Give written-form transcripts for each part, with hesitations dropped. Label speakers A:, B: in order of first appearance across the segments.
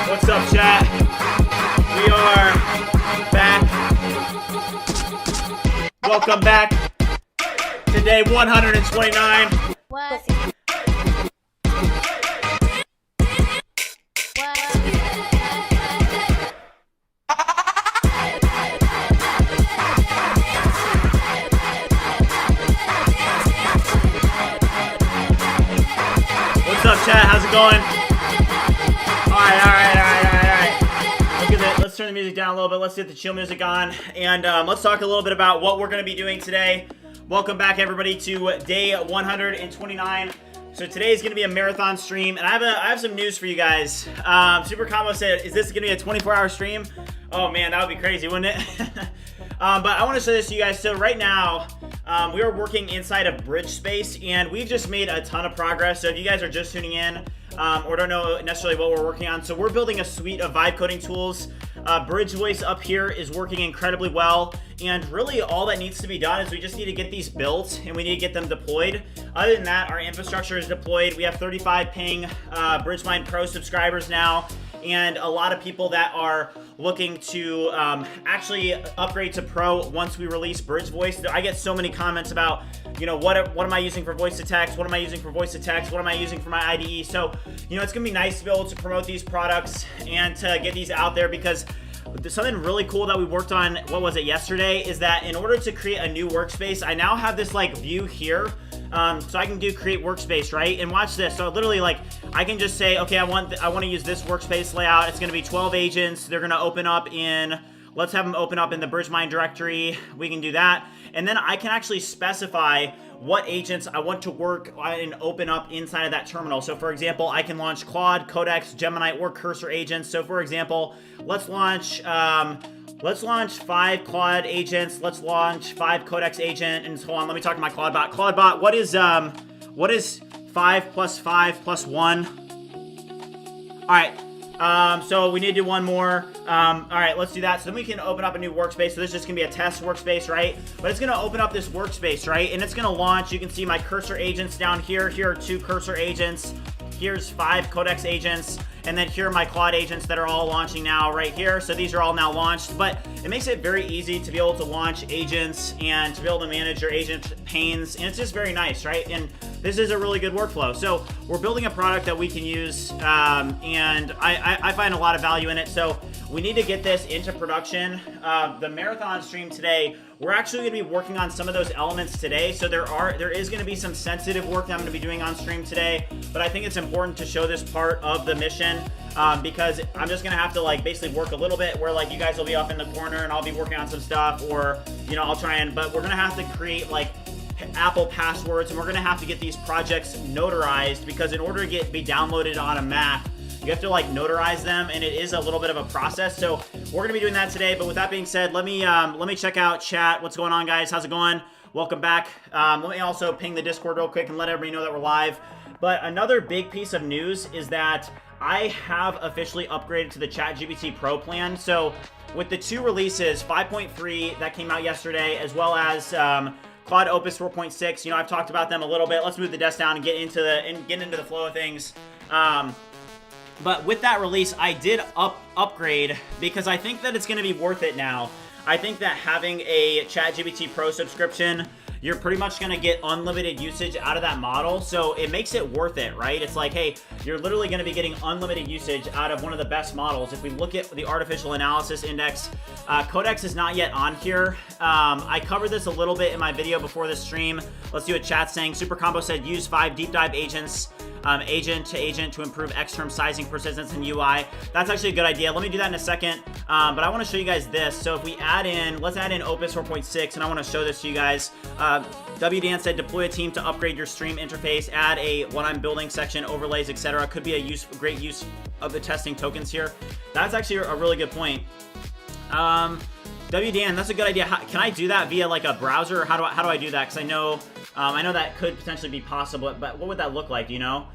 A: What's up, chat? We are back. Welcome back to day 129.
B: What?
A: What's up, chat? How's it going? All right. Look at that. Let's turn the music down a little bit. Let's get the chill music on, and let's talk a little bit about what we're going to be doing today. Welcome back, everybody, to day 129. So today is going to be a marathon stream, and I have some news for you guys. Super Combo said, "Is this going to be a 24-hour stream?" Oh man, that would be crazy, wouldn't it? But I want to show this to you guys. So right now, we are working inside of BridgeSpace, and we've just made a ton of progress. So if you guys are just tuning in, or don't know necessarily what we're working on, so we're building a suite of vibe coding tools. Bridge Voice up here is working incredibly well, and really all that needs to be done is we just need to get these built and we need to get them deployed. Other than that, our infrastructure is deployed. We have 35 ping BridgeMind Pro subscribers now, and a lot of people that are looking to actually upgrade to Pro once we release Bridge Voice. I get so many comments about, you know, what am I using for voice to text? What am I using for voice to text? What am I using for my IDE? So, you know, it's gonna be nice to be able to promote these products and to get these out there, because something really cool that we worked on, what was it, yesterday, is that in order to create a new workspace, I now have this like view here. So I can do create workspace, right? And watch this. So literally, like, I can just say, okay, I want to use this workspace layout. It's going to be 12 agents. They're going to open up in, let's have them open up in the BridgeMind directory. We can do that. And then I can actually specify what agents I want to work and open up inside of that terminal. So for example, I can launch Claude, Codex, Gemini, or Cursor agents. So for example, let's launch 5 Claude agents. Let's launch 5 Codex agent, and so on. Let me talk to my Claude bot. Claude bot, what is 5 plus 5 plus 1? All right. So we need to do one more. All right, let's do that. So then we can open up a new workspace. So this is just gonna be a test workspace, right? But it's gonna open up this workspace, right? And it's gonna launch. You can see my cursor agents down here. Here are 2 cursor agents. Here's 5 Codex agents. And then here are my Claude agents that are all launching now right here. So these are all now launched, but it makes it very easy to be able to launch agents and to be able to manage your agent panes. And it's just very nice, right? And this is a really good workflow. So we're building a product that we can use, and I find a lot of value in it. So we need to get this into production. The marathon stream today, we're actually going to be working on some of those elements today. So there is going to be some sensitive work that I'm going to be doing on stream today, but I think it's important to show this part of the mission, because I'm just going to have to like basically work a little bit where like you guys will be up in the corner and I'll be working on some stuff, or, you know, I'll try and, but we're going to have to create like Apple passwords, and we're going to have to get these projects notarized, because in order to be downloaded on a Mac, you have to like notarize them, and it is a little bit of a process. So we're gonna be doing that today. But with that being said, let me check out chat. What's going on, guys? How's it going? Welcome back. Let me also ping the Discord real quick and let everybody know that we're live. But another big piece of news is that I have officially upgraded to the ChatGPT Pro plan. So with the 2 releases, 5.3 that came out yesterday, as well as Claude Opus 4.6, you know, I've talked about them a little bit. Let's move the desk down and get into the flow of things. But with that release, I did upgrade, because I think that it's going to be worth it now. I think that having a ChatGPT Pro subscription, you're pretty much going to get unlimited usage out of that model. So it makes it worth it, right? It's like, hey, you're literally going to be getting unlimited usage out of one of the best models. If we look at the artificial analysis index, Codex is not yet on here. I covered this a little bit in my video before this stream. Let's do a chat saying, Super Combo said use 5 deep dive agents. agent to agent to improve X-term sizing, persistence, and UI. That's actually a good idea. Let me do that in a second. But I want to show you guys this. So if we add in, let's add in Opus 4.6, and I want to show this to you guys. WDan said deploy a team to upgrade your stream interface, add a what I'm building section, overlays, etc. Could be a great use of the testing tokens here. That's actually a really good point. WDan, that's a good idea. Can I do that via like a browser? How do I do that? Because I know that could potentially be possible, but what would that look like? Do you know?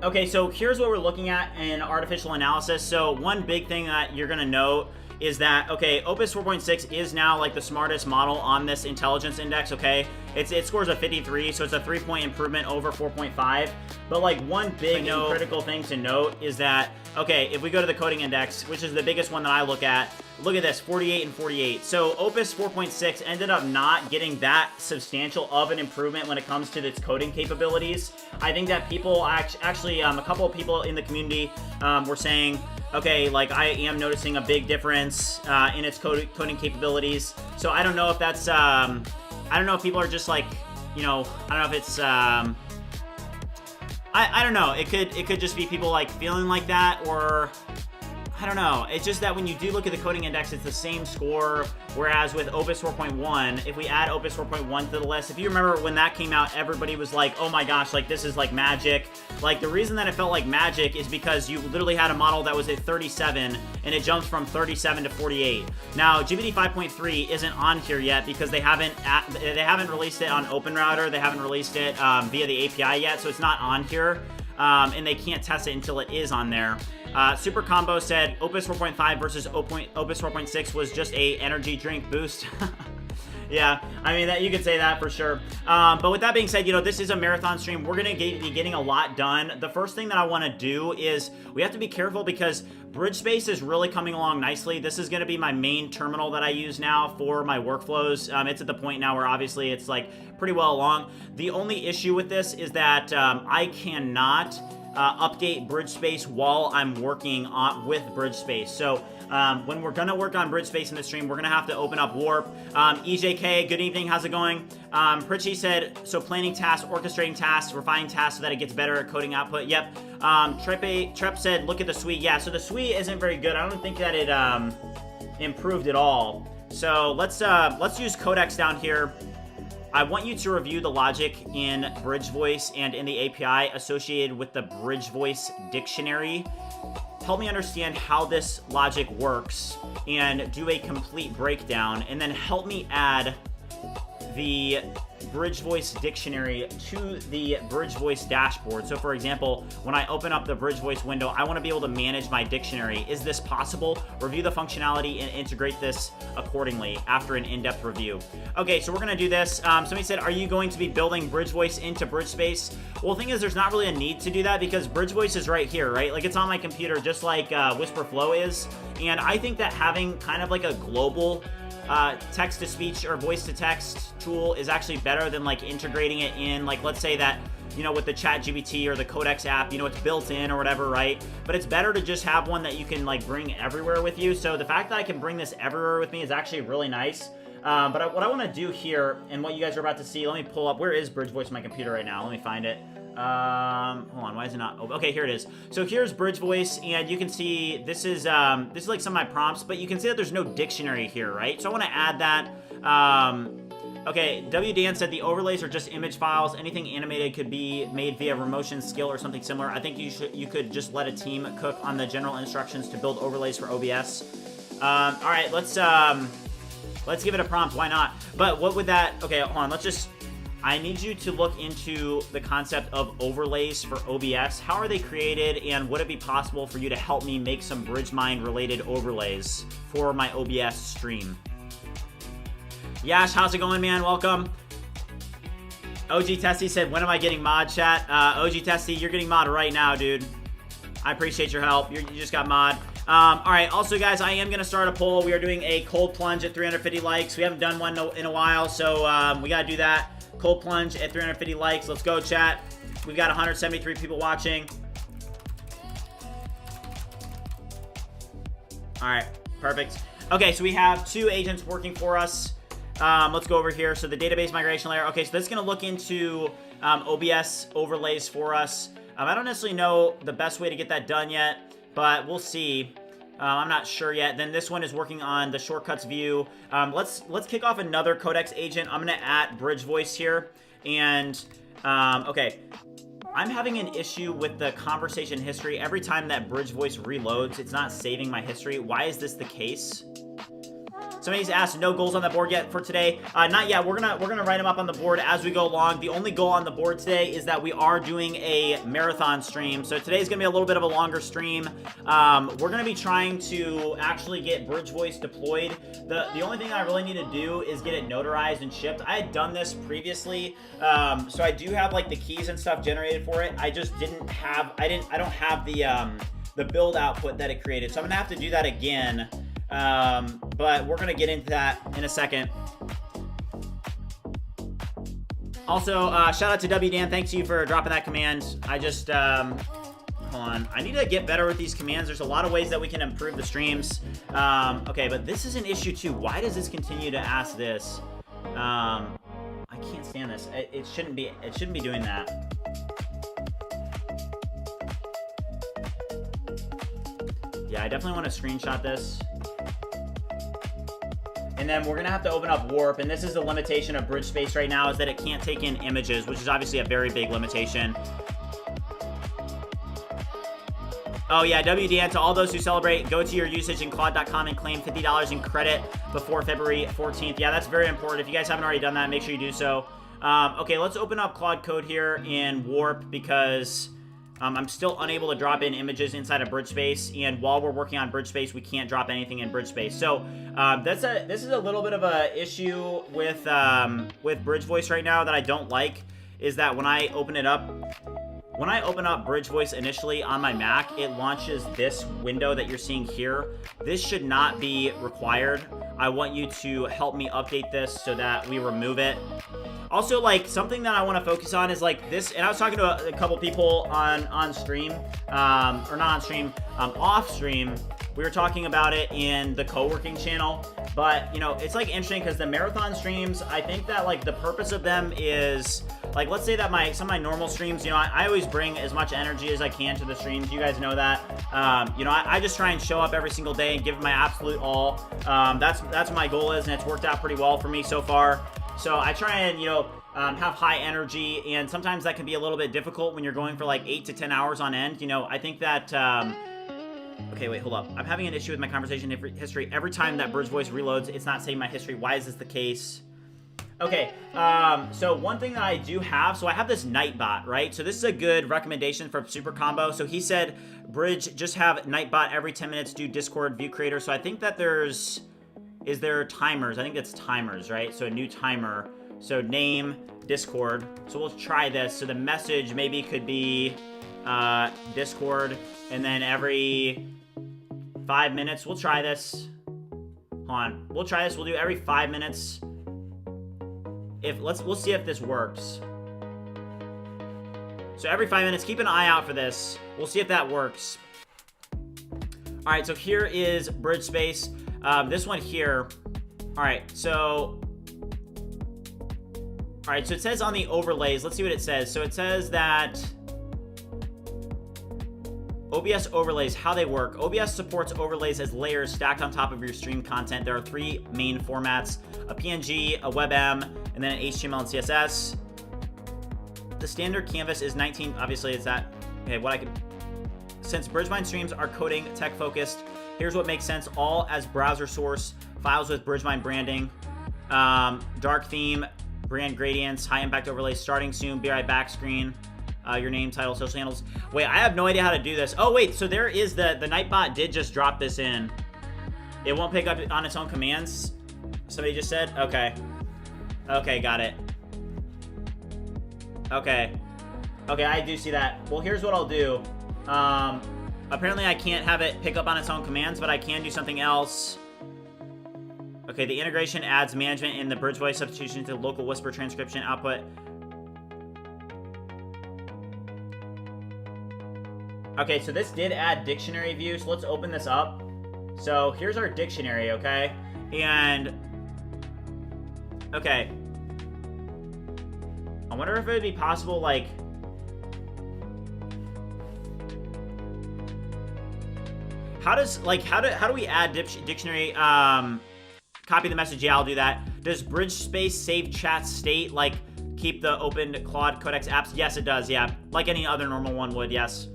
A: Okay, so here's what we're looking at in artificial analysis. So one big thing that you're gonna note is that, okay, Opus 4.6 is now like the smartest model on this intelligence index, okay? It scores a 53, so it's a 3-point improvement over 4.5. But like one big critical thing to note is that, okay, if we go to the coding index, which is the biggest one that I look at this, 48 and 48. So Opus 4.6 ended up not getting that substantial of an improvement when it comes to its coding capabilities. I think that people actually, a couple of people in the community were saying, okay, like I am noticing a big difference in its coding capabilities. So I don't know if that's, I don't know if people are just like, you know, I don't know if it's, I don't know. It could just be people like feeling like that, or I don't know. It's just that when you do look at the coding index, it's the same score, whereas with Opus 4.1, if we add Opus 4.1 to the list, if you remember when that came out, everybody was like, oh my gosh, like this is like magic. Like the reason that it felt like magic is because you literally had a model that was at 37 and it jumped from 37 to 48. Now, GPT 5.3 isn't on here yet because they haven't released it on OpenRouter. They haven't released it via the API yet, so it's not on here. And they can't test it until it is on there. Super Combo said Opus 4.5 versus Opus 4.6 was just a energy drink boost. Yeah, I mean, that you could say that for sure. But with that being said, you know, this is a marathon stream. We're going to be getting a lot done. The first thing that I want to do is we have to be careful because BridgeSpace is really coming along nicely. This is going to be my main terminal that I use now for my workflows. It's at the point now where obviously it's like pretty well along. The only issue with this is that I cannot update BridgeSpace while I'm working with BridgeSpace. So when we're going to work on BridgeSpace in the stream, we're going to have to open up Warp. EJK, good evening. How's it going? Pritchie said, so planning tasks, orchestrating tasks, refining tasks so that it gets better at coding output. Yep. Trep said, look at the suite. Yeah, so the suite isn't very good. I don't think that it improved at all. So let's use Codex down here. I want you to review the logic in Bridge Voice and in the API associated with the Bridge Voice dictionary. Help me understand how this logic works and do a complete breakdown, and then help me add the Bridge Voice dictionary to the Bridge Voice dashboard. So for example, when I open up the Bridge Voice window, I want to be able to manage my dictionary. Is this possible? Review the functionality and integrate this accordingly after an in-depth review. Okay, so we're going to do this. Somebody said, are you going to be building Bridge Voice into BridgeSpace? Well, the thing is, there's not really a need to do that because Bridge Voice is right here, right? Like it's on my computer just like Whisper Flow is. And I think that having kind of like a global text-to-speech or voice-to-text tool is actually better than like integrating it in, like let's say that, you know, with the ChatGPT or the Codex app, you know, it's built in or whatever, right? But it's better to just have one that you can like bring everywhere with you. So the fact that I can bring this everywhere with me is actually really nice. But what I want to do here, and what you guys are about to see, let me pull up, where is Bridge Voice on my computer right now? Let me find it. Hold on, why is it not open? Okay, here it is. So here's Bridge Voice, and you can see this is like some of my prompts, but you can see that there's no dictionary here, right? So I want to add that. Okay, W. Dan said the overlays are just image files. Anything animated could be made via Remotion skill or something similar. I think you could just let a team cook on the general instructions to build overlays for OBS. All right, let's give it a prompt. Why not? But what would that? Okay, hold on. I need you to look into the concept of overlays for OBS. How are they created, and would it be possible for you to help me make some BridgeMind related overlays for my OBS stream? Yash, how's it going, man? Welcome. OG Testy said, when am I getting mod, chat? OG Testy, you're getting mod right now, dude. I appreciate your help. You just got mod. All right, also, guys, I am going to start a poll. We are doing a cold plunge at 350 likes. We haven't done one in a while, so we got to do that. Cold plunge at 350 likes. Let's go, chat. We've got 173 people watching. All right, perfect. Okay, so we have 2 agents working for us. Let's go over here. So the database migration layer. Okay, so this is going to look into OBS overlays for us. I don't necessarily know the best way to get that done yet, but we'll see. I'm not sure yet. Then this one is working on the shortcuts view. Let's kick off another Codex agent. I'm gonna add bridge voice here, and okay. I'm having an issue with the conversation history. Every time that bridge voice reloads, it's not saving my history. Why is this the case? Somebody's asked, no goals on the board yet for today. Not yet. We're gonna write them up on the board as we go along. The only goal on the board today is that we are doing a marathon stream. So today's gonna be a little bit of a longer stream. We're gonna be trying to actually get bridge voice deployed. The only thing I really need to do is get it notarized and shipped. I had done this previously, so I do have like the keys and stuff generated for it. I just didn't have. I don't have the build output that it created. So I'm gonna have to do that again. But we're gonna get into that in a second. Also, shout out to WDan. Thanks to you for dropping that command. I just, hold on. I need to get better with these commands. There's a lot of ways that we can improve the streams. Okay, but this is an issue too. Why does this continue to ask this? I can't stand this. It shouldn't be doing that. Yeah, I definitely want to screenshot this. And then we're going to have to open up Warp, and this is the limitation of bridge space right now, is that it can't take in images, which is obviously a very big limitation. Oh yeah, WDN, to all those who celebrate, go to your usage in Claude.com and claim $50 in credit before February 14th. Yeah, that's very important. If you guys haven't already done that, make sure you do so. Okay, let's open up Claude Code here in Warp, because I'm still unable to drop in images inside of bridge space, and while we're working on bridge space, we can't drop anything in bridge space. So this is a little bit of a issue with bridge voice right now that I don't like, is that when I open up bridge voice initially on my Mac, it launches this window that you're seeing here. This should not be required. I want you to help me update this so that we remove it. Also, like, something that I want to focus on is like this, and I was talking to a couple people on stream, or not on stream, off stream. We were talking about it in the co-working channel, but you know, it's like interesting because the marathon streams, I think that like the purpose of them is like, let's say that some of my normal streams, you know, I always bring as much energy as I can to the streams. You guys know that. You know, I just try and show up every single day and give my absolute all. That's what my goal is, and it's worked out pretty well for me so far. So I try and, you know, have high energy, and sometimes that can be a little bit difficult when you're going for like 8 to 10 hours on end. You know, I think that, okay, wait, hold up. I'm having an issue with my conversation history. Every time that bridge voice reloads, it's not saving my history. Why is this the case? Okay, so one thing that I do have, so I have this Nightbot, right? So this is a good recommendation for Super Combo. So he said, Bridge, just have Nightbot every 10 minutes, do Discord view creator. So I think that is there timers? I think it's timers, right? So a new timer. So name, Discord. So we'll try this. So the message maybe could be Discord, and then every 5 minutes, we'll try this. Hold on, we'll try this. We'll do every 5 minutes. We'll see if this works. So every 5 minutes, keep an eye out for this. We'll see if that works. All right, so here is bridge space. This one here. All right, so it says on the overlays. Let's see what it says. So it says that OBS overlays, how they work. OBS supports overlays as layers stacked on top of your stream content. There are 3 main formats: a PNG, a WebM, and then an HTML and CSS. The standard canvas is 19. Obviously, it's that. Okay, since BridgeMind streams are coding tech focused, here's what makes sense: all as browser source, files with BridgeMind branding, dark theme, brand gradients, high impact overlays, starting soon, be right back screen, your name, title, social handles. Wait, I have no idea how to do this. Oh wait, so there is the Nightbot did just drop this in. It won't pick up on its own commands, somebody just said. Okay, got it. Okay, I do see that. Well, here's what I'll do. Apparently I can't have it pick up on its own commands, but I can do something else. Okay, the integration adds management in the bridge voice substitution to local whisper transcription output. Okay, so this did add dictionary view, so let's open this up. So here's our dictionary, okay? And, okay. I wonder if it would be possible, like, how do we add dictionary, copy the message? Yeah, I'll do that. Does BridgeSpace save chat state, like, keep the open Claude Codex apps? Yes, it does, yeah. Like any other normal one would, yes.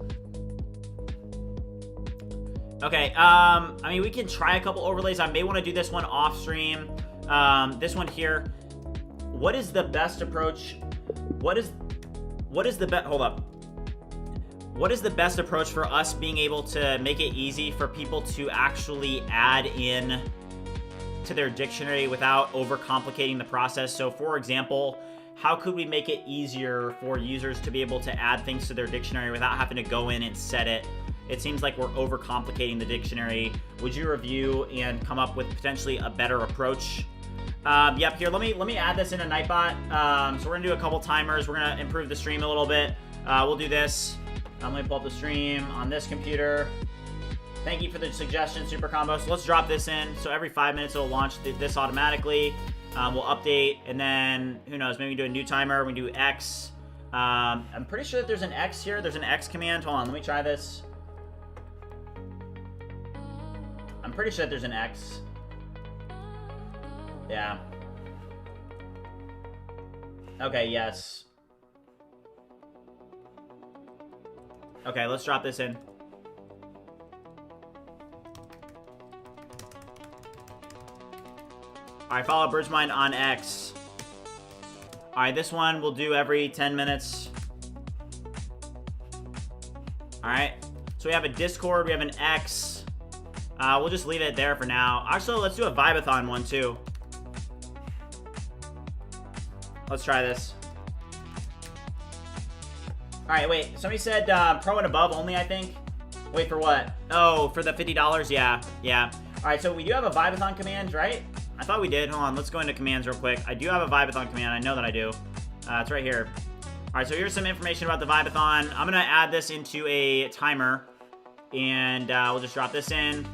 A: Okay, I mean, we can try a couple overlays. I may want to do this one off stream. This one here. What is the best approach? What is the best, hold up. What is the best approach for us being able to make it easy for people to actually add in to their dictionary without overcomplicating the process? So for example, how could we make it easier for users to be able to add things to their dictionary without having to go in and set it? It seems like we're overcomplicating the dictionary. Would you review and come up with potentially a better approach? Yep, here, let me add this in a Nightbot. So we're gonna do a couple timers. We're gonna improve the stream a little bit. We'll do this. I'm gonna pull up the stream on this computer. Thank you for the suggestion, Super Combo. So let's drop this in. So every 5 minutes it'll launch this automatically. We'll update, and then who knows, maybe do a new timer. We do X. I'm pretty sure that there's an X here. There's an X command. Hold on, let me try this. I'm pretty sure that there's an X. Yeah. Okay, yes. Okay, let's drop this in. Alright, follow BridgeMind on X. Alright, this one we'll do every 10 minutes. Alright, so we have a Discord, we have an X. We'll just leave it there for now. Actually, let's do a Vibathon one too. Let's try this. Alright, wait. Somebody said Pro and above only, I think. Wait, for what? Oh, for the $50? Yeah, yeah. Alright, so we do have a Vibathon command, right? I thought we did. Hold on, let's go into commands real quick. I do have a Vibathon command. I know that I do. It's right here. Alright, so here's some information about the Vibathon. I'm going to add this into a timer. And we'll just drop this in.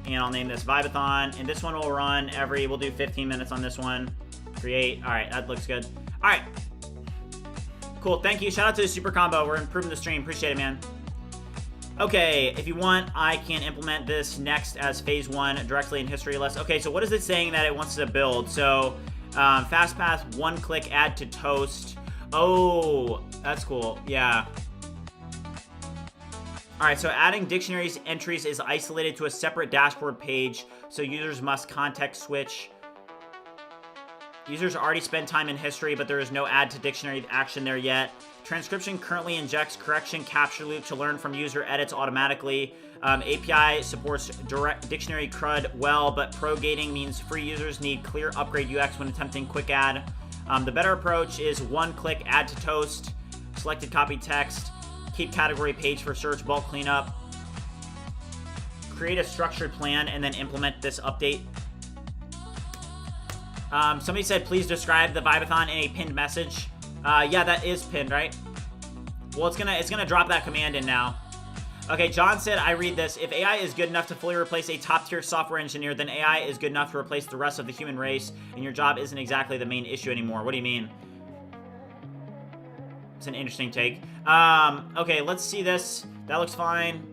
A: And I'll name this Vibathon. And this one will run every... We'll do 15 minutes on this one. Create. Alright, that looks good. Alright. Cool, thank you. Shout out to the Super Combo. We're improving the stream. Appreciate it, man. Okay, if you want, I can implement this next as phase 1 directly in history list. Okay, so what is it saying that it wants to build? So, fast path, one-click add to toast. Oh, that's cool. Yeah. Alright, so adding dictionaries entries is isolated to a separate dashboard page, so users must context switch. Users already spend time in history, but there is no add to dictionary action there yet. Transcription currently injects correction capture loop to learn from user edits automatically. API supports direct dictionary CRUD well, but pro gating means free users need clear upgrade UX when attempting quick add. The better approach is one-click add to toast, selected copy text, keep category page for search, bulk cleanup, create a structured plan, and then implement this update. Somebody said, please describe the Vibathon in a pinned message. Yeah, that is pinned, right? Well, it's gonna drop that command in now. Okay, John said, I read this. If AI is good enough to fully replace a top-tier software engineer, then AI is good enough to replace the rest of the human race, and your job isn't exactly the main issue anymore. What do you mean? It's an interesting take. Okay, let's see this. That looks fine.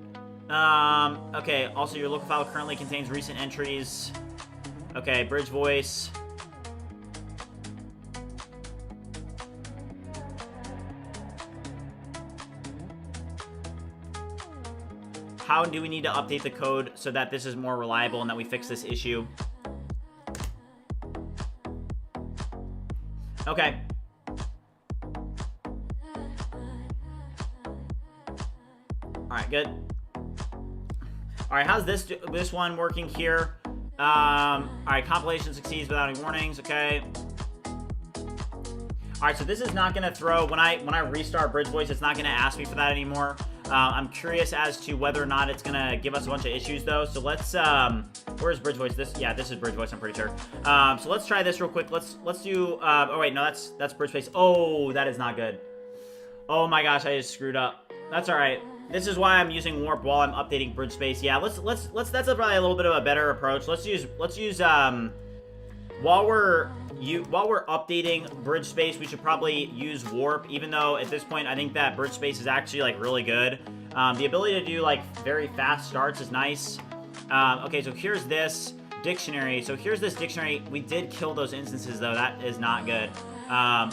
A: Okay, also your local file currently contains recent entries. Okay, bridge voice. How do we need to update the code so that this is more reliable and that we fix this issue? Okay. Alright, good. Alright, how's this one working here? Alright, compilation succeeds without any warnings, okay. Alright, so this is not gonna throw, when I restart Bridge Voice, it's not gonna ask me for that anymore. I'm curious as to whether or not it's gonna give us a bunch of issues though. So let's where's Bridge Voice? This is Bridge Voice, I'm pretty sure. So let's try this real quick. Let's do oh wait, no, that's Bridge Voice. Oh, that is not good. Oh my gosh, I just screwed up. That's alright. This is why I'm using Warp while I'm updating Bridge Space. Yeah, let's that's probably a little bit of a better approach. Let's use while we're updating bridge space, we should probably use warp, even though at this point I think that bridge space is actually like really good. The ability to do like very fast starts is nice. Okay, so here's this dictionary. So here's this dictionary. We did kill those instances though. That is not good.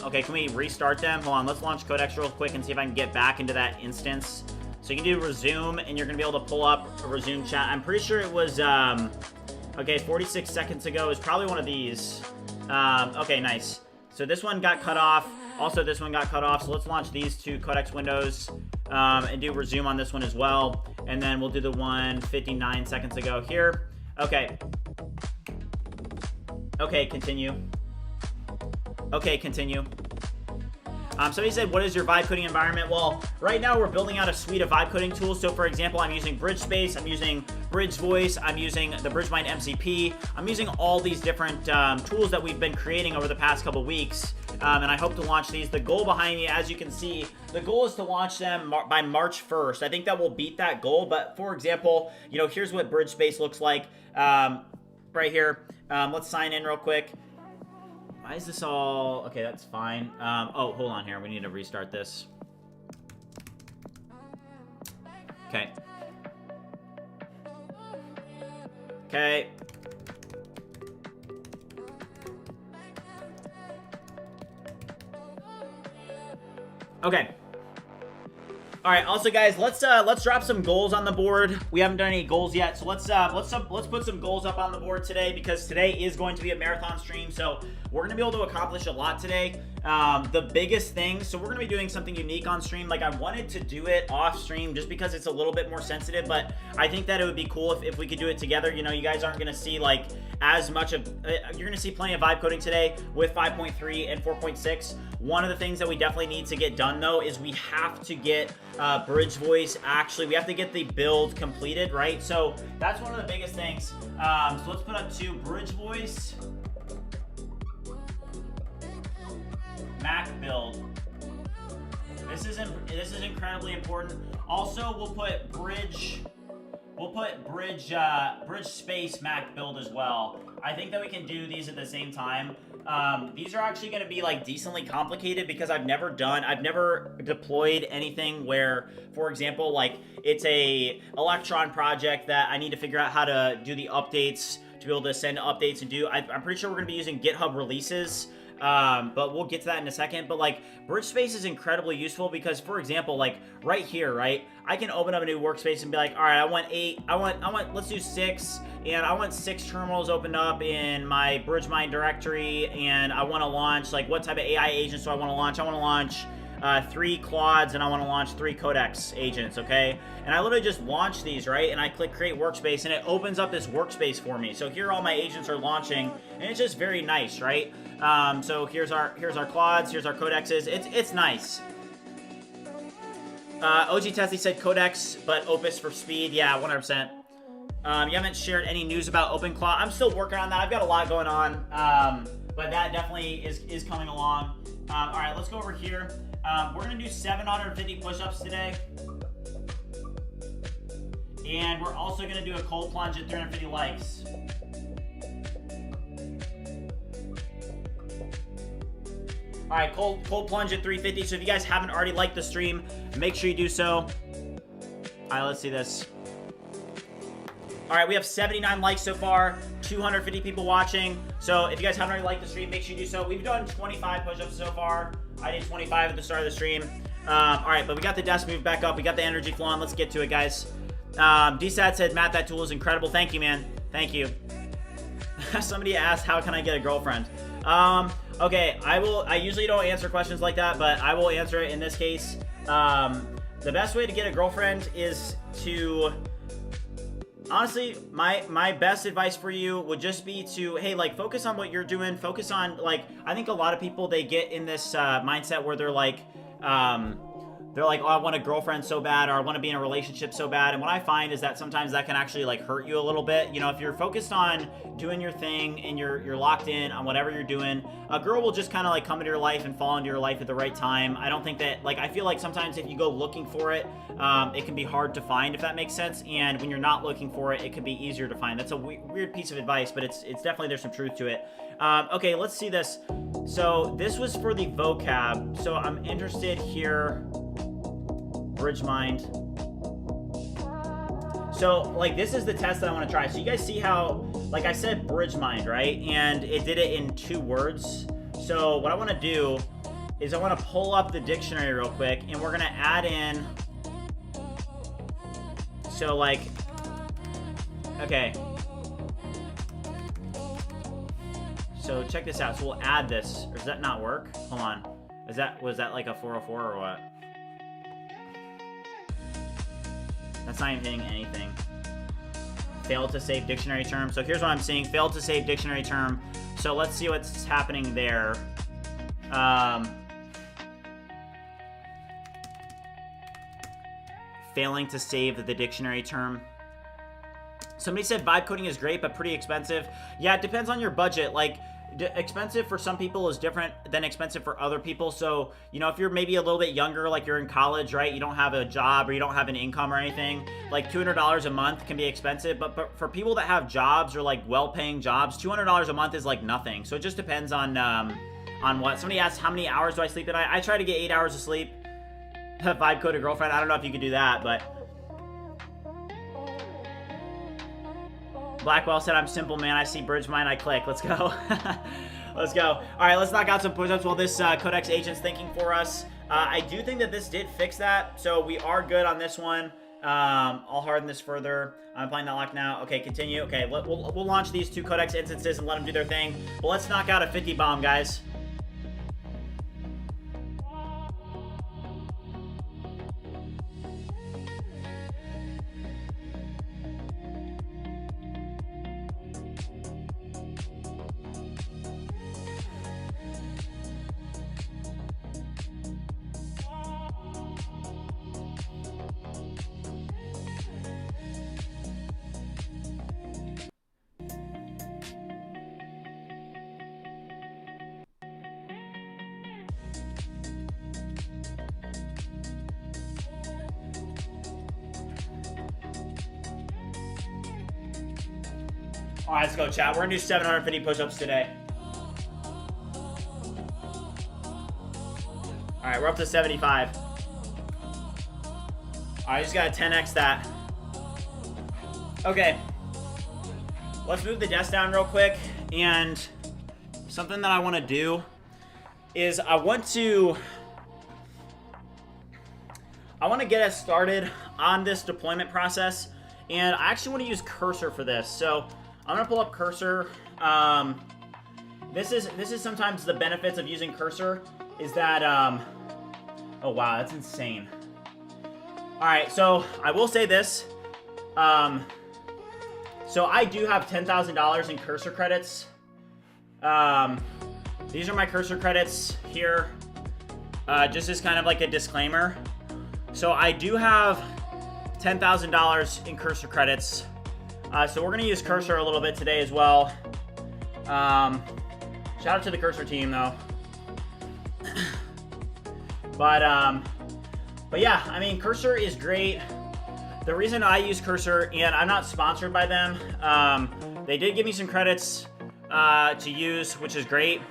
A: Okay, can we restart them? Hold on, let's launch Codex real quick and see if I can get back into that instance. So you can do resume, and you're gonna be able to pull up a resume chat. I'm pretty sure it was, okay, 46 seconds ago. It was probably one of these. Okay, nice. So this one got cut off. Also, this one got cut off. So let's launch these two Codex windows and do resume on this one as well. And then we'll do the one 59 seconds ago here. Okay. Okay, continue. Okay, continue. Somebody said, what is your vibe coding environment? Well, right now we're building out a suite of vibe coding tools. So for example, I'm using Bridge Space, I'm using Bridge Voice, I'm using the BridgeMind MCP. I'm using all these different tools that we've been creating over the past couple weeks. And I hope to launch these. The goal behind me, as you can see, the goal is to launch them by March 1st. I think that will beat that goal. But for example, you know, here's what Bridge Space looks like right here. Let's sign in real quick. Why is this all... Okay, that's fine. Oh, hold on here. We need to restart this. Okay. Okay. Okay. All right. Also, guys, let's drop some goals on the board. We haven't done any goals yet, so let's put some goals up on the board today, because today is going to be a marathon stream. So we're gonna be able to accomplish a lot today. The biggest thing, so we're gonna be doing something unique on stream. Like, I wanted to do it off stream just because it's a little bit more sensitive, but I think that it would be cool if we could do it together. You know, you guys aren't gonna see like as much of, you're gonna see plenty of vibe coding today with 5.3 and 4.6. One of the things that we definitely need to get done though is we have to get Bridge Voice, actually, we have to get the build completed, right? So that's one of the biggest things. So let's put up to Bridge Voice Mac build. This is incredibly important. Also, we'll put Bridge Space Mac build as well. I think that we can do these at the same time. These are actually going to be like decently complicated because I've never deployed anything where, for example, like it's a Electron project that I need to figure out how to do the updates to be able to send updates and do. I'm pretty sure we're going to be using GitHub releases. But we'll get to that in a second. But like, Bridge Space is incredibly useful because, for example, like right here, right, I can open up a new workspace and be like, all right, I want 8, let's do 6, and I want 6 terminals opened up in my BridgeMind directory, and I want to launch, like, what type of AI agents do I want to launch? I want to launch 3 Claudes, and I want to launch 3 Codex agents, okay? And I literally just launch these, right? And I click create workspace, and it opens up this workspace for me. So here all my agents are launching, and it's just very nice, right? So here's our Claudes, here's our Codexes. It's nice. OG Tessie said Codex, but Opus for speed. Yeah, 100%. You haven't shared any news about OpenClaw. I'm still working on that. I've got a lot going on, but that definitely is coming along. All right, let's go over here. We're gonna do 750 push-ups today, and we're also gonna do a cold plunge at 350 likes. All right, cold plunge at 350. So if you guys haven't already liked the stream, make sure you do so. All right, let's see this. All right, we have 79 likes so far, 250 people watching. So if you guys haven't already liked the stream, make sure you do so. We've done 25 push-ups so far. I did 25 at the start of the stream. All right, but we got the desk moved back up. We got the energy flowing. Let's get to it, guys. DSAT said, Matt, that tool is incredible. Thank you, man. Thank you. Somebody asked, how can I get a girlfriend? Okay, I usually don't answer questions like that, but I will answer it in this case. The best way to get a girlfriend is to... Honestly, my best advice for you would just be to, hey, like, focus on what you're doing. Focus on, like, I think a lot of people, they get in this mindset where they're like, they're like, oh, I want a girlfriend so bad, or I want to be in a relationship so bad. And what I find is that sometimes that can actually like hurt you a little bit. You know, if you're focused on doing your thing and you're locked in on whatever you're doing, a girl will just kind of like come into your life and fall into your life at the right time. I don't think that, like, I feel like sometimes if you go looking for it, it can be hard to find, if that makes sense. And when you're not looking for it, it can be easier to find. That's a weird piece of advice, but it's definitely, there's some truth to it. Okay, let's see this. So this was for the vocab. So I'm interested here. BridgeMind. So like this is the test that I want to try. So you guys see how, like I said, BridgeMind, right? And it did it in 2 words. So what I want to do is I want to pull up the dictionary real quick, and we're going to add in. So like, okay. So check this out. So we'll add this. Or does that not work? Hold on. Was that like a 404 or what? That's not even hitting anything. Failed to save dictionary term. So here's what I'm seeing. Failed to save dictionary term. So let's see what's happening there. Failing to save the dictionary term. Somebody said vibe coding is great, but pretty expensive. Yeah, it depends on your budget. Like, expensive for some people is different than expensive for other people. So, you know, if you're maybe a little bit younger, like you're in college, right? You don't have a job or you don't have an income or anything, like $200 a month can be expensive. But for people that have jobs or like well-paying jobs, $200 a month is like nothing. So it just depends on what. Somebody asked, how many hours do I sleep at night? I try to get 8 hours of sleep. Vibe code a girlfriend. I don't know if you could do that, but Blackwell said, I'm simple, man. I see BridgeMind, I click. Let's go. Let's go. All right, let's knock out some push-ups while this Codex agent's thinking for us. I do think that this did fix that, so we are good on this one. I'll harden this further. I'm applying that lock now. Okay, continue. Okay, we'll launch these 2 Codex instances and let them do their thing. But let's knock out a 50 bomb, guys. All right, let's go, chat. We're gonna do 750 push-ups today. All right, we're up to 75. All right, I just gotta 10x that. Okay, let's move the desk down real quick. And something that I want to do is I want to get us started on this deployment process. And I actually want to use Cursor for this. So I'm gonna pull up Cursor. This is sometimes the benefits of using Cursor is that, oh wow, that's insane. All right, so I will say this. So I do have $10,000 in Cursor credits. These are my Cursor credits here. Just as kind of like a disclaimer. So I do have $10,000 in Cursor credits. So we're gonna use Cursor a little bit today as well. Shout out to the Cursor team though. But yeah, I mean, Cursor is great. The reason I use Cursor, and I'm not sponsored by them, they did give me some credits to use, which is great.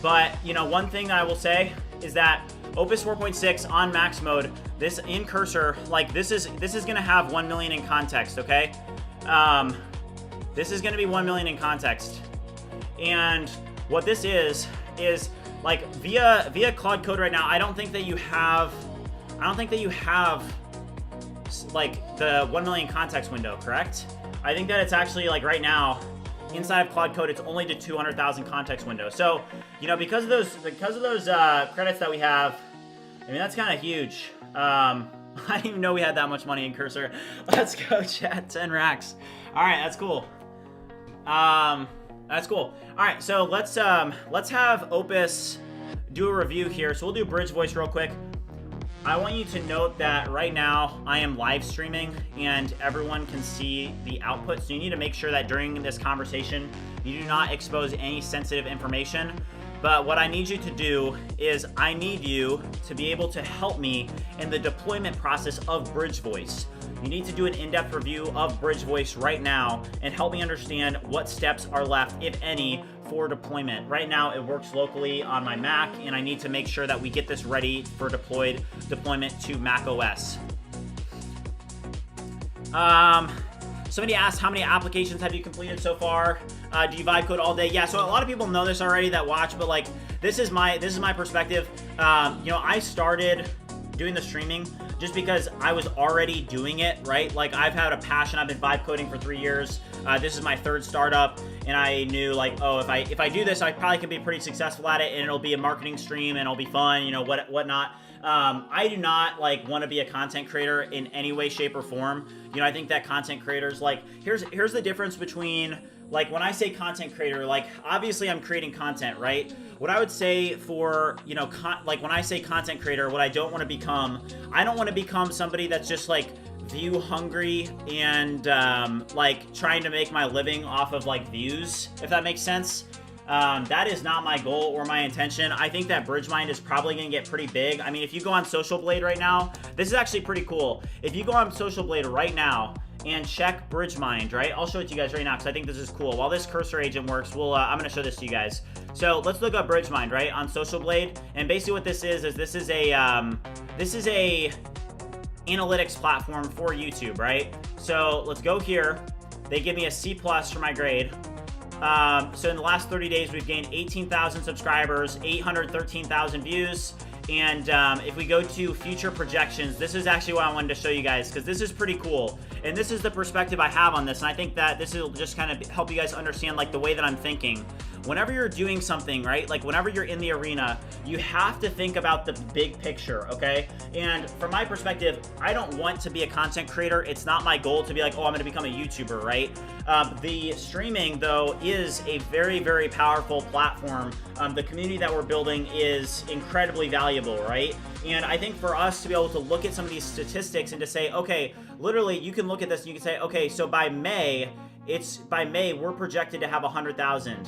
A: But you know, one thing I will say is that Opus 4.6 on max mode, this in Cursor, like this is gonna have 1 million in context, okay? This is gonna be 1 million in context. And what this is like via Claude Code right now, I don't think that you have like the 1 million context window, correct? I think that it's actually like right now inside of Claude Code, it's only to 200,000 context window. So, you know, because of those credits that we have, I mean, that's kind of huge. I didn't even know we had that much money in Cursor. Let's go, chat. 10 racks. All right, that's cool. That's cool. All right, so let's have Opus do a review here. So we'll do Bridge Voice real quick. I want you to note that right now I am live streaming and everyone can see the output. So you need to make sure that during this conversation, you do not expose any sensitive information. But what I need you to do is I need you to be able to help me in the deployment process of Bridge Voice. You need to do an in-depth review of Bridge Voice right now and help me understand what steps are left, if any, for deployment. Right now, it works locally on my Mac, and I need to make sure that we get this ready for deployment to Mac OS. Somebody asked, how many applications have you completed so far? Do you vibe code all day? Yeah, so a lot of people know this already that watch, but like this is my perspective. You know, I started doing the streaming just because I was already doing it, right? Like I've had a passion. I've been vibe coding for 3 years. This is my third startup, and I knew like, oh, if I do this, I probably can be pretty successful at it, and it'll be a marketing stream, and it'll be fun, you know, whatnot. I do not like want to be a content creator in any way, shape, or form. You know, I think that content creators, like, here's the difference between, like, when I say content creator, like, obviously I'm creating content, right? What I would say for, you know, like, when I say content creator, what I don't want to become, I don't want to become somebody that's just, like, view hungry and, like, trying to make my living off of, like, views, if that makes sense. That is not my goal or my intention. I think that BridgeMind is probably going to get pretty big. I mean, if you go on Social Blade right now, this is actually pretty cool. If you go on Social Blade right now and check BridgeMind, right? I'll show it to you guys right now because I think this is cool. While this cursor agent works, I'm going to show this to you guys. So let's look up BridgeMind, right, on Social Blade. And basically what this is this is a analytics platform for YouTube, right? So let's go here. They give me a C+ for my grade. So in the last 30 days, we've gained 18,000 subscribers, 813,000 views. And if we go to future projections, this is actually what I wanted to show you guys because this is pretty cool. And this is the perspective I have on this. And I think that this will just kind of help you guys understand like the way that I'm thinking. Whenever you're doing something, right? Like whenever you're in the arena, you have to think about the big picture, okay? And from my perspective, I don't want to be a content creator. It's not my goal to be like, oh, I'm gonna become a YouTuber, right? The streaming, though, is a very, very powerful platform. The community that we're building is incredibly valuable, right? And I think for us to be able to look at some of these statistics and to say, okay, literally, you can look at this and you can say, okay, so by May, we're projected to have 100,000.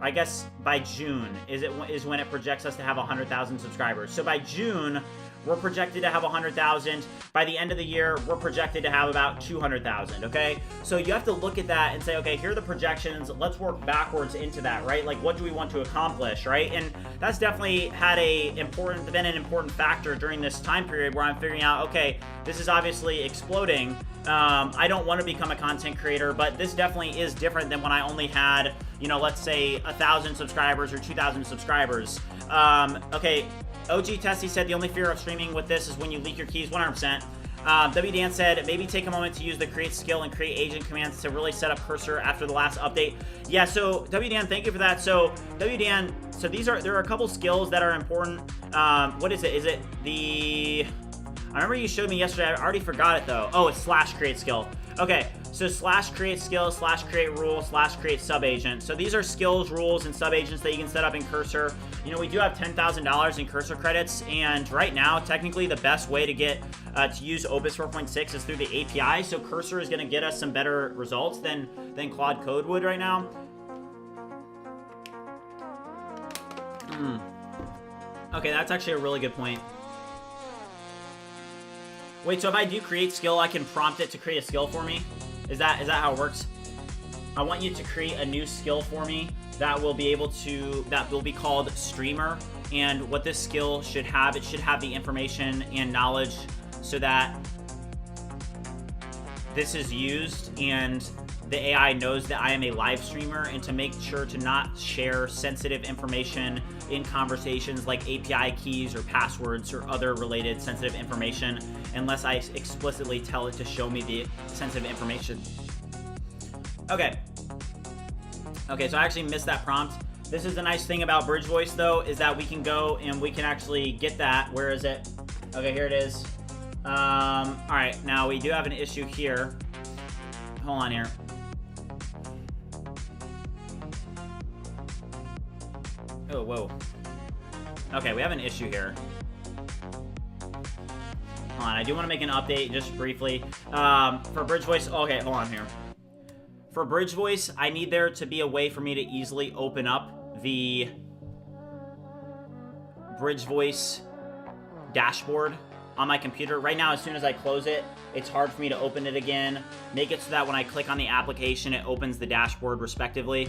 A: I guess by June is when it projects us to have 100,000 subscribers. So by June, we're projected to have 100,000. By the end of the year, we're projected to have about 200,000, okay? So you have to look at that and say, okay, here are the projections. Let's work backwards into that, right? Like, what do we want to accomplish, right? And that's definitely been an important factor during this time period where I'm figuring out, okay, this is obviously exploding. I don't want to become a content creator, but this definitely is different than when I only had, you know, let's say 1,000 subscribers or 2,000 subscribers. Okay, OG Tessie said the only fear of streaming with this is when you leak your keys, 100%. W Dan said maybe take a moment to use the create skill and create agent commands to really set up cursor after the last update. Yeah, so W Dan, thank you for that. So W Dan, so there are a couple skills that are important. What is it? Is it the... I remember you showed me yesterday. I already forgot it though. Oh, it's /create skill. Okay, so /create skill, /create rule, /create subagent. So these are skills, rules, and subagents that you can set up in Cursor. You know, we do have $10,000 in Cursor credits, and right now, technically, the best way to get to use Opus 4.6 is through the API. So Cursor is going to get us some better results than Claude Code would right now. Okay, that's actually a really good point. Wait, so if I do create skill, I can prompt it to create a skill for me? Is that how it works? I want you to create a new skill for me that will be called streamer. And what this skill should have, it should have the information and knowledge so that this is used and the AI knows that I am a live streamer, and to make sure to not share sensitive information in conversations like API keys or passwords or other related sensitive information unless I explicitly tell it to show me the sensitive information. Okay, so I actually missed that prompt. This is the nice thing about Bridge Voice though, is that we can go and we can actually get that. Where is it? Okay, here it is. All right, now we do have an issue here. Hold on here. Oh, whoa. Okay, we have an issue here. on. I do want to make an update just briefly. For Bridge Voice, okay, hold on here. For Bridge Voice, I need there to be a way for me to easily open up the Bridge Voice dashboard on my computer. Right now, as soon as I close it, it's hard for me to open it again. Make it so that when I click on the application, it opens the dashboard respectively.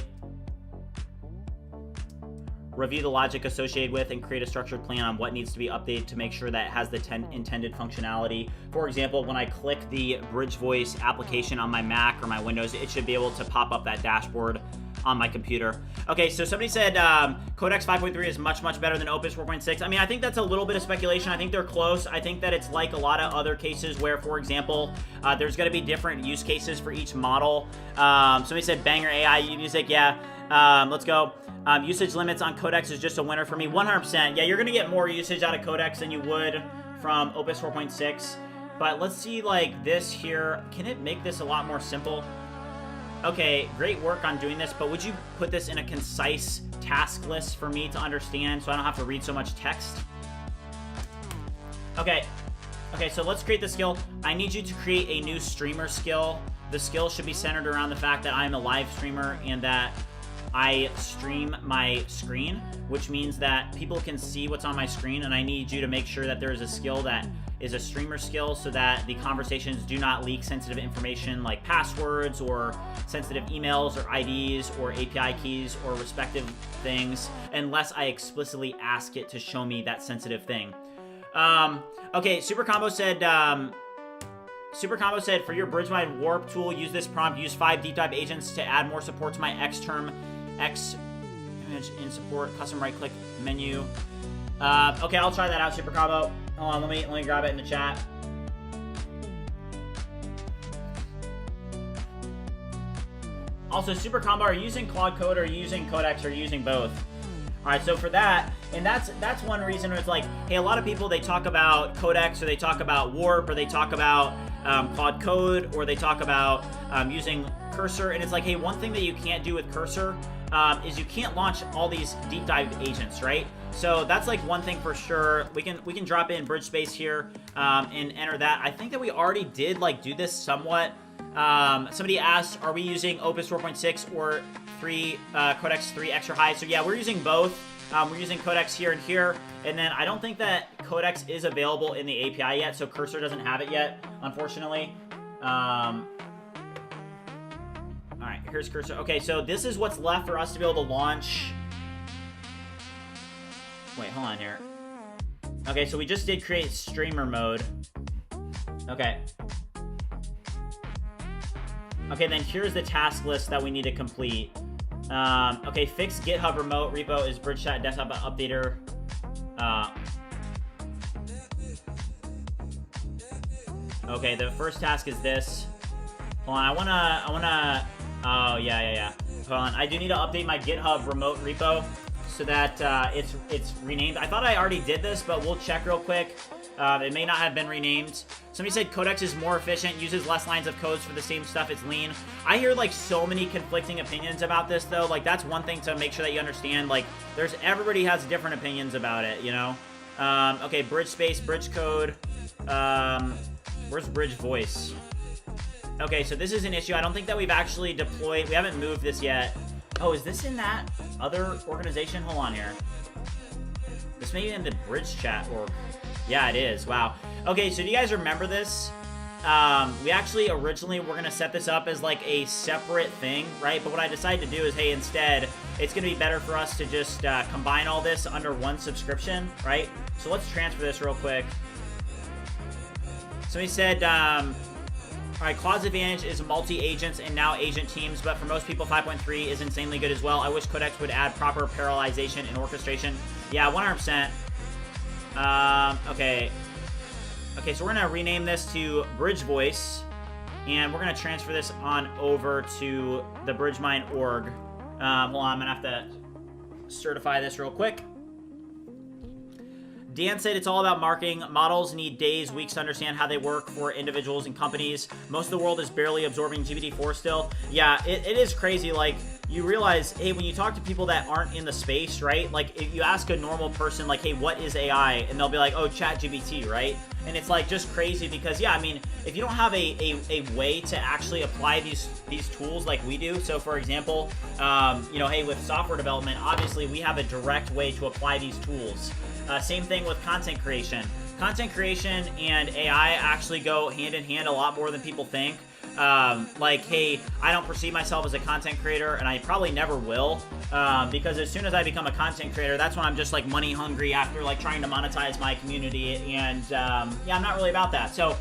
A: Review the logic associated with and create a structured plan on what needs to be updated to make sure that it has the intended functionality. For example, when I click the Bridge Voice application on my Mac or my Windows, it should be able to pop up that dashboard on my computer. Okay, so somebody said Codex 5.3 is much better than Opus 4.6. I mean, I think that's a little bit of speculation. I think they're close. I think that it's like a lot of other cases where, for example, there's going to be different use cases for each model. Somebody said banger AI music. Yeah, let's go. Usage limits on Codex is just a winner for me. 100%. Yeah, you're going to get more usage out of Codex than you would from Opus 4.6. But let's see, like, this here. Can it make this a lot more simple? Okay, great work on doing this, but would you put this in a concise task list for me to understand so I don't have to read so much text? Okay, so let's create the skill. I need you to create a new streamer skill. The skill should be centered around the fact that I'm a live streamer and that I stream my screen, which means that people can see what's on my screen, and I need you to make sure that there's a skill that is a streamer skill so that the conversations do not leak sensitive information like passwords or sensitive emails or IDs or API keys or respective things unless I explicitly ask it to show me that sensitive thing. Okay, Super Combo said for your BridgeMind Warp tool, use this prompt, use 5 deep dive agents to add more support to my X image in support, custom right click menu. Okay, I'll try that out, Super Combo. Hold on, let me grab it in the chat. Also, Super Combo, are you using Claude Code or are you using Codex or are you using both? All right, so for that, and that's one reason where it's like, hey, a lot of people, they talk about Codex or they talk about Warp or they talk about Claude Code or they talk about using Cursor, and it's like, hey, one thing that you can't do with Cursor is you can't launch all these deep dive agents, right? So that's like one thing for sure. We can drop in Bridge Space here and enter that. I think that we already did like do this somewhat. Somebody asked, are we using Opus 4.6 or Codex 3 extra high? So yeah, we're using both. We're using Codex here and here, and then I don't think that Codex is available in the API yet, so Cursor doesn't have it yet, unfortunately. All right, here's Cursor. Okay, so this is what's left for us to be able to launch. Wait, hold on here. Okay, so we just did create streamer mode. Okay. Okay, then here's the task list that we need to complete. Okay, fix GitHub remote repo is bridge chat desktop updater. Okay, the first task is this. Hold on, I wanna, oh, yeah. Hold on, I do need to update my GitHub remote repo so that it's renamed. I thought I already did this, but we'll check real quick. It may not have been renamed. Somebody said Codex is more efficient, uses less lines of codes for the same stuff, it's lean. I hear like so many conflicting opinions about this though. Like that's one thing to make sure that you understand. Like everybody has different opinions about it, you know? Okay, bridge space, bridge code. Where's bridge voice? Okay, so this is an issue. I don't think that we've actually deployed. We haven't moved this yet. Oh, is this in that other organization? Hold on here. This may be in the bridge chat org. Yeah, it is. Wow. Okay, so do you guys remember this? We actually originally were going to set this up as like a separate thing, right? But what I decided to do is, hey, instead, it's going to be better for us to just combine all this under one subscription, right? So let's transfer this real quick. Somebody said, all right, Claude's advantage is multi-agents and now agent teams, but for most people, 5.3 is insanely good as well. I wish Codex would add proper parallelization and orchestration. Yeah, 100%. Okay, so we're gonna rename this to Bridge Voice, and we're gonna transfer this on over to the BridgeMind org. Hold on, I'm gonna have to certify this real quick. Dan said it's all about marketing. Models need days, weeks to understand how they work for individuals and companies. Most of the world is barely absorbing GPT-4 still. Yeah, it is crazy. Like, you realize, hey, when you talk to people that aren't in the space, right? Like, if you ask a normal person, like, hey, what is AI? And they'll be like, oh, ChatGPT, right? And it's like just crazy because, yeah, I mean, if you don't have a way to actually apply these tools like we do, so for example, you know, hey, with software development, obviously we have a direct way to apply these tools. Same thing with content creation. Content creation and AI actually go hand in hand a lot more than people think. Like, hey, I don't perceive myself as a content creator, and I probably never will, because as soon as I become a content creator, that's when I'm just like money hungry after like trying to monetize my community, and yeah, I'm not really about that. So,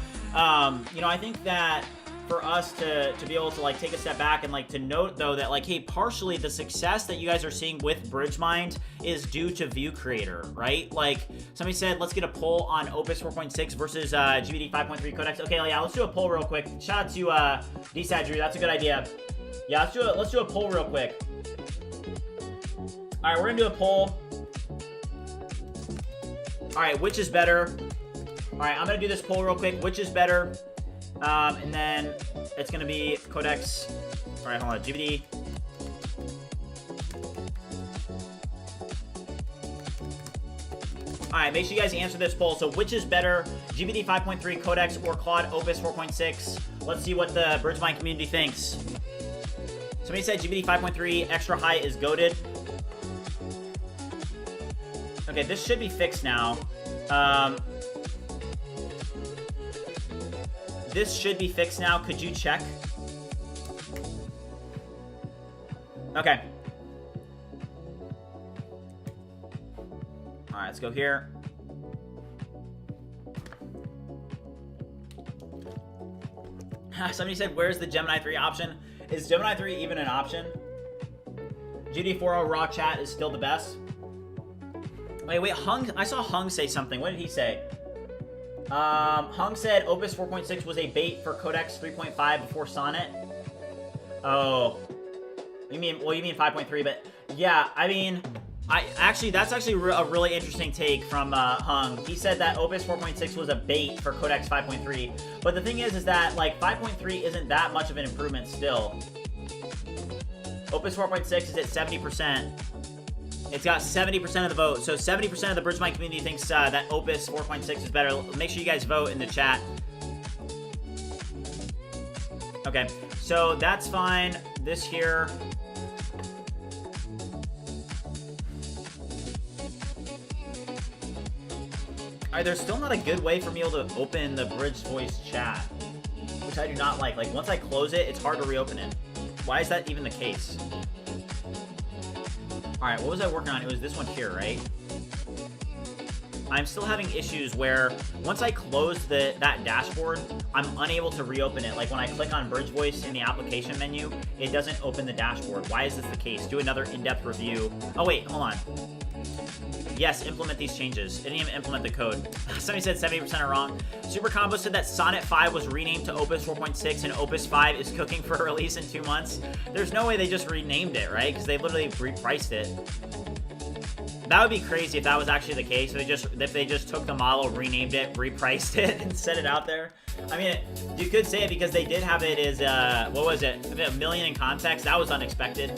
A: you know, I think that for us to be able to like take a step back and like to note though that like, hey, partially the success that you guys are seeing with BridgeMind is due to View Creator, right? Like somebody said, let's get a poll on Opus 4.6 versus GPT 5.3 Codex. Okay, yeah, let's do a poll real quick. Shout out to DSAT Drew, that's a good idea. Yeah, let's do a poll real quick. All right, we're gonna do a poll. All right, which is better? All right, I'm gonna do this poll real quick. Which is better? And then it's gonna be Codex. All right, hold on, GPT. All right, make sure you guys answer this poll. So which is better, GPT 5.3 Codex or Claude Opus 4.6? Let's see what the BridgeMind community thinks. Somebody said GPT 5.3 extra high is goated. Okay, this should be fixed now. This should be fixed now. Could you check? Okay. All right, let's go here. Somebody said, where's the Gemini 3 option? Is Gemini 3 even an option? GD4O raw chat is still the best. Wait, Hung, I saw Hung say something. What did he say? Hung said Opus 4.6 was a bait for Codex 3.5 before Sonnet. Oh, you mean 5.3, but yeah, I mean, that's actually a really interesting take from Hung. He said that Opus 4.6 was a bait for Codex 5.3, but the thing is that like 5.3 isn't that much of an improvement still. Opus 4.6 is at 70%. It's got 70% of the vote. So 70% of the BridgeMind community thinks that Opus 4.6 is better. Make sure you guys vote in the chat. Okay, so that's fine. This here. Alright, there's still not a good way for me to open the Bridge Voice chat, which I do not like. Like, once I close it, it's hard to reopen it. Why is that even the case? Alright, what was I working on? It was this one here, right? I'm still having issues where once I close that dashboard, I'm unable to reopen it. Like when I click on Bridge Voice in the application menu, it doesn't open the dashboard. Why is this the case? Do another in-depth review. Oh wait, hold on. Yes, implement these changes. It didn't even implement the code. Somebody said 70% are wrong. Super Combo said that Sonnet 5 was renamed to Opus 4.6 and Opus 5 is cooking for a release in 2 months. There's no way they just renamed it, right? Because they literally repriced it. That would be crazy if that was actually the case. If they just took the model, renamed it, repriced it, and set it out there. I mean, you could say it because they did have it as, what was it? $1 million in context. That was unexpected.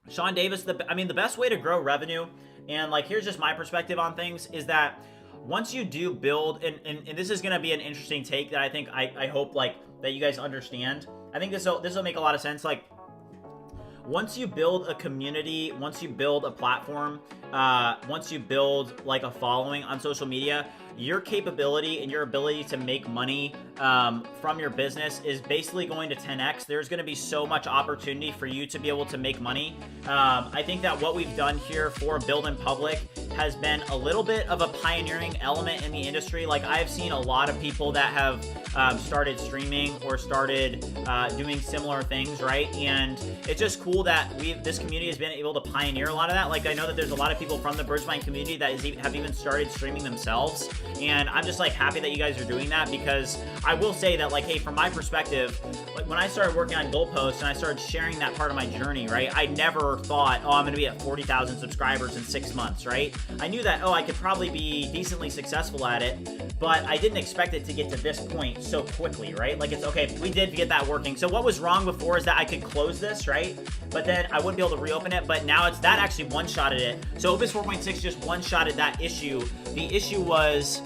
A: Sean Davis, I mean, the best way to grow revenue, and like, here's just my perspective on things, is that once you do build, and this is going to be an interesting take that I think, I hope, like, that you guys understand. I think this will make a lot of sense. Like, once you build a community, once you build a platform, once you build like a following on social media, your capability and your ability to make money from your business is basically going to 10x. There's going to be so much opportunity for you to be able to make money. I think that what we've done here for Build in Public has been a little bit of a pioneering element in the industry. Like, I've seen a lot of people that have started streaming or started doing similar things, right? And it's just cool that this community has been able to pioneer a lot of that. Like, I know that there's a lot of people from the BridgeMind community that have even started streaming themselves. And I'm just like happy that you guys are doing that, because I will say that, like, hey, from my perspective, like when I started working on Goalposts and I started sharing that part of my journey, right, I never thought, oh, I'm gonna be at 40,000 subscribers in 6 months, right? I knew that, oh, I could probably be decently successful at it, but I didn't expect it to get to this point so quickly, right? Like, it's okay, we did get that working. So what was wrong before is that I could close this, right? But then I wouldn't be able to reopen it, but now it's that actually one-shotted it. So Opus 4.6 just one-shotted that issue. The issue was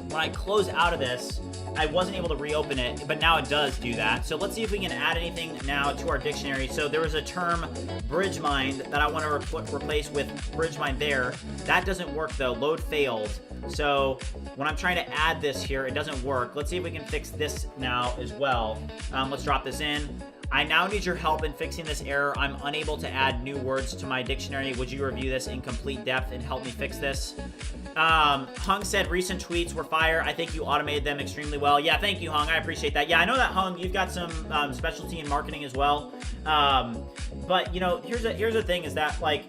A: when I close out of this, I wasn't able to reopen it, but now it does do that. So let's see if we can add anything now to our dictionary. So there was a term, BridgeMind, that I want to replace with BridgeMind there. That doesn't work though, load failed. So when I'm trying to add this here, it doesn't work. Let's see if we can fix this now as well. Let's drop this in. I now need your help in fixing this error. I'm unable to add new words to my dictionary. Would you review this in complete depth and help me fix this? Hung said recent tweets were fire. I think you automated them extremely well. Yeah, thank you, Hung. I appreciate that. Yeah, I know that, Hung, you've got some specialty in marketing as well. But, you know, here's the thing is that, like,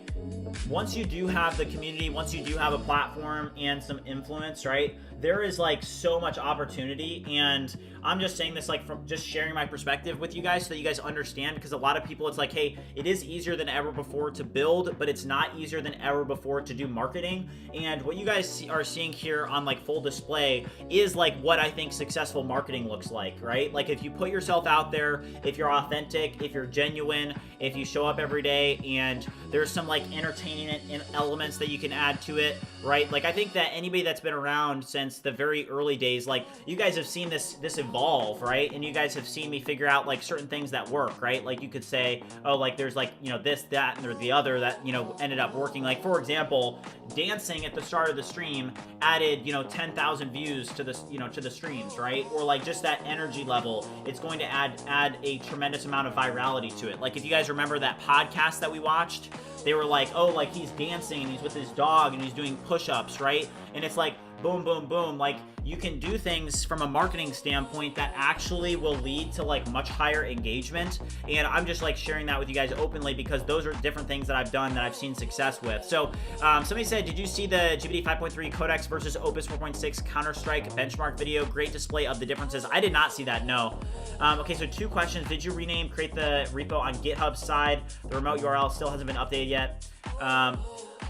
A: once you do have the community, once you do have a platform and some influence, right, there is like so much opportunity. And I'm just saying this like from just sharing my perspective with you guys so that you guys understand, because a lot of people, it's like, hey, it is easier than ever before to build, but it's not easier than ever before to do marketing. And what you guys are seeing here on like full display is like what I think successful marketing looks like, right? Like if you put yourself out there, if you're authentic, if you're genuine, if you show up every day, and there's some like entertainment elements that you can add to it, right? Like I think that anybody that's been around since the very early days, like you guys have seen this evolve, right? And you guys have seen me figure out like certain things that work, right? Like you could say, oh, like there's like, you know, this, that, or the other that, you know, ended up working. Like for example, dancing at the start of the stream added, you know, 10,000 views to this, you know, to the streams, right? Or like just that energy level, it's going to add a tremendous amount of virality to it. Like if you guys remember that podcast that we watched, they were like, oh, like he's dancing and he's with his dog and he's doing push-ups, right? And it's like, boom, boom, boom. Like you can do things from a marketing standpoint that actually will lead to like much higher engagement. And I'm just like sharing that with you guys openly because those are different things that I've done that I've seen success with. So somebody said, did you see the GPT 5.3 Codex versus Opus 4.6 Counter-Strike benchmark video? Great display of the differences. I did not see that, no. Okay, so 2 questions. Did you create the repo on GitHub side? The remote URL still hasn't been updated yet.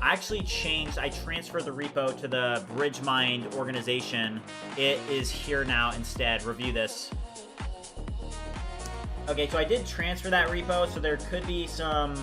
A: I actually I transferred the repo to the BridgeMind organization. It is here now instead. Review this. Okay, so I did transfer that repo, so there could be some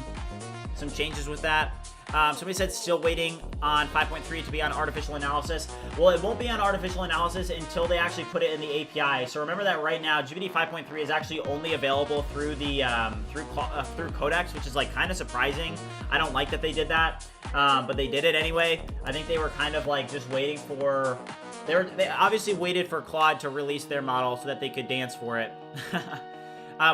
A: changes with that. Somebody said still waiting on 5.3 to be on artificial analysis. Well, it won't be on artificial analysis until they actually put it in the API. So remember that right now, GPT 5.3 is actually only available through the through Codex, which is like kind of surprising. I don't like that they did that, but they did it anyway. I think they were kind of like just waiting for. They obviously waited for Claude to release their model so that they could dance for it.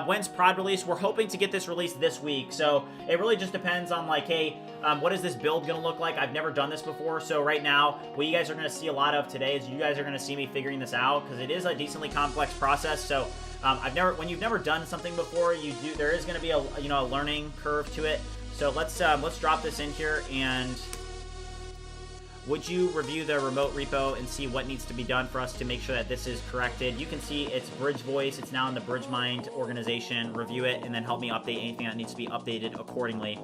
A: When's prod release? We're hoping to get this released this week. So it really just depends on like, hey, what is this build going to look like? I've never done this before. So right now, what you guys are going to see a lot of today is you guys are going to see me figuring this out because it is a decently complex process. So when you've never done something before, there is going to be a learning curve to it. So let's drop this in here, and would you review the remote repo and see what needs to be done for us to make sure that this is corrected? You can see it's Bridge Voice. It's now in the BridgeMind organization. Review it and then help me update anything that needs to be updated accordingly.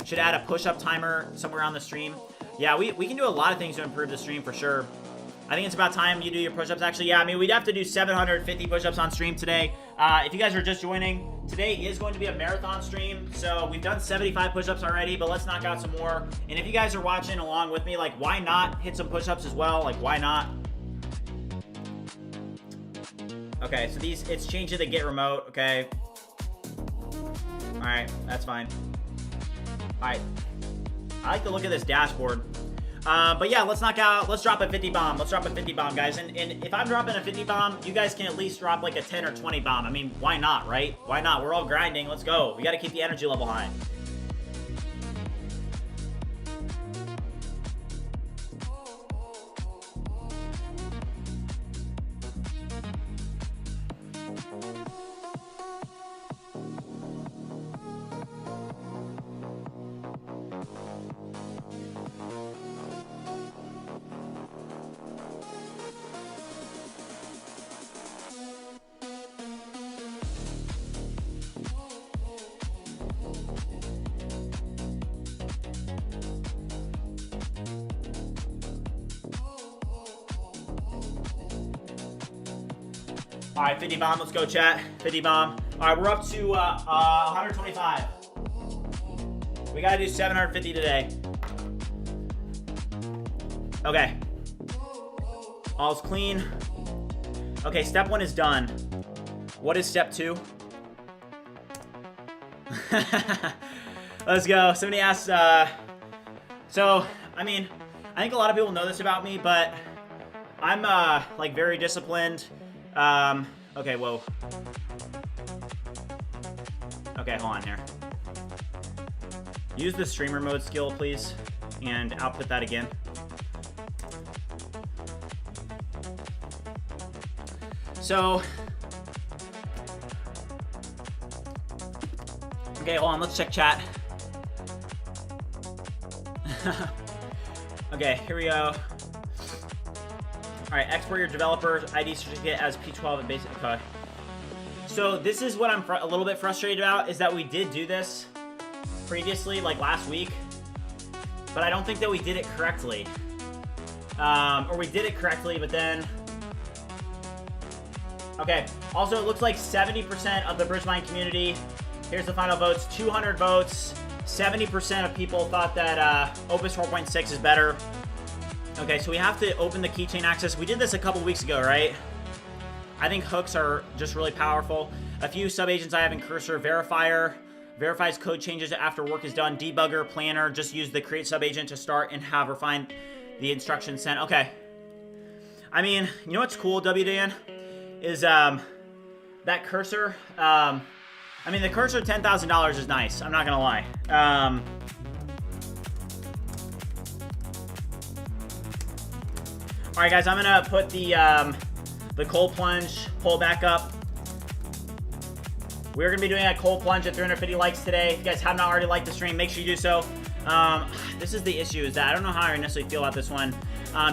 A: Should add a push-up timer somewhere on the stream. Yeah, we can do a lot of things to improve the stream for sure. I think it's about time you do your push-ups. Actually, yeah, I mean, we'd have to do 750 push-ups on stream today. If you guys are just joining, today is going to be a marathon stream. So we've done 75 push-ups already, but let's knock out some more. And if you guys are watching along with me, like, why not hit some push-ups as well? Like, why not? Okay, so it's changed to the get remote, okay? All right, that's fine. All right, I like the look of this dashboard. But yeah, let's drop a 50 bomb. Let's drop a 50 bomb, guys. And if I'm dropping a 50 bomb, you guys can at least drop like a 10 or 20 bomb. I mean, why not, right? Why not? We're all grinding. Let's go. We got to keep the energy level high. All right, 50 bomb. Let's go, chat. 50 bomb. All right, we're up to 125. We got to do 750 today. Okay. All's clean. Okay, step 1 is done. What is step 2? Let's go. Somebody asked, so, I mean, I think a lot of people know this about me, but I'm, like, very disciplined. Okay, whoa. Okay, hold on here. Use the streamer mode skill, please, and output that again. So, okay, hold on, let's check chat. Okay, here we go. All right, export your developer ID certificate as P12 and basic. Okay. So this is what I'm a little bit frustrated about, is that we did do this previously, like last week, but I don't think that we did it correctly. Or we did it correctly, but then... Okay, also it looks like 70% of the BridgeMind community, here's the final votes, 200 votes, 70% of people thought that Opus 4.6 is better. Okay, so we have to open the keychain access. We did this a couple weeks ago, right? I think hooks are just really powerful. A few sub-agents I have in Cursor. Verifier verifies code changes after work is done. Debugger, planner, just use the create sub-agent to start and have her find the instructions sent. Okay. I mean, you know what's cool, WDN? Is that Cursor. I mean, the Cursor $10,000 is nice. I'm not going to lie. All right, guys, I'm going to put the cold plunge poll back up. We're going to be doing a cold plunge at 350 likes today. If you guys have not already liked the stream, make sure you do so. This is the issue, is that I don't know how I necessarily feel about this one.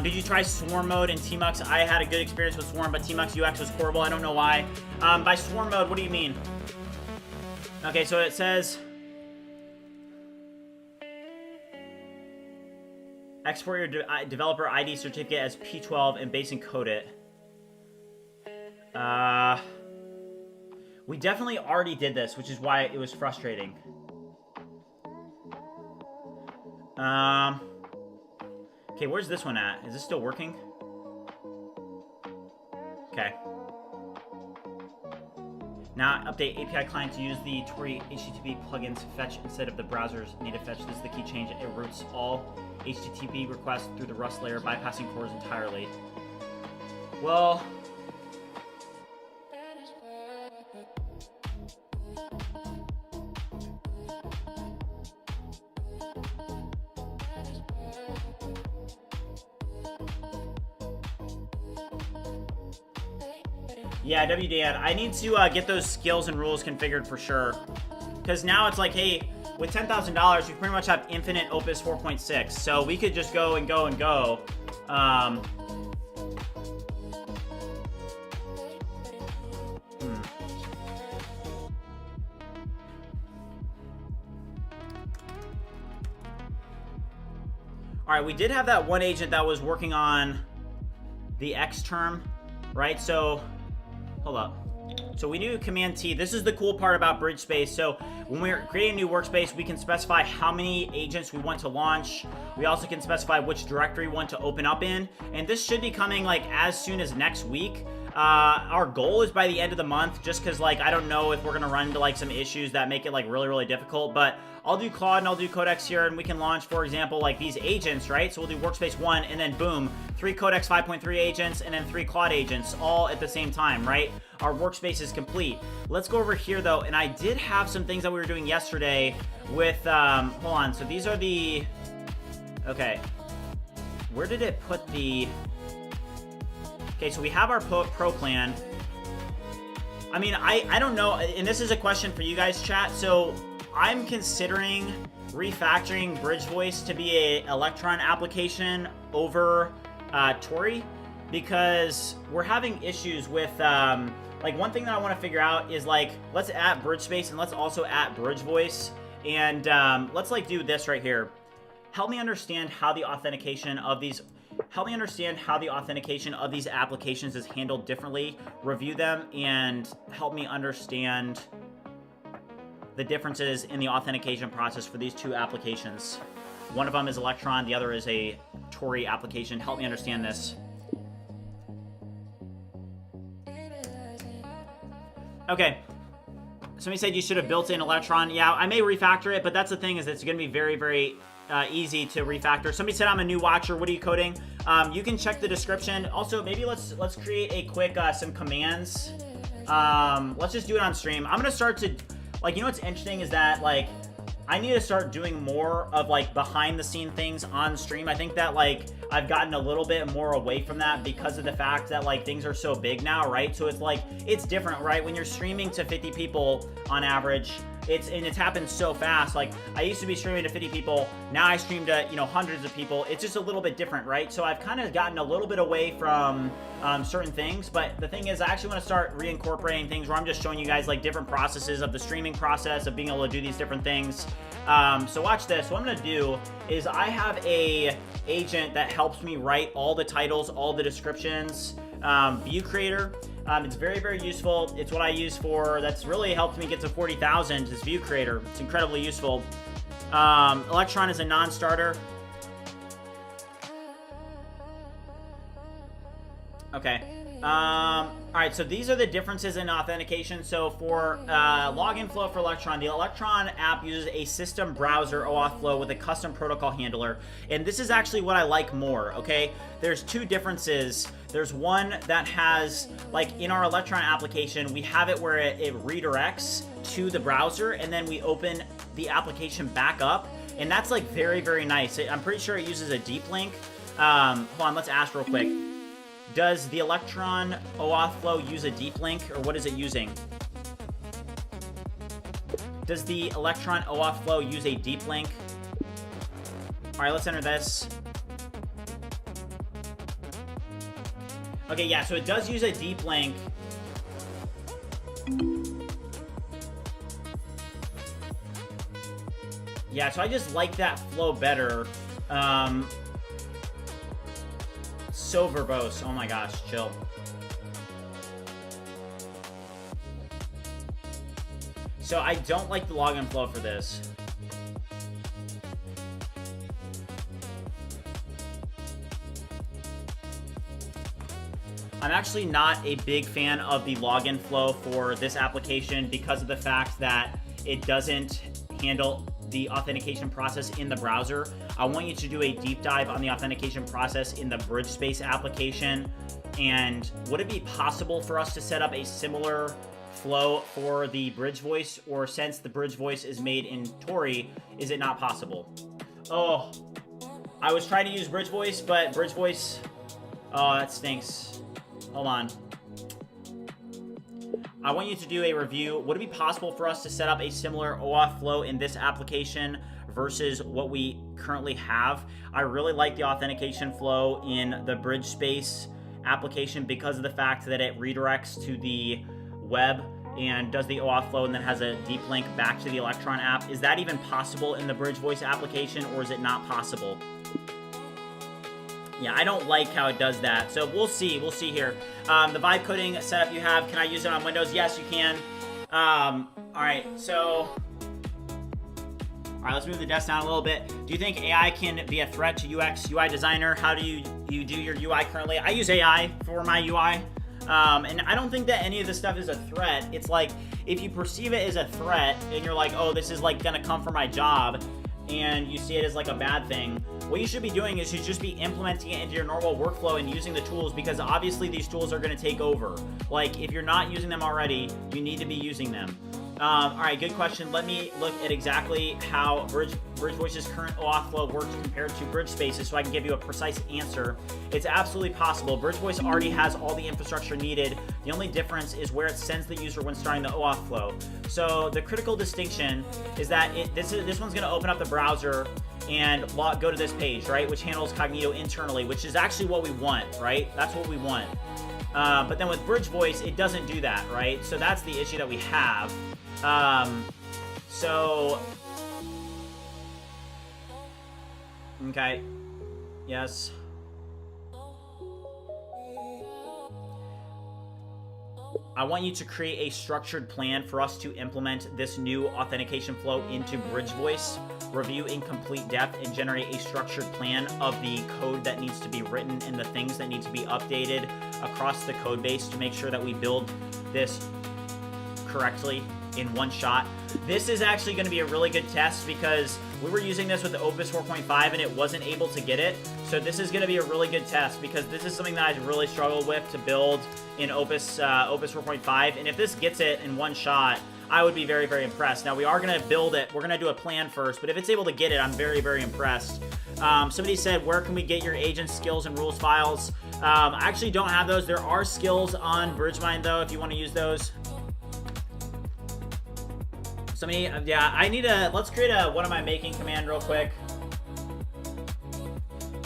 A: Did you try Swarm mode in Tmux? I had a good experience with Swarm, but Tmux UX was horrible. I don't know why. By Swarm mode, what do you mean? Okay, so it says... Export your developer ID certificate as P12 and base encode it. We definitely already did this, which is why it was frustrating. Okay, where's this one at? Is this still working? Okay. Now update API client to use the Tori HTTP plugin to fetch instead of the browser's native fetch. This is the key change. It routes all HTTP requests through the Rust layer, bypassing cores entirely. Well... Yeah, WDN, I need to get those skills and rules configured for sure. Because now it's like, hey, with $10,000, we pretty much have infinite Opus 4.6. So we could just go and go and go. All right, we did have that one agent that was working on the X term, right? So... Hold up. So we do Command T. This is the cool part about Bridge Space. So when we're creating a new workspace, we can specify how many agents we want to launch. We also can specify which directory we want to open up in. And this should be coming like as soon as next week. Our goal is by the end of the month, just because like I don't know if we're gonna run into like some issues that make it like really difficult. But I'll do Claude and I'll do Codex here, and we can launch, for example, like these agents, right? So we'll do workspace 1, and then boom, 3 Codex 5.3 agents, and then 3 Claude agents, all at the same time, right? Our workspace is complete. Let's go over here though, and I did have some things that we were doing yesterday with, hold on, so these are the, okay, where did it put the, okay, so we have our pro plan. I mean, I don't know, and this is a question for you guys, chat, so I'm considering refactoring Bridge Voice to be a Electron application over Tori, because we're having issues with, like, one thing that I want to figure out is, like, let's add Bridge Space and let's also add Bridge Voice, and let's, like, do this right here. Help me understand how the authentication of these, help me understand how the authentication of these applications is handled differently, review them, and help me understand the differences in the authentication process for these two applications. One of them is Electron, the other is a Tori application. Help me understand this. Okay. Somebody said you should have built in Electron. Yeah, I may refactor it, but that's the thing, is it's going to be very, very easy to refactor. Somebody said I'm a new watcher. What are you coding? You can check the description. Also, maybe let's create a quick some commands. Let's just do it on stream. I'm gonna start to, like, you know what's interesting is that, like, I need to start doing more of, like, behind the scene things on stream. I think that, like, I've gotten a little bit more away from that because of the fact that, like, things are so big now, right? So it's like, it's different, right? When you're streaming to 50 people on average, it's happened so fast. Like, I used to be streaming to 50 people, now I stream to, you know, hundreds of people. It's just a little bit different, right? So I've kind of gotten a little bit away from certain things, but the thing is, I actually want to start reincorporating things where I'm just showing you guys, like, different processes of the streaming process, of being able to do these different things. So watch this. What I'm gonna do is I have a agent that helps me write all the titles, all the descriptions, view creator. It's very, very useful. It's what I use for, that's really helped me get to 40,000, this view creator. It's incredibly useful. Electron is a non-starter. Okay. All right, so these are the differences in authentication. So for login flow for Electron, the Electron app uses a system browser OAuth flow with a custom protocol handler. And this is actually what I like more, okay? There's two differences. There's one that has, like, in our Electron application, we have it where it redirects to the browser, and then we open the application back up. And that's, like, very, very nice. I'm pretty sure it uses a deep link. Hold on, let's ask real quick. Does the Electron OAuth flow use a deep link, or what is it using? Does the Electron OAuth flow use a deep link? All right, let's enter this. Okay, yeah, so it does use a deep link. Yeah, so I just like that flow better. So verbose. Oh my gosh, chill. So I don't like the login flow for this. I'm actually not a big fan of the login flow for this application because of the fact that it doesn't handle the authentication process in the browser. I want you to do a deep dive on the authentication process in the BridgeSpace application. And would it be possible for us to set up a similar flow for the Bridge Voice, or since the Bridge Voice is made in Tori, is it not possible? Oh, I was trying to use Bridge Voice, but Bridge Voice, oh, that stinks. Hold on. I want you to do a review. Would it be possible for us to set up a similar OAuth flow in this application versus what we currently have? I really like the authentication flow in the BridgeSpace application because of the fact that it redirects to the web and does the OAuth flow and then has a deep link back to the Electron app. Is that even possible in the Bridge Voice application, or is it not possible? Yeah, I don't like how it does that. So we'll see. We'll see here. The vibe coding setup you have, can I use it on Windows? Yes, you can. All right, so... All right, let's move the desk down a little bit. Do you think AI can be a threat to UX, UI designer? How do you do your UI currently? I use AI for my UI. And I don't think that any of this stuff is a threat. It's like, if you perceive it as a threat and you're like, oh, this is like gonna come for my job, and you see it as like a bad thing, what you should be doing is you should just be implementing it into your normal workflow and using the tools, because obviously these tools are going to take over. Like, if you're not using them already, you need to be using them. All right, good question. Let me look at exactly how Bridge Voice's current OAuth flow works compared to BridgeSpace's so I can give you a precise answer. It's absolutely possible. Bridge Voice already has all the infrastructure needed. The only difference is where it sends the user when starting the OAuth flow. So the critical distinction is that this one's going to open up the browser and go to this page, right, which handles Cognito internally, which is actually what we want, right? That's what we want. But then with Bridge Voice, it doesn't do that, right? So that's the issue that we have. Okay. Yes. I want you to create a structured plan for us to implement this new authentication flow into Bridge Voice, review in complete depth, and generate a structured plan of the code that needs to be written and the things that need to be updated across the code base to make sure that we build this correctly in one shot. This is actually going to be a really good test because we were using this with the Opus 4.5 and it wasn't able to get it. So this is going to be a really good test because this is something that I really struggled with to build in Opus 4.5. And if this gets it in one shot, I would be very, very impressed. Now we are going to build it. We're going to do a plan first, but if it's able to get it, I'm very, very impressed. Somebody said, where can we get your agent skills and rules files? I actually don't have those. There are skills on BridgeMind though, if you want to use those. Somebody, yeah, I need a, let's create a what am I making command real quick.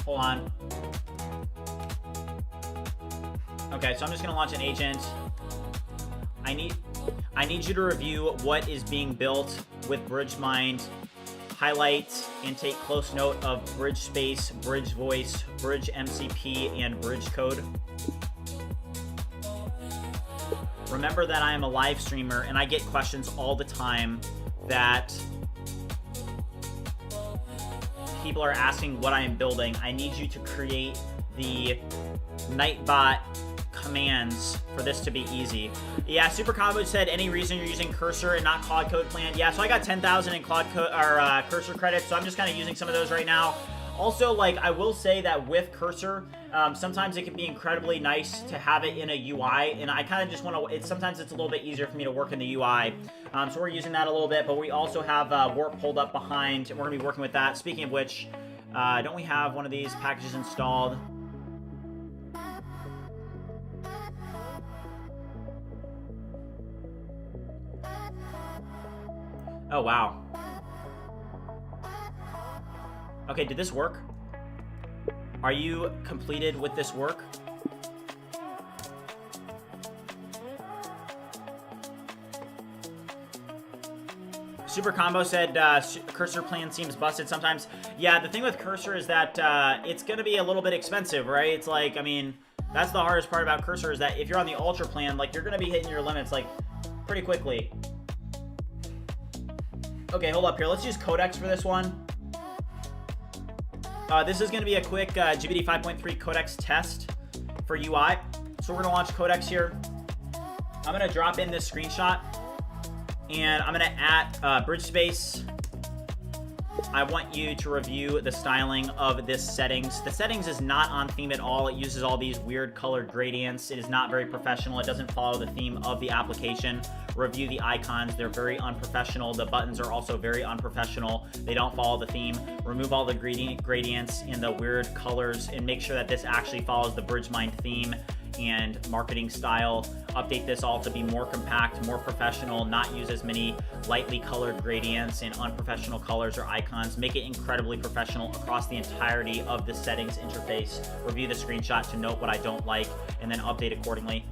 A: Hold on. Okay, so I'm just gonna launch an agent. I need you to review what is being built with BridgeMind. Highlight and take close note of bridge space, bridge voice, bridge MCP, and bridge code. Remember that I am a live streamer and I get questions all the time that people are asking what I am building. I need you to create the Nightbot commands for this to be easy. Yeah, Super Combo said, any reason you're using Cursor and not Claude Code Plan? Yeah, so I got 10,000 in Claude Code or Cursor credits, so I'm just kind of using some of those right now. Also, like, I will say that with Cursor, sometimes it can be incredibly nice to have it in a UI, and I kind of just want to, sometimes it's a little bit easier for me to work in the UI. So we're using that a little bit, but we also have Warp pulled up behind, and we're going to be working with that. Speaking of which, don't we have one of these packages installed? Oh, wow. Okay, did this work? Are you completed with this work? Super Combo said Cursor plan seems busted sometimes. Yeah, the thing with Cursor is that it's going to be a little bit expensive, right? It's like, I mean, that's the hardest part about Cursor is that if you're on the Ultra plan, like, you're going to be hitting your limits, like, pretty quickly. Okay, hold up here. Let's use Codex for this one. This is going to be a quick GPT 5.3 Codex test for UI. So we're going to launch Codex here. I'm going to drop in this screenshot. And I'm going to add bridge space. I want you to review the styling of this settings. The settings is not on theme at all. It uses all these weird colored gradients. It is not very professional. It doesn't follow the theme of the application. Review the icons. They're very unprofessional. The buttons are also very unprofessional. They don't follow the theme. Remove all the gradients and the weird colors and make sure that this actually follows the BridgeMind theme and marketing style. Update this all to be more compact, more professional, not use as many lightly colored gradients and unprofessional colors or icons. Make it incredibly professional across the entirety of the settings interface. Review the screenshot to note what I don't like and then update accordingly.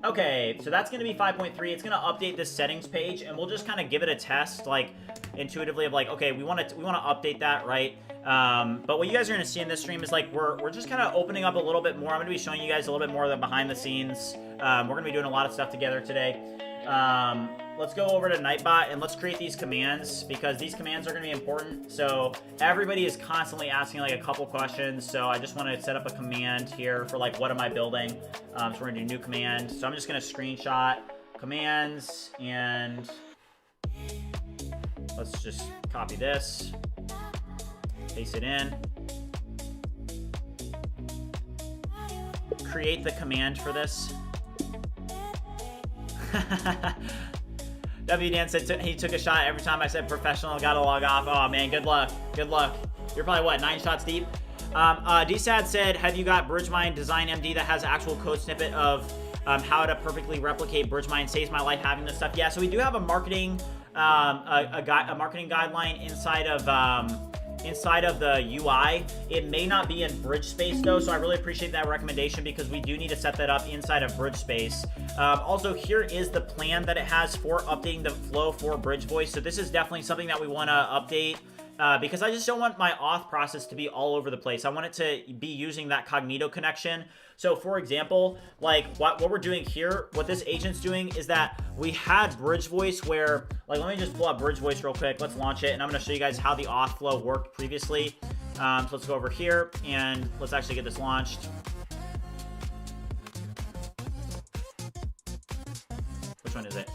A: Okay, so that's going to be 5.3. It's going to update this settings page, and we'll just kind of give it a test, like intuitively, of like, okay, we want to update that, right? But what you guys are going to see in this stream is like we're just kind of opening up a little bit more. I'm going to be showing you guys a little bit more of the behind the scenes. We're going to be doing a lot of stuff together today. Let's go over to Nightbot and let's create these commands because these commands are going to be important. So everybody is constantly asking like a couple questions. So I just want to set up a command here for like, what am I building? So we're going to do new command. So I'm just going to screenshot commands and let's just copy this, paste it in, create the command for this. W Dan said he took a shot every time I said professional, gotta log off. Oh man, good luck. Good luck. You're probably what, 9 shots deep? DSAD said, have you got BridgeMind Design MD that has actual code snippet of how to perfectly replicate BridgeMind? Saves my life having this stuff. Yeah, so we do have a marketing marketing guideline inside of the UI. It may not be in BridgeSpace though, so I really appreciate that recommendation because we do need to set that up inside of BridgeSpace. Also, here is the plan that it has for updating the flow for Bridge Voice. So this is definitely something that we want to update because I just don't want my auth process to be all over the place. I want it to be using that Cognito connection. So for example, like what we're doing here, what this agent's doing is that we had Bridge Voice where, like, let me just pull up Bridge Voice real quick. Let's launch it, and I'm going to show you guys how the auth flow worked previously. So let's go over here, and let's actually get this launched. Which one is it?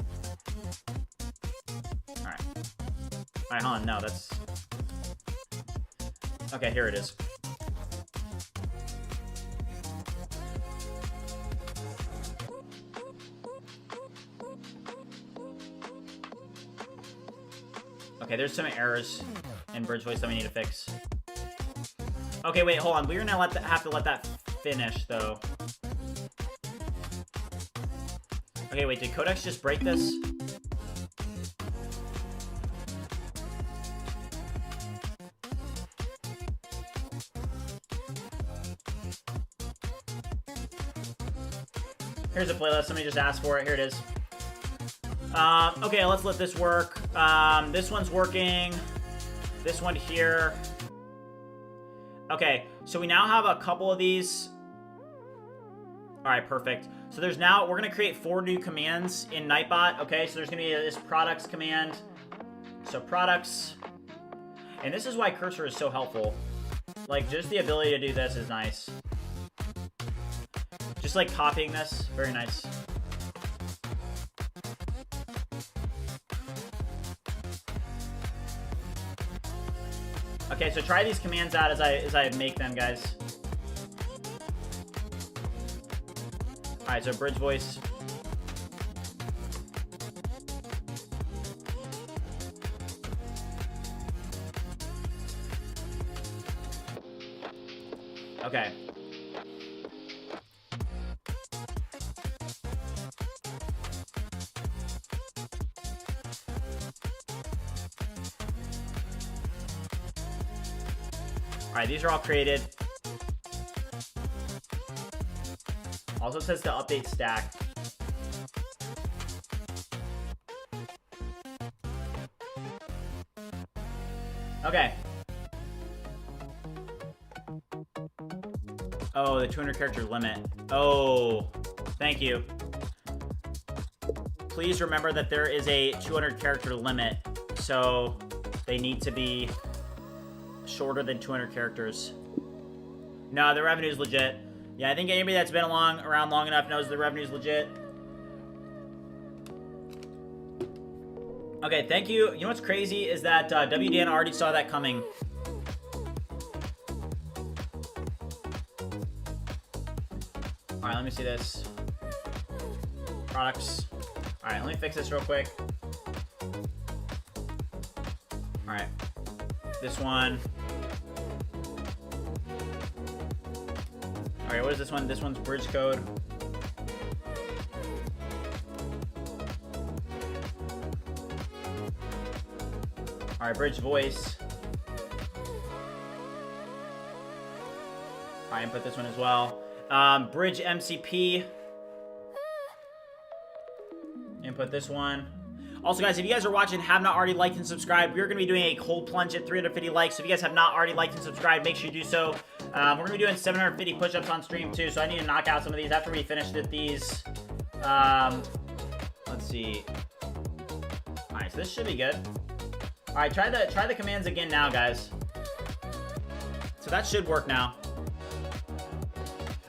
A: All right. All right, hold on. No, that's... Okay, here it is. Okay, there's some errors in Bridge Voice that we need to fix. Okay, wait, hold on. We're gonna have to let that finish, though. Okay, wait, did Codex just break this? Here's a playlist. Somebody just asked for it. Here it is. Okay, let's let this work. This one's working. This one here. Okay, so we now have a couple of these. All right, perfect. So there's now, we're going to create 4 new commands in Nightbot. Okay, so there's going to be this products command. So products. And this is why cursor is so helpful. Like, just the ability to do this is nice. Just like copying this, very nice. Okay, so try these commands out as I make them, guys. All right, so Bridge Voice. Okay. All right, these are all created. Also says to update stack. Okay. Oh, the 200 character limit. Oh, thank you. Please remember that there is a 200 character limit, so they need to be shorter than 200 characters. No, the revenue is legit. Yeah, I think anybody that's been around long enough knows the revenue is legit. Okay, thank you. You know what's crazy is that WDN already saw that coming. All right, let me see this. Products. All right, let me fix this real quick. All right, this one. All right, what is this one? This one's bridge code. All right, bridge voice. All right, input this one as well. Bridge MCP. Input this one. Also, guys, if you guys are watching, have not already liked and subscribed, we're going to be doing a cold plunge at 350 likes. So if you guys have not already liked and subscribed, make sure you do so. We're going to be doing 750 push-ups on stream, too, so I need to knock out some of these after we finish these. Let's see. All right, so this should be good. All right, try the commands again now, guys. So that should work now.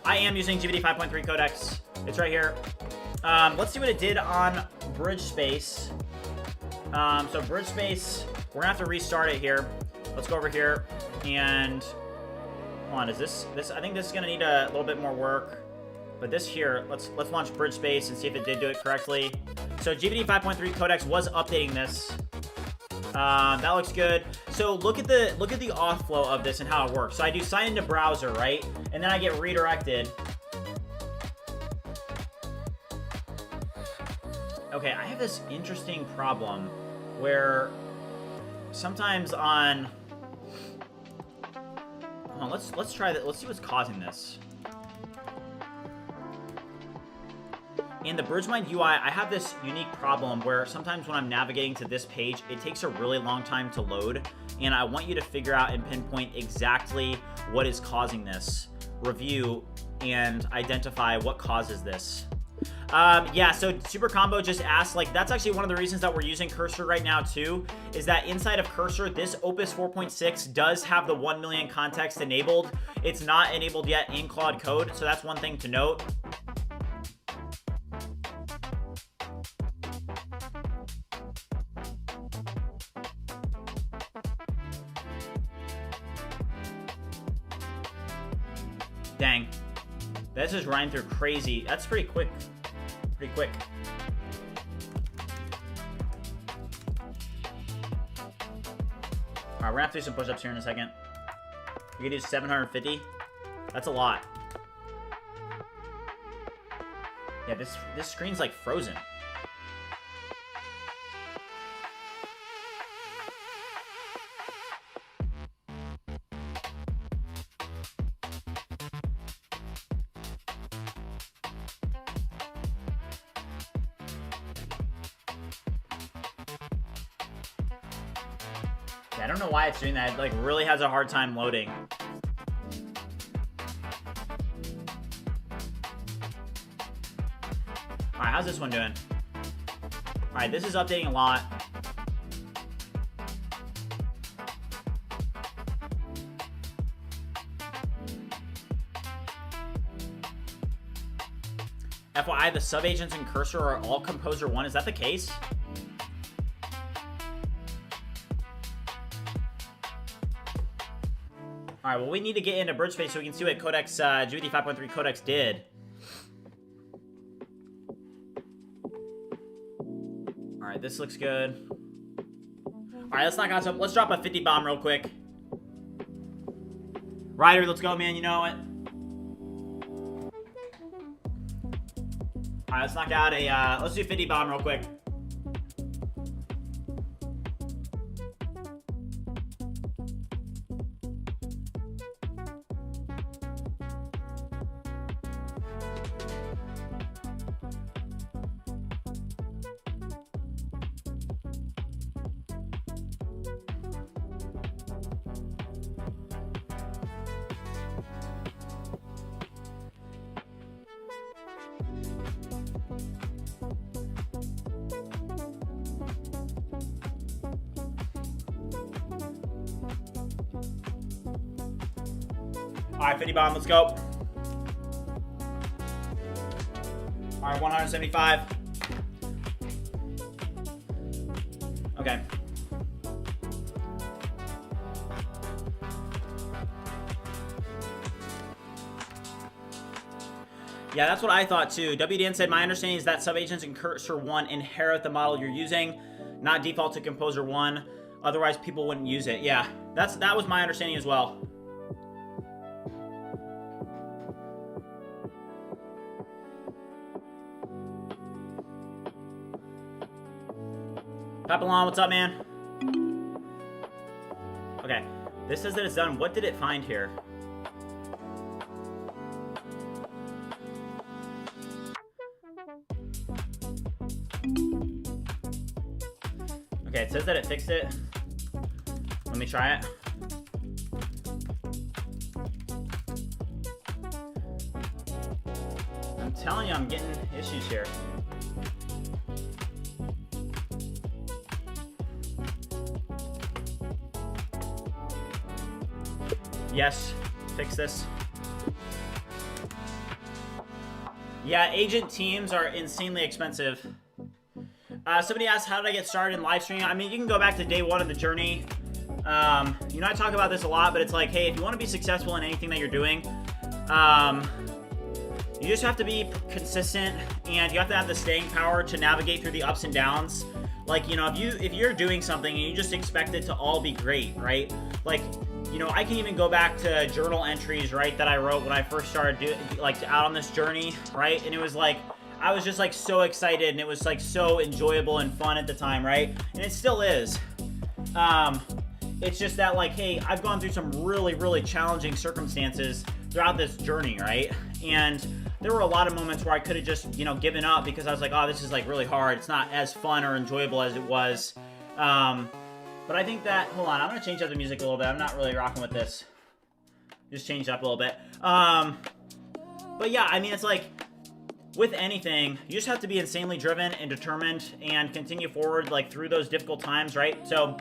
A: I am using GPT 5.3 Codex. It's right here. Let's see what it did on Bridge Space. So Bridge Space, we're gonna have to restart it here. Let's go over here and hold on. Is this? I think this is gonna need a little bit more work. But this here, let's launch Bridge Space and see if it did do it correctly. So GPT 5.3 Codex was updating this. That looks good. So look at the auth flow of this and how it works. So I do sign into browser, right? And then I get redirected. Okay, I have this interesting problem where sometimes on let's try that. Let's see what's causing this. in the BridgeMind UI, I have this unique problem where sometimes when I'm navigating to this page, it takes a really long time to load, and I want you to figure out and pinpoint exactly what is causing this. Review and identify what causes this. Yeah, so Super Combo just asked, like, that's actually one of the reasons that we're using Cursor right now too, is that inside of Cursor, this Opus 4.6 does have the 1 million context enabled. It's not enabled yet in Claude Code, so that's one thing to note. Dang. This is running through crazy. That's pretty quick. Pretty quick. Alright, we're gonna have to do some push-ups here in a second. We can do 750. That's a lot. Yeah, this screen's like frozen. I don't know why it's doing that. It like really has a hard time loading. Alright, how's this one doing? Alright, this is updating a lot. FYI, the subagents in Cursor are all Composer 1. Is that the case? Alright, well, we need to get into BridgeSpace so we can see what Codex, GPT 5.3 Codex did. Alright, this looks good. Alright, let's knock out some. Let's drop a 50 bomb real quick. Ryder, let's go, man. You know it. Alright, let's knock out a, let's do 50 bomb real quick. Alright, 50 bomb, let's go. Alright, 175. Okay. Yeah, that's what I thought too. WDN said, my understanding is that subagents in Cursor 1 inherit the model you're using, not default to Composer 1. Otherwise, people wouldn't use it. Yeah, that was my understanding as well. Papillon, what's up, man? Okay, this says that it's done. What did it find here? Okay, it says that it fixed it. Let me try it. I'm telling you, I'm getting issues here. Yes, fix this. Yeah, agent teams are insanely expensive. Somebody asked, how did I get started in live streaming? I mean, you can go back to day one of the journey. You know, I talk about this a lot, but it's like, hey, if you want to be successful in anything that you're doing, you just have to be consistent, and you have to have the staying power to navigate through the ups and downs. Like, you know, if you're doing something and you just expect it to all be great, right? Like, you know, I can even go back to journal entries, right, that I wrote when I first started out on this journey, right? And it was like, I was just like so excited, and it was like so enjoyable and fun at the time, right? And it still is. It's just that, like, hey, I've gone through some really, really challenging circumstances throughout this journey, right? And there were a lot of moments where I could have just, you know, given up because I was like, oh, this is like really hard. It's not as fun or enjoyable as it was. But I think that, hold on, I'm going to change up the music a little bit. I'm not really rocking with this. Just change it up a little bit. But yeah, I mean, it's like, with anything, you just have to be insanely driven and determined and continue forward, like, through those difficult times, right? So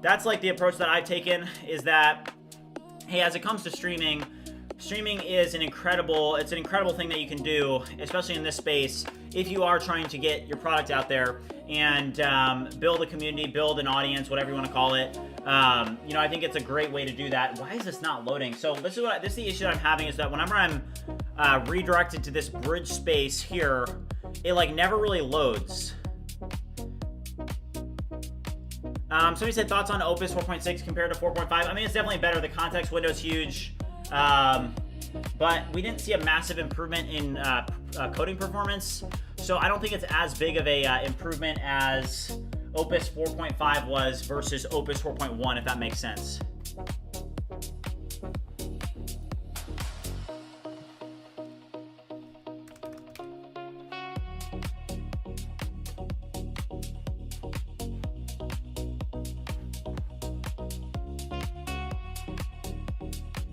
A: that's like the approach that I've taken, is that, hey, as it comes to streaming is an incredible thing that you can do, especially in this space, if you are trying to get your product out there and build a community, build an audience, whatever you want to call it. You know, I think it's a great way to do that. Why is this not loading? So this is the issue that I'm having, is that whenever I'm redirected to this bridge space here, it like never really loads. Somebody said thoughts on Opus 4.6 compared to 4.5. I mean, it's definitely better. The context window is huge. But we didn't see a massive improvement in coding performance, so I don't think it's as big of a improvement as Opus 4.5 was versus Opus 4.1, if that makes sense.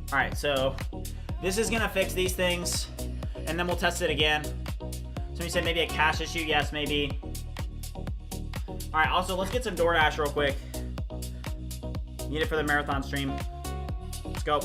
A: All right, so this is gonna fix these things, and then we'll test it again. Somebody said maybe a cache issue. Yes, maybe. All right, also, let's get some DoorDash real quick. Need it for the marathon stream. Let's go.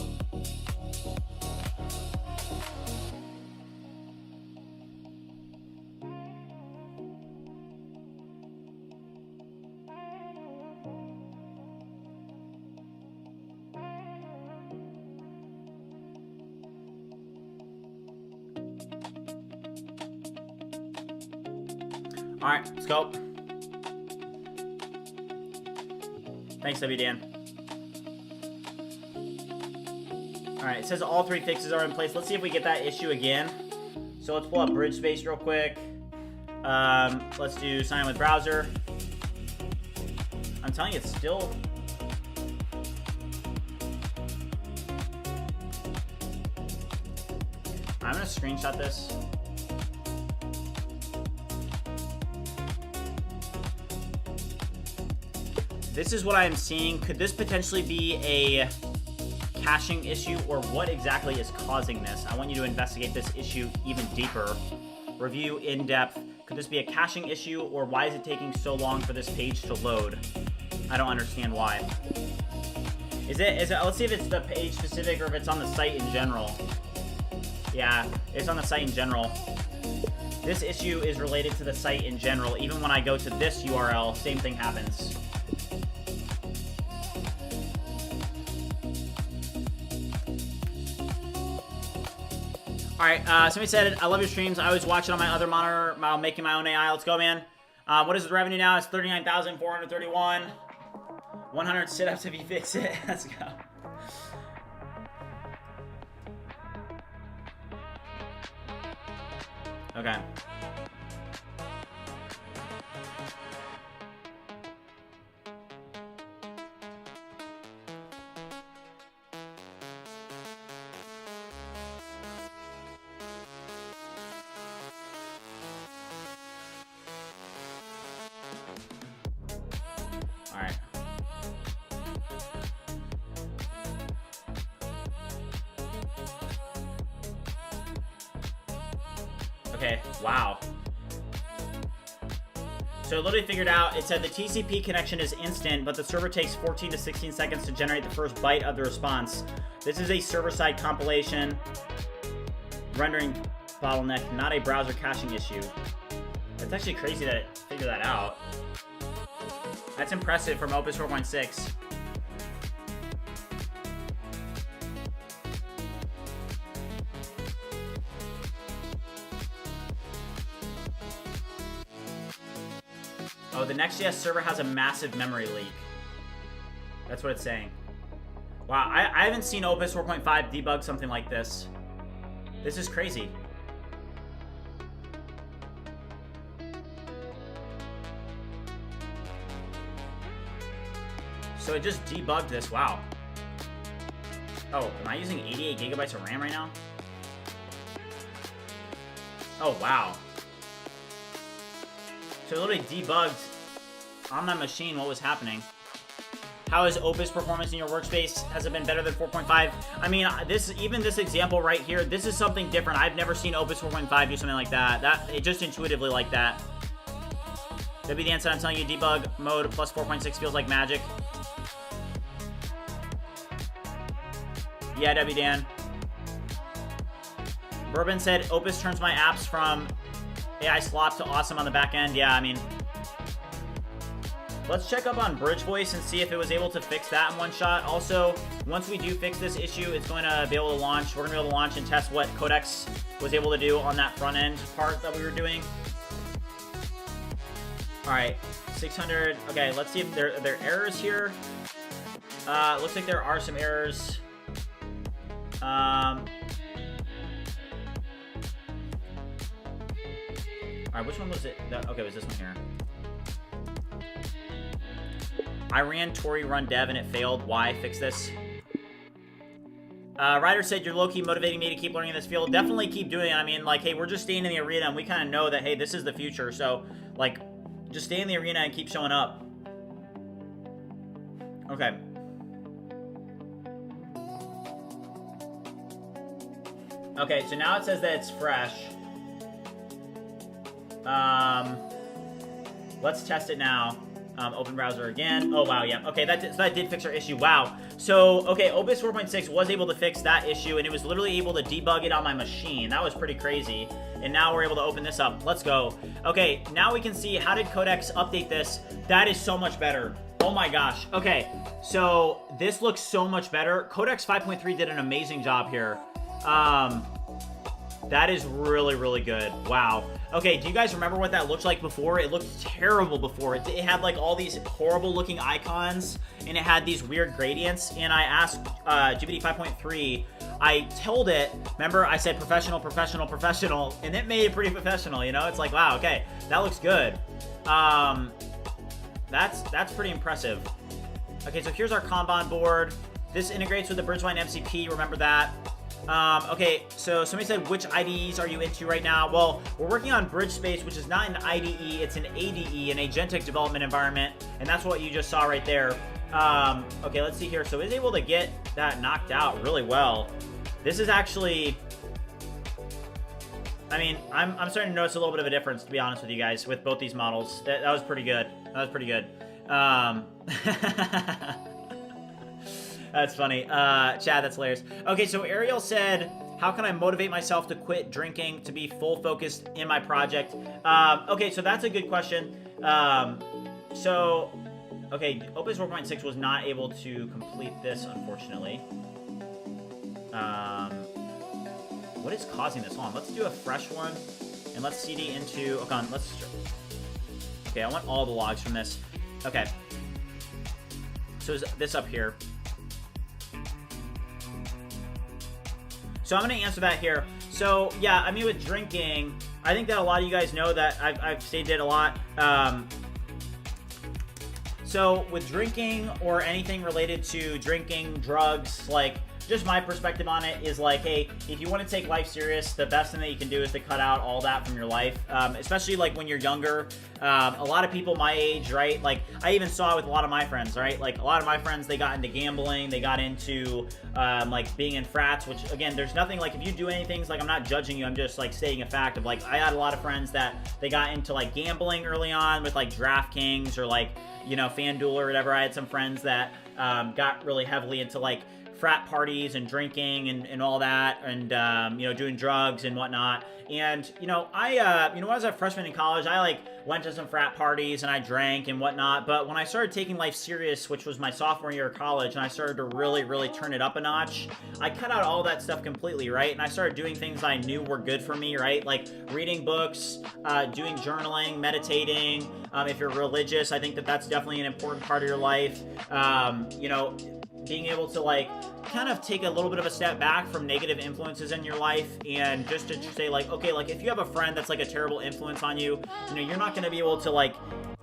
A: All right, let's go. Thanks, WDan. All right, it says all 3 fixes are in place. Let's see if we get that issue again. So let's pull up bridge space real quick. Let's do sign with browser. I'm telling you, it's still... I'm gonna screenshot this. This is what I am seeing. Could this potentially be a caching issue, or what exactly is causing this? I want you to investigate this issue even deeper. Review in depth. Could this be a caching issue, or why is it taking so long for this page to load? I don't understand why. Is it, let's see if it's the page specific or if it's on the site in general. Yeah, it's on the site in general. This issue is related to the site in general. Even when I go to this URL, same thing happens. All right, somebody said, I love your streams. I always watch it on my other monitor while making my own AI. Let's go, man. What is the revenue now? It's 39,431. 100 sit-ups if you fix it. Let's go. Okay. All right. Okay, wow. So it literally figured out, it said the TCP connection is instant, but the server takes 14 to 16 seconds to generate the first byte of the response. This is a server-side compilation, rendering bottleneck, not a browser caching issue. That's actually crazy that it figured that out. That's impressive from Opus 4.6. Oh, the Next.js server has a massive memory leak. That's what it's saying. Wow, I haven't seen Opus 4.5 debug something like this. This is crazy. So it just debugged this, wow. Oh, am I using 88 gigabytes of RAM right now? Oh, wow. So it literally debugged on my machine what was happening. How is Opus performance in your workspace? Has it been better than 4.5? I mean, even this example right here, this is something different. I've never seen Opus 4.5 do something like that. It just intuitively like that. W Dan said, I'm telling you, debug mode plus 4.6 feels like magic. Yeah, W Dan. Bourbon said, Opus turns my apps from AI slop to awesome on the back end. Yeah, I mean, let's check up on Bridge Voice and see if it was able to fix that in one shot. Also, once we do fix this issue, it's going to be able to launch. We're going to be able to launch and test what Codex was able to do on that front end part that we were doing. All right, 600. Okay, let's see if there are errors here. Looks like there are some errors. All right, which one was it? Okay, it was this one here. I ran Tori run dev and it failed. Why? Fix this. Ryder said, you're low-key motivating me to keep learning in this field. Definitely keep doing it. I mean, like, hey, we're just staying in the arena and we kind of know that, hey, this is the future. So, like, just stay in the arena and keep showing up. Okay. Okay, so now it says that it's fresh. Let's test it now. Open browser again. Oh, wow, yeah. Okay, so that did fix our issue. Wow. So, okay, Opus 4.6 was able to fix that issue, and it was literally able to debug it on my machine. That was pretty crazy. And now we're able to open this up. Let's go. Okay, now we can see how did Codex update this. That is so much better. Oh my gosh. Okay, so this looks so much better. Codex 5.3 did an amazing job here. That is really, really good. Wow. Okay, do you guys remember what that looked like before? It looked terrible before. It had like all these horrible looking icons and it had these weird gradients. And I asked GPT 5.3, I told it, remember I said professional, professional, professional, and it made it pretty professional, you know? It's like, wow, okay, that looks good. That's pretty impressive. Okay, so here's our Kanban board. This integrates with the BridgeMind MCP, remember that. Okay, so somebody said, which IDEs are you into right now? Well, we're working on BridgeSpace, which is not an IDE, it's an ADE, an agentic development environment, and that's what you just saw right there. Okay, let's see here. So it's able to get that knocked out really well. This is actually, I mean, I'm starting to notice a little bit of a difference, to be honest with you guys, with both these models. That was pretty good. That was pretty good. That's funny. Chad, that's hilarious. Okay, so Ariel said, how can I motivate myself to quit drinking to be full focused in my project? Okay, so that's a good question. Okay, Opus 4.6 was not able to complete this, unfortunately. What is causing this? Hold on, let's do a fresh one, and let's cd into, okay, I want all the logs from this. Okay. So is this up here? So I'm going to answer that here. So, yeah, I mean, with drinking, I think that a lot of you guys know that I've stated it a lot. So with drinking or anything related to drinking, drugs, like, just my perspective on it is like, hey, if you want to take life serious, the best thing that you can do is to cut out all that from your life, especially like when you're younger. A lot of people my age, right? Like I even saw it with a lot of my friends, right? Like a lot of my friends, they got into gambling, they got into like being in frats, which again, there's nothing like if you do anything, like I'm not judging you, I'm just like stating a fact of like I had a lot of friends that they got into like gambling early on with like DraftKings or like, you know, FanDuel or whatever. I had some friends that got really heavily into like frat parties and drinking and all that, and you know, doing drugs and whatnot. And you know, I when I was a freshman in college, I like went to some frat parties and I drank and whatnot. But when I started taking life serious, which was my sophomore year of college, and I started to really turn it up a notch, I cut out all that stuff completely, right? And I started doing things I knew were good for me, right? Like reading books, doing journaling, meditating. If you're religious, I think that that's definitely an important part of your life. You know, being able to like kind of take a little bit of a step back from negative influences in your life, and just to say like, okay, like if you have a friend that's like a terrible influence on you, you know, you're not going to be able to like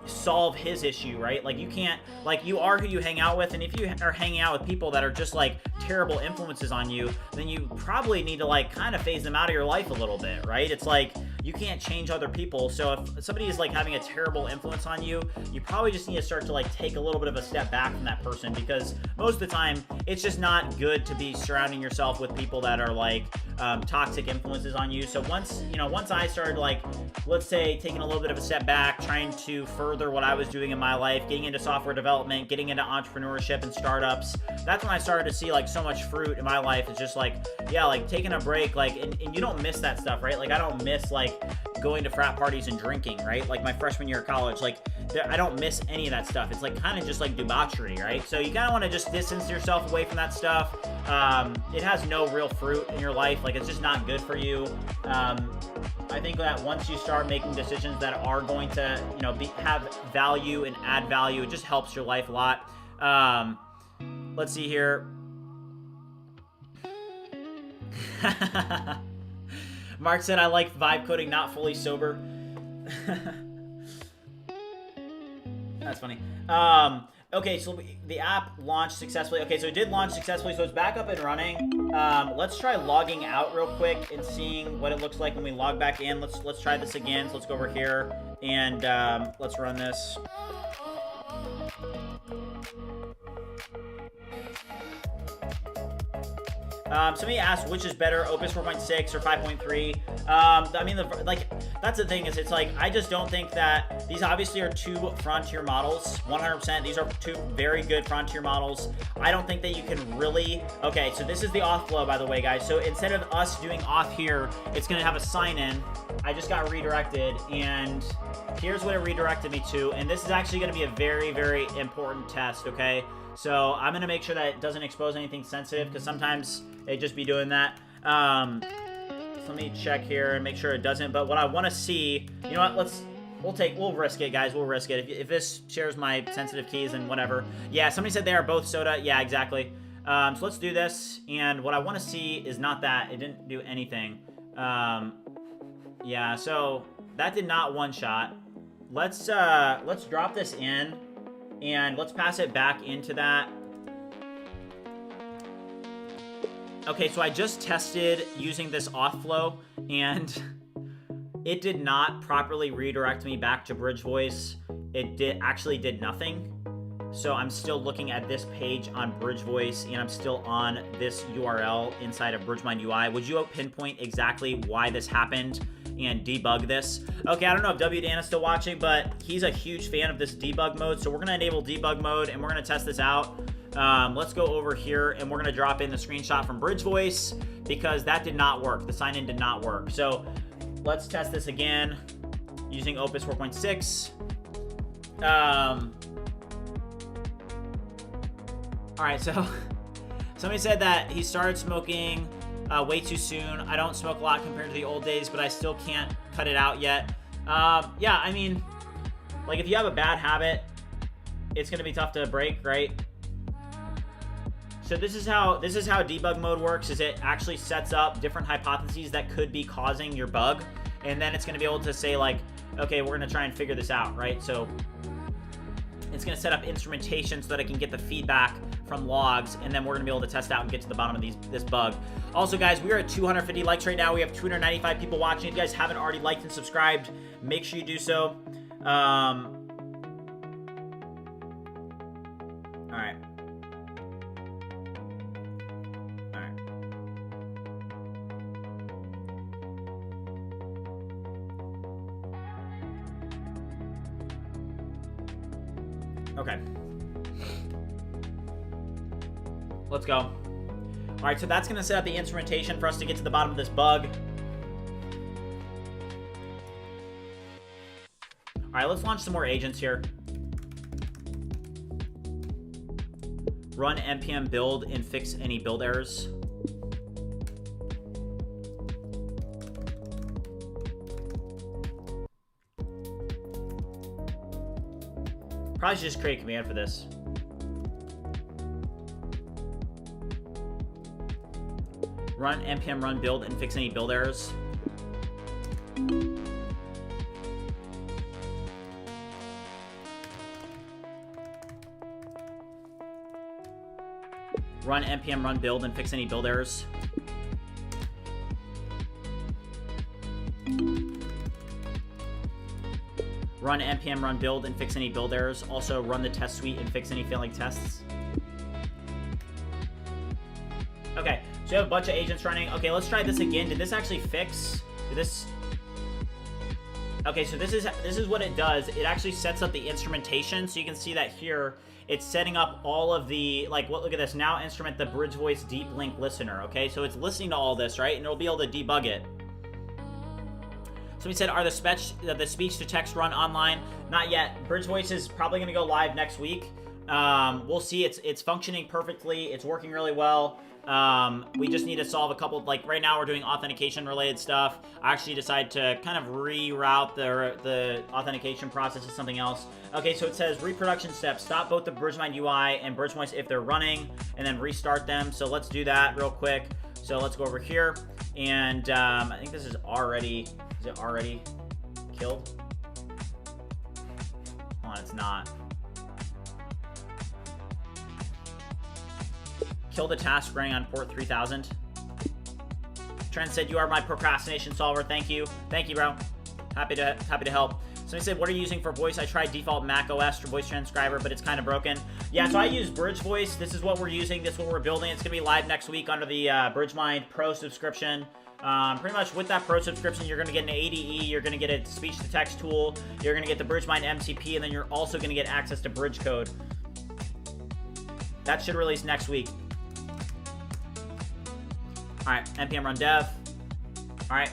A: solve his issue, right? Like you can't, like you are who you hang out with, and if you are hanging out with people that are just like terrible influences on you, then you probably need to like kind of phase them out of your life a little bit, right? It's like, you can't change other people. So if somebody is like having a terrible influence on you, you probably just need to start to like take a little bit of a step back from that person, because most of the time it's just not good to be surrounding yourself with people that are like toxic influences on you. So once I started like, let's say, taking a little bit of a step back, trying to further what I was doing in my life, getting into software development, getting into entrepreneurship and startups, that's when I started to see like so much fruit in my life. It's just like, yeah, like taking a break, like, and you don't miss that stuff, right? Like I don't miss like going to frat parties and drinking, right? Like my freshman year of college, like I don't miss any of that stuff. It's like kind of just like debauchery, right? So you kind of want to just distance yourself away from that stuff. It has no real fruit in your life. Like it's just not good for you. I think that once you start making decisions that are going to, have value and add value, it just helps your life a lot. Let's see here. Mark said, I like vibe coding, not fully sober. That's funny. Okay, so the app launched successfully. Okay, so it did launch successfully, so it's back up and running. Let's try logging out real quick and seeing what it looks like when we log back in. Let's try this again. So let's go over here and let's run this. Somebody asked which is better, Opus 4.6 or 5.3. I mean, that's the thing, is it's like, I just don't think that these obviously are two frontier models, 100%. These are two very good frontier models. I don't think that you can really, okay, so this is the auth flow, by the way, guys. So instead of us doing auth here, it's gonna have a sign in. I just got redirected, and here's what it redirected me to, and this is actually gonna be a very, very important test, okay? So I'm gonna make sure that it doesn't expose anything sensitive, because sometimes they just be doing that. So let me check here and make sure it doesn't. But what I want to see, you know what? We'll risk it, guys. We'll risk it. If this shares my sensitive keys and whatever. Yeah, somebody said they are both soda. Yeah, exactly. So let's do this. And what I want to see is not that. It didn't do anything. Yeah, so that did not one shot. Let's drop this in and let's pass it back into that. Okay, so I just tested using this auth flow, and it did not properly redirect me back to Bridge Voice. It actually did nothing. So I'm still looking at this page on Bridge Voice, and I'm still on this URL inside of BridgeMind UI. Would you pinpoint exactly why this happened and debug this? Okay, I don't know if W Dan is still watching, but he's a huge fan of this debug mode. So we're gonna enable debug mode, and we're gonna test this out. Let's go over here, and we're gonna drop in the screenshot from Bridge Voice, because that did not work. The sign-in did not work. So let's test this again using Opus 4.6. All right, so somebody said that he started smoking way too soon. I don't smoke a lot compared to the old days, but I still can't cut it out yet. Yeah, I mean, like if you have a bad habit, it's gonna be tough to break, right? So this is how debug mode works, is it actually sets up different hypotheses that could be causing your bug, and then it's gonna be able to say like, okay, we're gonna try and figure this out, right? So it's gonna set up instrumentation so that it can get the feedback from logs, and then we're gonna be able to test out and get to the bottom of this bug. Also, guys, we are at 250 likes right now. We have 295 people watching. If you guys haven't already liked and subscribed, make sure you do so. All right. Okay. Let's go. All right, so that's going to set up the instrumentation for us to get to the bottom of this bug. All right, let's launch some more agents here. Run npm build and fix any build errors. Probably should just create a command for this. Run npm run build and fix any build errors. Run npm run build and fix any build errors. run npm run build and fix any build errors. Also run the test suite and fix any failing tests. Okay, so you have a bunch of agents running. Okay, let's try this again. Did this actually fix? Did this? Okay, so this is what it does. It actually sets up the instrumentation, so you can see that here. It's setting up all of the, like, look at this. Now instrument the bridge voice deep link listener, okay? So it's listening to all this, right? And it'll be able to debug it. So we said, are the speech to text run online? Not yet. Bridge voice is probably gonna go live next week. We'll see. It's functioning perfectly. It's working really well. We just need to solve a couple, like right now we're doing authentication related stuff. I actually decided to kind of reroute the authentication process to something else. Okay, so it says reproduction steps. Stop both the BridgeMind UI and Bridge Voice if they're running, and then restart them. So let's do that real quick. So let's go over here, and I think this is already, is it already killed? Hold on, it's not. Kill the task running on port 3000. Trent said, you are my procrastination solver. Thank you. Thank you, bro. Happy to help. Somebody said, what are you using for voice? I tried default Mac OS for voice transcriber, but it's kind of broken. Yeah, so I use Bridge Voice. This is what we're using. This is what we're building. It's going to be live next week under the BridgeMind Pro subscription. Pretty much with that Pro subscription, you're going to get an ADE, you're going to get a speech-to-text tool, you're going to get the BridgeMind MCP, and then you're also going to get access to Bridge Code. That should release next week. All right, npm run dev. All right,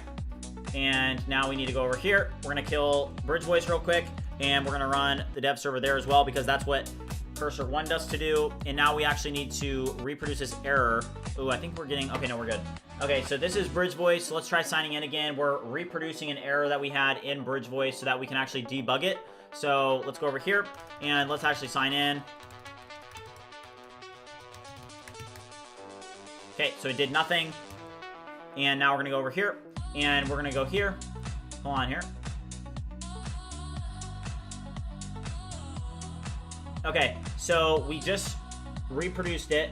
A: and now we need to go over here. We're gonna kill Bridge Voice real quick, and we're gonna run the dev server there as well, because that's what cursor 1 does to do. And now we actually need to reproduce this error. Ooh, I think we're getting, okay, no, we're good. Okay, so this is Bridge Voice. So let's try signing in again. We're reproducing an error that we had in Bridge Voice so that we can actually debug it. So let's go over here, and let's actually sign in. Okay, so it did nothing. And now we're gonna go over here, and we're gonna go here. Hold on here. Okay, so we just reproduced it.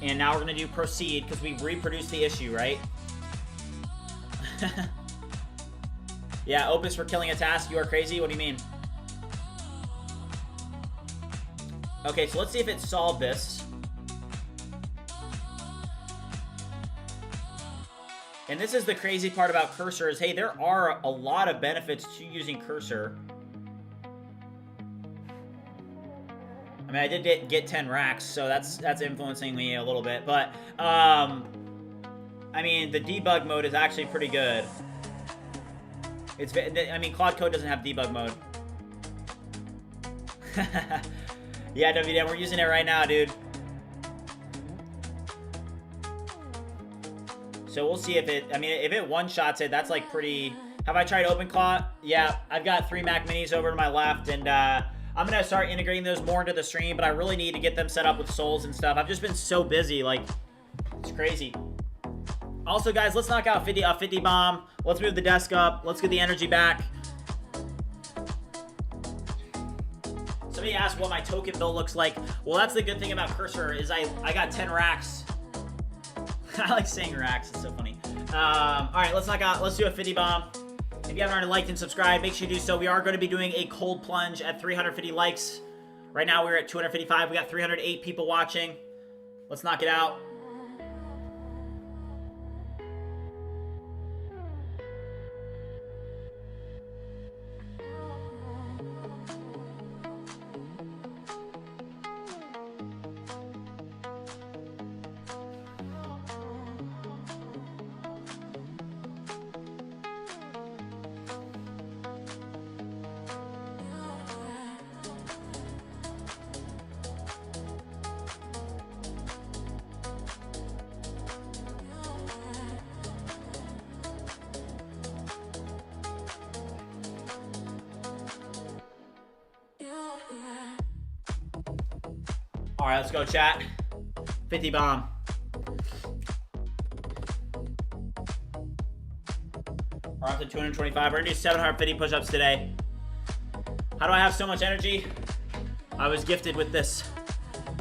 A: And now we're gonna do proceed, because we reproduced the issue, right? Yeah, Opus for killing a task. You are crazy. What do you mean? Okay, so let's see if it solved this. And this is the crazy part about Cursor is, hey, there are a lot of benefits to using Cursor. I mean, I did get 10 racks, so that's influencing me a little bit. But, I mean, the debug mode is actually pretty good. I mean, Claude Code doesn't have debug mode. Yeah, WDM, we're using it right now, dude. So we'll see if it, I mean, if it one-shots it, that's like pretty... Have I tried OpenClaw? Yeah, I've got 3 Mac Minis over to my left, and I'm going to start integrating those more into the stream, but I really need to get them set up with souls and stuff. I've just been so busy, like, it's crazy. Also, guys, let's knock out 50 bomb. Let's move the desk up. Let's get the energy back. Somebody asked what my token bill looks like. Well, that's the good thing about Cursor is I got 10 racks. I like saying racks, it's so funny. All right, let's do a 50 bomb. If you haven't already liked and subscribed, make sure you do so. We are going to be doing a cold plunge at 350 likes. Right now we're at 255. We got 308 people watching. Let's knock it out. All right, let's go, chat. 50 bomb. We're up to 225. We're gonna do 750 push-ups today. How do I have so much energy? I was gifted with this.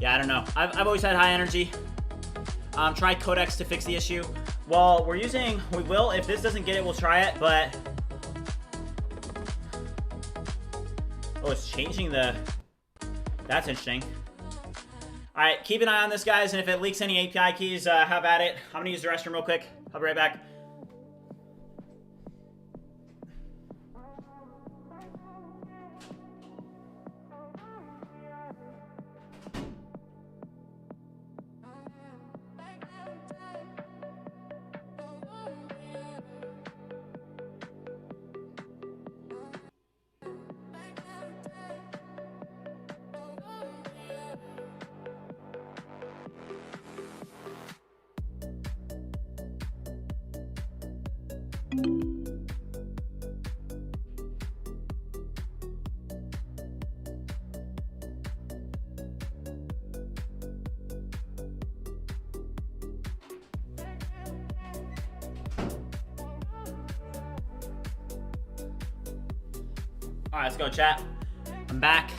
A: Yeah, I don't know. I've always had high energy. Try Codex to fix the issue. Well, we will. If this doesn't get it, we'll try it, but Oh, it's changing the... That's interesting. All right, keep an eye on this, guys, and if it leaks any API keys, have at it. I'm gonna use the restroom real quick. I'll be right back. All right, let's go, chat. I'm back.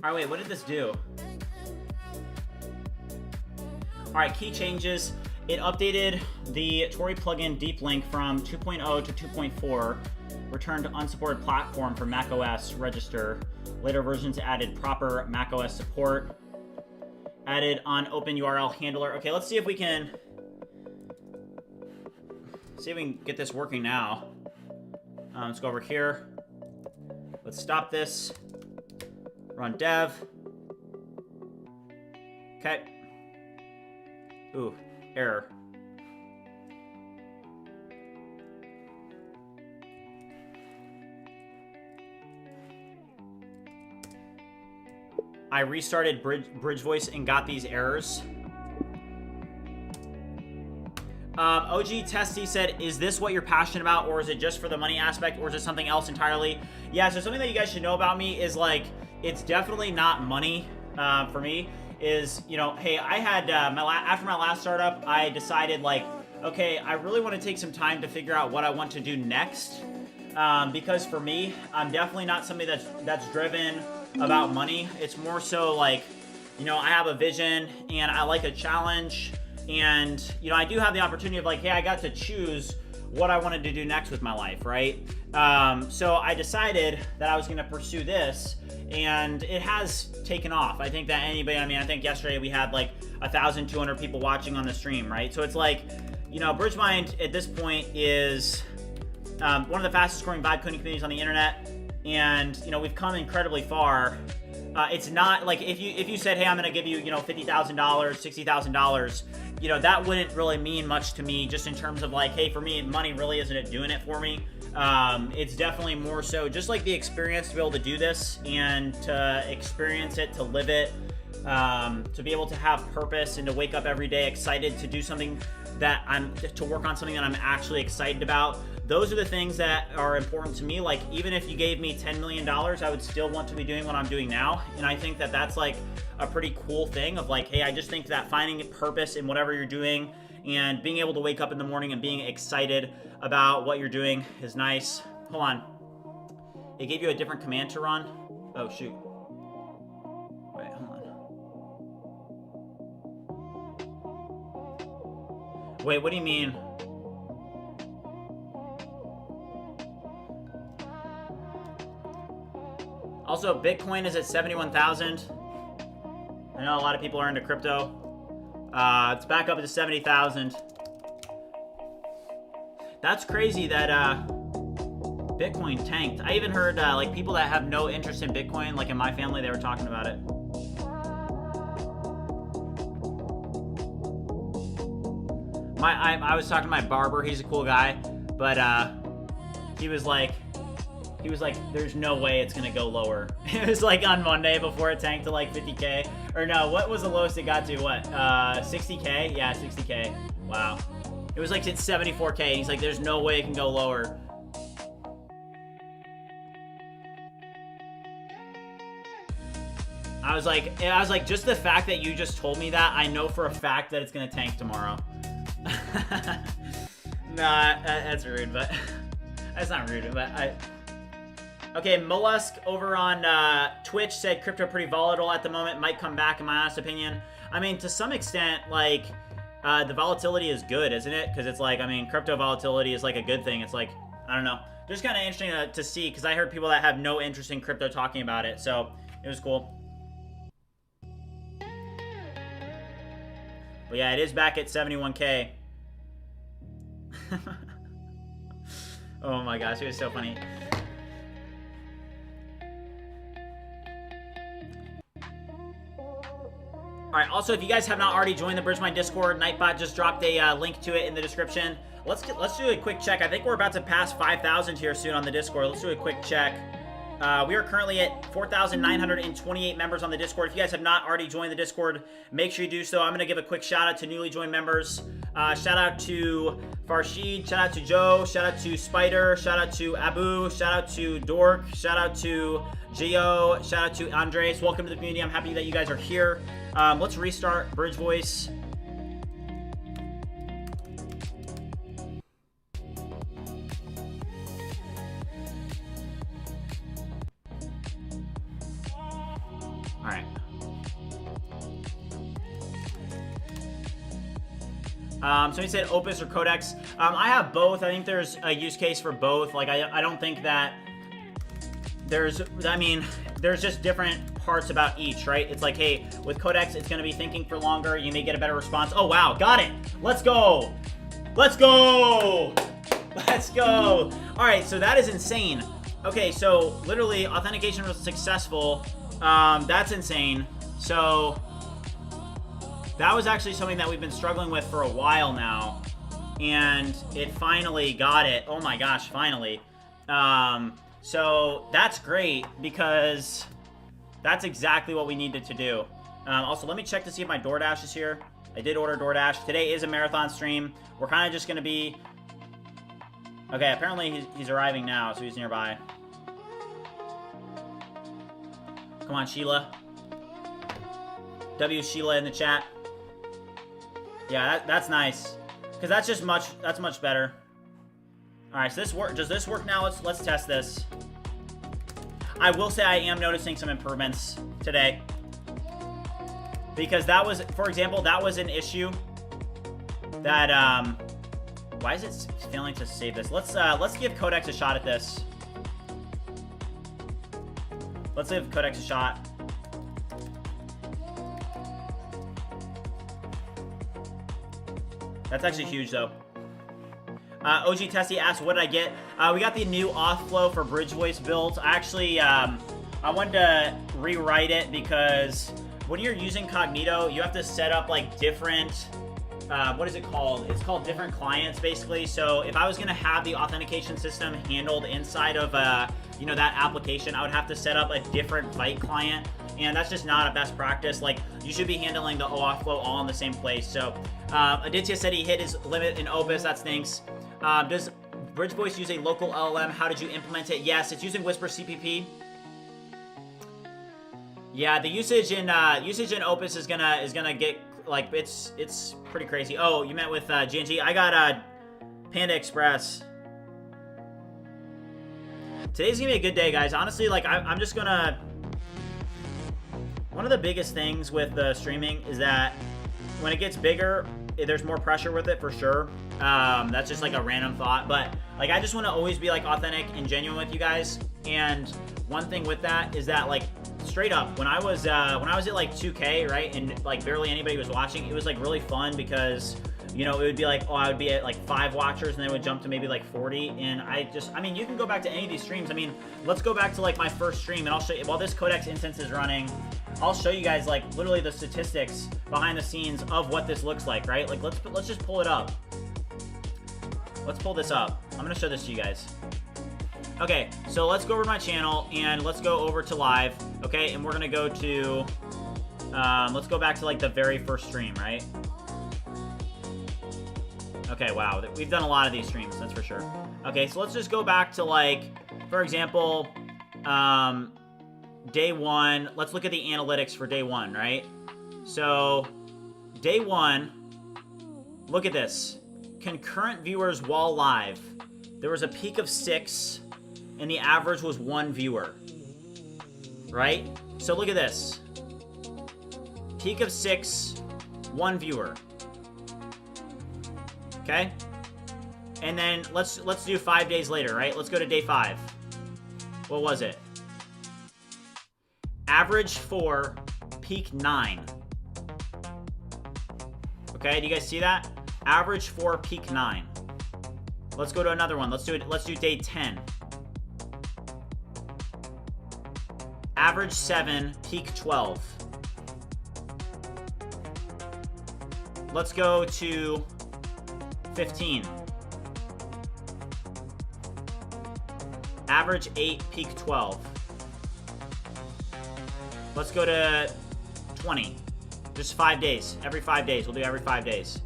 A: All right, wait, what did this do? All right, key changes. It updated the Tory plugin deep link from 2.0 to 2.4, returned unsupported platform for macOS register. Later versions added proper macOS support. Added on open URL handler. Okay, let's see if we can get this working now. Let's go over here. Let's stop this. Run dev. Okay. Ooh, error. I restarted Bridge Voice and got these errors. OG Testy said, is this what you're passionate about, or is it just for the money aspect, or is it something else entirely? Yeah, so something that you guys should know about me is, like, it's definitely not money for me. Is, you know, hey, I had, after my last startup, I decided, like, okay, I really want to take some time to figure out what I want to do next. Because for me, I'm definitely not somebody that's driven about money. It's more so like, you know, I have a vision and I like a challenge. And, you know, I do have the opportunity of like, hey, I got to choose what I wanted to do next with my life, right? So I decided that I was going to pursue this, and it has taken off. I think that anybody, I mean, I think yesterday we had like 1,200 people watching on the stream, right? So it's like, you know, BridgeMind at this point is one of the fastest growing vibe coding communities on the internet. And, you know, we've come incredibly far. It's not like if you said, hey, I'm going to give you, you know, $50,000, $60,000, you know, that wouldn't really mean much to me just in terms of like, hey, for me, money really isn't doing it for me. It's definitely more so just like the experience to be able to do this and to experience it, to live it, to be able to have purpose and to wake up every day excited to do something to work on something that I'm actually excited about. Those are the things that are important to me. Like, even if you gave me $10 million, I would still want to be doing what I'm doing now. And I think that that's like a pretty cool thing of like, hey, I just think that finding purpose in whatever you're doing and being able to wake up in the morning and being excited about what you're doing is nice. Hold on. It gave you a different command to run. Oh, shoot. Wait, hold on. Wait, what do you mean? Also, Bitcoin is at 71,000. I know a lot of people are into crypto. It's back up to 70,000. That's crazy that Bitcoin tanked. I even heard like people that have no interest in Bitcoin, like in my family, they were talking about it. I was talking to my barber. He's a cool guy, but he was like, there's no way it's gonna go lower. It was like on Monday before it tanked to like 50K. Or no, what was the lowest it got to? What? 60K? Yeah, 60K. Wow. It was like at 74K. He's like, there's no way it can go lower. I was like, just the fact that you just told me that, I know for a fact that it's gonna tank tomorrow. Nah, that's rude, but that's not rude, but Okay, Mollusk over on Twitch said crypto pretty volatile at the moment. Might come back, in my honest opinion. I mean, to some extent, like, The volatility is good, isn't it? Because it's like, I mean, crypto volatility is like a good thing. It's like, I don't know. Just kind of interesting to see, because I heard people that have no interest in crypto talking about it. So it was cool. But yeah, it is back at 71K. Oh my gosh, it was so funny. Alright, also, if you guys have not already joined the BridgeMind Discord, Nightbot just dropped a link to it in the description. Let's do a quick check. I think we're about to pass 5,000 here soon on the Discord. Let's do a quick check. We are currently at 4,928 members on the Discord. If you guys have not already joined the Discord, make sure you do so. I'm going to give a quick shout out to newly joined members. Shout out to Farshid, shout out to Joe, shout out to Spider, shout out to Abu, shout out to Dork, shout out to Gio, shout out to Andres. Welcome to the community. I'm happy that you guys are here. Let's restart Bridge Voice. All right. Somebody said Opus or Codex. I have both. I think there's a use case for both. Like, I don't think that there's, I mean, there's just different parts about each, right? It's like, hey, with Codex, it's going to be thinking for longer. You may get a better response. Oh, wow. Got it. Let's go. Let's go. Let's go. All right. So that is insane. Okay. So literally authentication was successful. That's insane. So that was actually something that we've been struggling with for a while now, and it finally got it. Oh my gosh, finally. So that's great, because that's exactly what we needed to do. Also, let me check to see if my DoorDash is here. I did order DoorDash. Today is a marathon stream. We're kind of just going to be... Okay, apparently he's arriving now, so he's nearby. Come on, Sheila. W Sheila in the chat. Yeah, that's nice, because that's just that's much better. All right, so this work. Does this work now? Let's test this. I will say I am noticing some improvements today, because that was, for example, that was an issue that why is it failing to save this? Let's give Codex a shot at this. Let's give Codex a shot. That's actually huge, though. OG Tessie asked, what did I get? We got the new auth flow for Bridge Voice built. Actually, I wanted to rewrite it, because when you're using Cognito, you have to set up, like, different... what is it called? It's called different clients, basically. So if I was going to have the authentication system handled inside of, you know, that application, I would have to set up a different Byte client. And that's just not a best practice. Like, you should be handling the auth flow all in the same place. So Aditya said he hit his limit in Opus. That stinks. Does Bridge Voice use a local LLM? How did you implement it? Yes, it's using Whisper CPP. Yeah, the usage in Opus is gonna get, like, it's pretty crazy. Oh, you met with GNG. I got Panda Express. Today's gonna be a good day, guys. Honestly, like, I'm just gonna... One of the biggest things with the streaming is that when it gets bigger, there's more pressure with it, for sure. That's just like a random thought, but like, I just want to always be like authentic and genuine with you guys. And one thing with that is that, like, straight up, when I was at like 2K, right, and like barely anybody was watching, it was like really fun, because, you know, it would be like, oh, I would be at like 5 watchers, and then it would jump to maybe like 40. And I mean, you can go back to any of these streams. I mean, let's go back to like my first stream, and I'll show you, while this Codex instance is running, I'll show you guys like literally the statistics behind the scenes of what this looks like, right? Like, let's just pull it up. Let's pull this up. I'm gonna show this to you guys. Okay, so let's go over to my channel, and let's go over to live, okay? And we're gonna go to, let's go back to like the very first stream, right? Okay, wow, we've done a lot of these streams, that's for sure. Okay, so let's just go back to, like, for example, day 1. Let's look at the analytics for day 1, right? So, day 1, look at this. Concurrent viewers while live. There was a peak of 6, and the average was 1 viewer, right? So look at this. Peak of 6, 1 viewer. Okay? And then let's do 5 days later, right? Let's go to day 5. What was it? Average 4, peak 9. Okay, do you guys see that? Average 4, peak 9. Let's go to another one. Let's do day 10. Average 7, peak 12. Let's go to 15. Average 8, peak 12. Let's go to 20. Just 5 days. Every 5 days. We'll do every 5 days.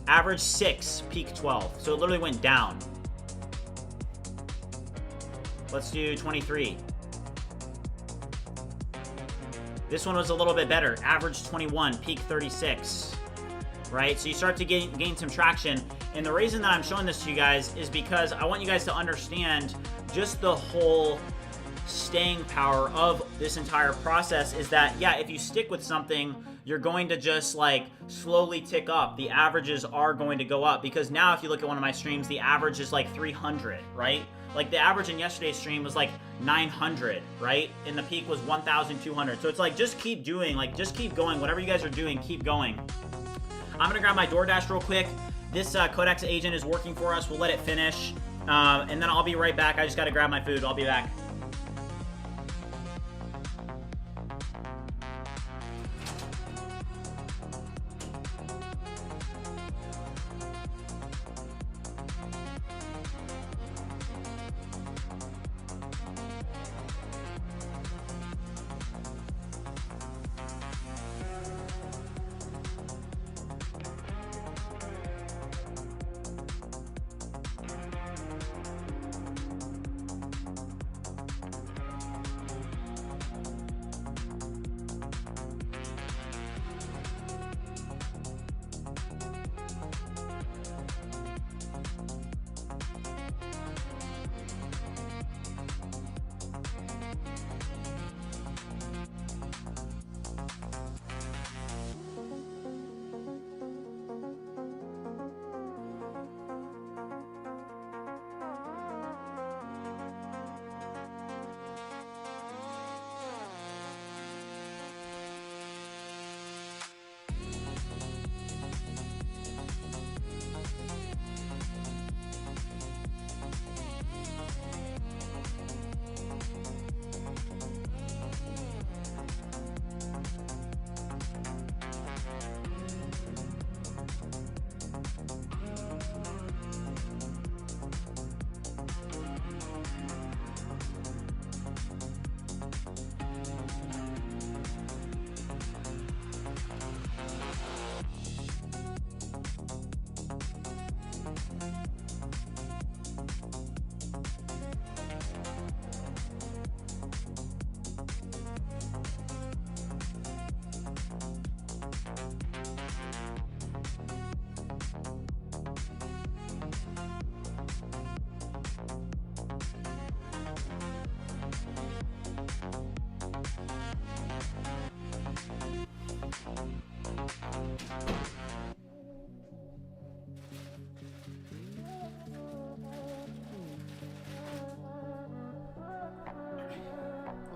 A: Average 6, peak 12. So it literally went down. Let's do 23. This one was a little bit better. Average 21, peak 36. Right? So you start to gain some traction. And the reason that I'm showing this to you guys is because I want you guys to understand just the whole staying power of this entire process is that, yeah, if you stick with something, you're going to just like slowly tick up. The averages are going to go up because now if you look at one of my streams, the average is like 300, right? Like the average in yesterday's stream was like 900, right? And the peak was 1,200. So it's like, just keep doing, like just keep going. Whatever you guys are doing, keep going. I'm gonna grab my DoorDash real quick. This Codex agent is working for us. We'll let it finish. And then I'll be right back. I just gotta grab my food. I'll be back.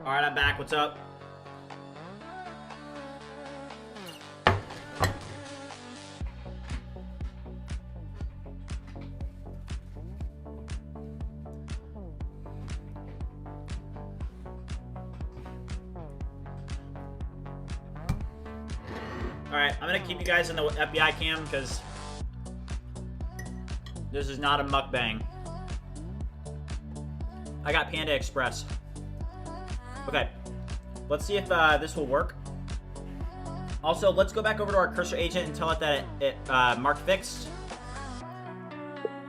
A: All right, I'm back. What's up? All right, I'm gonna keep you guys in the FBI cam because this is not a mukbang. I got Panda Express. Okay, let's see if this will work. Also, let's go back over to our cursor agent and tell it that it marked fixed.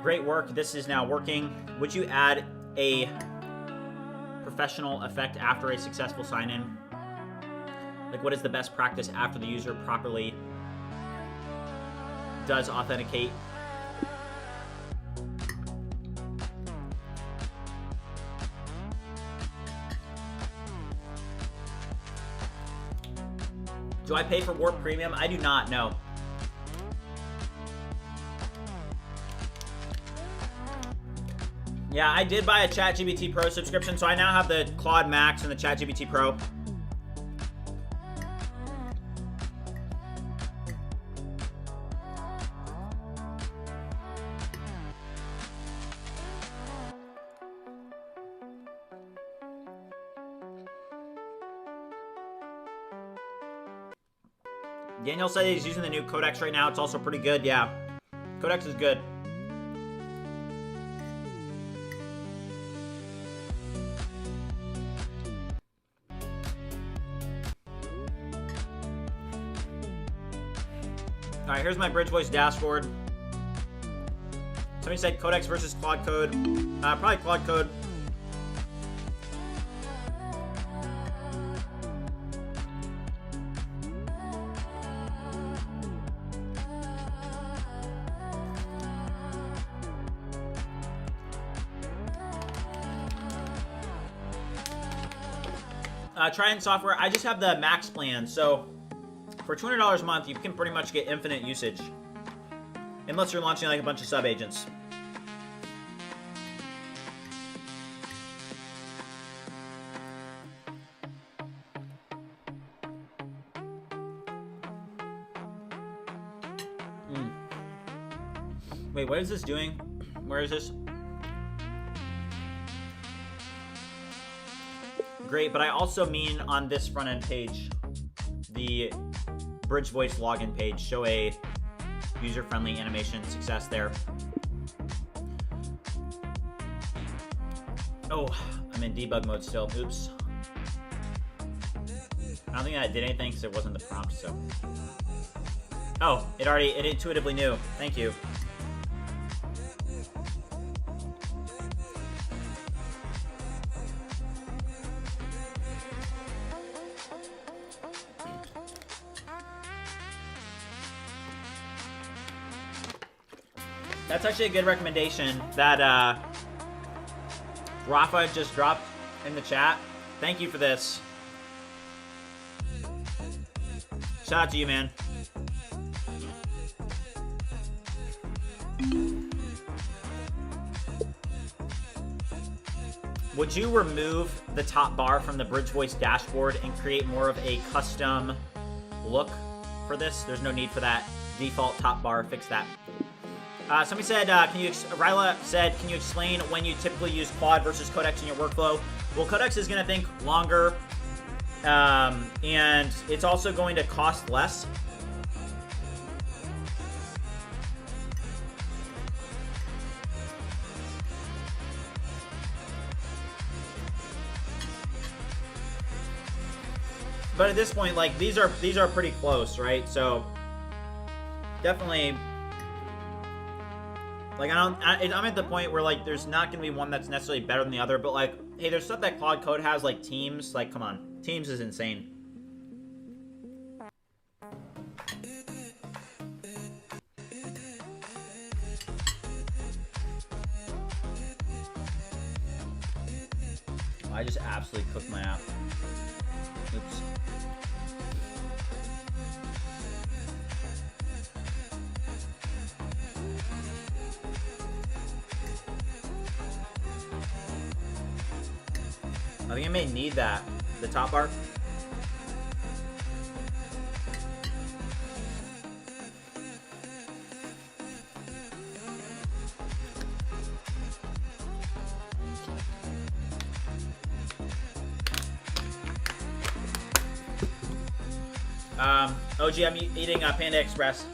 A: Great work, this is now working. Would you add a professional effect after a successful sign-in? Like, what is the best practice after the user properly does authenticate? Do I pay for Warp Premium? I do not, no. Yeah, I did buy a ChatGPT Pro subscription, so I now have the Claude Max and the ChatGPT Pro. Daniel said he's using the new Codex right now. It's also pretty good. Yeah, Codex is good. All right, here's my Bridge Voice dashboard. Somebody said Codex versus Claude Code. Probably Claude Code. Trident software, I just have the max plan, so for $200 a month, you can pretty much get infinite usage. Unless you're launching like a bunch of sub-agents. Wait, what is this doing? Where is this? Great, but I also mean on this front end page, the Bridge Voice login page, show a user-friendly animation success there. Oh, I'm in debug mode still. Oops. I don't think that did anything because it wasn't the prompt, so. Oh, it intuitively knew. Thank you. That's actually a good recommendation that Rafa just dropped in the chat. Thank you for this. Shout out to you, man. Would you remove the top bar from the Bridge Voice dashboard and create more of a custom look for this? There's no need for that default top bar. Fix that. Somebody said, Ryla said, can you explain when you typically use Claude versus Codex in your workflow? Well, Codex is going to think longer, and it's also going to cost less. But at this point, like, these are pretty close, right? So definitely. Like, I'm at the point where, like, there's not going to be one that's necessarily better than the other, but, like, hey, there's stuff that Claude Code has, like Teams. Like, come on. Teams is insane. I just absolutely cooked my app. Oops. I think I may need that. The top bar. OG, I'm eating Panda Express.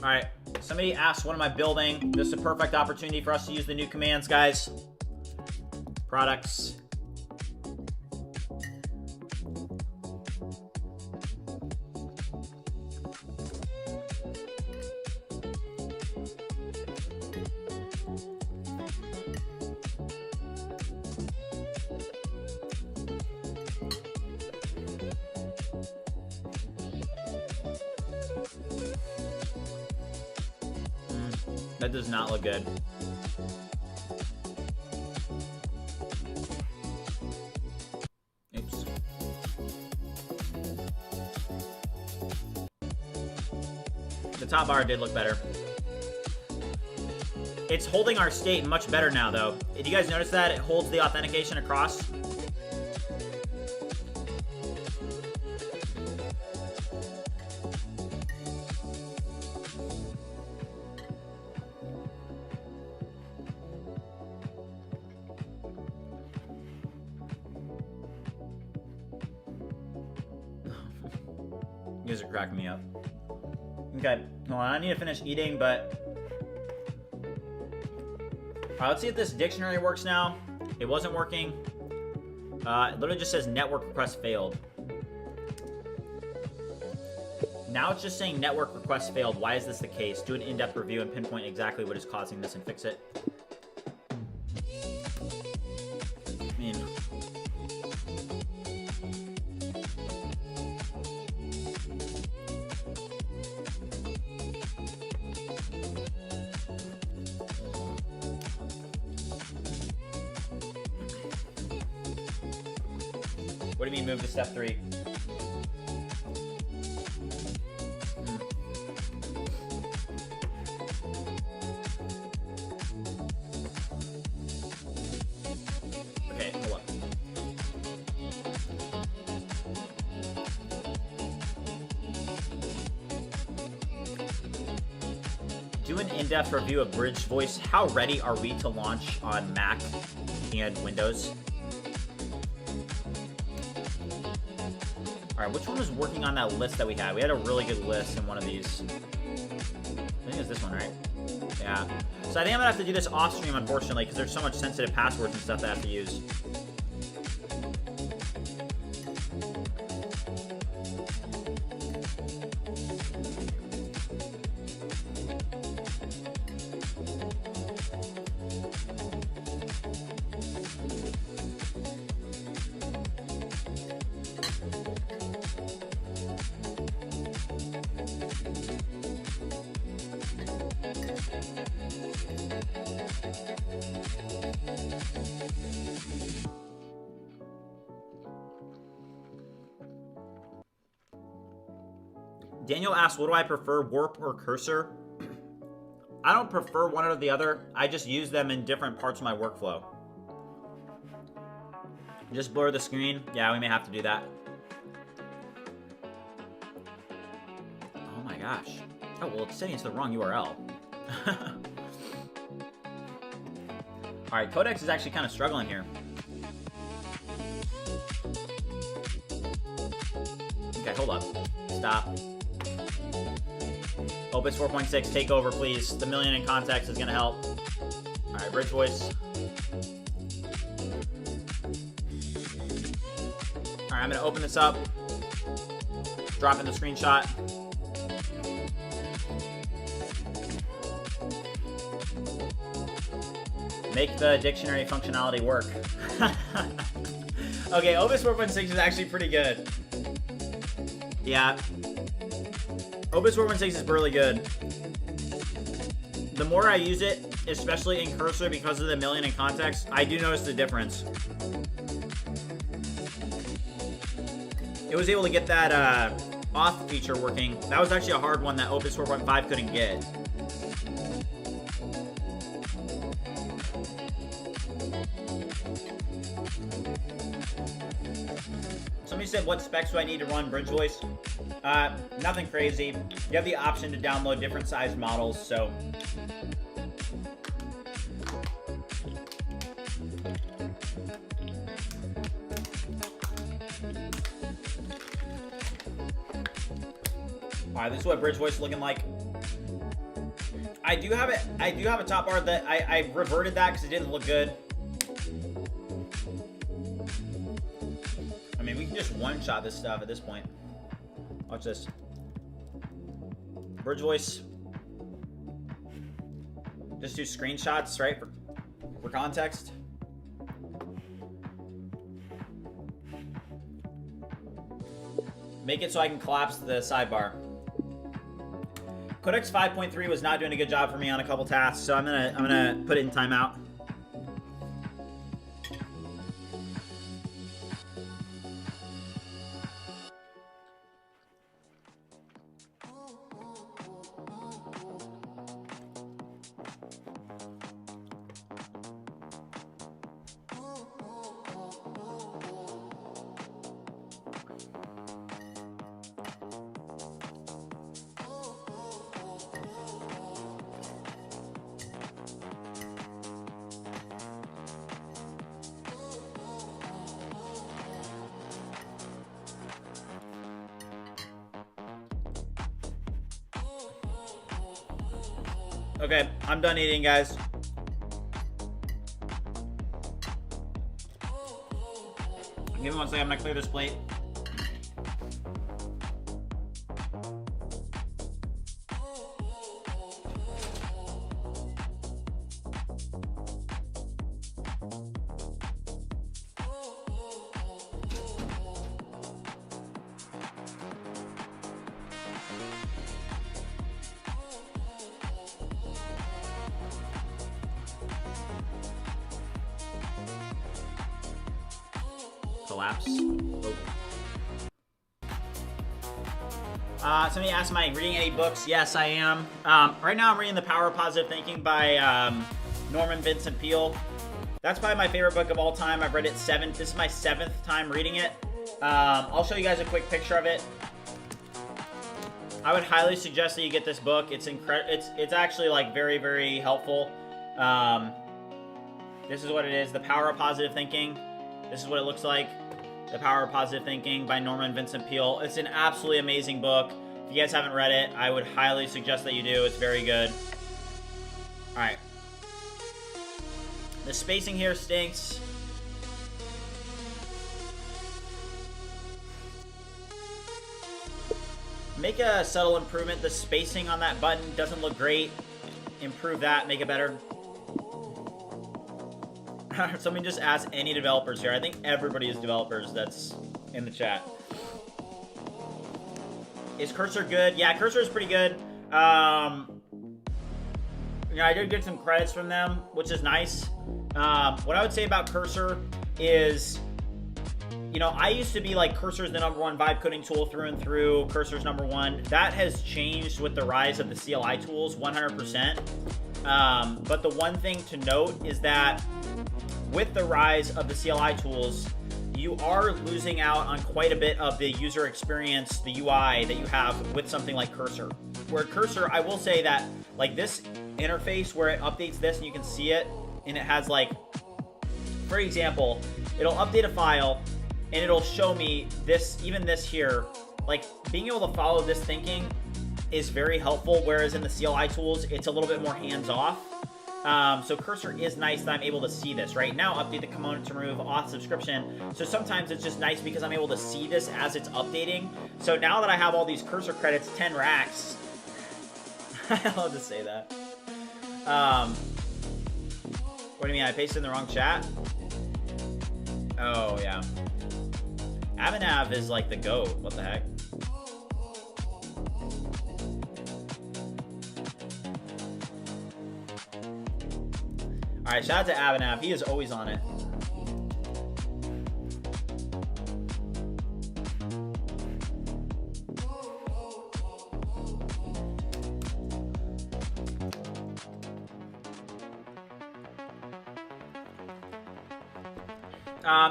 A: All right. Somebody asked, what am I building? This is a perfect opportunity for us to use the new commands, guys. Products. That does not look good. Oops. The top bar did look better. It's holding our state much better now, though. Did you guys notice that? It holds the authentication across. You guys are cracking me up. Okay, well, I need to finish eating, but... Alright, let's see if this dictionary works now. It wasn't working. It literally just says network request failed. Now it's just saying network request failed. Why is this the case? Do an in-depth review and pinpoint exactly what is causing this and fix it. I mean... What do you mean move to step 3? Okay, hold up. Do an in-depth review of Bridge Voice. How ready are we to launch on Mac and Windows? Alright, which one was working on that list that we had? We had a really good list in one of these. I think it's this one, right? Yeah. So I think I'm gonna have to do this off stream, unfortunately, because there's so much sensitive passwords and stuff that I have to use. Daniel asks, what do I prefer, warp or cursor? I don't prefer one or the other. I just use them in different parts of my workflow. Just blur the screen. Yeah, we may have to do that. Oh my gosh. Oh, well, it's saying it's the wrong URL. Alright, Codex is actually kind of struggling here. Okay, hold up. Stop. Opus 4.6, take over, please. The million in context is going to help. Alright, Bridge Voice. Alright, I'm going to open this up. Drop in the screenshot. Make the dictionary functionality work. Okay, Opus 4.6 is actually pretty good. Yeah. Opus 4.6 is really good. The more I use it, especially in cursor because of the million in context, I do notice the difference. It was able to get that auth feature working. That was actually a hard one that Opus 4.5 couldn't get. Somebody said, what specs do I need to run Bridge Voice? Nothing crazy. You have the option to download different sized models, so... Alright, this is what Bridge Voice is looking like. I do have a top bar that I reverted that because it didn't look good. I mean, we can just one-shot this stuff at this point. Watch this. Bridge Voice. Just do screenshots, right? For context. Make it so I can collapse the sidebar. Codex 5.3 was not doing a good job for me on a couple tasks, so I'm gonna put it in timeout. Okay, I'm done eating, guys. Give me 1 second, I'm gonna clear this plate. Collapse. Somebody asked, am I reading any books? Yes, I am. Right now I'm reading The Power of Positive Thinking by Norman Vincent Peale. That's probably my favorite book of all time. I've read it this is my 7th time reading it. I'll show you guys a quick picture of it. I would highly suggest that you get this book. It's it's actually like very, very helpful. This is what it is, The Power of Positive Thinking. This is what it looks like. The Power of Positive Thinking by Norman Vincent Peale. It's an absolutely amazing book. If you guys haven't read it, I would highly suggest that you do. It's very good. Alright. The spacing here stinks. Make a subtle improvement. The spacing on that button doesn't look great. Improve that, make it better. Somebody just asked any developers here. I think everybody is developers that's in the chat. Is Cursor good? Yeah, Cursor is pretty good. Yeah, I did get some credits from them, which is nice. What I would say about Cursor is, you know, I used to be like, Cursor's the #1 vibe coding tool through and through. Cursor's #1. That has changed with the rise of the CLI tools, 100%. But the one thing to note is that with the rise of the CLI tools, you are losing out on quite a bit of the user experience, the UI that you have with something like Cursor. Where Cursor, I will say that, like, this interface where it updates this and you can see it, and it has, like, for example, it'll update a file and it'll show me this, even this here. Like, being able to follow this thinking is very helpful, whereas in the CLI tools, it's a little bit more hands-off. So Cursor is nice that I'm able to see this. Right now, update the component to remove auth subscription. So sometimes it's just nice because I'm able to see this as it's updating. So now that I have all these Cursor credits, 10 racks. I love to say that. What do you mean? I pasted in the wrong chat? Oh, yeah. Avinav is like the GOAT. What the heck? Alright, shout out to Avinav. He is always on it.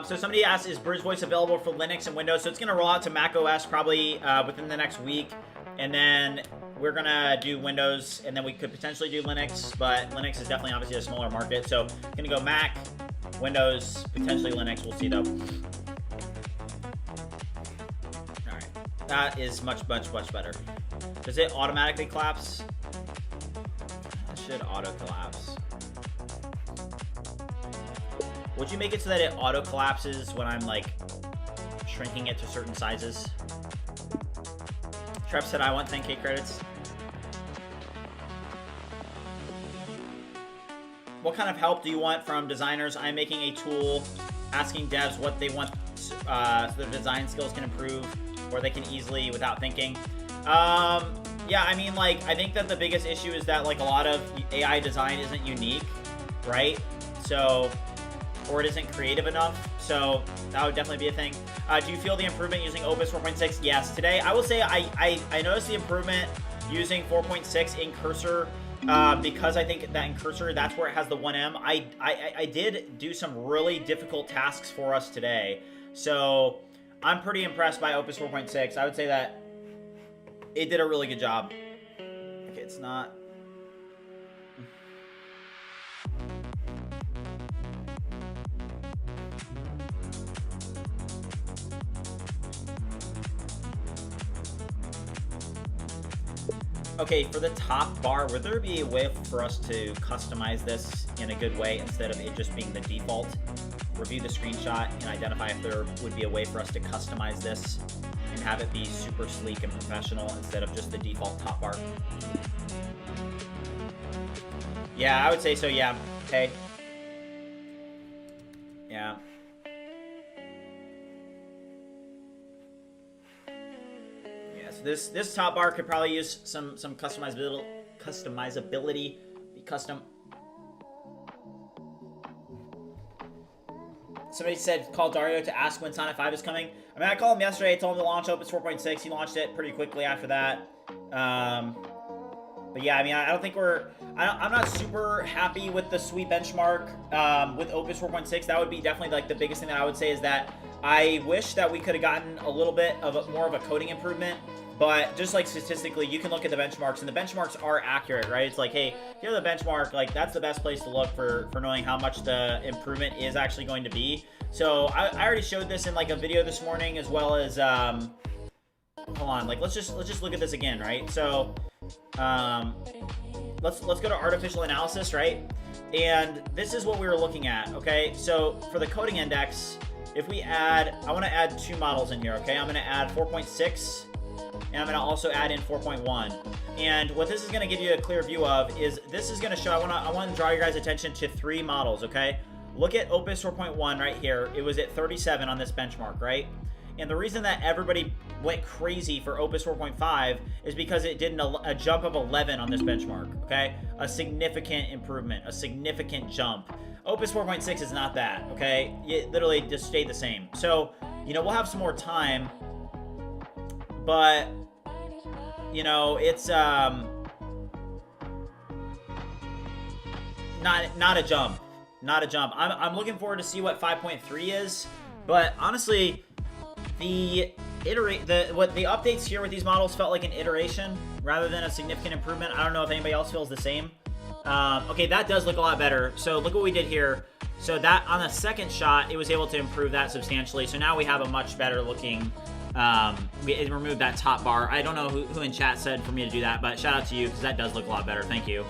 A: So somebody asked, is Bridge Voice available for Linux and Windows? So it's going to roll out to Mac OS probably within the next week. And then we're going to do Windows, and then we could potentially do Linux. But Linux is definitely obviously a smaller market. So going to go Mac, Windows, potentially Linux. We'll see, though. All right. That is much, much, much better. Does it automatically collapse? It should auto-collapse. Would you make it so that it auto collapses when I'm like shrinking it to certain sizes? Trev said I want 10K credits. What kind of help do you want from designers? I'm making a tool asking devs what they want so their design skills can improve or they can easily without thinking. Yeah, I mean, like, I think that the biggest issue is that like a lot of AI design isn't unique, right? So, or it isn't creative enough, so that would definitely be a thing. Do you feel the improvement using Opus 4.6? Yes. Today, I will say I noticed the improvement using 4.6 in Cursor because I think that in Cursor, that's where it has the 1M. I did do some really difficult tasks for us today, so I'm pretty impressed by Opus 4.6. I would say that it did a really good job. Okay, it's not... Okay, for the top bar, would there be a way for us to customize this in a good way instead of it just being the default? Review the screenshot and identify if there would be a way for us to customize this and have it be super sleek and professional instead of just the default top bar. Yeah, I would say so, yeah. Okay. Yeah. Yeah, so this top bar could probably use some customizability, be custom. Somebody said call Dario to ask when Sonnet 5 is coming. I mean, I called him yesterday. I told him to launch Opus 4.6. He launched it pretty quickly after that. But yeah, I mean, I don't think I'm not super happy with the sweet benchmark with Opus 4.6. That would be definitely like the biggest thing that I would say is that I wish that we could have gotten a little bit of more of a coding improvement. But just like statistically, you can look at the benchmarks, and the benchmarks are accurate, right? It's like, hey, here's the benchmark. Like, that's the best place to look for knowing how much the improvement is actually going to be. So I already showed this in like a video this morning, as well as hold on, like let's just look at this again, right? So let's go to artificial analysis, right? And this is what we were looking at, okay? So for the coding index, if we add, I want to add 2 models in here, okay? I'm going to add 4.6. And I'm going to also add in 4.1. And what this is going to give you a clear view of is this is going to show, I want to draw your guys' attention to 3 models, okay? Look at Opus 4.1 right here. It was at 37 on this benchmark, right? And the reason that everybody went crazy for Opus 4.5 is because it did a jump of 11 on this benchmark, okay? A significant improvement, a significant jump. Opus 4.6 is not that, okay? It literally just stayed the same. So, you know, we'll have some more time. But, you know, it's not a jump. Not a jump. I'm looking forward to see what 5.3 is. But honestly, the updates here with these models felt like an iteration rather than a significant improvement. I don't know if anybody else feels the same. Okay, that does look a lot better. So look what we did here. So that on the second shot, it was able to improve that substantially. So now we have a much better looking. We removed that top bar. I don't know who in chat said for me to do that, but shout out to you because that does look a lot better. Thank you.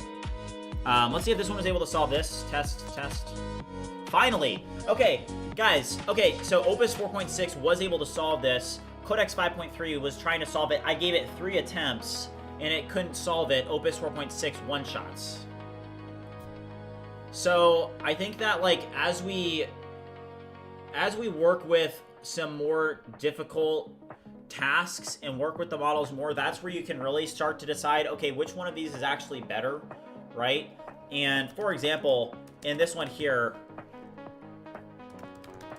A: Let's see if this one was able to solve this. Test. Finally. Okay, guys. Okay, so Opus 4.6 was able to solve this. Codex 5.3 was trying to solve it. I gave it 3 attempts, and it couldn't solve it. Opus 4.6 one-shots. So I think that like as we work with some more difficult tasks and work with the models more, that's where you can really start to decide, okay, which one of these is actually better, right? And for example, in this one here,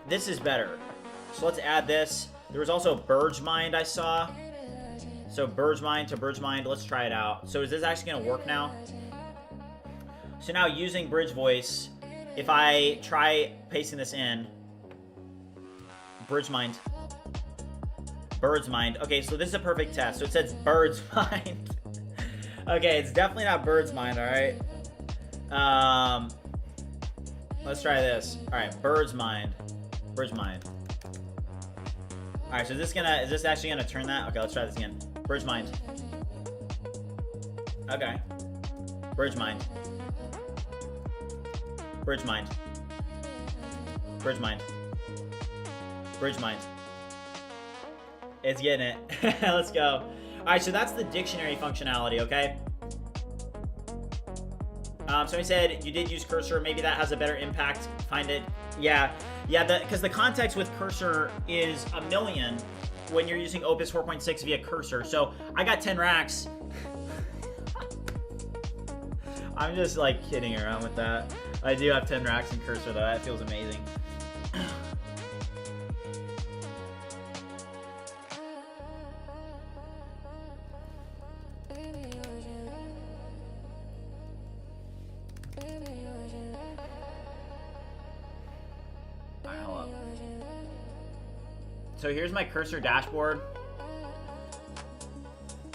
A: this is better. So let's add this. There was also BridgeMind I saw. So BridgeMind to BridgeMind, let's try it out. So is this actually gonna work now? So now using Bridge Voice, if I try pasting this in, BridgeMind. Okay, so this is a perfect test. So it says BridgeMind. Okay, it's definitely not BridgeMind, alright? Let's try this. Alright, BridgeMind. Alright, so is this actually gonna turn that? Okay, let's try this again. BridgeMind. Okay. BridgeMind. It's getting it. Let's go. Alright, so that's the dictionary functionality, okay? Somebody said you did use cursor. Maybe that has a better impact. Find it. Yeah, because the context with cursor is 1,000,000 when you're using Opus 4.6 via cursor. So I got 10 racks. I'm just like kidding around with that. I do have 10 racks in cursor though. That feels amazing. So here's my cursor dashboard,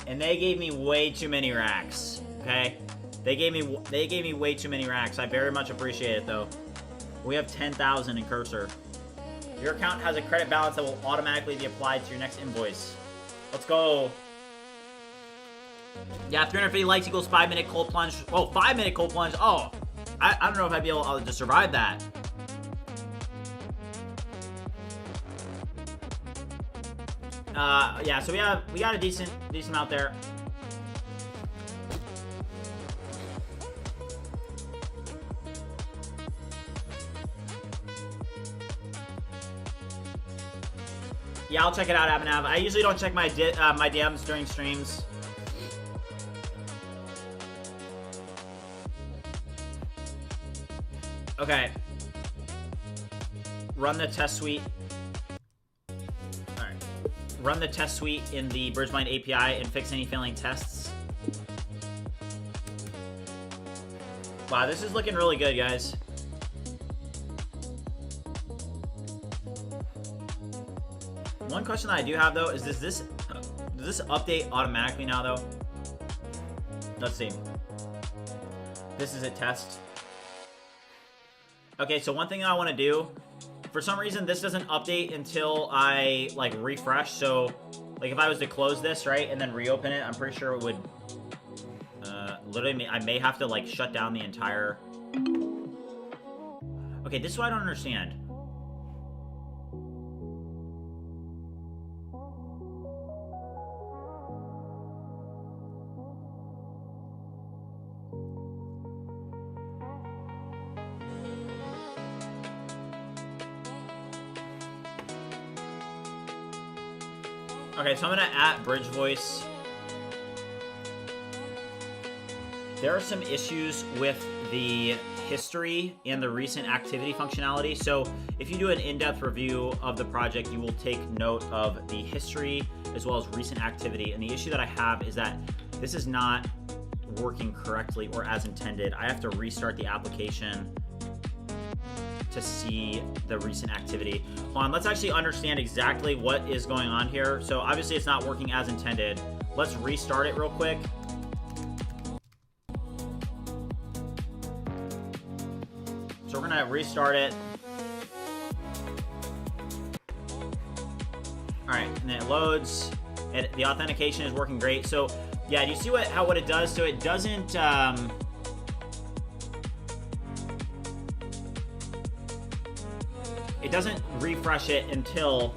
A: and they gave me way too many racks. Okay, they gave me way too many racks. I very much appreciate it though. We have 10,000 in cursor. Your account has a credit balance that will automatically be applied to your next invoice. Let's go. Yeah, 350 likes equals 5-minute cold plunge. Oh, 5-minute cold plunge. Oh, I don't know if I'd be able to survive that. Yeah, so we got a decent amount there. Yeah, I'll check it out, Abhinav. I usually don't check my my DMs during streams. Okay. Run the test suite. Alright. Run the test suite in the BridgeMind API and fix any failing tests. Wow, this is looking really good, guys. One question that I do have, though, is does this update automatically now, though? Let's see. This is a test. Okay, so one thing I want to do, for some reason, this doesn't update until I, like, refresh. So, like, if I was to close this, right, and then reopen it, I'm pretty sure it would, literally, I may have to, like, shut down the entire... Okay, this is what I don't understand. Okay, so I'm gonna at Bridge Voice. There are some issues with the history and the recent activity functionality. So if you do an in-depth review of the project, you will take note of the history as well as recent activity. And the issue that I have is that this is not working correctly or as intended. I have to restart the application to see the recent activity. Hold on, let's actually understand exactly what is going on here. So obviously it's not working as intended. Let's restart it real quick. So we're gonna restart it. All right, and then it loads. The authentication is working great. So yeah, do you see what it does? So it doesn't, it doesn't refresh it until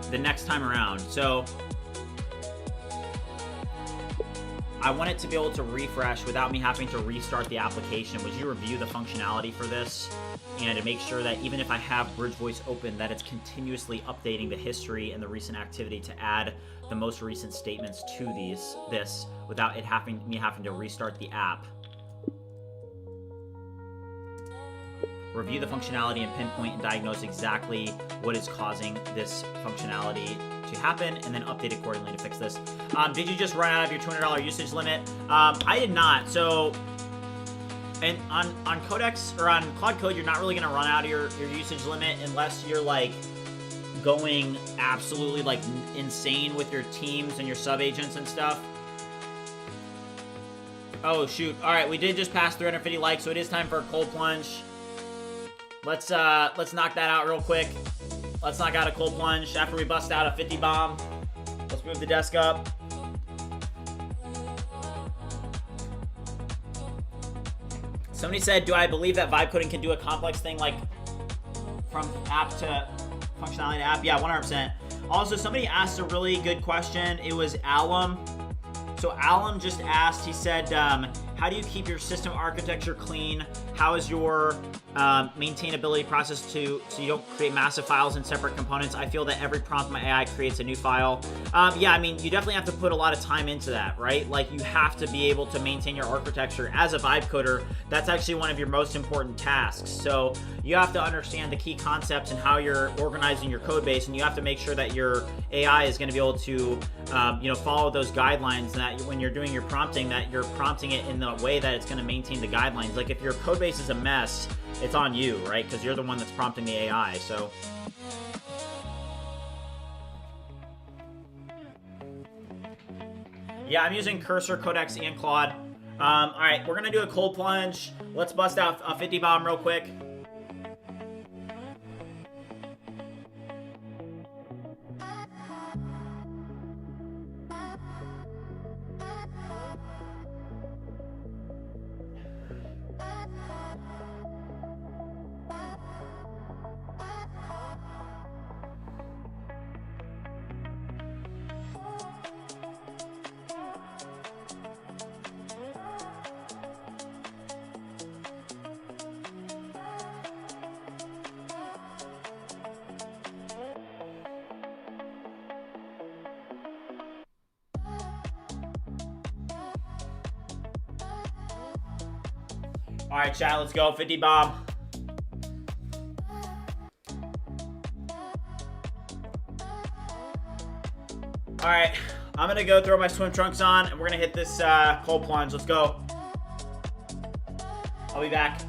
A: the next time around. So I want it to be able to refresh without me having to restart the application. Would you review the functionality for this and to make sure that even if I have Bridge Voice open, that it's continuously updating the history and the recent activity to add the most recent statements to this without me having to restart the app. Review the functionality and pinpoint and diagnose exactly what is causing this functionality to happen, and then update accordingly to fix this. Did you just run out of your $200 usage limit? I did not. So, and on Codex or on Claude Code, you're not really going to run out of your usage limit unless you're like going absolutely like insane with your teams and your sub agents and stuff. Oh shoot! All right, we did just pass 350 likes, so it is time for a cold plunge. Let's knock that out real quick. Let's knock out a cold plunge after we bust out a 50 bomb. Let's move the desk up. Somebody said, do I believe that vibe coding can do a complex thing like from app to functionality to app? Yeah, 100%. Also, somebody asked a really good question. It was Alum. So Alum just asked, he said, how do you keep your system architecture clean? How is your maintainability process so you don't create massive files in separate components? I feel that every prompt my AI creates a new file. Yeah, I mean, you definitely have to put a lot of time into that, right? Like, you have to be able to maintain your architecture. As a vibe coder, that's actually one of your most important tasks. So you have to understand the key concepts and how you're organizing your code base, and you have to make sure that your AI is going to be able to follow those guidelines, that when you're doing your prompting, that you're prompting it in the way that it's going to maintain the guidelines. Like, if your code base is a mess, it's on you, right? Because you're the one that's prompting the AI, so. Yeah, I'm using Cursor, Codex, and Claude. All right, we're gonna do a cold plunge. Let's bust out a 50 bomb real quick. All right, chat, let's go. 50 Bob. All right, I'm gonna go throw my swim trunks on, and we're gonna hit this cold plunge. Let's go. I'll be back.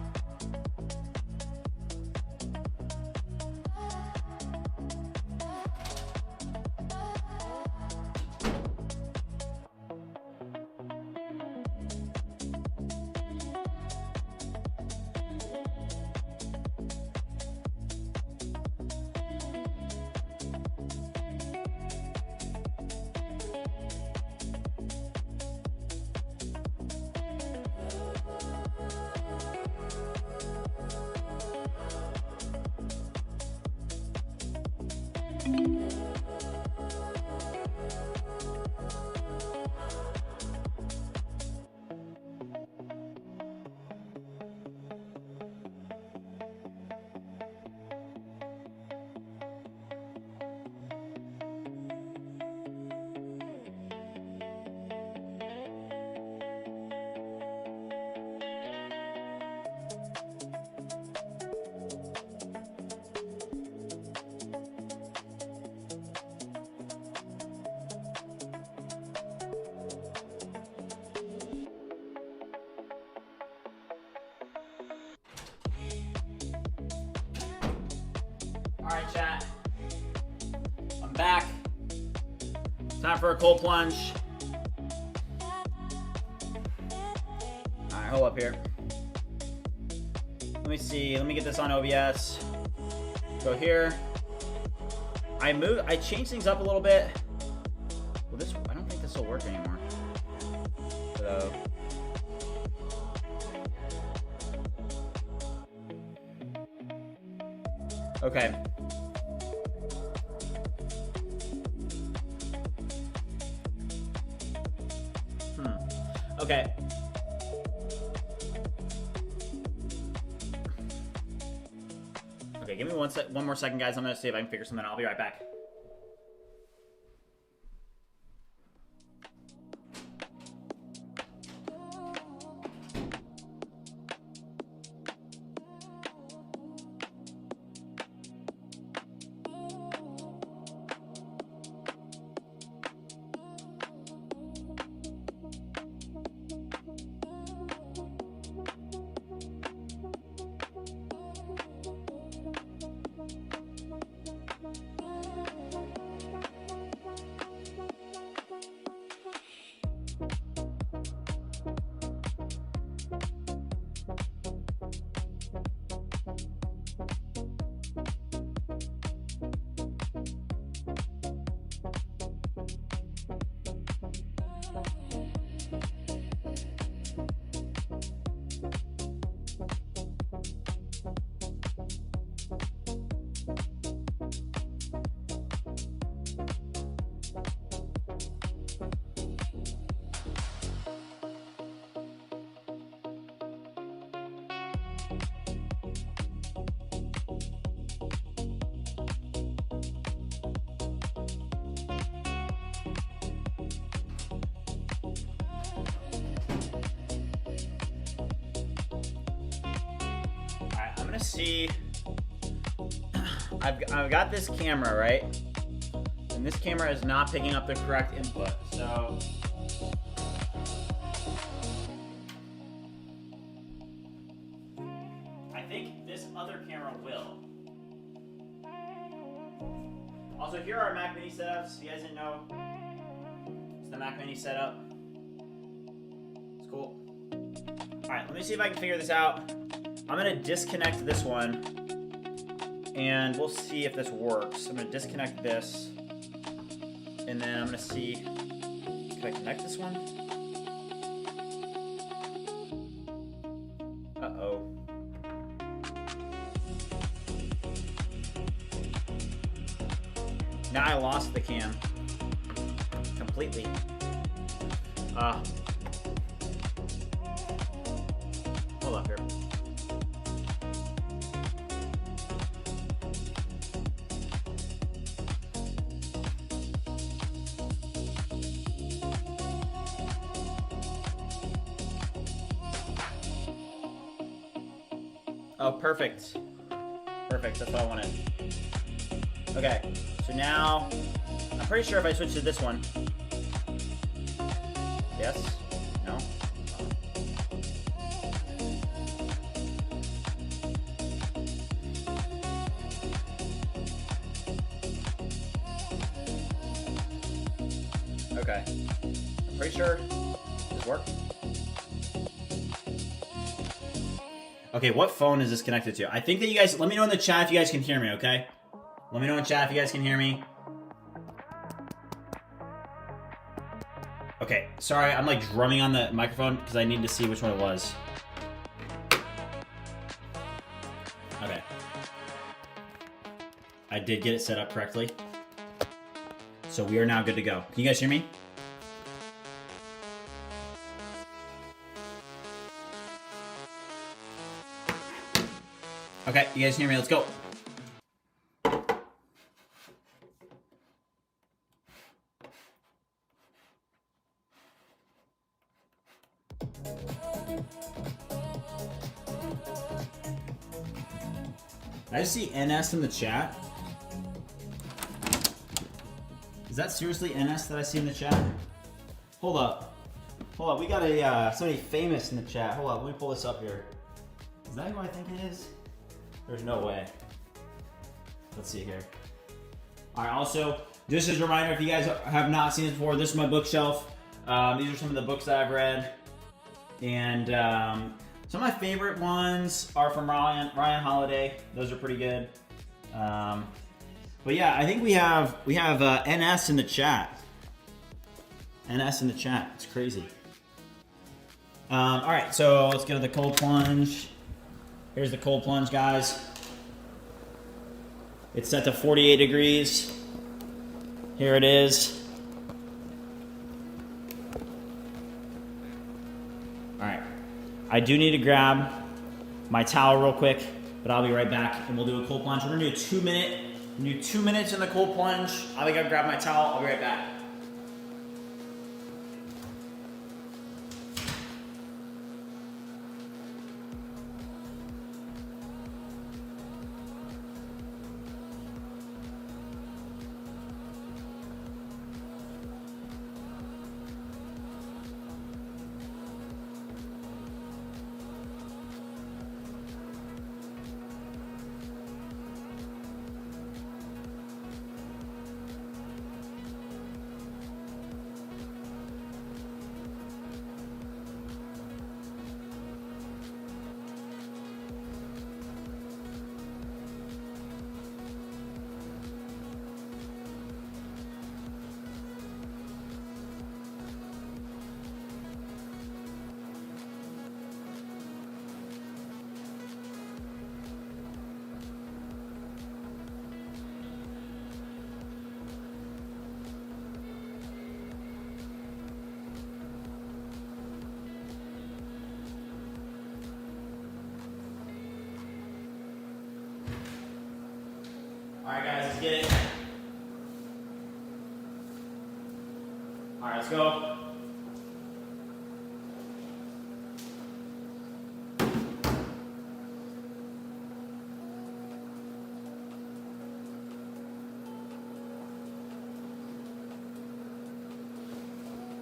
A: Alright, chat. I'm back. Time for a cold plunge. Alright, hold up here. Let me see. Let me get this on OBS. Go here. I changed things up a little bit. Well, I don't think this will work anymore. So okay. Okay. Okay, give me one more second, guys. I'm gonna see if I can figure something out. I'll be right back. See, I've got this camera, right? And this camera is not picking up the correct input, so I think this other camera will. Also, here are our Mac Mini setups. If you guys didn't know, it's the Mac Mini setup. It's cool. All right, let me see if I can figure this out. I'm gonna disconnect this one, and we'll see if this works. I'm gonna disconnect this, and then I'm gonna see, can I connect this one? Uh-oh. Now I lost the cam completely. Hold up here. Oh, perfect. Perfect, that's what I wanted. Okay, so now, I'm pretty sure if I switch to this one. Yes? No? Okay. I'm pretty sure this worked. Okay, what phone is this connected to? I think that you guys, let me know in the chat if you guys can hear me, okay? Let me know in the chat if you guys can hear me. Okay, sorry, I'm like drumming on the microphone because I need to see which one it was. Okay. I did get it set up correctly. So we are now good to go. Can you guys hear me? Okay, you guys hear me? Let's go. I just see NS in the chat. Is that seriously NS that I see in the chat? Hold up. Hold up, we got a somebody famous in the chat. Hold up, let me pull this up here. Is that who I think it is? There's no way. Let's see here. All right, also, just as a reminder, if you guys have not seen this before, this is my bookshelf. These are some of the books that I've read. And some of my favorite ones are from Ryan Holiday. Those are pretty good. But yeah, I think we have NS in the chat. NS in the chat. It's crazy. All right, so let's go to the cold plunge. Here's the cold plunge, guys. It's set to 48 degrees. Here it is. All right. I do need to grab my towel real quick, but I'll be right back and we'll do a cold plunge. We're gonna do a 2 minute. We're gonna do 2 minutes in the cold plunge. I gotta grab my towel. I'll be right back. All right, guys, let's get it. All right, let's go.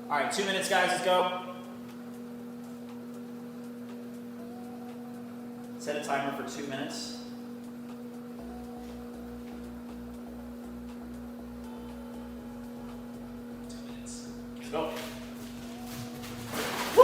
A: All right, 2 minutes, guys, let's go. Set a timer for 2 minutes. Go. Woo!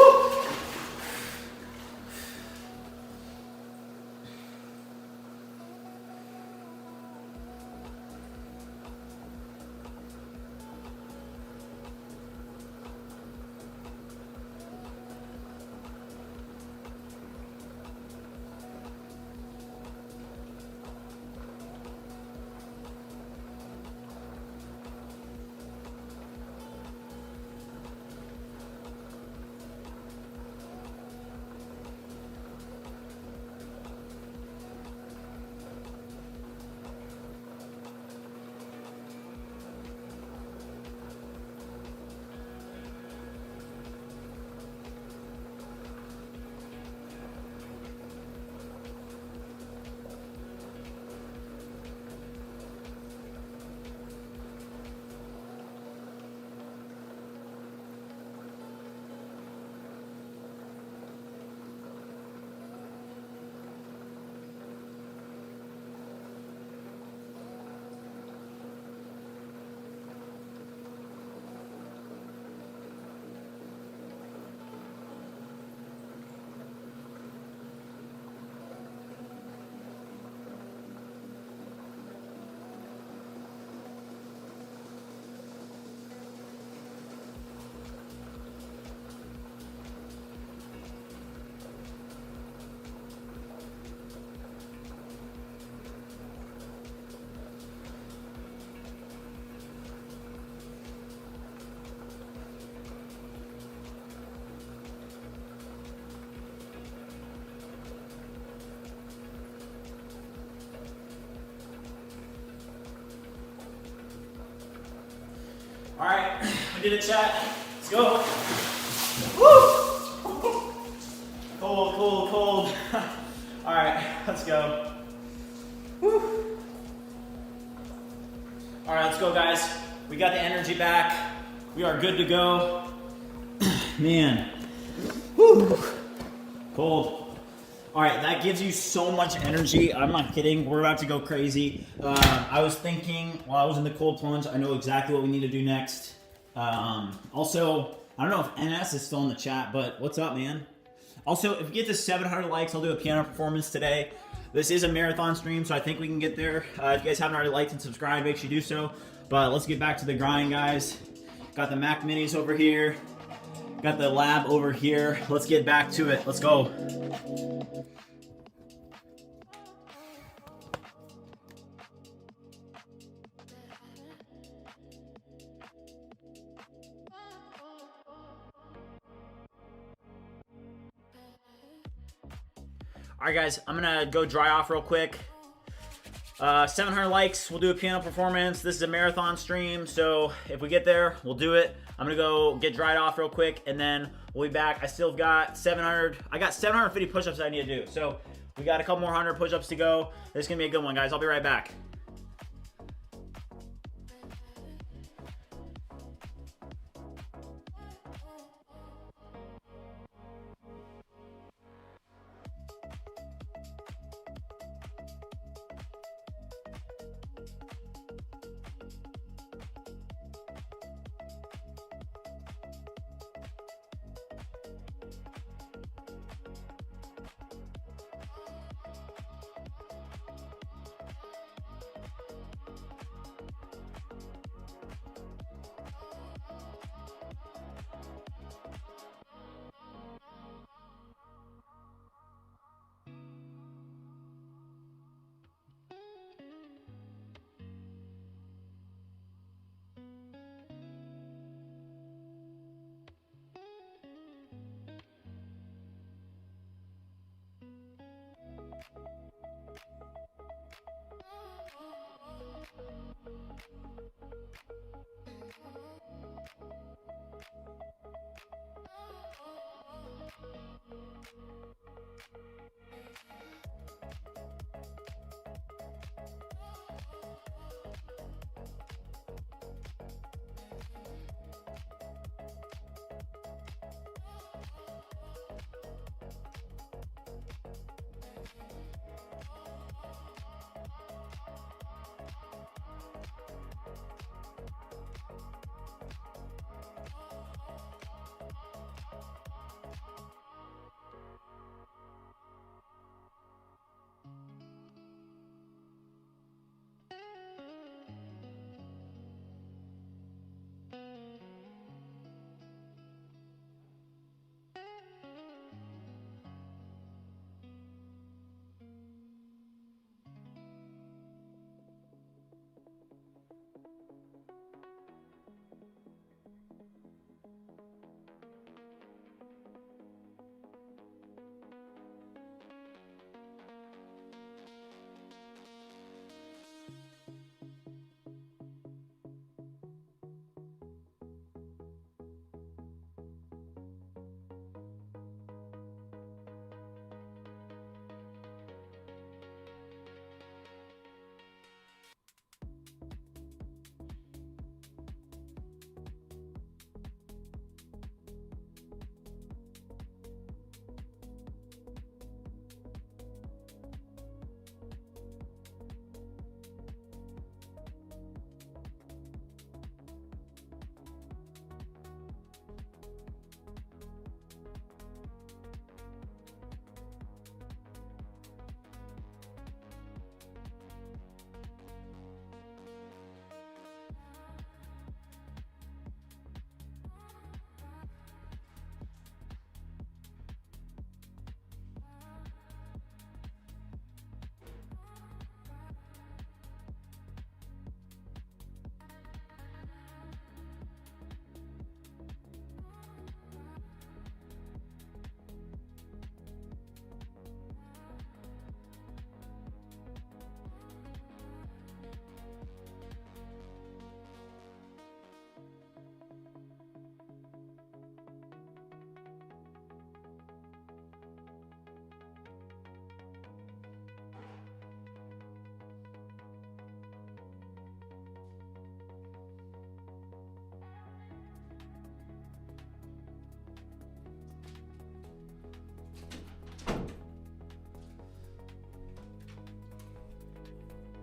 A: did it, chat. Let's go. Woo! Cold, cold, cold. All right, let's go. Woo! All right, let's go, guys. We got the energy back. We are good to go. Man. Woo! Cold. All right, that gives you so much energy. I'm not kidding. We're about to go crazy. I was thinking while I was in the cold plunge, I know exactly what we need to do next. Also, I don't know if NS is still in the chat, but what's up, man? Also, if we get to 700 likes, I'll do a piano performance today. This is a marathon stream, so I think we can get there. If you guys haven't already liked and subscribed, make sure you do so. But let's get back to the grind, guys. Got the Mac Minis over here. Got the lab over here. Let's get back to it. Let's go. All right, guys, I'm gonna go dry off real quick. 700 likes, we'll do a piano performance. This is a marathon stream, so if we get there, we'll do it. I'm gonna go get dried off real quick, and then we'll be back. I still got 700. I got 750 push-ups that I need to do. So we got a couple more 100 push-ups to go. This is gonna be a good one, guys. I'll be right back.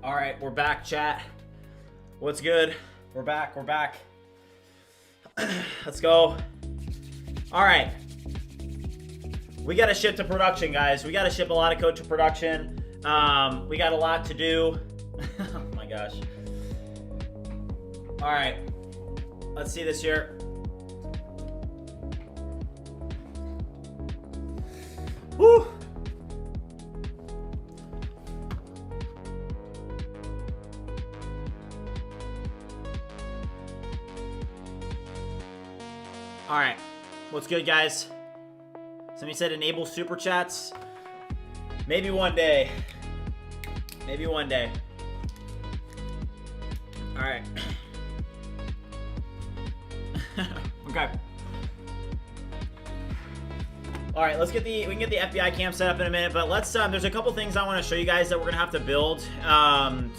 A: All right, we're back, chat. What's good? We're back. Let's go. All right. We got to ship to production, guys. We got to ship a lot of code to production. We got a lot to do. Oh my gosh. All right. Let's see this here. Woo! All right, what's good, guys? Somebody said enable super chats. Maybe one day. Maybe one day. All right. Okay. All right, we can get the FBI cam set up in a minute, but let's, there's a couple things I want to show you guys that we're gonna have to build.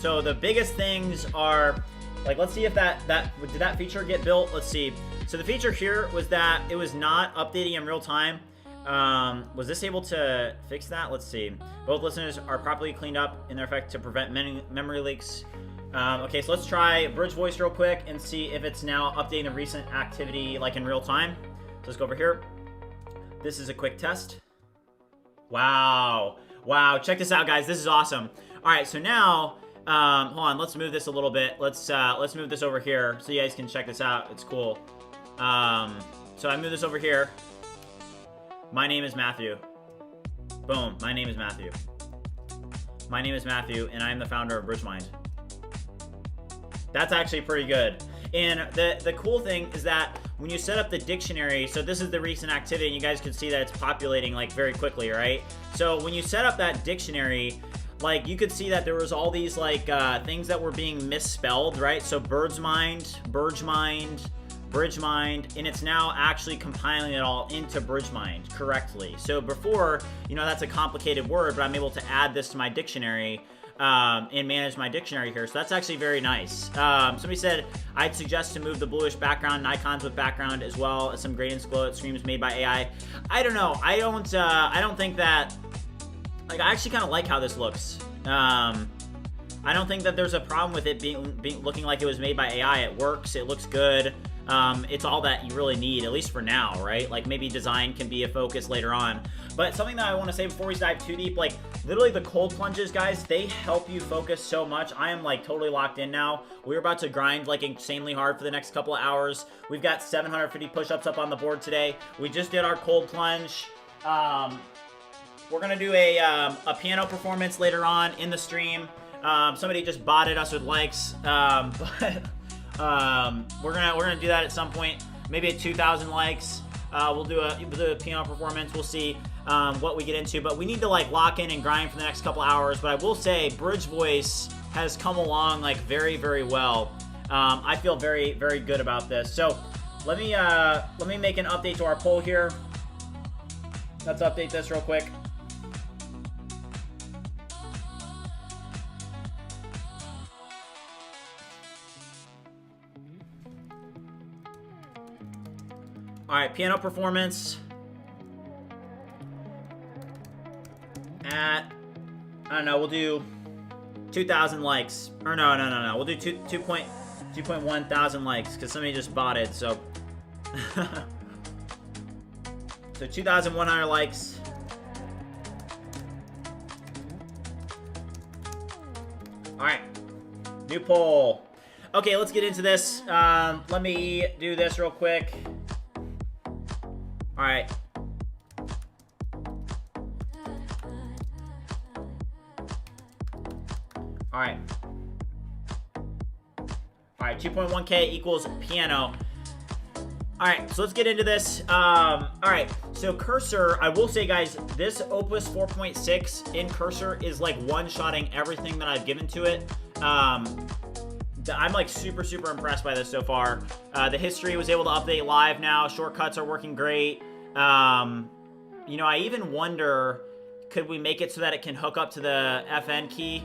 A: So the biggest things are, like, let's see if did that feature get built? Let's see. So the feature here was that it was not updating in real time. Was this able to fix that? Let's see. Both listeners are properly cleaned up in their effect to prevent memory leaks. Okay, so let's try Bridge Voice real quick and see if it's now updating the recent activity like in real time. So let's go over here. This is a quick test. Wow. Wow, check this out, guys. This is awesome. All right, so now, hold on, let's move this a little bit. Let's move this over here so you guys can check this out. It's cool. So I move this over here. My name is Matthew. Boom, my name is Matthew. My name is Matthew, and I am the founder of BridgeMind. That's actually pretty good. And the cool thing is that when you set up the dictionary, so this is the recent activity, and you guys can see that it's populating like very quickly, right? So when you set up that dictionary, like you could see that there was all these like things that were being misspelled, right? So BridgeMind, BridgeMind, and it's now actually compiling it all into BridgeMind correctly. So before, you know, that's a complicated word, but I'm able to add this to my dictionary and manage my dictionary here. So that's actually very nice. Somebody said, I'd suggest to move the bluish background and icons with background as well as some gradients glow at screams made by AI. I don't know. I don't think that, like, I actually kind of like how this looks. I don't think that there's a problem with it being looking like it was made by AI. It works. It looks good. It's all that you really need, at least for now, right? Like maybe design can be a focus later on. But something that I want to say before we dive too deep, like literally the cold plunges, guys, they help you focus so much. I am like totally locked in now. We're about to grind like insanely hard for the next couple of hours. We've got 750 push-ups up on the board today. We just did our cold plunge. We're gonna do a piano performance later on in the stream. Somebody just botted us with likes, but we're gonna do that at some point. Maybe at 2,000 likes, we'll do a piano performance. We'll see what we get into, but we need to like lock in and grind for the next couple hours. But I will say, Bridge Voice has come along like very, very well. I feel very, very good about this. So let me make an update to our poll here. Let's update this real quick. All right, piano performance at, I don't know, we'll do 2,000 likes. Or no. We'll do 2.1 thousand likes because somebody just bought it. So, so 2,100 likes. All right, new poll. Okay, let's get into this. Let me do this real quick. All right. All right. All right, 2.1K equals piano. All right, so let's get into this. All right, so Cursor, I will say, guys, this Opus 4.6 in Cursor is like one-shotting everything that I've given to it. I'm like super, super impressed by this so far. The history was able to update live now. Shortcuts are working great. You know, I even wonder, could we make it so that it can hook up to the FN key?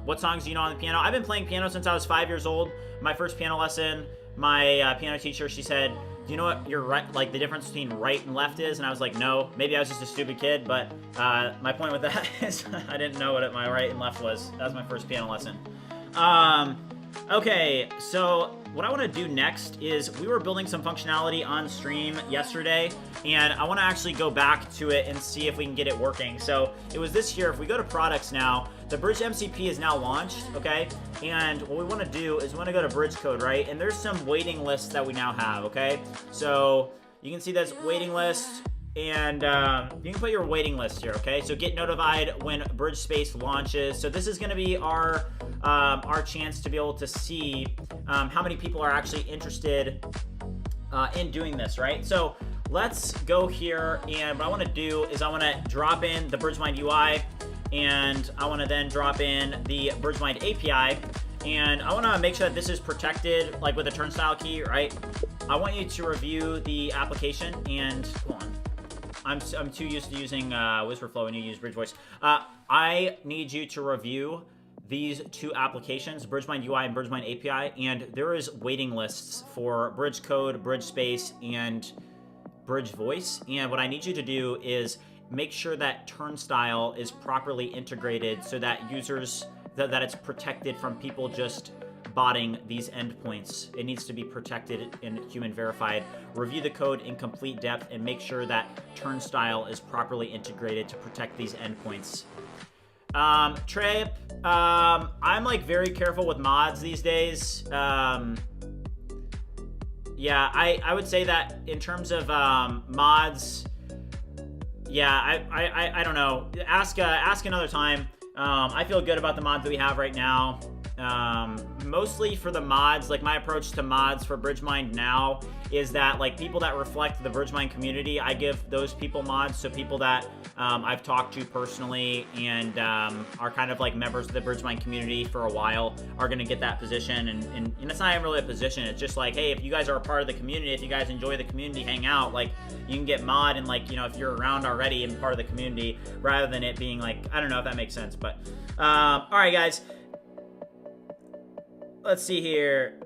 A: What songs do you know on the piano? I've been playing piano since I was 5 years old. My first piano lesson, my piano teacher, she said, do you know what your right, like the difference between right and left is? And I was like, no. Maybe I was just a stupid kid, but my point with that is I didn't know what my right and left was. That was my first piano lesson. Okay, so what I want to do next is we were building some functionality on stream yesterday, and I want to actually go back to it and see if we can get it working. So it was this here. If we go to products now, the Bridge MCP is now launched, okay? And what we want to do is we want to go to Bridge code, right? And there's some waiting lists that we now have, okay? So you can see this waiting list, and you can put your waiting list here, okay? So get notified when Bridge Space launches. So this is going to be our chance to be able to see how many people are actually interested in doing this, right? So let's go here, and what I want to do is I want to drop in the BridgeMind UI, and I want to then drop in the BridgeMind API, and I want to make sure that this is protected, like with a turnstile key, right? I want you to review the application, and hold on. I'm too used to using Whisperflow when you use Bridge Voice. I need you to review these two applications, BridgeMind UI and BridgeMind API, and there is waiting lists for Bridge Code, Bridge Space, and Bridge Voice. And what I need you to do is make sure that turnstile is properly integrated so that users, that it's protected from people just botting these endpoints. It needs to be protected and human verified. Review the code in complete depth and make sure that turnstile is properly integrated to protect these endpoints. Trey, I'm like very careful with mods these days. Yeah, I would say that in terms of mods, yeah, I don't know. Ask another time. I feel good about the mods that we have right now. Mostly for the mods, like my approach to mods for BridgeMind now is that like people that reflect the BridgeMind community, I give those people mods. So people that I've talked to personally and are kind of like members of the BridgeMind community for a while are going to get that position. And it's not even really a position. It's just like, hey, if you guys are a part of the community, if you guys enjoy the community, hang out, like you can get mod and like, you know, if you're around already and part of the community rather than it being like, I don't know if that makes sense, but all right, guys. Let's see here.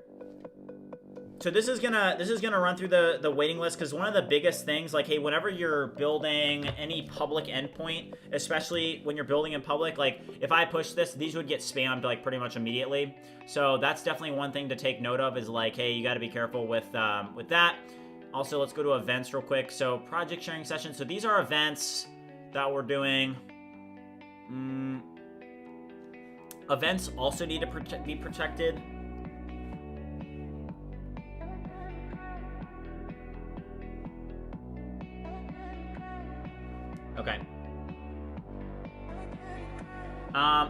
A: So this is gonna run through the waiting list, because one of the biggest things, like, hey, whenever you're building any public endpoint, especially when you're building in public, like if I push this, these would get spammed like pretty much immediately. So that's definitely one thing to take note of, is like, hey, you got to be careful with that. Also, let's go to events real quick. So project sharing sessions. So these are events that we're doing. Events also need to be protected. Okay.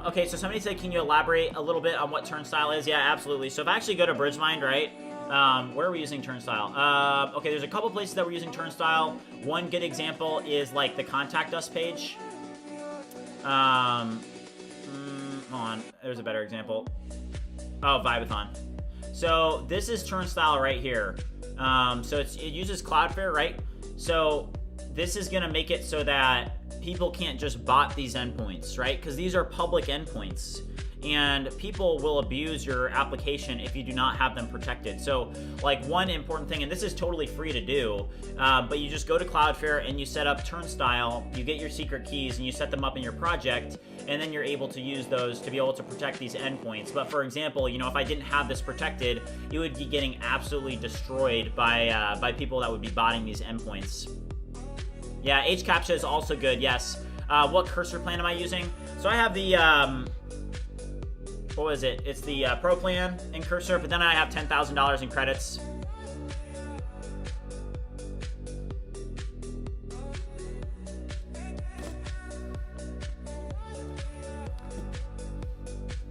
A: Okay, so somebody said, can you elaborate a little bit on what turnstile is? Yeah, absolutely. So if I actually go to BridgeMind, right? Where are we using turnstile? Okay, there's a couple places that we're using turnstile. One good example is like the contact us page. Hold on, there's a better example. Oh, Vibathon. So this is turnstile right here. So it uses Cloudflare, right? So this is gonna make it so that people can't just bot these endpoints, right? Because these are public endpoints, and people will abuse your application if you do not have them protected. So like one important thing, and this is totally free to do, but you just go to Cloudflare and you set up turnstile, you get your secret keys and you set them up in your project, and then you're able to use those to be able to protect these endpoints. But for example, you know, if I didn't have this protected, it would be getting absolutely destroyed by people that would be botting these endpoints. Yeah, HCAPTCHA is also good, yes. What cursor plan am I using? So I have the, what was it? It's the Pro plan in Cursor, but then I have $10,000 in credits.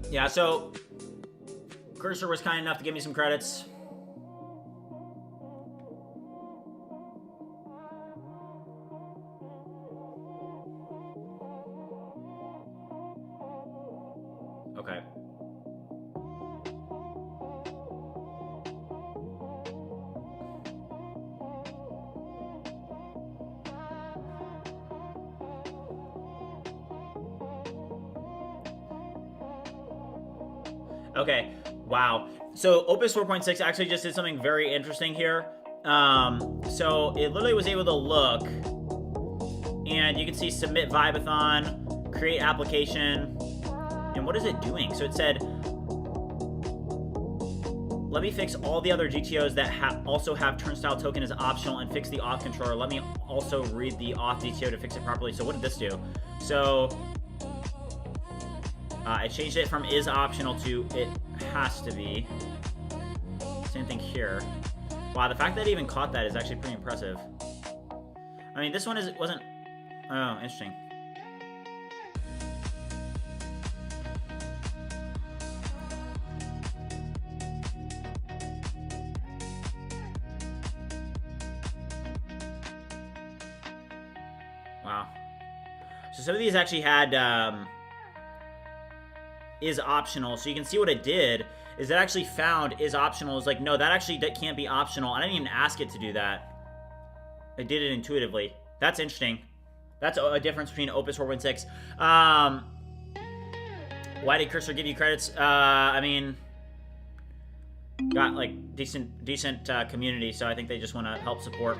A: Yeah, so Cursor was kind enough to give me some credits. Okay. Okay, wow. So Opus 4.6 actually just did something very interesting here. So it literally was able to look, and you can see submit Vibathon, create application, and what is it doing? So it said, let me fix all the other GTOs that also have turnstile token as optional and fix the auth controller. Let me also read the auth GTO to fix it properly. So what did this do? So I changed it from is optional to it has to be. Same thing here. Wow, the fact that it even caught that is actually pretty impressive. I mean, this one wasn't. Oh, interesting. Wow. So some of these actually had is optional. So you can see what it did is it actually found is optional. It's like, no, that actually can't be optional. I didn't even ask it to do that. I did it intuitively. That's interesting. That's a difference between Opus 4.6. Why did Cursor give you credits? I mean, got like decent community, so I think they just want to help support.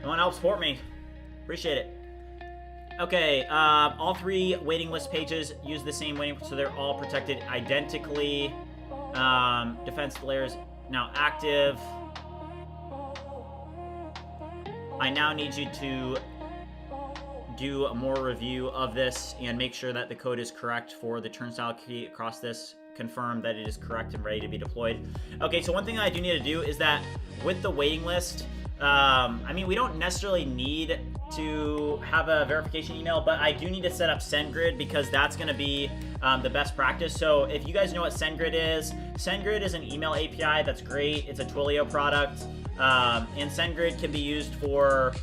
A: They want to help support me. Appreciate it. Okay, all 3 waiting list pages use the same waiting, so they're all protected identically. Defense layers now active. I now need you to do a more review of this and make sure that the code is correct for the turnstile key across this. Confirm that it is correct and ready to be deployed. Okay, so one thing that I do need to do is that with the waiting list, I mean, we don't necessarily need to have a verification email, but I do need to set up SendGrid because that's going to be the best practice. So if you guys know what SendGrid is an email API that's great. It's a Twilio product, and SendGrid can be used for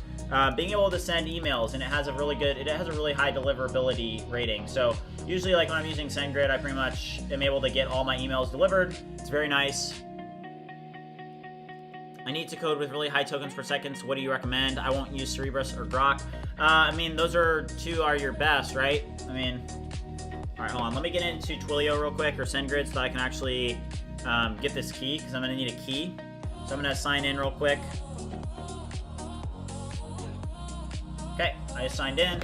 A: being able to send emails, and it has a really high deliverability rating. So usually, like when I'm using SendGrid, I pretty much am able to get all my emails delivered. It's very nice. I need to code with really high tokens per second, so what do you recommend? I won't use Cerebrus or Grok. I mean, those two are your best, right? I mean, all right, hold on. Let me get into Twilio real quick, or SendGrid, so that I can actually get this key, because I'm going to need a key. So I'm going to sign in real quick. Okay, I just signed in.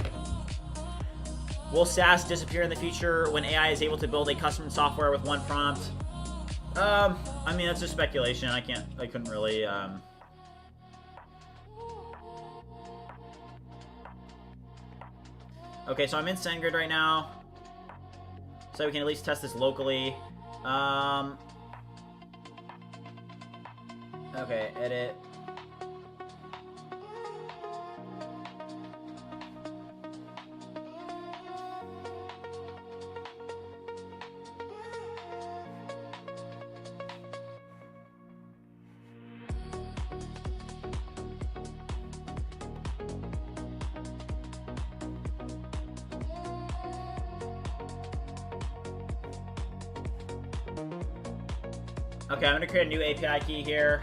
A: Will SaaS disappear in the future when AI is able to build a custom software with one prompt? I mean, that's just speculation. I couldn't really, Okay, so I'm in SendGrid right now. So we can at least test this locally. Okay, edit. Okay, I'm going to create a new API key here.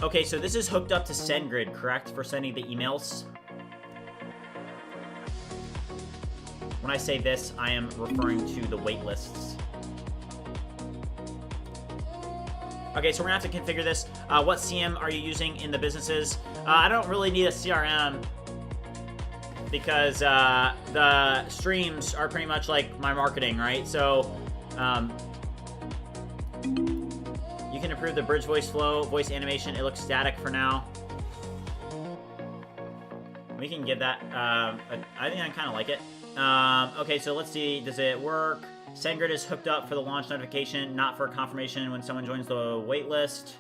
A: Okay, so this is hooked up to SendGrid, correct, for sending the emails? When I say this, I am referring to the waitlists. Okay, so we're gonna have to configure this. What CM are you using in the businesses? I don't really need a CRM because the streams are pretty much like my marketing, right? So you can improve the bridge voice flow, voice animation. It looks static for now. We can give that, I think I kind of like it. Okay, so let's see, does it work? SendGrid is hooked up for the launch notification, not for confirmation when someone joins the waitlist.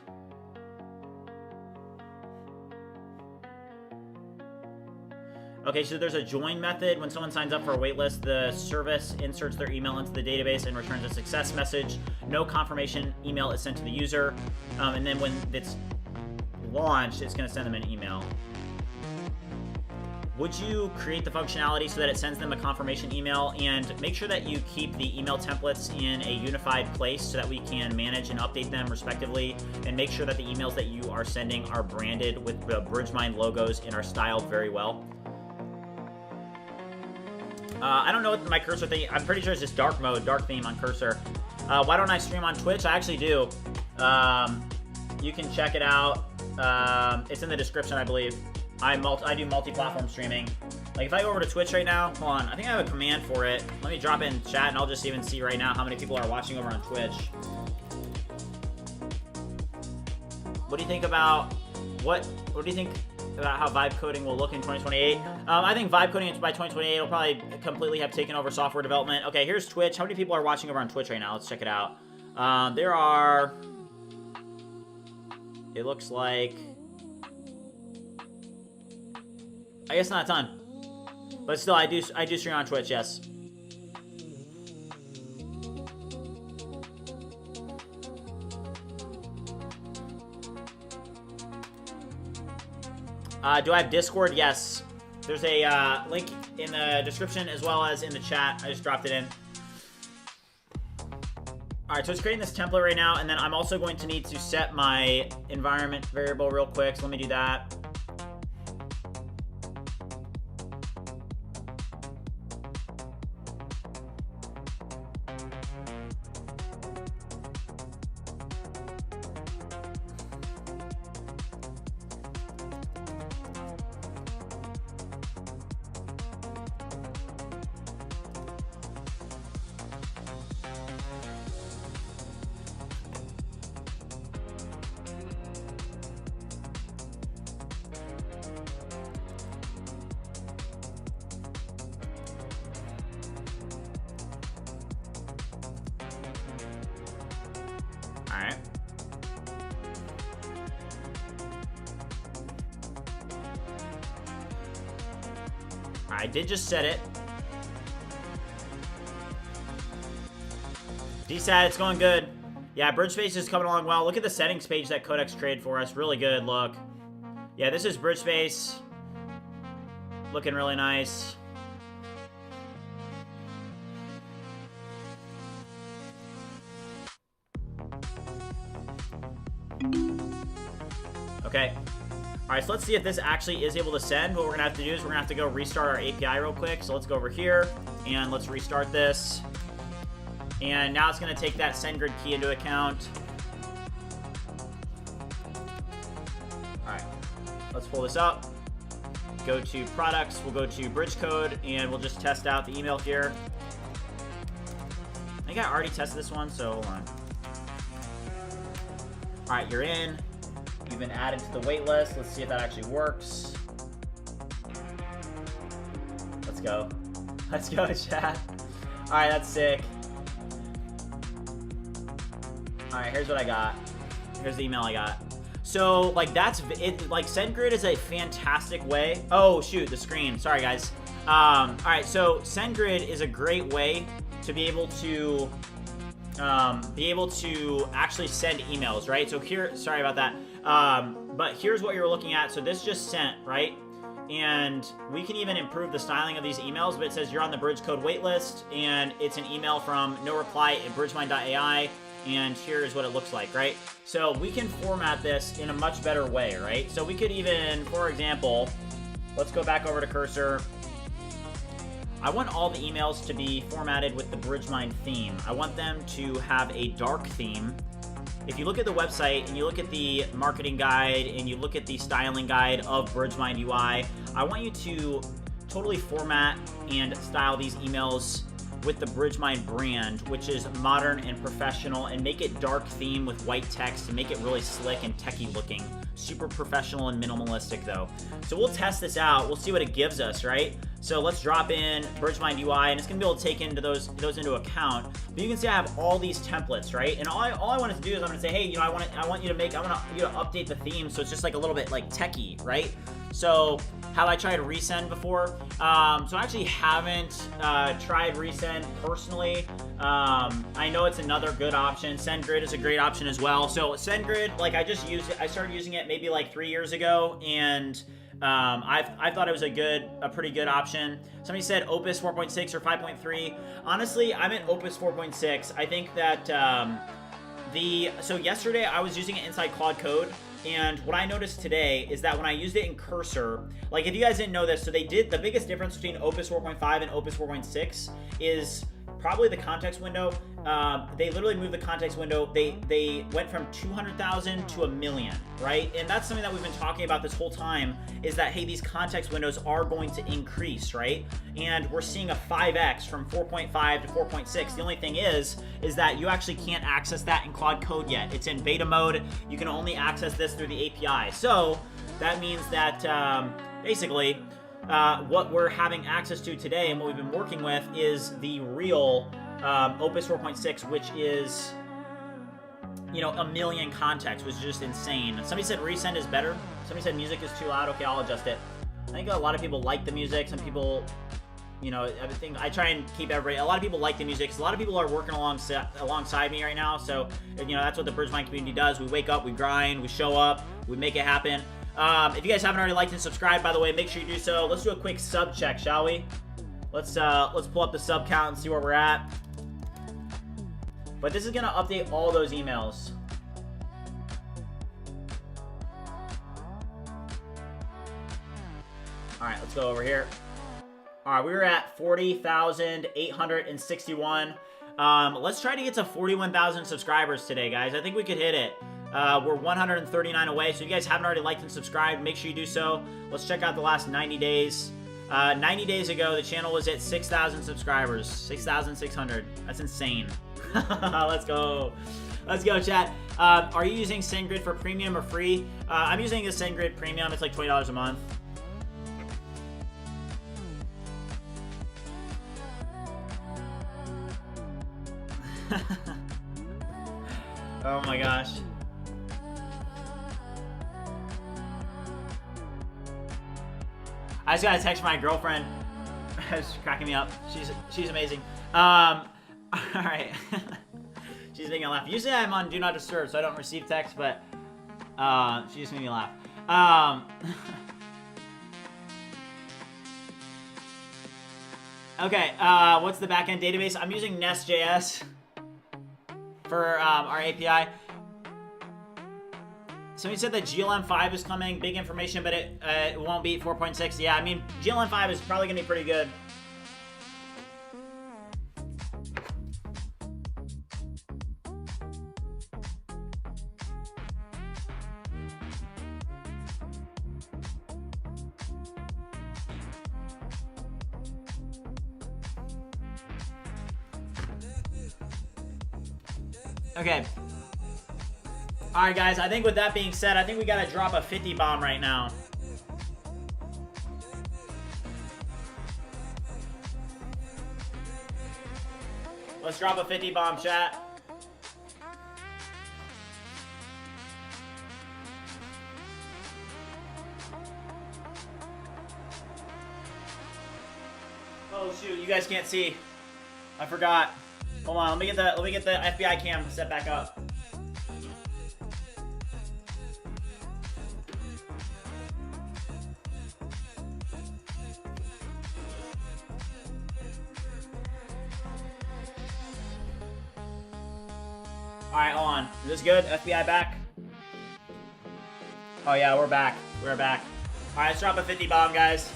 A: Okay, so there's a join method. When someone signs up for a waitlist, the service inserts their email into the database and returns a success message. No confirmation email is sent to the user. And then when it's launched, it's going to send them an email. Would you create the functionality so that it sends them a confirmation email, and make sure that you keep the email templates in a unified place so that we can manage and update them respectively, and make sure that the emails that you are sending are branded with the BridgeMind logos and are styled very well? I don't know what my cursor thing, I'm pretty sure it's just dark mode, dark theme on cursor. Why don't I stream on Twitch? I actually do. You can check it out. It's in the description, I believe. I do multi-platform streaming. Like, if I go over to Twitch right now, hold on, I think I have a command for it. Let me drop it in chat, and I'll just even see right now how many people are watching over on Twitch. What do you think about, what do you think about how vibe coding will look in 2028? I think vibe coding by 2028 will probably completely have taken over software development. Okay, here's Twitch. How many people are watching over on Twitch right now? Let's check it out. There are, it looks like, I guess not a ton. But still, I do stream on Twitch, yes. Do I have Discord? Yes. There's a link in the description as well as in the chat. I just dropped it in. Alright, so it's creating this template right now, and then I'm also going to need to set my environment variable real quick, so let me do that. Alright. I did just set it. DSAT, it's going good. Yeah, BridgeSpace is coming along well. Look at the settings page that Codex created for us. Really good, look. Yeah, this is BridgeSpace. Looking really nice. Okay. Alright, so let's see if this actually is able to send. What we're going to have to do is we're going to have to go restart our API real quick. So let's go over here and let's restart this. And now it's going to take that send grid key into account. Alright, let's pull this up. Go to products, we'll go to bridge code, and we'll just test out the email here. I think I already tested this one, so hold on. Alright, you're in. You've been added to the waitlist. Let's see if that actually works. Let's go. Let's go, chat. Alright, that's sick. Alright, here's what I got. Here's the email I got. So, like, that's it. Like, SendGrid is a fantastic way. Oh, shoot, the screen. Sorry, guys. Alright, so SendGrid is a great way to be able to actually send emails, right? So here, sorry about that. But here's what you're looking at. So this just sent, right? And we can even improve the styling of these emails, but it says you're on the bridge code waitlist, and it's an email from no reply at BridgeMind.ai, and here's what it looks like, right? So we can format this in a much better way, right? So we could even, for example, let's go back over to cursor. I want all the emails to be formatted with the BridgeMind theme. I want them to have a dark theme. If you look at the website and you look at the marketing guide and you look at the styling guide of BridgeMind UI, I want you to totally format and style these emails with the BridgeMind brand, which is modern and professional, and make it dark theme with white text and make it really slick and techie looking. Super professional and minimalistic though. So we'll test this out. We'll see what it gives us, right? So let's drop in BridgeMind UI, and it's gonna be able to take into those into account. But you can see I have all these templates, right? And all I wanted to do is I'm gonna say, hey, you know, I want you to update the theme so it's just like a little bit like techie, right? So have I tried resend before? So I actually haven't tried resend personally. I know it's another good option. SendGrid is a great option as well. So SendGrid, like I just used it. I started using it maybe like 3 years ago, and I thought it was a pretty good option. Somebody said Opus 4.6 or 5.3. Honestly, I'm at Opus 4.6. I think that so yesterday I was using it inside Claude Code, And what I noticed today is that when I used it in Cursor, like if you guys didn't know this, so they did, the biggest difference between Opus 4.5 and Opus 4.6 is probably the context window. They literally moved the context window. They went from 200,000 to 1 million, right? And that's something that we've been talking about this whole time, is that, hey, these context windows are going to increase, right? And we're seeing a 5x from 4.5 to 4.6. The only thing is that you actually can't access that in Claude Code yet. It's in beta mode. You can only access this through the API. So that means that basically what we're having access to today and what we've been working with is the real Opus 4.6, which is, you know, 1 million contexts, which is just insane. Somebody said resend is better. Somebody said music is too loud. Okay, I'll adjust it. I think a lot of people like the music. Some people, you know, I try and keep everybody. A lot of people like the music because a lot of people are working alongside me right now. So, you know, that's what the BridgeMind community does. We wake up, we grind, we show up, we make it happen. If you guys haven't already liked and subscribed, by the way, make sure you do so. Let's do a quick sub check, shall we? Let's pull up the sub count and see where we're at. But this is gonna update all those emails. All right, let's go over here. All right, we were at 40,861. Let's try to get to 41,000 subscribers today, guys. I think we could hit it. We're 139 away, so if you guys haven't already liked and subscribed, make sure you do so. Let's check out the last 90 days. 90 days ago, the channel was at 6,000 subscribers. 6,600. That's insane. Let's go. Let's go, chat. Are you using SendGrid for premium or free? I'm using the SendGrid premium. It's like $20 a month. Oh my gosh. I just got a text from my girlfriend. It's cracking me up. She's amazing. All right. She's making me laugh. Usually I'm on Do Not Disturb, so I don't receive text, but she just made me laugh. Okay, what's the backend database? I'm using Nest.js for our API. Somebody said that GLM5 is coming, big information, but it won't beat 4.6. Yeah, I mean, GLM5 is probably going to be pretty good. Okay. Alright, guys, I think with that being said, I think we gotta drop a 50 bomb right now. Let's drop a 50 bomb, chat. Oh shoot, you guys can't see. I forgot. Hold on, let me get the FBI cam set back up. Alright, hold on. Is this good? FBI back? Oh yeah, we're back. We're back. Alright, let's drop a 50 bomb, guys.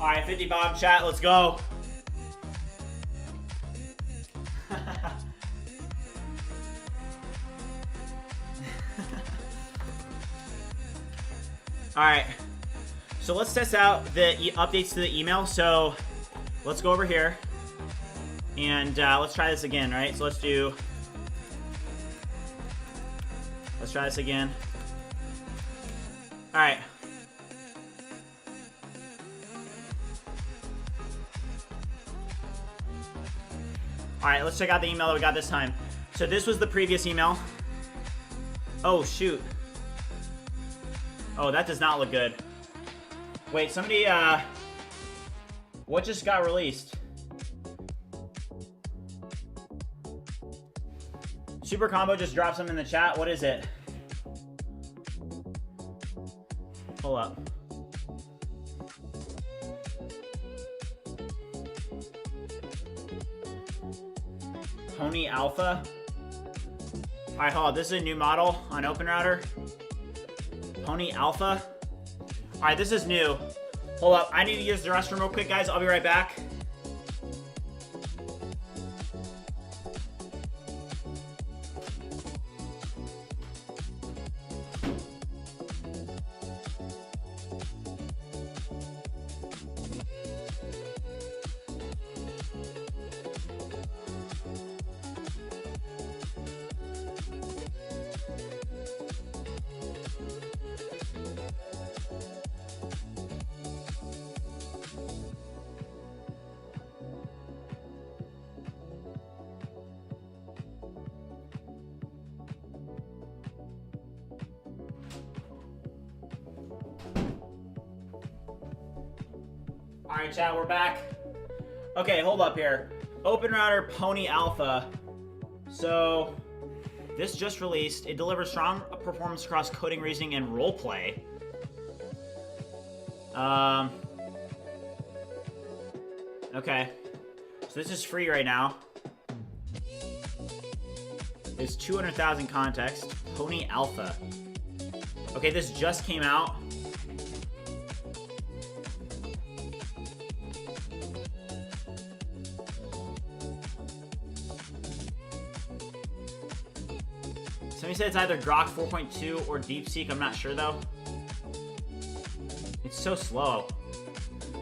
A: Alright, 50 bomb chat, let's go. Alright, so let's test out the updates to the email. So let's go over here and let's try this again, right? So let's try this again. Alright. All right, let's check out the email that we got this time. So this was the previous email. Oh, shoot. Oh, that does not look good. Wait, somebody, what just got released? Super Combo just dropped something in the chat. What is it? Hold up. Pony Alpha. All right, hold on. This is a new model on OpenRouter. Pony Alpha. All right, this is new. Hold up. I need to use the restroom real quick, guys. I'll be right back. All right, chat, we're back. Okay, hold up here. OpenRouter Pony Alpha. So, this just released. It delivers strong performance across coding, reasoning, and roleplay. Okay. So this is free right now. It's 200,000 context. Pony Alpha. Okay, this just came out. Somebody said it's either Grok 4.2 or DeepSeek. I'm not sure though. It's so slow.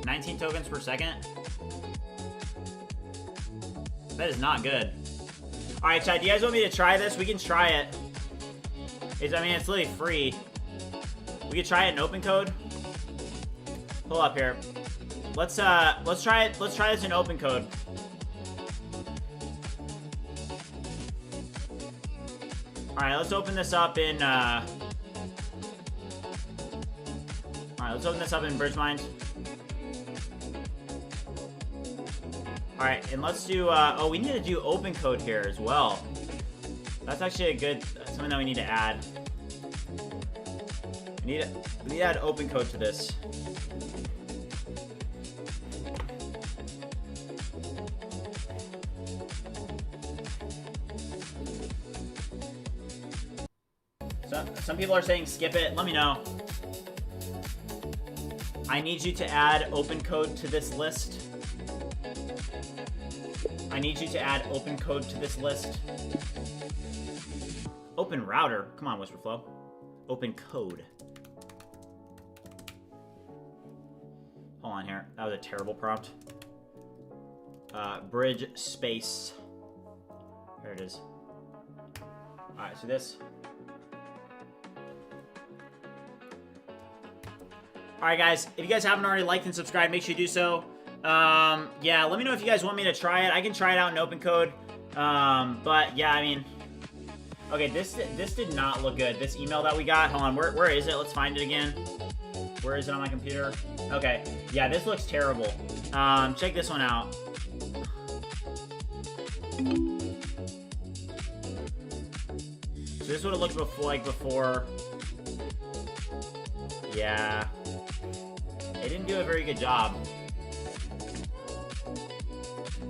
A: 19 tokens per second. That is not good. All right, chat. Do you guys want me to try this? We can try it. I mean, it's literally free. We could try it in open code. Pull up here. Let's try it. Let's try this in open code. All right, let's open this up in. All right, let's open this up in BridgeMind. All right, and let's do. Oh, we need to do open code here as well. That's actually a good something that we need to add. We need to add open code to this. Some people are saying skip it. Let me know. I need you to add open code to this list. I need you to add open code to this list. Open router. Come on, Whisperflow. Open code. Hold on here. That was a terrible prompt. Bridge space. There it is. Alright, so this. Alright guys, if you guys haven't already liked and subscribed, make sure you do so. Yeah, let me know if you guys want me to try it. I can try it out in open code. But yeah, I mean, okay, this did not look good. This email that we got, hold on, where is it? Let's find it again. Where is it on my computer? Okay, yeah, this looks terrible. Check this one out. So this is what it looked before. Yeah. It didn't do a very good job.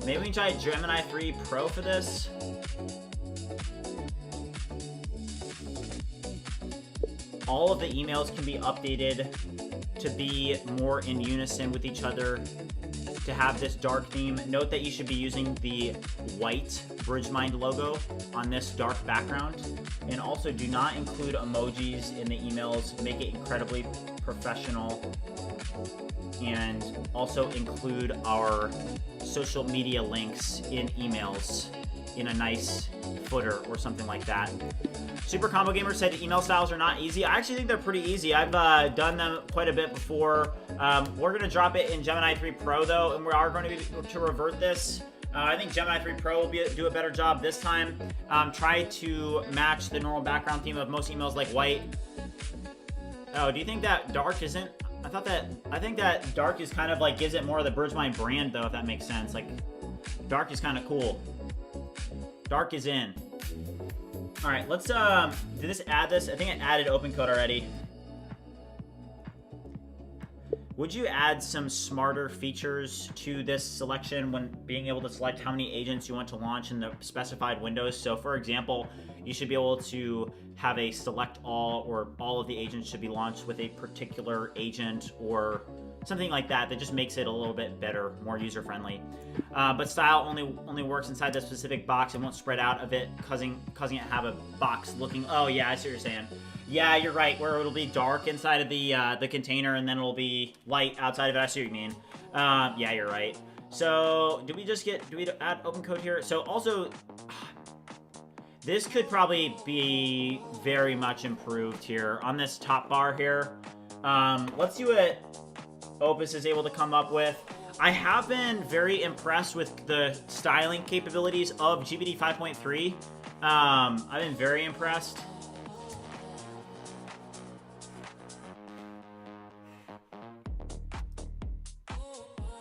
A: Maybe we can try Gemini 3 Pro for this. All of the emails can be updated to be more in unison with each other, to have this dark theme. Note that you should be using the white BridgeMind logo on this dark background. And also do not include emojis in the emails. Make it incredibly professional. And also include our social media links in emails in a nice footer or something like that. Super Combo Gamer said email styles are not easy. I actually think they're pretty easy. I've done them quite a bit before. We're going to drop it in Gemini 3 Pro though, and we are going to revert this I think Gemini 3 Pro will do a better job this time. Try to match the normal background theme of most emails like white. Oh, do you think that dark isn't? I think that dark is kind of like gives it more of the BridgeMind brand though, if that makes sense. Like, dark is kind of cool. Dark is in. All right, let's, did this add this? I think it added open code already. Would you add some smarter features to this selection when being able to select how many agents you want to launch in the specified windows? So for example, you should be able to have a select all, or all of the agents should be launched with a particular agent or something like that just makes it a little bit better, more user-friendly. But style only works inside the specific box. It won't spread out of it, causing it to have a box looking. Oh yeah, I see what you're saying. Yeah, you're right. Where it'll be dark inside of the container, and then it'll be light outside of it. I see what you mean. Yeah, you're right. So do we add open code here? So also, this could probably be very much improved here on this top bar here. Let's see what Opus is able to come up with. I have been very impressed with the styling capabilities of GPT 5.3. I've been very impressed.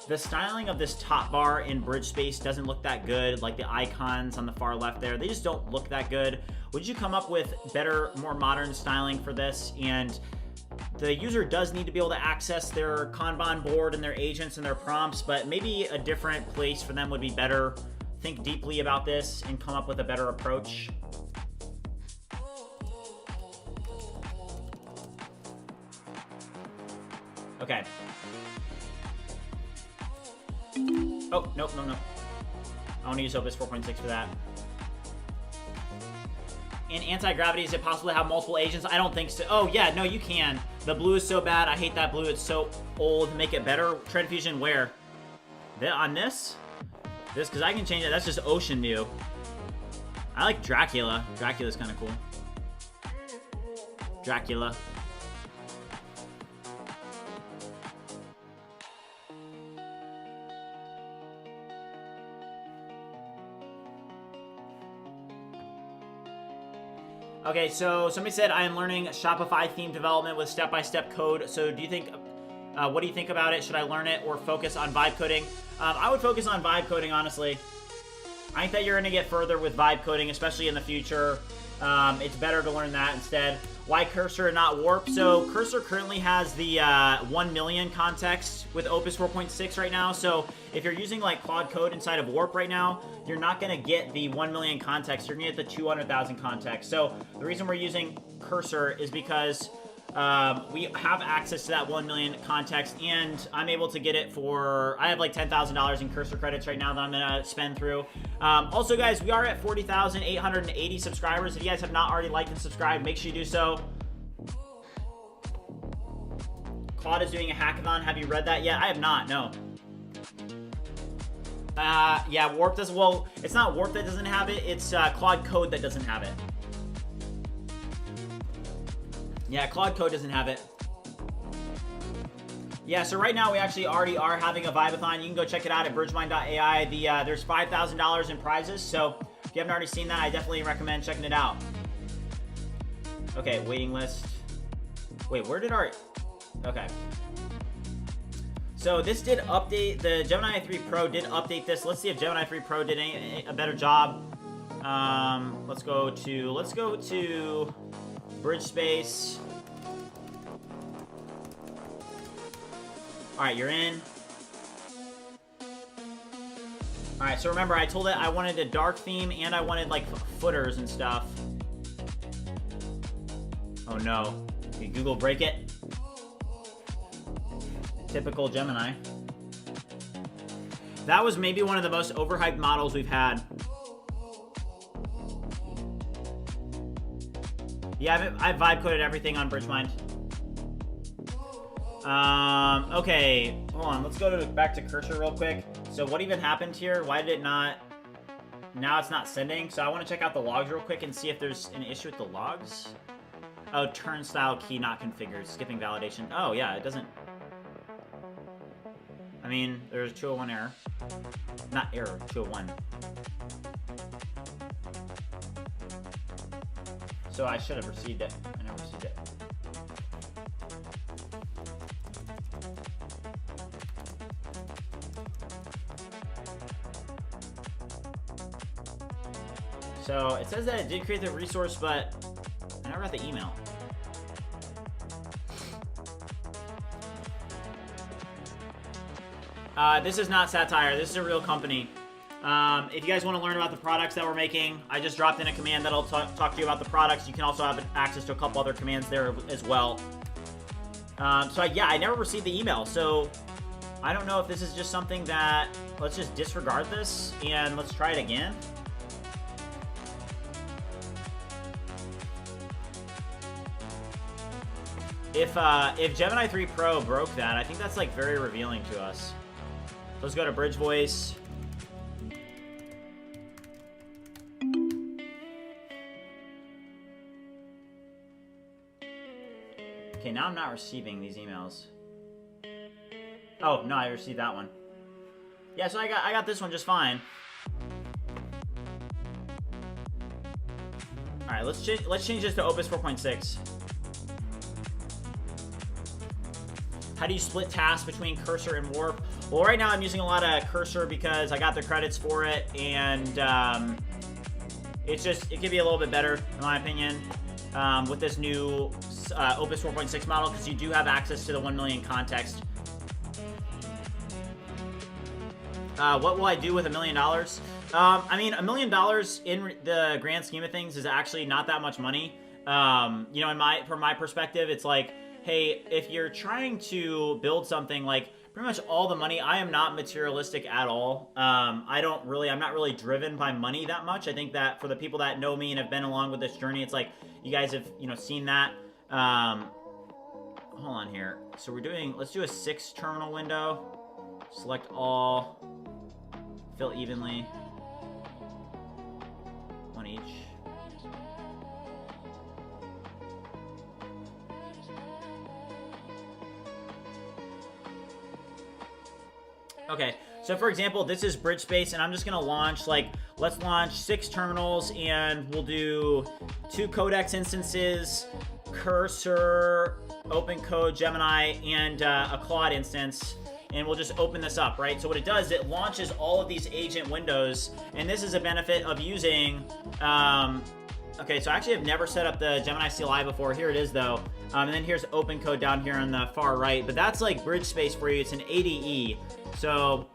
A: The styling of this top bar in Bridge Space doesn't look that good. Like the icons on the far left there, they just don't look that good. Would you come up with better, more modern styling for this? And the user does need to be able to access their Kanban board and their agents and their prompts, but maybe a different place for them would be better. Think deeply about this and come up with a better approach. Okay. Oh, nope, no. I want to use Opus 4.6 for that. In anti-gravity, is it possible to have multiple agents? I don't think so. Oh, yeah, no, you can. The blue is so bad. I hate that blue. It's so old. Make it better. Trend fusion where? On this? This, because I can change it. That's just ocean view. I like Dracula. Dracula's kind of cool. Dracula. Okay, so somebody said I am learning Shopify theme development with step-by-step code. So do you think, what do you think about it? Should I learn it or focus on vibe coding? I would focus on vibe coding, honestly. I think that you're going to get further with vibe coding, especially in the future. It's better to learn that instead. Why Cursor and not Warp? So Cursor currently has the 1 million context with Opus 4.6 right now. So if you're using like Claude Code inside of Warp right now, you're not going to get the 1 million context. You're going to get the 200,000 context. So the reason we're using Cursor is because we have access to that 1 million context, and I'm able to get it for, I have like $10,000 in Cursor credits right now that I'm going to spend through. Also, guys, we are at 40,880 subscribers. If you guys have not already liked and subscribed, make sure you do so. Claude is doing a hackathon. Have you read that yet? I have not, no. Yeah, Warp doesn't, well, it's not Warp that doesn't have it, it's Claude Code that doesn't have it. Yeah, Claude Code doesn't have it. Yeah, so right now we actually already are having a Vibathon. You can go check it out at BridgeMind.ai. There's $5,000 in prizes, so if you haven't already seen that, I definitely recommend checking it out. Okay, waiting list. Wait, where did our... Okay. So this did update, the Gemini 3 Pro did update this. Let's see if Gemini 3 Pro did a better job. Let's go to Bridge Space. All right, you're in. All right, so remember I told it I wanted a dark theme and I wanted like footers and stuff. Oh no, did Google break it? Typical Gemini. That was maybe one of the most overhyped models we've had. Yeah, I've vibe coded everything on BridgeMind. Okay, hold on. Let's go back to Cursor real quick. So what even happened here? Why did it not... Now it's not sending. So I want to check out the logs real quick and see if there's an issue with the logs. Oh, turnstile key not configured. Skipping validation. Oh, yeah, it doesn't... I mean, there's a 201 error. Not error, 201. So I should have received it. I never received it. So it says that it did create the resource, but I never got the email. This is not satire. This is a real company. If you guys want to learn about the products that we're making, I just dropped in a command that'll talk to you about the products. You can also have access to a couple other commands there as well. Yeah, I never received the email. So I don't know if this is just something that, let's just disregard this and let's try it again. If Gemini 3 Pro broke that, I think that's like very revealing to us. So let's go to Bridge Voice. Okay, now I'm not receiving these emails. Oh, no, I received that one. Yeah, so I got this one just fine. All right, let's change this to Opus 4.6. How do you split tasks between Cursor and Warp? Well, right now I'm using a lot of Cursor because I got the credits for it, and it could be a little bit better, in my opinion, with this new Opus 4.6 model, because you do have access to the 1 million context. What will I do with $1 million? I mean, $1 million in the grand scheme of things is actually not that much money. You know, from my perspective, it's like, hey, if you're trying to build something, like pretty much all the money, I am not materialistic at all. I'm not really driven by money that much. I think that for the people that know me and have been along with this journey, it's like you guys have, you know, seen that. Hold on here. So let's do a 6 terminal window. Select all, fill evenly, one each. Okay, so for example, this is Bridge Space, and I'm just gonna launch, let's launch 6 terminals, and we'll do 2 Codex instances, Cursor, OpenCode, Gemini, and a Claude instance, and we'll just open this up, right? So what it does, it launches all of these agent windows, and this is a benefit of using, okay, so actually I've never set up the Gemini CLI before. Here it is though. And then here's OpenCode down here on the far right, but that's like Bridge Space for you. It's an ADE. So,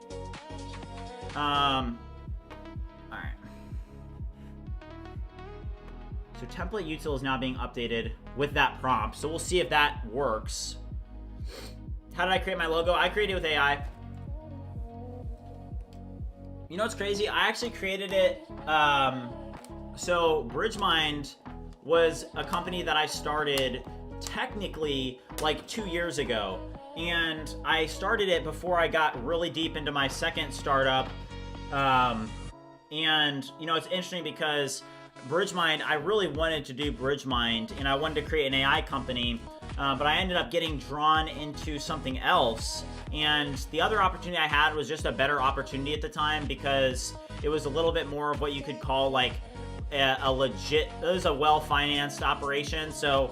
A: all right. So template util is now being updated with that prompt. So we'll see if that works. How did I create my logo? I created it with AI. You know what's crazy? I actually created it, so BridgeMind was a company that I started technically like 2 years ago. And I started it before I got really deep into my second startup. And, you know, it's interesting because BridgeMind, I really wanted to do BridgeMind, and I wanted to create an AI company, but I ended up getting drawn into something else. And the other opportunity I had was just a better opportunity at the time, because it was a little bit more of what you could call like it was a well-financed operation. So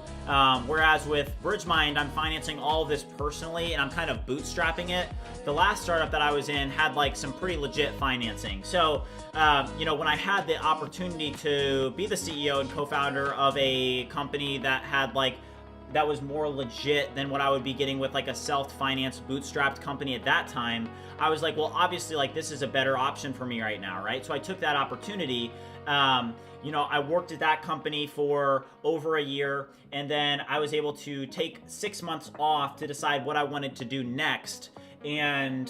A: whereas with BridgeMind, I'm financing all of this personally and I'm kind of bootstrapping it. The last startup that I was in had like some pretty legit financing. So you know, when I had the opportunity to be the CEO and co-founder of a company that was more legit than what I would be getting with like a self-financed bootstrapped company at that time, I was like, well, obviously like this is a better option for me right now, right? So I took that opportunity. You know, I worked at that company for over a year, and then I was able to take 6 months off to decide what I wanted to do next. And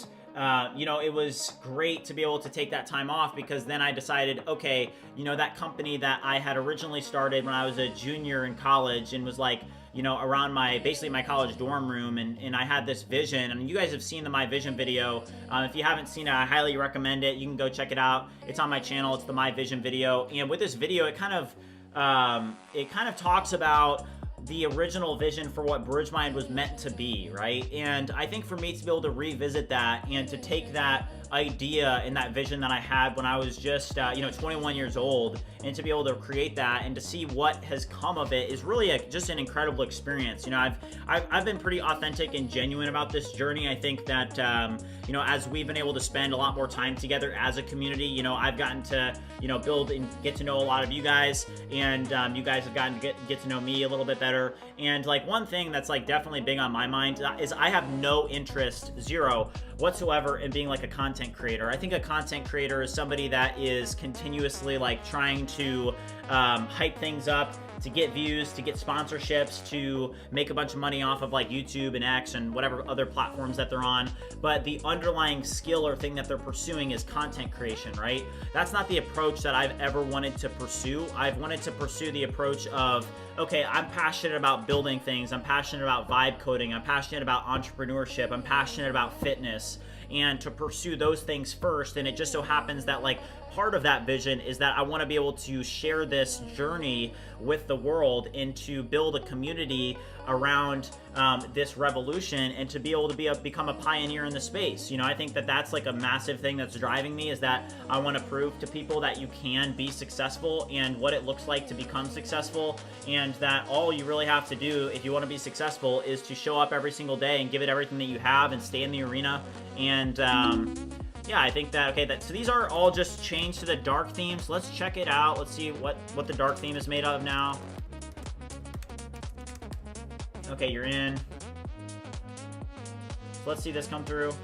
A: you know, it was great to be able to take that time off, because then I decided, okay, you know, that company that I had originally started when I was a junior in college and was like, you know, around basically my college dorm room, and I had this vision, and you guys have seen the My Vision video. If you haven't seen it, I highly recommend it. You can go check it out. It's on my channel. It's the My Vision video. And with this video, it kind of talks about the original vision for what BridgeMind was meant to be, right? And I think for me to be able to revisit that and to take that idea and that vision that I had when I was just 21 years old, and to be able to create that and to see what has come of it is really just an incredible experience. I've been pretty authentic and genuine about this journey. I think that as we've been able to spend a lot more time together as a community, I've gotten to build and get to know a lot of you guys, and you guys have gotten to get to know me a little bit better. And like one thing that's like definitely big on my mind is I have no interest, zero whatsoever, in being like a content creator. I think a content creator is somebody that is continuously like trying to hype things up, to get views, to get sponsorships, to make a bunch of money off of like YouTube and X and whatever other platforms that they're on. But the underlying skill or thing that they're pursuing is content creation, right? That's not the approach that I've ever wanted to pursue. I've wanted to pursue the approach of, okay, I'm passionate about building things. I'm passionate about vibe coding. I'm passionate about entrepreneurship. I'm passionate about fitness, and to pursue those things first. And it just so happens that like part of that vision is that I want to be able to share this journey with the world and to build a community around this revolution, and to be able to become a pioneer in the space. I think that that's like a massive thing that's driving me, is that I want to prove to people that you can be successful and what it looks like to become successful, and that all you really have to do if you want to be successful is to show up every single day and give it everything that you have and stay in the arena. And yeah, I think that, okay, so these are all just changed to the dark theme. So let's check it out. Let's see what the dark theme is made of now. Okay, you're in. Let's see this come through.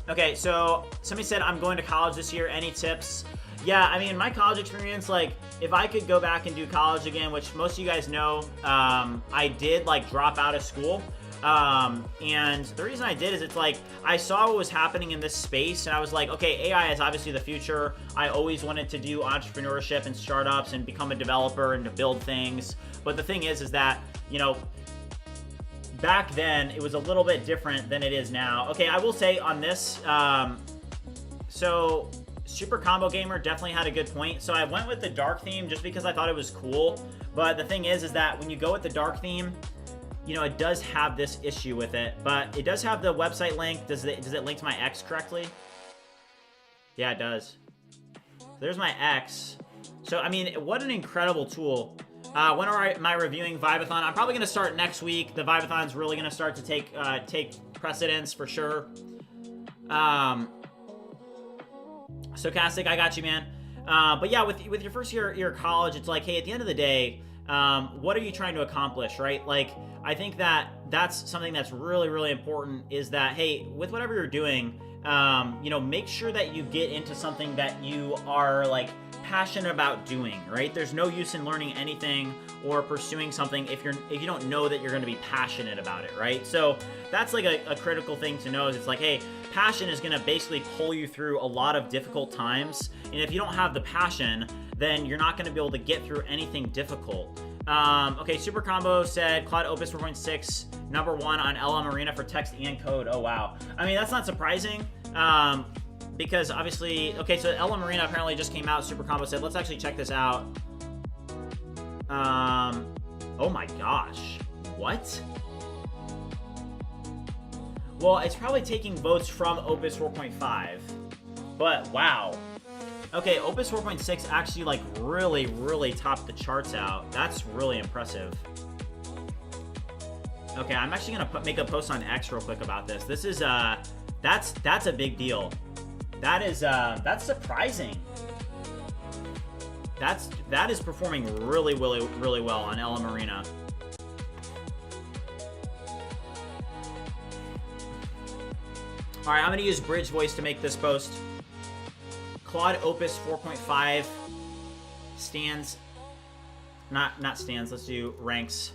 A: Okay, so somebody said, I'm going to college this year. Any tips? Yeah, I mean, my college experience, like, if I could go back and do college again, which most of you guys know, I did, like, drop out of school. And the reason I did is it's like, I saw what was happening in this space, and I was like, okay, AI is obviously the future. I always wanted to do entrepreneurship and startups and become a developer and to build things. But the thing is that, back then it was a little bit different than it is now. Okay, I will say on this, so Super Combo Gamer definitely had a good point. So I went with the dark theme just because I thought it was cool. But the thing is that when you go with the dark theme, it does have this issue with it, but it does have the website link. Does it link to my X correctly? Yeah, it does. There's my X. So, I mean, what an incredible tool. When am I reviewing Vibathon? I'm probably going to start next week. The Vibathon's really going to start to take precedence for sure. Stochastic, I got you, man. But yeah, with your first year of college, it's like, hey, at the end of the day, what are you trying to accomplish, right? Like, I think that that's something that's really, really important, is that, hey, with whatever you're doing, make sure that you get into something that you are like passionate about doing, right? There's no use in learning anything or pursuing something if you don't know that you're going to be passionate about it, right? So that's like a critical thing to know, is it's like, hey, passion is going to basically pull you through a lot of difficult times, and if you don't have the passion, then you're not going to be able to get through anything difficult. Okay, Super Combo said Claude Opus 4.6 #1 on LM Arena for text and code. Oh wow, I mean, that's not surprising, because obviously, okay, so LM Arena apparently just came out. Super Combo said, let's actually check this out. Oh my gosh, what? Well, it's probably taking votes from Opus 4.5, but wow. Okay, Opus 4.6 actually like really, really topped the charts out. That's really impressive. Okay, I'm actually gonna make a post on X real quick about this. This is that's a big deal. That's surprising. That is performing really, really, really well on LM Arena. All right, I'm gonna use Bridge Voice to make this post. Claude Opus 4.5 stands, not stands, let's do ranks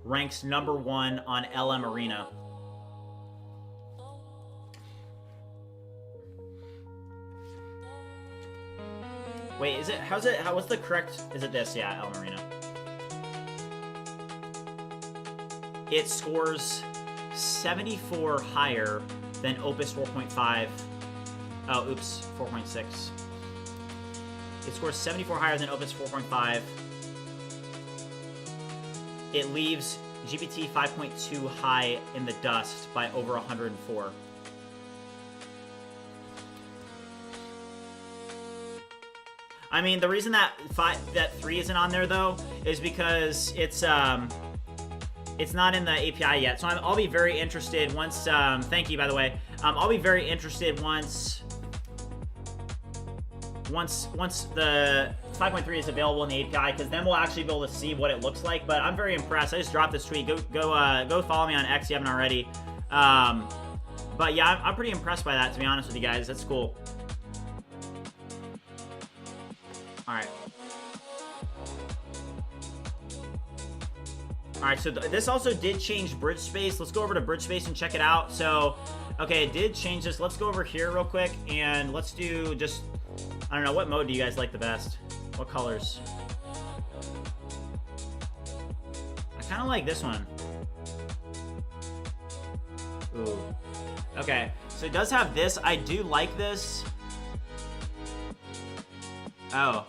A: #1 on LM Arena. Wait, what's the correct, is it this? Yeah, LM Arena. It scores 74 higher than Opus 4.5. Oh, oops, 4.6. It scores 74 higher than Opus 4.5. it leaves GPT 5.2 high in the dust by over 104. I mean, the reason that 3 isn't on there though is because it's not in the API yet. So I'll be very interested once. Thank you, by the way. I'll be very interested once the 5.3 is available in the API, because then we'll actually be able to see what it looks like. But I'm very impressed. I just dropped this tweet. Go follow me on X if you haven't already. But yeah, I'm pretty impressed by that, to be honest with you guys. That's cool. All right. All right, so this also did change bridge space. Let's go over to bridge space and check it out. So, okay, it did change this. Let's go over here real quick and let's do just, I don't know, what mode do you guys like the best? What colors? I kind of like this one. Ooh. Okay, so it does have this. I do like this. Oh.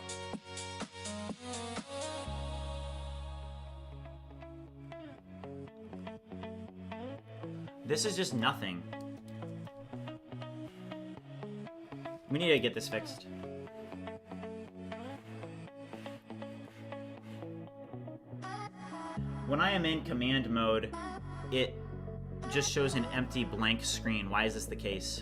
A: This is just nothing. We need to get this fixed. When I am in command mode, it just shows an empty blank screen. Why is this the case?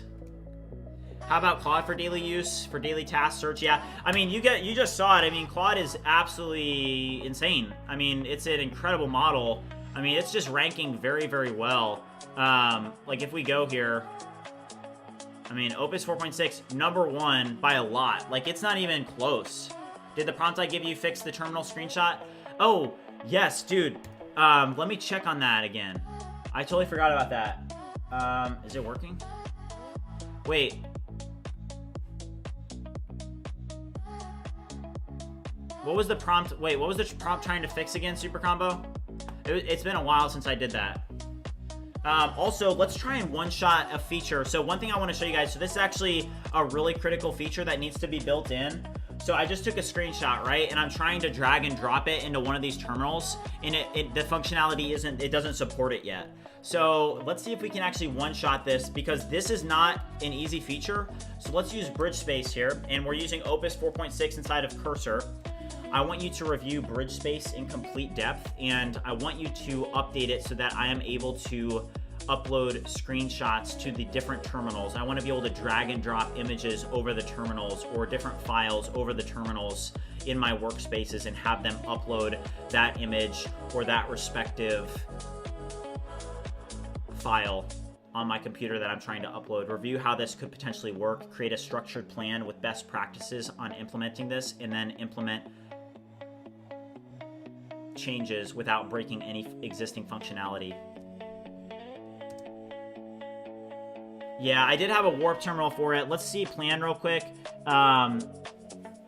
A: How about Claude for daily use, for daily task search? Yeah, I mean, you just saw it. I mean, Claude is absolutely insane. I mean, it's an incredible model. I mean, it's just ranking very, very well. Like if we go here, I mean, Opus 4.6, #1 by a lot. Like, it's not even close. Did the prompt I give you fix the terminal screenshot? Oh, yes, dude. Let me check on that again. I totally forgot about that. Is it working? Wait. What was the prompt? Wait, what was the prompt trying to fix again, Super Combo? It's been a while since I did that. Also, let's try and one-shot a feature. So one thing I want to show you guys, so this is actually a really critical feature that needs to be built in. So I just took a screenshot, right? And I'm trying to drag and drop it into one of these terminals, and the functionality it doesn't support it yet. So let's see if we can actually one-shot this, because this is not an easy feature. So let's use bridge space here, and we're using Opus 4.6 inside of Cursor. I want you to review bridge space in complete depth, and I want you to update it so that I am able to upload screenshots to the different terminals. I want to be able to drag and drop images over the terminals or different files over the terminals in my workspaces and have them upload that image or that respective file on my computer that I'm trying to upload. Review how this could potentially work, create a structured plan with best practices on implementing this, and then implement changes without breaking any existing functionality. Yeah, I did have a warp terminal for it. Let's see plan real quick.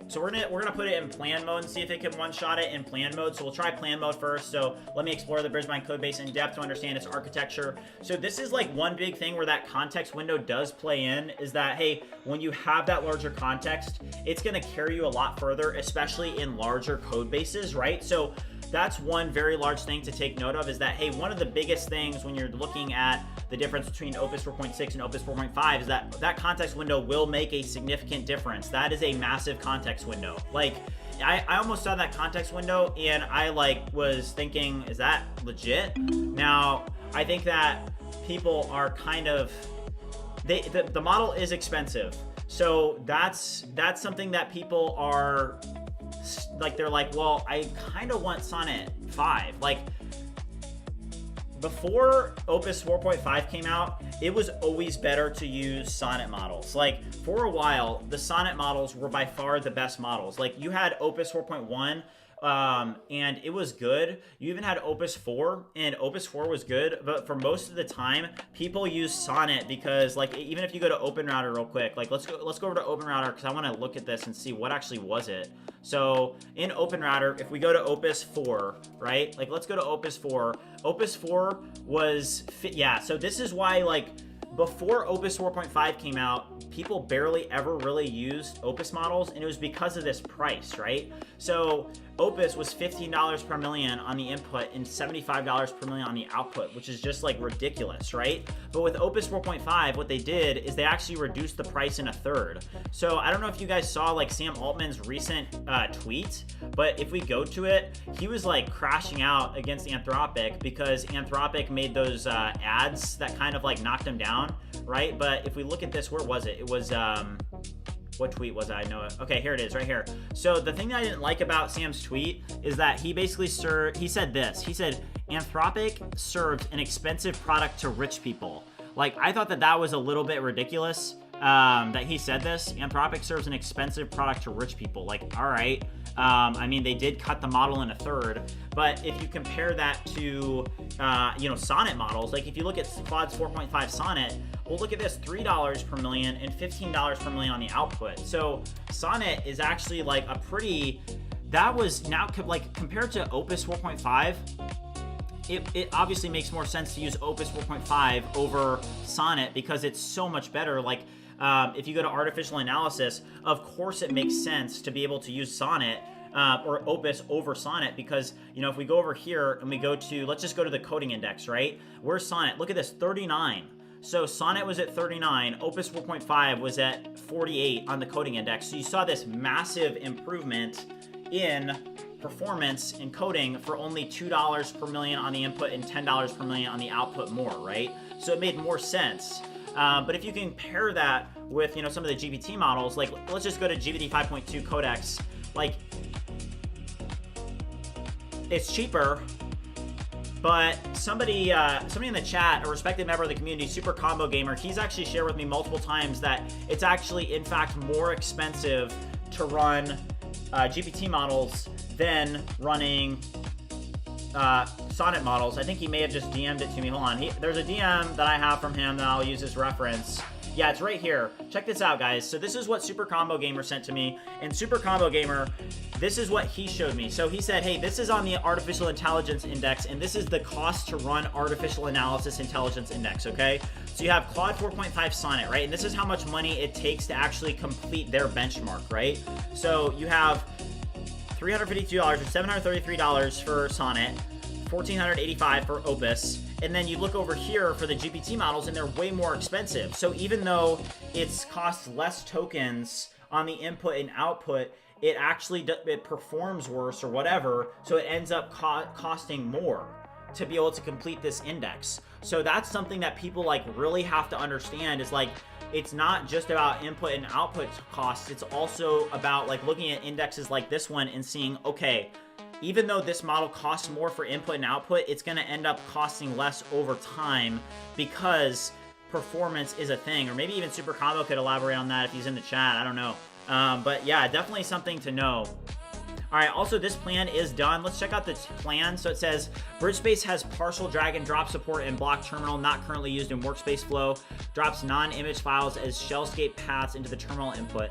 A: So we're gonna put it in plan mode and see if it can one-shot it in plan mode. So we'll try plan mode first. So let me explore the BridgeMind code base in depth to understand its architecture. So this is like one big thing where that context window does play in, is that, hey, when you have that larger context, it's gonna carry you a lot further, especially in larger code bases, right? So that's one very large thing to take note of, is that, hey, one of the biggest things when you're looking at the difference between Opus 4.6 and Opus 4.5 is that that context window will make a significant difference. That is a massive context window. Like, I almost saw that context window and I was thinking, is that legit? Now, I think that people are kind of, the model is expensive. So that's something that people are like, they're like, well, I kind of want Sonnet 5. Like, before Opus 4.5 came out, it was always better to use Sonnet models. Like, for a while, the Sonnet models were by far the best models. Like, you had Opus 4.1, and it was good. You even had Opus 4, and Opus 4 was good, but for most of the time, people use Sonnet because, like, even if you go to OpenRouter real quick, like, let's go over to OpenRouter because I want to look at this and see what actually was it. So in OpenRouter, if we go to Opus 4, right? Like, let's go to Opus 4. Opus 4 was, yeah, so this is why, like, before Opus 4.5 came out, people barely ever really used Opus models, and it was because of this price, right? So Opus was $15 per million on the input and $75 per million on the output, which is just like ridiculous, right? But with Opus 4.5, what they did is they actually reduced the price in a third. So I don't know if you guys saw like Sam Altman's recent tweet, but if we go to it, he was like crashing out against Anthropic because Anthropic made those ads that kind of like knocked him down, right? But if we look at this, where was it? It was what tweet was it? I know it. Okay, here it is, right here. So the thing that I didn't like about Sam's tweet is that he basically he said this. He said, Anthropic serves an expensive product to rich people. Like, I thought that that was a little bit ridiculous that he said this. Anthropic serves an expensive product to rich people. Like, all right. I mean, they did cut the model in a third, but if you compare that to, Sonnet models, like if you look at Claude's 4.5 Sonnet, well, look at this, $3 per million and $15 per million on the output. So Sonnet is actually like a pretty, that was now like compared to Opus 4.5, it obviously makes more sense to use Opus 4.5 over Sonnet because it's so much better. Like, if you go to artificial analysis, of course it makes sense to be able to use Sonnet or Opus over Sonnet because, if we go over here and we go to, let's just go to the coding index, right? Where's Sonnet? Look at this, 39. So Sonnet was at 39, Opus 4.5 was at 48 on the coding index. So you saw this massive improvement in performance in coding for only $2 per million on the input and $10 per million on the output more, right? So it made more sense. But if you compare that with, some of the GPT models, like let's just go to GPT 5.2 Codex, like it's cheaper, but somebody in the chat, a respected member of the community, Super Combo Gamer, he's actually shared with me multiple times that it's actually in fact more expensive to run GPT models than running Sonnet models. I think he may have just DM'd it to me. Hold on. There's a DM that I have from him that I'll use as reference. Yeah, it's right here. Check this out, guys. So this is what Super Combo Gamer sent to me. And Super Combo Gamer, this is what he showed me. So he said, hey, this is on the Artificial Intelligence Index, and this is the cost to run Artificial Analysis Intelligence Index, okay? So you have Claude 4.5 Sonnet, right? And this is how much money it takes to actually complete their benchmark, right? So you have $352 or $733 for Sonnet, $1,485 for Opus, and then you look over here for the GPT models and they're way more expensive. So even though it's costs less tokens on the input and output, it actually it performs worse or whatever, so it ends up costing more to be able to complete this index. So that's something that people like really have to understand is like, it's not just about input and output costs, it's also about like looking at indexes like this one and seeing, okay, even though this model costs more for input and output, it's going to end up costing less over time because performance is a thing. Or maybe even Super Combo could elaborate on that if he's in the chat. I don't know. But yeah, definitely something to know. All right, also this plan is done. Let's check out the plan. So it says, BridgeSpace has partial drag and drop support in block terminal, not currently used in workspace flow. Drops non-image files as shellscape paths into the terminal input.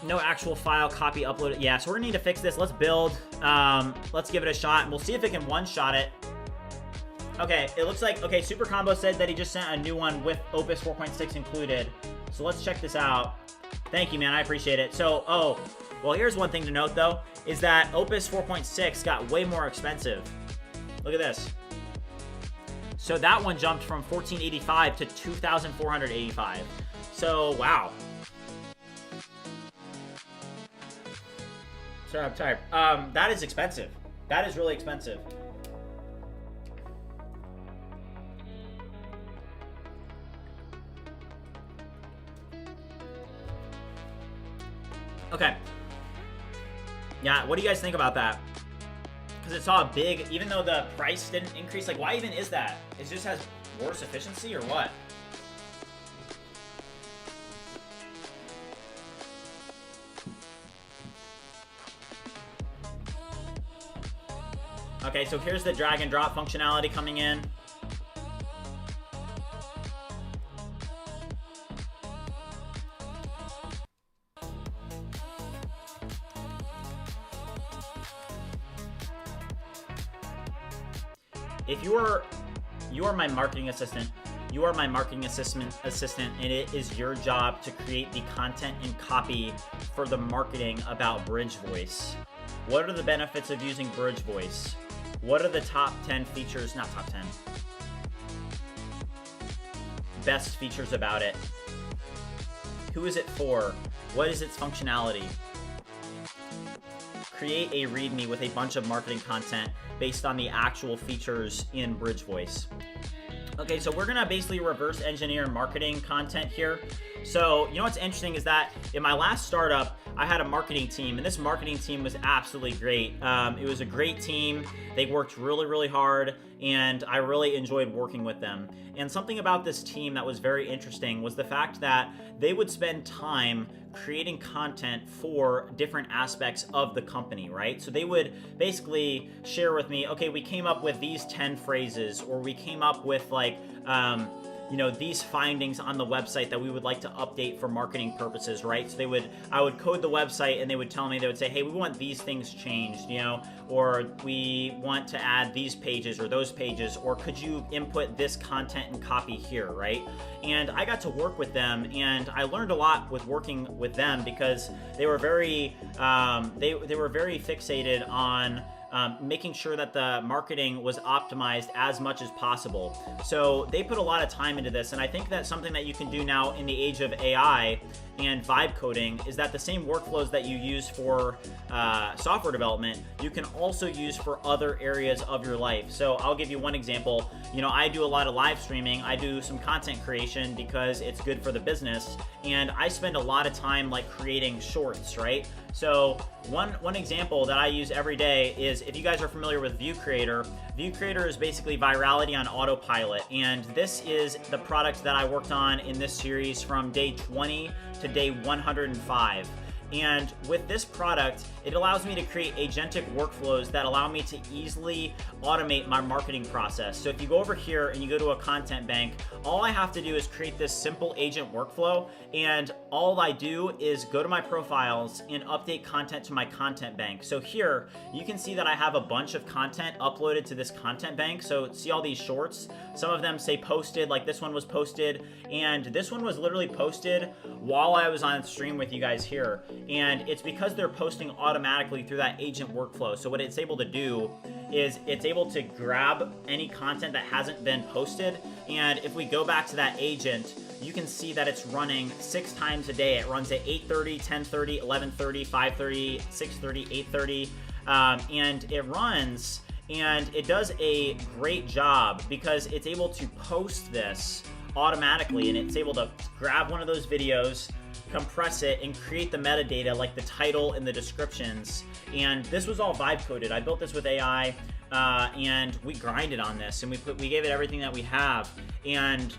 A: No actual file copy uploaded. Yeah, so we're gonna need to fix this. Let's build. Let's give it a shot, and we'll see if it can one-shot it. Okay, it looks like, okay, Super Combo said that he just sent a new one with Opus 4.6 included. So let's check this out. Thank you, man, I appreciate it. So, well, here's one thing to note, though, is that Opus 4.6 got way more expensive. Look at this. So that one jumped from $1,485 to $2,485. So, wow. Sorry, I'm tired. That is expensive. That is really expensive. Okay. Yeah, what do you guys think about that? Because it saw a big, even though the price didn't increase, like why even is that? It just has worse efficiency or what? Okay, so here's the drag and drop functionality coming in. If you are my marketing assistant, You are my marketing assistant, and it is your job to create the content and copy for the marketing about Bridge Voice. What are the benefits of using Bridge Voice? What are the top 10 features, not top 10, best features about it? Who is it for? What is its functionality? Create a README with a bunch of marketing content based on the actual features in Bridge Voice. Okay, so we're gonna basically reverse engineer marketing content here. So, you know what's interesting is that in my last startup, I had a marketing team, and this marketing team was absolutely great. It was a great team. They worked really, really hard, and I really enjoyed working with them. And something about this team that was very interesting was the fact that they would spend time creating content for different aspects of the company, right? So they would basically share with me, okay, we came up with these 10 phrases, or we came up with like, these findings on the website that we would like to update for marketing purposes, right? So I would code the website, and they would tell me, they would say, hey, we want these things changed, or we want to add these pages or those pages, or could you input this content and copy here, right? And I got to work with them, and I learned a lot with working with them because they were very, they were very fixated on making sure that the marketing was optimized as much as possible. So they put a lot of time into this, and I think that's something that you can do now in the age of AI and vibe coding is that the same workflows that you use for software development, you can also use for other areas of your life. So I'll give you one example. I do a lot of live streaming. I do some content creation because it's good for the business, and I spend a lot of time like creating shorts, right? So one example that I use every day is, if you guys are familiar with View Creator is basically virality on autopilot, and this is the product that I worked on in this series from day 20 to day 105. And with this product, it allows me to create agentic workflows that allow me to easily automate my marketing process. So if you go over here and you go to a content bank, all I have to do is create this simple agent workflow, and all I do is go to my profiles and update content to my content bank. So here, you can see that I have a bunch of content uploaded to this content bank. So see all these shorts? Some of them say posted, like this one was posted, and this one was literally posted while I was on stream with you guys here. And it's because they're posting automatically through that agent workflow. So what it's able to do is it's able to grab any content that hasn't been posted. And if we go back to that agent, you can see that it's running 6 times a day. It runs at 8:30, 10:30, 11:30, 5:30, 6:30, 8:30. And it runs, and it does a great job because it's able to post this automatically, and it's able to grab one of those videos, compress it, and create the metadata like the title and the descriptions. And this was all vibe coded. I built this with AI, and we grinded on this, and we gave it everything that we have. And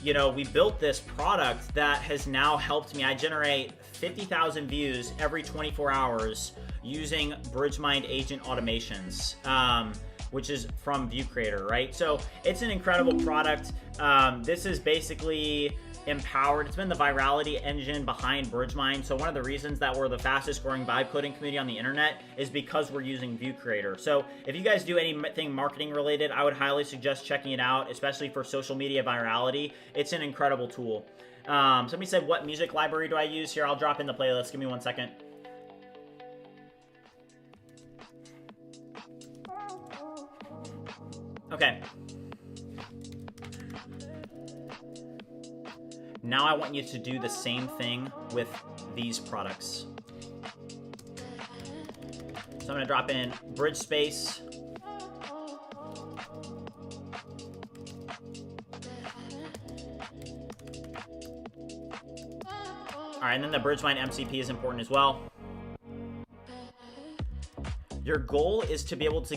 A: we built this product that has now helped me. I generate 50,000 views every 24 hours using BridgeMind agent automations, which is from View Creator, right? So it's an incredible product. This is basically empowered. It's been the virality engine behind BridgeMind. So one of the reasons that we're the fastest growing vibe coding community on the internet is because we're using View Creator. So if you guys do anything marketing related, I would highly suggest checking it out, especially for social media virality. It's an incredible tool. Somebody said, what music library do I use? Here, I'll drop in the playlist. Give me 1 second. Okay. Now I want you to do the same thing with these products. So I'm going to drop in Bridge Space. All right, and then the BridgeMind MCP is important as well. Your goal is to be able to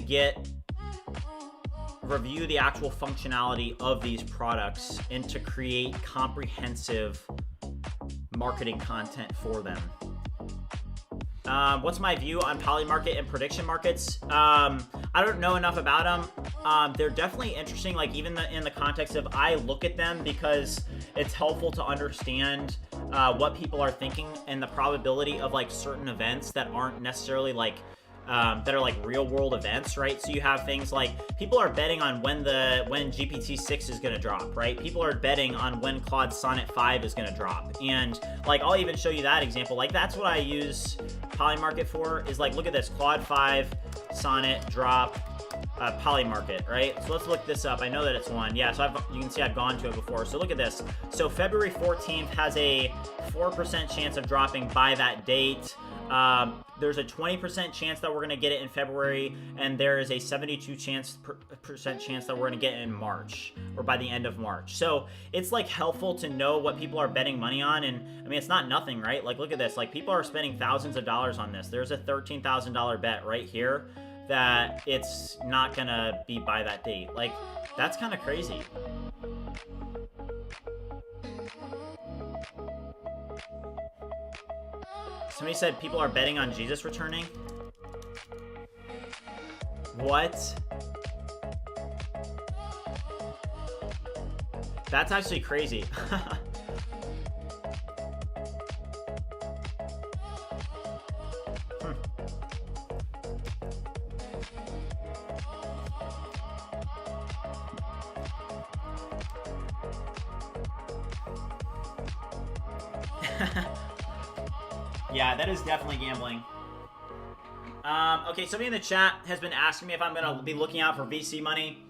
A: review the actual functionality of these products and to create comprehensive marketing content for them. What's my view on Polymarket and prediction markets? I don't know enough about them. They're definitely interesting, like even in the context of I look at them because it's helpful to understand what people are thinking and the probability of like certain events that aren't necessarily like that are like real world events, right? So you have things like people are betting on when GPT-6 is going to drop, right? People are betting on when Claude Sonnet 5 is going to drop. And like, I'll even show you that example. Like, that's what I use Polymarket for, is like, look at this, Claude 5, Sonnet, drop, Polymarket, right? So let's look this up. I know that it's one. Yeah, so you can see I've gone to it before. So look at this. So February 14th has a 4% chance of dropping by that date. There's a 20% chance that we're going to get it in February, and there is a 72% chance that we're going to get it in March, or by the end of March. So it's like helpful to know what people are betting money on. And I mean, it's not nothing, right? Like, look at this. Like, people are spending thousands of dollars on this. There's a $13,000 bet right here that it's not going to be by that date. Like, that's kind of crazy. Somebody said people are betting on Jesus returning. What? That's actually crazy. Yeah, that is definitely gambling. Okay, somebody in the chat has been asking me if I'm going to be looking out for VC money.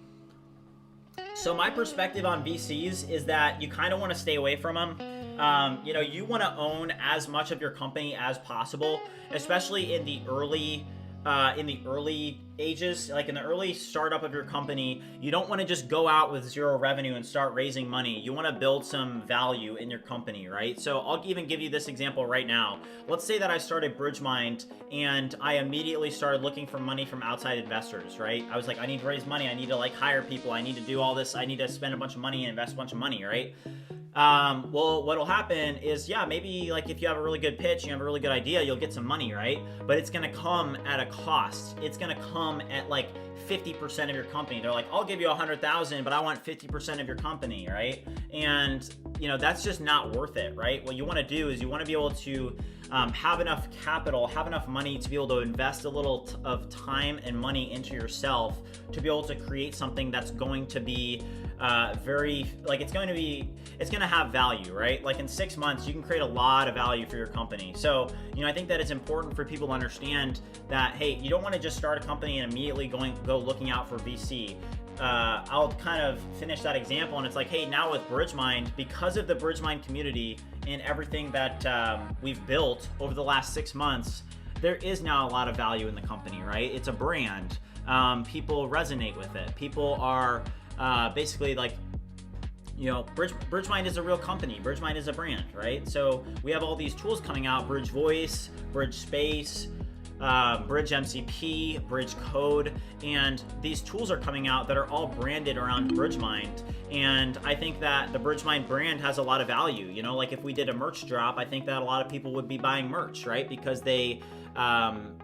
A: So my perspective on VCs is that you kind of want to stay away from them. You know, you want to own as much of your company as possible, especially in the early ages, like in the early startup of your company. You don't want to just go out with zero revenue and start raising money. You want to build some value in your company, right? So I'll even give you this example right now. Let's say that I started BridgeMind and I immediately started looking for money from outside investors, right? I was like, I need to raise money. I need to like hire people. I need to do all this. I need to spend a bunch of money and invest a bunch of money, right? Well, what'll happen is, yeah, maybe like if you have a really good pitch, you have a really good idea, you'll get some money, right? But it's gonna come at a cost. It's gonna come at like 50% of your company. They're like, I'll give you 100,000, but I want 50% of your company, right? And you know, that's just not worth it, right? What you want to do is you want to be able to have enough capital, have enough money to be able to invest a little of time and money into yourself to be able to create something that's going to be it's going to have value, right? Like in 6 months, you can create a lot of value for your company. So, you know, I think that it's important for people to understand that, hey, you don't want to just start a company and immediately go looking out for VC. I'll kind of finish that example, and it's like, hey, now with BridgeMind, because of the BridgeMind community and everything that we've built over the last 6 months, there is now a lot of value in the company, right? It's a brand. People resonate with it. People are basically like, you know, BridgeMind is a real company. BridgeMind is a brand, right? So we have all these tools coming out: Bridge Voice, Bridge Space, Bridge MCP, Bridge Code, and these tools are coming out that are all branded around BridgeMind. And I think that the BridgeMind brand has a lot of value. You know, like if we did a merch drop, I think that a lot of people would be buying merch, right? Because they,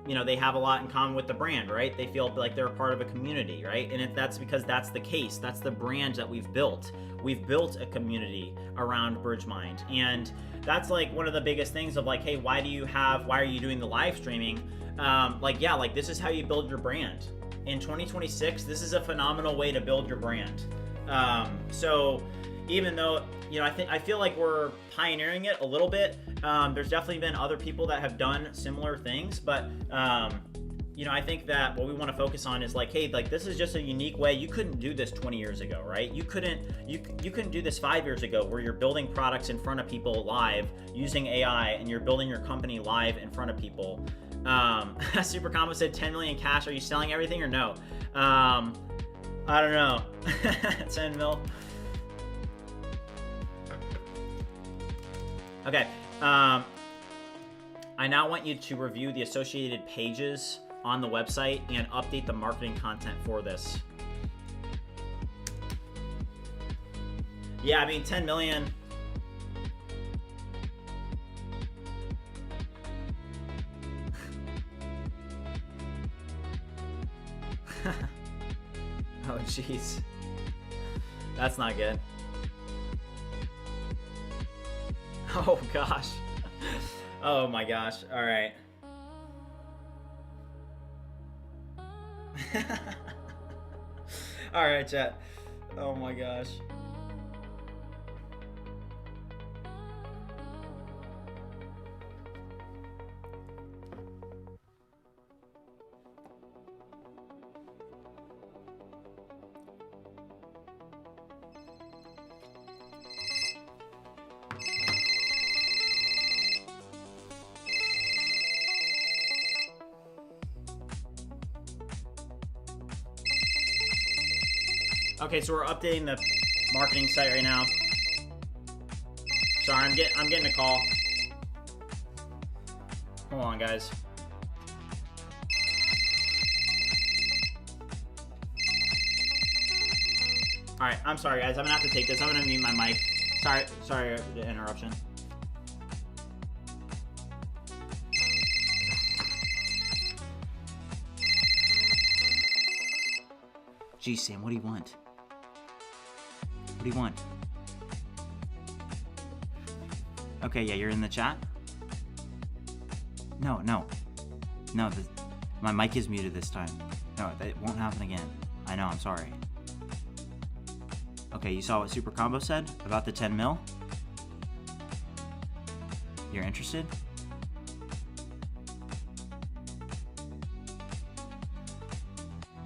A: you know, they have a lot in common with the brand, right? They feel like they're a part of a community, right? And that's because that's the case. That's the brand that we've built. We've built a community around BridgeMind. And that's like one of the biggest things of like, hey, why are you doing the live streaming? Like this is how you build your brand. In 2026, this is a phenomenal way to build your brand. So even though, you know, I feel like we're pioneering it a little bit. There's definitely been other people that have done similar things, but you know, I think that what we want to focus on is like, hey, like this is just a unique way. You couldn't do this 20 years ago, right? You couldn't do this 5 years ago, where you're building products in front of people live using AI, and you're building your company live in front of people. Super Combo said 10 million cash. Are you selling everything or no? I don't know. 10 mil. Okay. I now want you to review the associated pages on the website and update the marketing content for this. Yeah, I mean, 10 million. Oh, jeez. That's not good. Oh, gosh. Oh, my gosh. All right. All right, chat. Oh my gosh. Okay, so we're updating the marketing site right now. Sorry, I'm getting a call. Hold on, guys. All right, I'm sorry, guys. I'm gonna have to take this. I'm gonna mute my mic. Sorry, the interruption. Geez, Sam, what do you want? What do you want? Okay, yeah, you're in the chat? No, my mic is muted this time. No, that won't happen again. I know, I'm sorry. Okay, you saw what Super Combo said about the 10 mil? You're interested?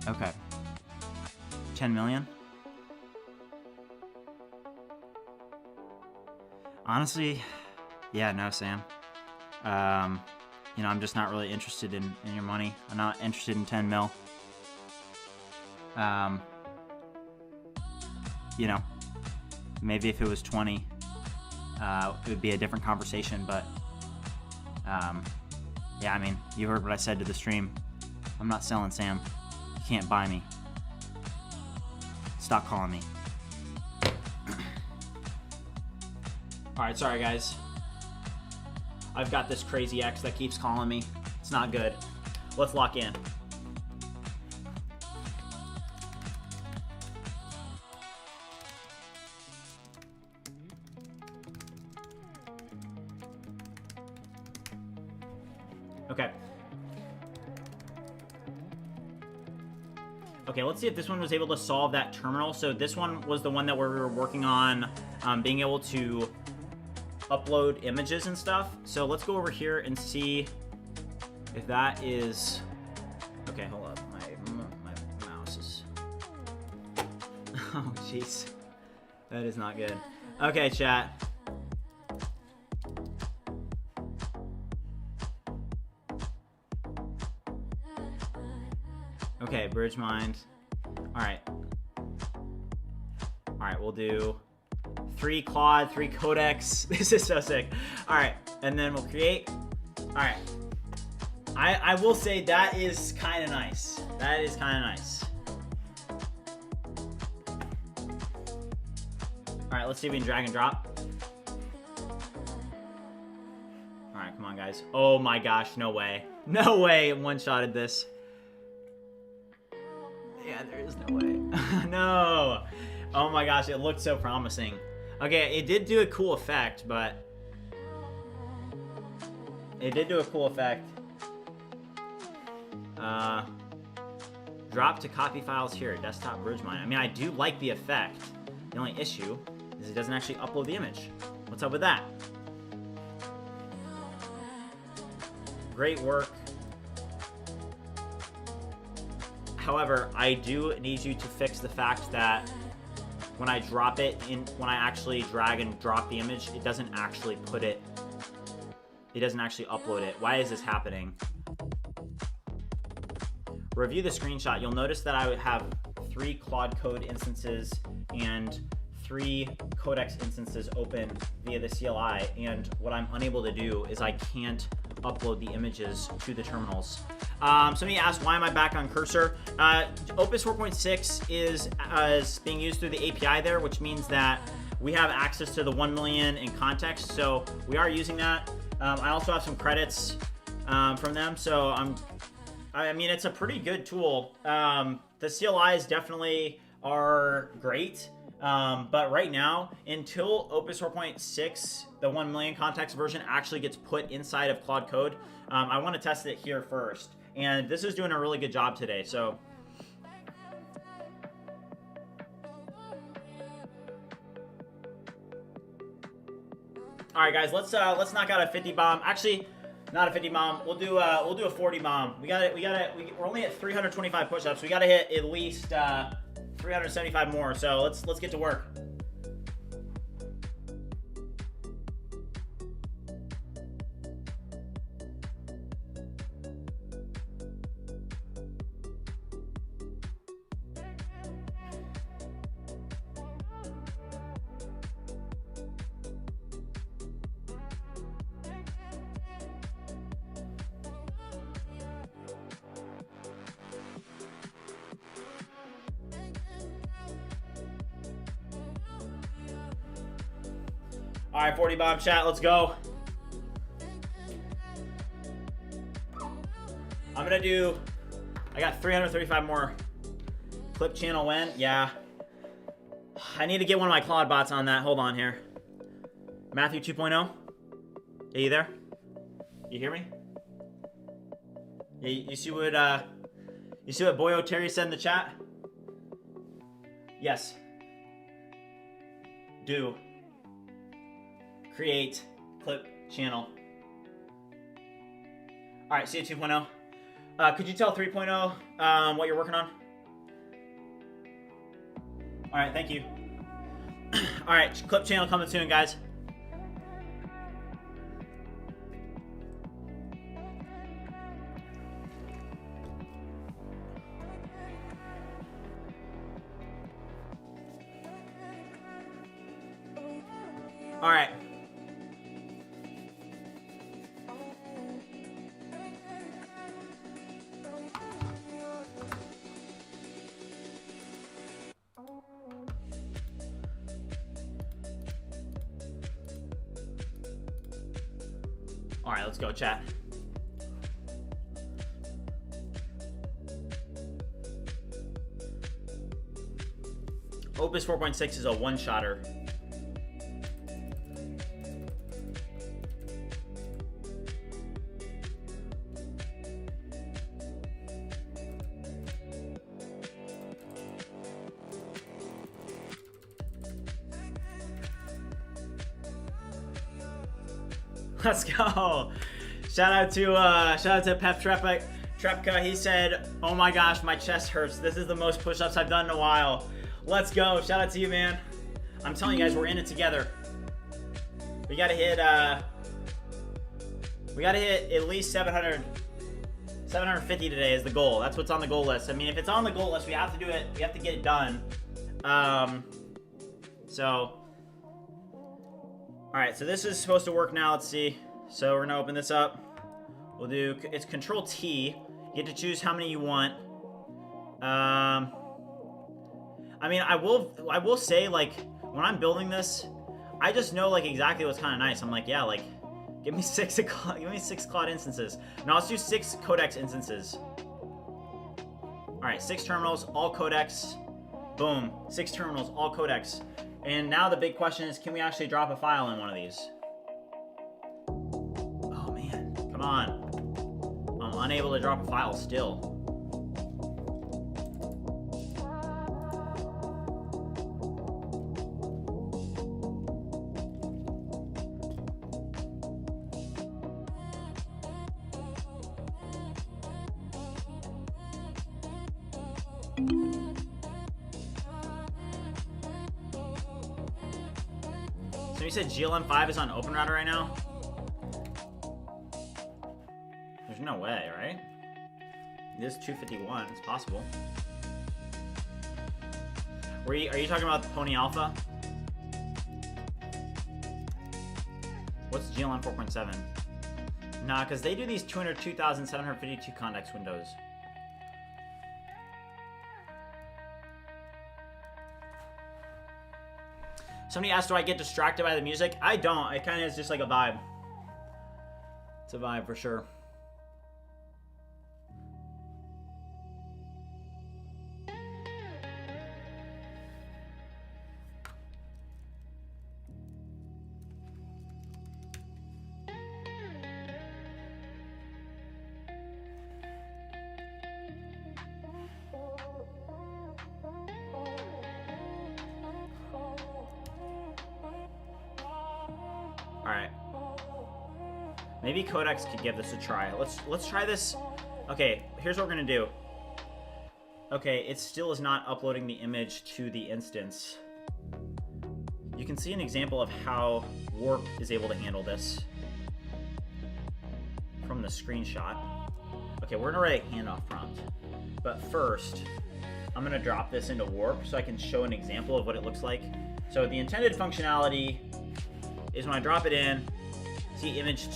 A: Okay. 10 million? Honestly, yeah, no, Sam. You know, I'm just not really interested in your money. I'm not interested in 10 mil. You know, maybe if it was 20, it would be a different conversation, but yeah, I mean, you heard what I said to the stream. I'm not selling, Sam. You can't buy me. Stop calling me. Alright, sorry guys. I've got this crazy ex that keeps calling me. It's not good. Let's lock in. Okay. Okay, let's see if this one was able to solve that terminal. So this one was the one that we were working on being able to upload images and stuff. So let's go over here and see if that is... Okay, hold up. My mouse is... Oh, jeez. That is not good. Okay, chat. Okay, BridgeMind. Alright. Alright, we'll do 3 Claude, 3 Codex. This is so sick. Alright, and then we'll create. Alright. I will say that is kind of nice. That is kind of nice. Alright, let's see if we can drag and drop. Alright, come on, guys. Oh my gosh, no way. No way it one-shotted this. Yeah, there is no way. No. Oh my gosh, it looked so promising. Okay, it did do a cool effect, but... It did do a cool effect. Drop to copy files here, desktop BridgeMind. I mean, I do like the effect. The only issue is it doesn't actually upload the image. What's up with that? Great work. However, I do need you to fix the fact that when I drop it in, when I actually drag and drop the image, it doesn't actually put it, it doesn't actually upload it. Why is this happening? Review the screenshot. You'll notice that I would have 3 Claude Code instances and 3 Codex instances open via the CLI, and what I'm unable to do is I can't upload the images to the terminals. Somebody asked, why am I back on Cursor? Opus 4.6 is being used through the API there, which means that we have access to the 1 million in context, so we are using that. I also have some credits from them, so I mean, it's a pretty good tool. The CLIs definitely are great, but right now, until Opus 4.6, the 1 million context version actually gets put inside of Claude Code, I want to test it here first. And this is doing a really good job today. So All right, guys, let's knock out a 50 bomb. Actually, not a 50 bomb. We'll do a 40 bomb. We're only at 325 push-ups. We gotta hit at least 375 more. So let's get to work. All right, 40 bomb chat, let's go. I got 335 more. Clip channel win, yeah. I need to get one of my Claude bots on that. Hold on here. Matthew 2.0. Are you there? You hear me? Yeah, you see what Boyo Terry said in the chat? Yes. Do. Create clip channel. All right, see you 2.0. Could you tell 3.0 what you're working on? All right, thank you. All right, clip channel coming soon, guys. All right. All right, let's go, chat. Opus 4.6 is a one-shotter. Let's go. Shout out to Pep Trepka. He said, "Oh my gosh, my chest hurts. This is the most push-ups I've done in a while." Let's go. Shout out to you, man. I'm telling you guys, we're in it together. We gotta hit at least 750 today is the goal. That's what's on the goal list. I mean, if it's on the goal list, we have to do it. We have to get it done. All right, so this is supposed to work now. Let's see. So we're gonna open this up. We'll do, it's Control T. You get to choose how many you want. I mean, I will say, like, when I'm building this, I just know, like, exactly what's kind of nice. I'm like, yeah, like, give me six Claude instances. Now let's do 6 Codex instances. All right, 6 terminals, all Codex. Boom, 6 terminals, all Codex. And now the big question is, can we actually drop a file in one of these? Oh man, come on. I'm unable to drop a file still. So you said GLM5 is on OpenRouter right now? There's no way, right? It is 251. It's possible. Are you talking about the Pony Alpha? What's GLM 4.7? Nah, because they do these 202,752 context windows. Somebody asked, do I get distracted by the music? I don't. It kind of is just like a vibe. It's a vibe for sure. All right. Maybe Codex could give this a try. Let's try this. Okay, here's what we're gonna do. Okay, it still is not uploading the image to the instance. You can see an example of how Warp is able to handle this from the screenshot. Okay, we're gonna write a handoff prompt. But first, I'm gonna drop this into Warp so I can show an example of what it looks like. So the intended functionality is when I drop it in, see image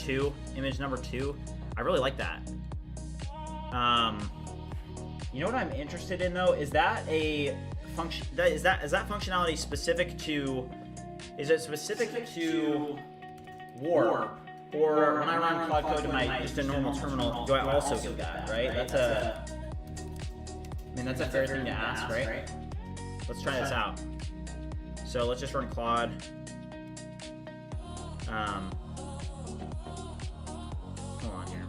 A: number 2. I really like that. You know what I'm interested in though? Is that a function? Is that functionality specific to? Is it specific to Warp? Or when I run Claude Code to my just a normal terminal, do I also get that? Right? That's a. I mean, that's a fair thing to ask, right? Let's try this out. So let's just run Claude. Hold on here.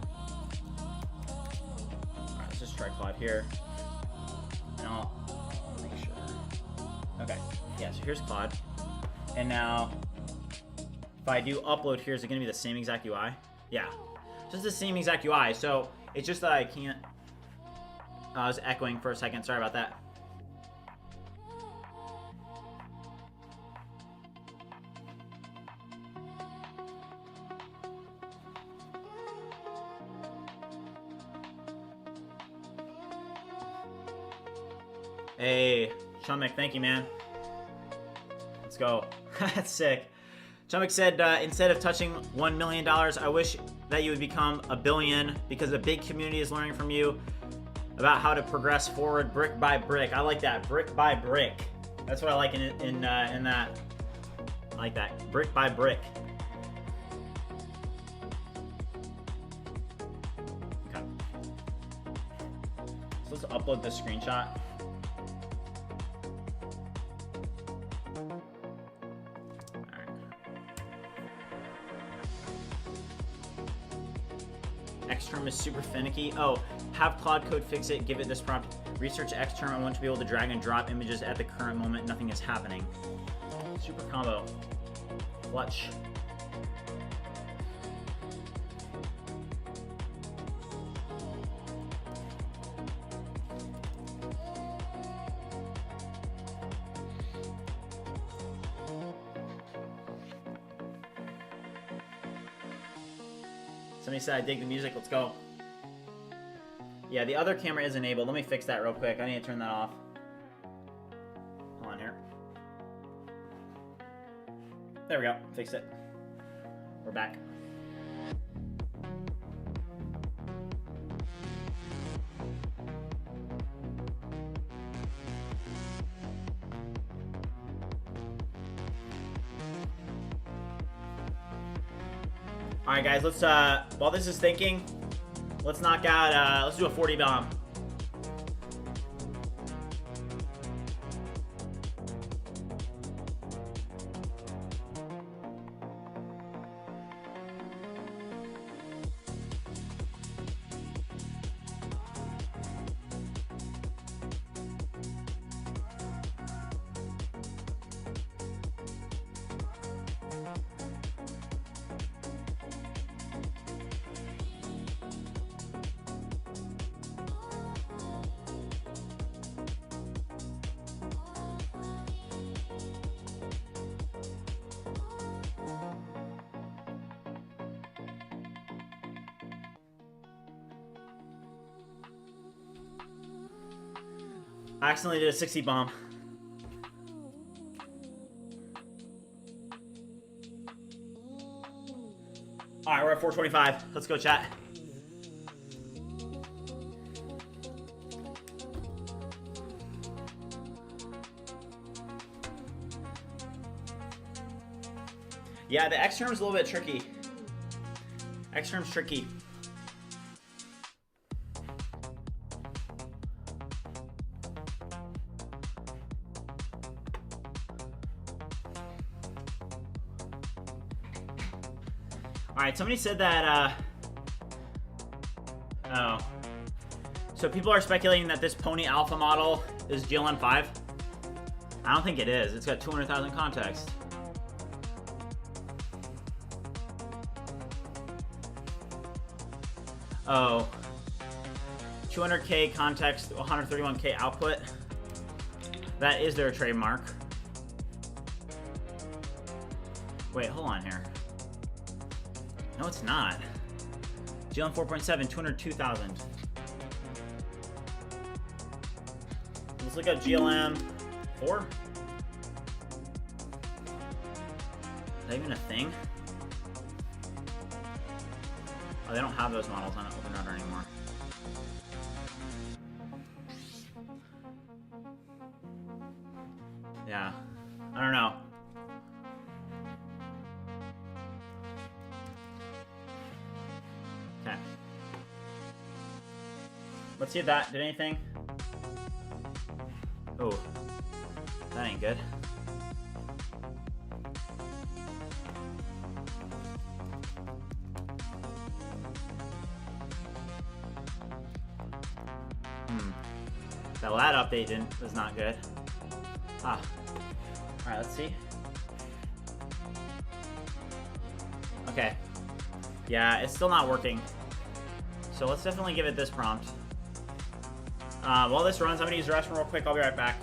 A: Alright, let's just try Claude here. And I'll make sure. Okay. Yeah, so here's Claude. And now, if I do upload here, is it going to be the same exact UI? Yeah. Just the same exact UI. So it's just that I can't. I was echoing for a second. Sorry about that. Hey, Chumek, thank you, man. Let's go. That's sick. Chumek said, instead of touching $1 million, I wish that you would become $1 billion because a big community is learning from you about how to progress forward brick by brick. I like that, brick by brick. That's what I like in that. I like that, brick by brick. Okay. So let's upload this screenshot. Xterm is super finicky. Oh, have Claude Code fix it, give it this prompt. Research Xterm, I want to be able to drag and drop images at the current moment. Nothing is happening. Super combo. Clutch. Somebody said I dig the music, let's go. Yeah, the other camera is enabled. Let me fix that real quick. I need to turn that off. Hold on here. There we go, fixed it. We're back. All right, guys, let's, while this is thinking, let's knock out, let's do a 40 bomb. I accidentally did a 60 bomb. All right, we're at 425. Let's go, chat. Yeah, the X term's a little bit tricky. X term's tricky. All right, somebody said that, oh. So people are speculating that this Pony Alpha model is GLM5. I don't think it is. It's got 200,000 context. Oh, 200K context, 131K output. That is their trademark. Wait, hold on here. No, it's not. GLM 4.7, 202,000. Let's look up GLM 4. Is that even a thing? Oh, they don't have those models on OpenRouter anymore. Yeah, I don't know. Okay. Let's see if that did anything. Oh, that ain't good. That update was not good. Ah. Alright, let's see. Okay. Yeah, it's still not working. So let's definitely give it this prompt. While this runs, I'm gonna use the restroom real quick. I'll be right back.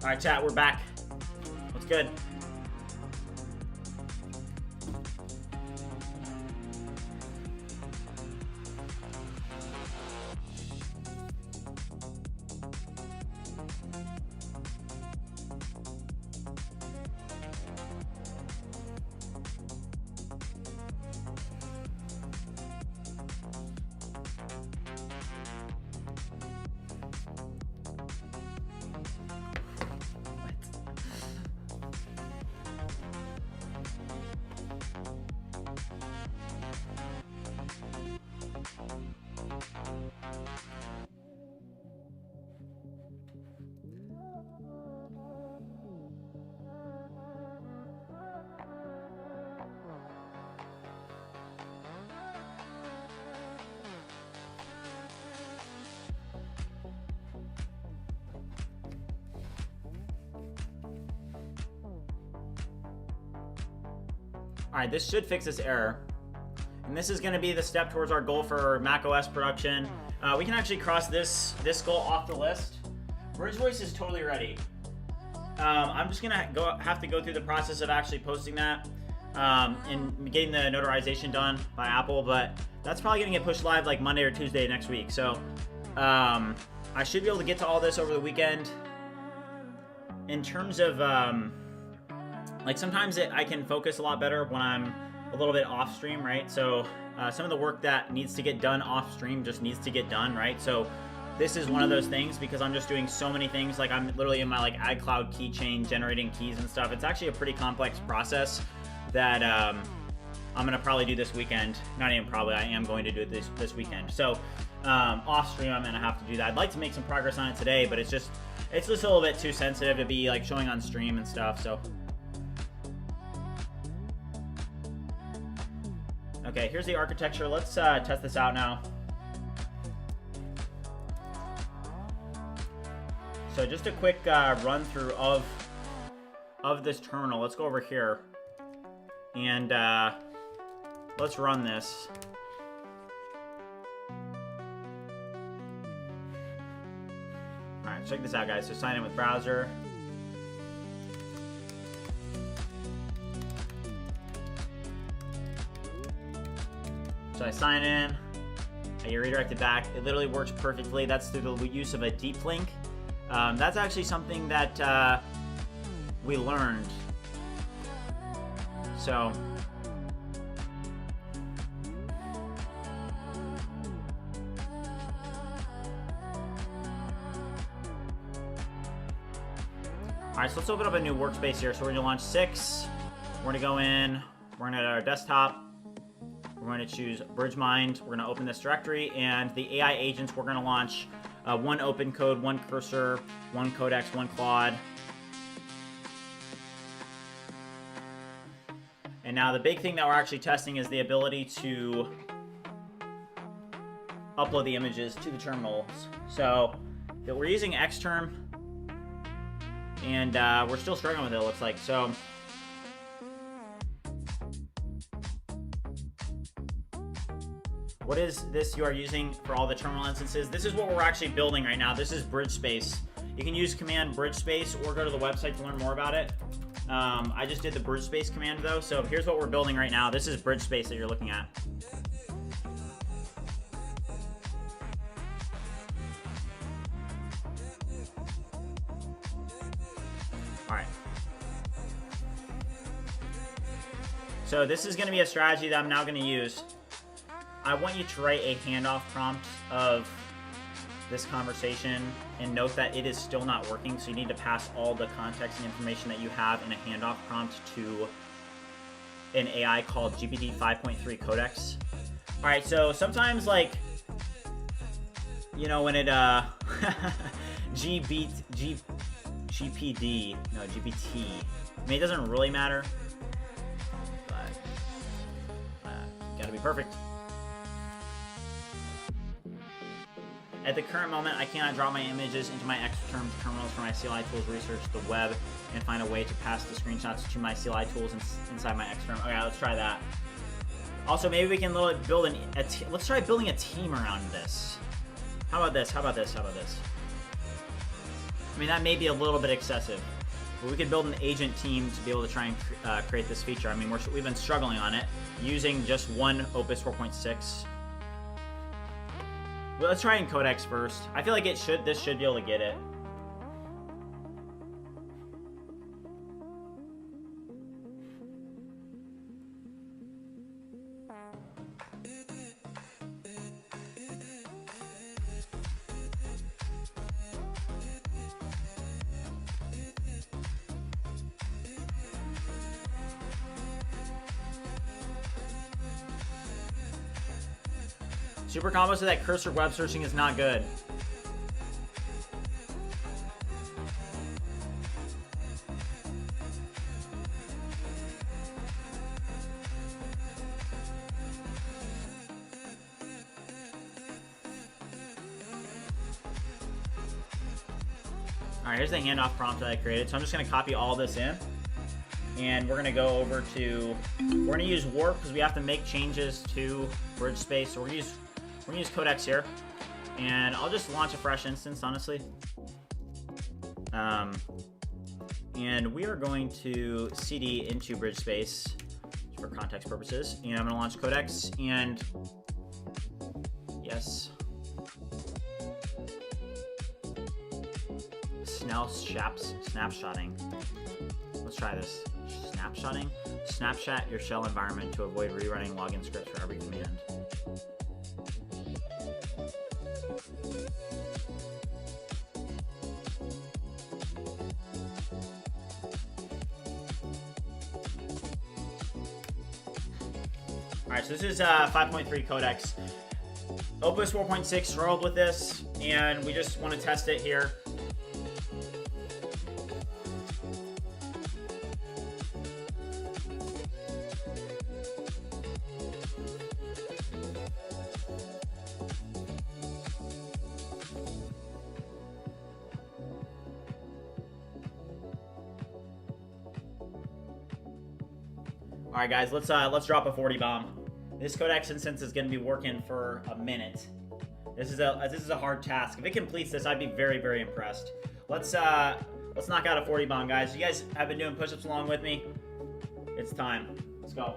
A: All right, chat, we're back. What's good? All right, this should fix this error. And this is going to be the step towards our goal for macOS production. We can actually cross this goal off the list. Bridge Voice is totally ready. I'm just going to have to go through the process of actually posting that and getting the notarization done by Apple, but that's probably going to get pushed live like Monday or Tuesday next week. So I should be able to get to all this over the weekend. In terms of like sometimes I can focus a lot better when I'm a little bit off stream, right? So some of the work that needs to get done off stream just needs to get done, right? So this is one of those things because I'm just doing so many things. Like I'm literally in my like iCloud keychain generating keys and stuff. It's actually a pretty complex process that I'm gonna probably do this weekend. Not even probably, I am going to do it this weekend. So off stream I'm gonna have to do that. I'd like to make some progress on it today, but it's just a little bit too sensitive to be like showing on stream and stuff. So okay, here's the architecture. Let's test this out now. So just a quick run through of this terminal. Let's go over here and let's run this. All right, check this out, guys. So sign in with browser. So I sign in, I get redirected back. It literally works perfectly. That's through the use of a deep link. That's actually something that we learned. So all right, so let's open up a new workspace here. So we're gonna launch 6. We're gonna go in, we're gonna our desktop. We're going to choose BridgeMind. We're going to open this directory, and the AI agents, we're going to launch one open code, one cursor, one Codex, one Claude. And now the big thing that we're actually testing is the ability to upload the images to the terminals. So we're using Xterm, and we're still struggling with it, it looks like. So what is this you are using for all the terminal instances? This is what we're actually building right now. This is BridgeSpace. You can use command BridgeSpace or go to the website to learn more about it. I just did the BridgeSpace command though, so here's what we're building right now. This is BridgeSpace that you're looking at. All right. So this is going to be a strategy that I'm now going to use. I want you to write a handoff prompt of this conversation and note that it is still not working, so you need to pass all the context and information that you have in a handoff prompt to an AI called GPT 5.3 Codex. All right, so sometimes, like, you know, when it GPT, I mean, it doesn't really matter, but gotta be perfect. At the current moment, I cannot drop my images into my Xterm terminals for my CLI tools, research the web, and find a way to pass the screenshots to my CLI tools inside my Xterm. Okay, let's try that. Also, maybe we can build let's try building a team around this. How about this? How about this? How about this? I mean, that may be a little bit excessive, but we could build an agent team to be able to try and create this feature. I mean, we've been struggling on it using just one Opus 4.6. Well, let's try in Codex first. I feel like this should be able to get it. Super Combo said that cursor web searching is not good. All right, here's the handoff prompt that I created. So I'm just going to copy all this in, and we're going to go over to, we're going to use Warp because we have to make changes to BridgeSpace. So we're going to use Codex here, and I'll just launch a fresh instance, honestly. And we are going to CD into BridgeSpace for context purposes, and I'm going to launch Codex, and yes. Snapshotting. Let's try this. Snapshotting. Snapshot your shell environment to avoid rerunning login scripts for every command. Alright, so this is 5.3 Codex. Opus 4.6 struggled with this, and we just want to test it here. All right, guys, let's drop a 40 bomb. This Codex instance is going to be working for a minute. This is a hard task. If it completes this, I'd be very, very impressed. Let's knock out a 40 bomb, guys. You guys have been doing push-ups along with me. It's time. Let's go.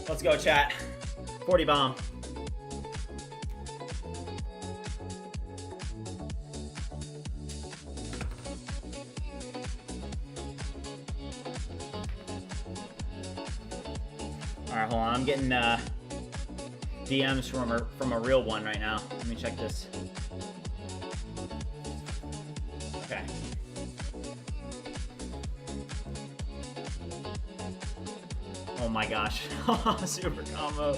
A: Let's go, chat. 40 bomb. All right, hold on. I'm getting DMs from a real one right now. Let me check this. Okay. Oh my gosh. Super combo.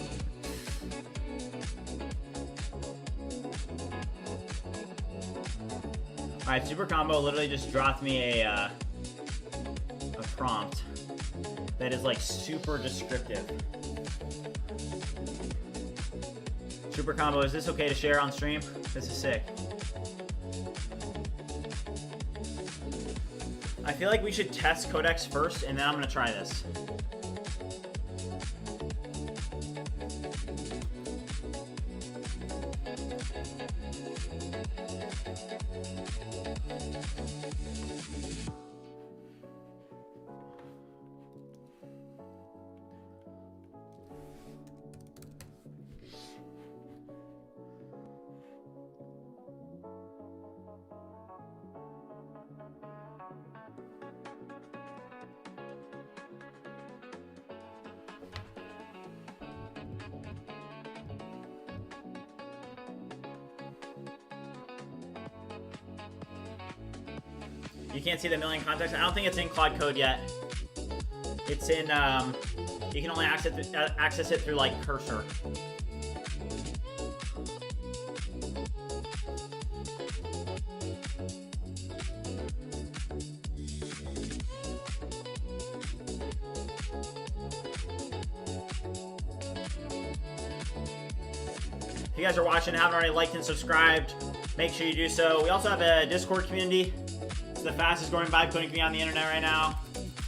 A: Alright, super combo literally just dropped me a prompt that is like super descriptive. Super combo, is this okay to share on stream? This is sick. I feel like we should test Codex first, and then I'm gonna try this. You can't see the million contacts. I don't think it's in Claude Code yet. It's in, you can only access it through like cursor. If you guys are watching and haven't already liked and subscribed, make sure you do so. We also have a Discord community. It's the fastest growing vibe coding community on the internet right now.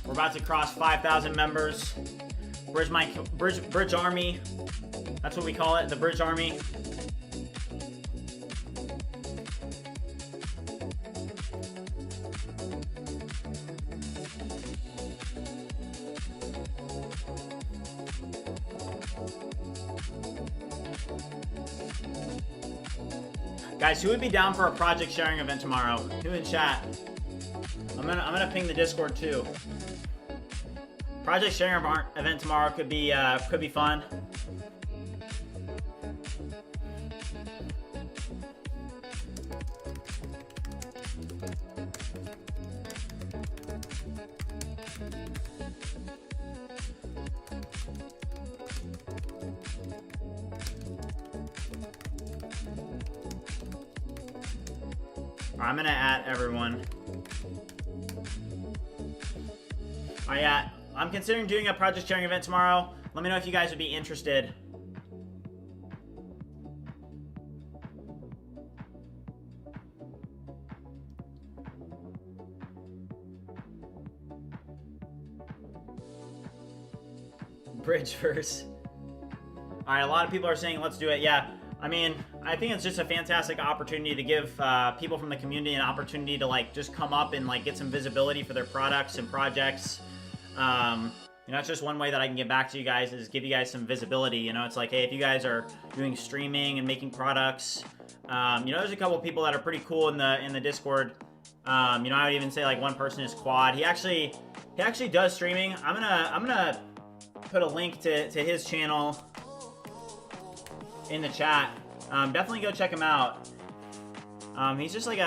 A: We're about to cross 5,000 members. Bridge Army. That's what we call it, the Bridge Army. Guys, who would be down for a project sharing event tomorrow? Who in chat? I'm gonna ping the Discord too. Project sharing event tomorrow could be fun. I'm gonna add everyone. Alright, I'm considering doing a project sharing event tomorrow. Let me know if you guys would be interested. Bridgeverse. Alright, a lot of people are saying let's do it. Yeah, I mean, I think it's just a fantastic opportunity to give people from the community an opportunity to like just come up and like get some visibility for their products and projects. You know, it's just one way that I can get back to you guys is give you guys some visibility. You know, it's like, hey, if you guys are doing streaming and making products, you know, there's a couple of people that are pretty cool in the Discord. You know, I would even say like one person is Quad. He actually does streaming. I'm gonna put a link to his channel in the chat. Definitely go check him out. He's just like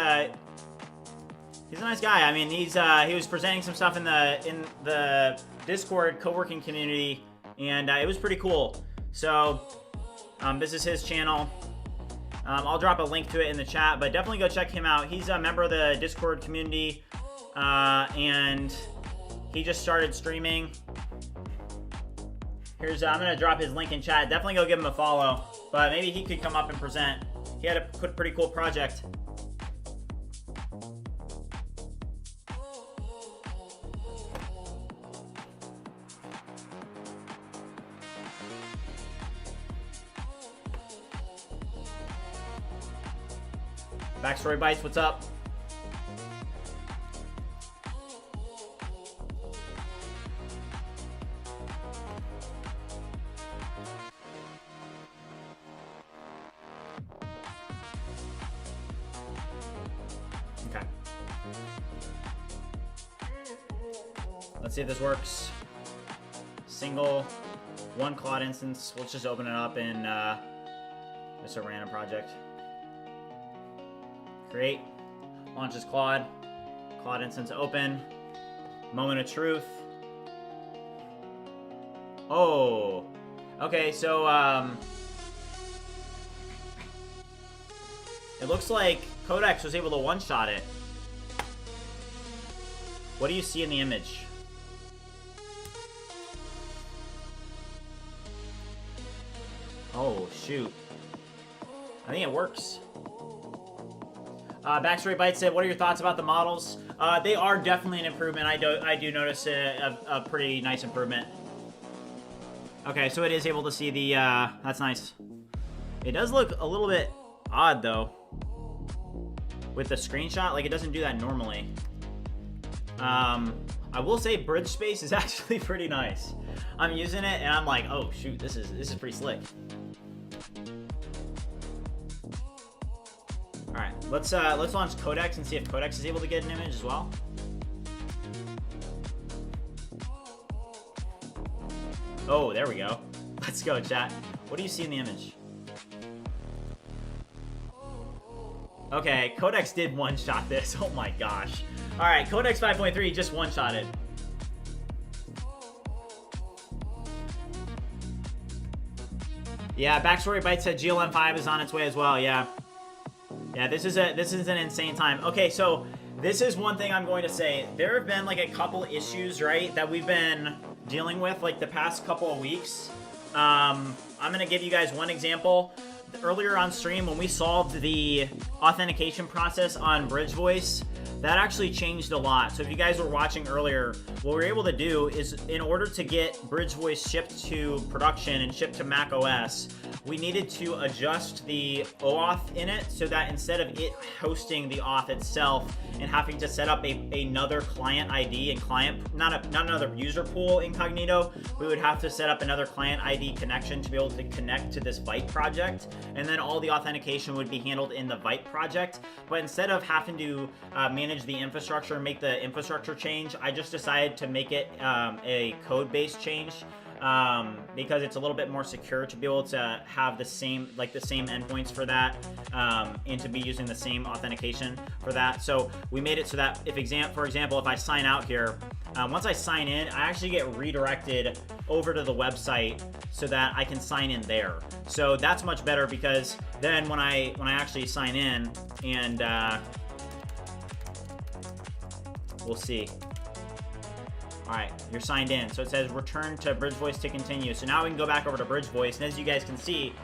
A: he's a nice guy. I mean, he was presenting some stuff in the Discord co-working community, and it was pretty cool. So this is his channel. I'll drop a link to it in the chat, but definitely go check him out. He's a member of the Discord community, and he just started streaming. Here's I'm gonna drop his link in chat. Definitely go give him a follow. But maybe he could come up and present. He had a pretty cool project. Backstory Bites, what's up? Let's see if this works. Single, one Claude instance. Let's just open it up in just a random project. Create, launches Claude. Claude instance open. Moment of truth. Oh, okay. So it looks like Codex was able to one-shot it. What do you see in the image? Oh, shoot. I think it works. Backstory Byte said, what are your thoughts about the models? They are definitely an improvement. I do notice a pretty nice improvement. Okay, so it is able to see the, that's nice. It does look a little bit odd, though. With the screenshot, like, it doesn't do that normally. I will say bridge space is actually pretty nice. I'm using it, and I'm like, oh, shoot, this is pretty slick. Alright, let's launch Codex and see if Codex is able to get an image as well. Oh, there we go. Let's go, chat. What do you see in the image? Okay, Codex did one-shot this. Oh my gosh. Alright, Codex 5.3 just one-shotted. Yeah, Backstory Byte said GLM 5 is on its way as well, yeah. Yeah, this is an insane time. Okay, so this is one thing I'm going to say. There have been like a couple issues, right, that we've been dealing with like the past couple of weeks. I'm going to give you guys one example. Earlier on stream, when we solved the authentication process on Bridge Voice, that actually changed a lot. So if you guys were watching earlier, what we're able to do is, in order to get Bridge Voice shipped to production and shipped to Mac OS, we needed to adjust the auth in it so that instead of it hosting the auth itself and having to set up another client ID and client, not another user pool incognito, we would have to set up another client ID connection to be able to connect to this Vite project, and then all the authentication would be handled in the Vite project. But instead of having to manage the infrastructure and make the infrastructure change, I just decided to make it a code-based change. Because it's a little bit more secure to be able to have the same endpoints for that, and to be using the same authentication for that. So we made it so that for example, if I sign out here, once I sign in, I actually get redirected over to the website so that I can sign in there. So that's much better, because then when I actually sign in, and we'll see. Alright, you're signed in. So it says return to Bridge Voice to continue. So now we can go back over to Bridge Voice, and as you guys can see,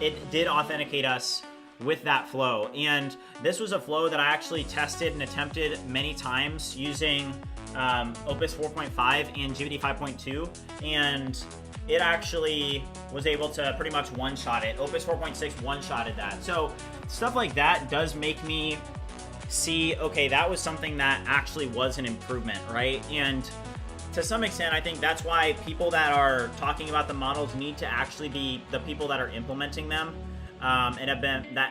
A: it did authenticate us with that flow. And this was a flow that I actually tested and attempted many times using Opus 4.5 and GPT 5.2, and it actually was able to pretty much one-shot it. Opus 4.6 one-shotted that. So stuff like that does make me see, okay, that was something that actually was an improvement, right? And to some extent, I think that's why people that are talking about the models need to actually be the people that are implementing them, and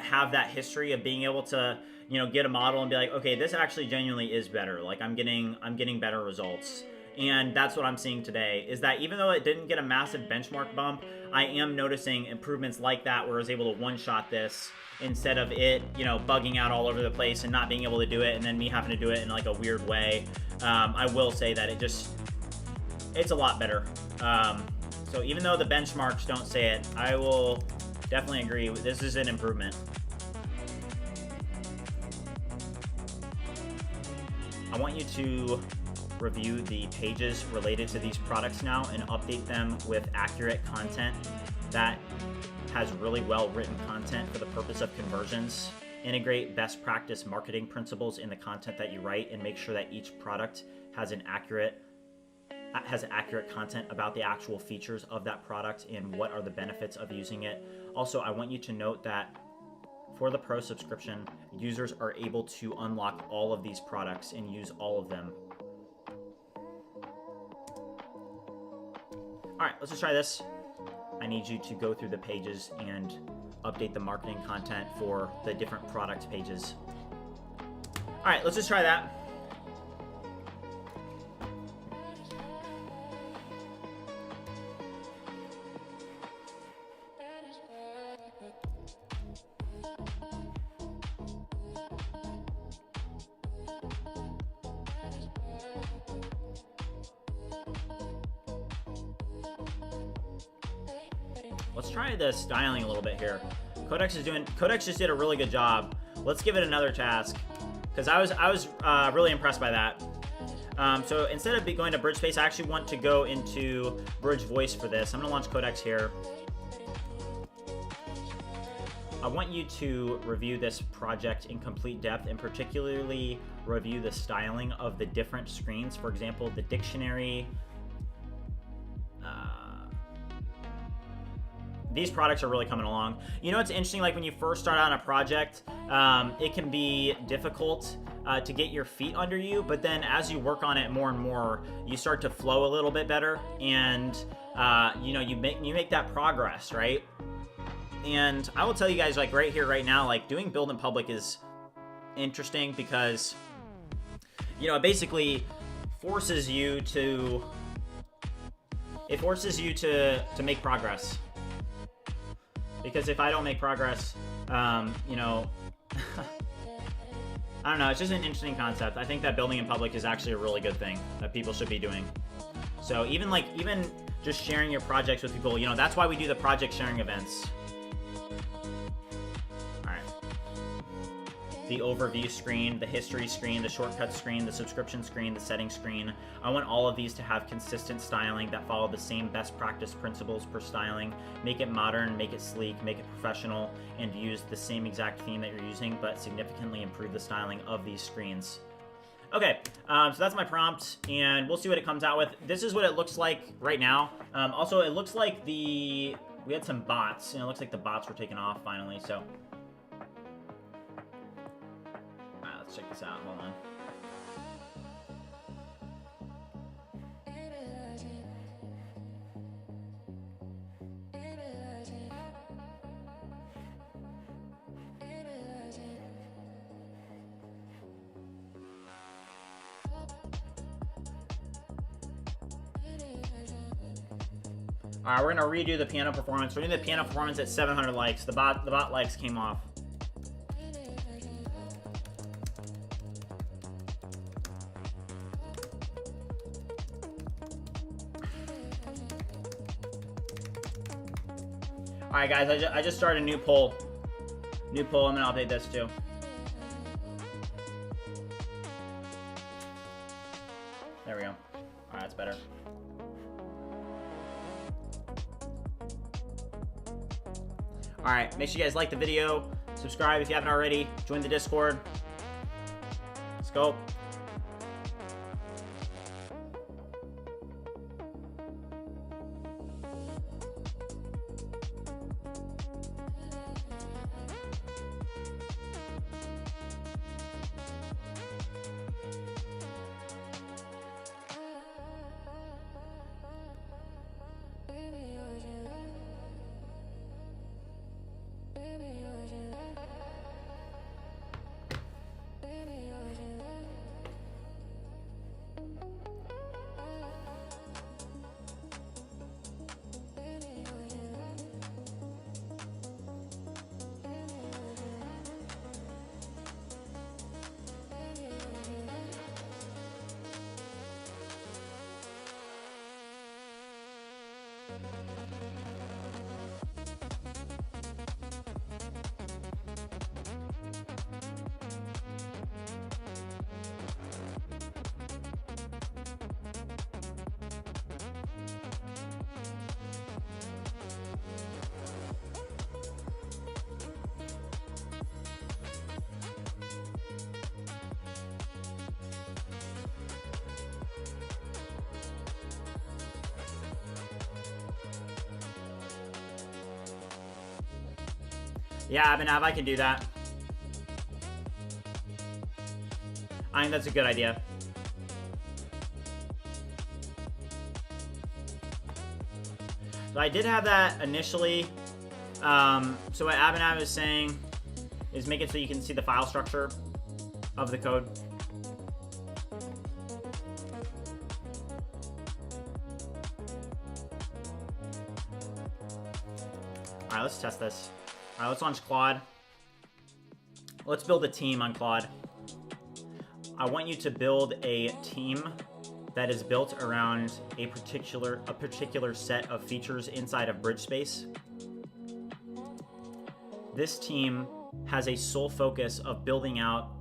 A: have that history of being able to, you know, get a model and be like, okay, this actually genuinely is better. Like, I'm getting better results. And that's what I'm seeing today, is that even though it didn't get a massive benchmark bump, I am noticing improvements like that where I was able to one-shot this instead of it, you know, bugging out all over the place and not being able to do it, and then me having to do it in like a weird way. I will say that it's a lot better. So even though the benchmarks don't say it, I will definitely agree. This is an improvement. I want you to review the pages related to these products now and update them with accurate content that has really well written content for the purpose of conversions. Integrate best practice marketing principles in the content that you write, and make sure that each product has accurate content about the actual features of that product and what are the benefits of using it. Also, I want you to note that for the Pro subscription, users are able to unlock all of these products and use all of them. All right, let's just try this. I need you to go through the pages and update the marketing content for the different product pages. All right, let's just try that. Let's try the styling a little bit here. Codex just did a really good job. Let's give it another task, because I was really impressed by that. So instead of going to Bridge Space, I actually want to go into Bridge Voice for this. I'm gonna launch Codex here. I want you to review this project in complete depth, and particularly review the styling of the different screens. For example, the dictionary. These products are really coming along. You know, it's interesting, like when you first start out on a project, it can be difficult to get your feet under you, but then as you work on it more and more, you start to flow a little bit better, and you know, you make that progress, right? And I will tell you guys, like right here, right now, like doing build in public is interesting because, you know, it basically forces you to make progress. Because if I don't make progress, you know, I don't know, it's just an interesting concept. I think that building in public is actually a really good thing that people should be doing. So even just sharing your projects with people, you know, that's why we do the project sharing events. All right. The overview screen, the history screen, the shortcut screen, the subscription screen, the settings screen. I want all of these to have consistent styling that follow the same best practice principles per styling. Make it modern, make it sleek, make it professional, and use the same exact theme that you're using, but significantly improve the styling of these screens. Okay, so that's my prompt, and we'll see what it comes out with. This is what it looks like right now. Also, it looks like we had some bots, and it looks like the bots were taken off finally, so. Let's check this out. Hold on. All right, we're gonna redo the piano performance. We're doing the piano performance at 700 likes. The bot likes came off. All right, guys, I just started a new poll. I'm gonna update this too. There we go. All right, that's better. All right, make sure you guys like the video, subscribe if you haven't already, join the Discord. Let's go. Yeah, Abhinav, I can do that. I think that's a good idea. So I did have that initially. So what Abhinav is saying is make it so you can see the file structure. of the code. All right, let's test this. All right, let's launch Claude. Let's build a team on Claude. I want you to build a team that is built around a particular set of features inside of BridgeSpace. This team has a sole focus of building out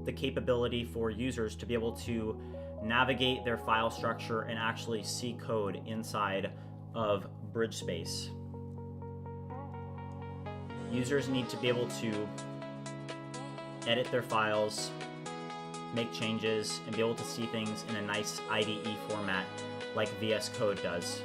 A: the capability for users to be able to navigate their file structure and actually see code inside of BridgeSpace. Users need to be able to edit their files, make changes, and be able to see things in a nice IDE format like VS Code does.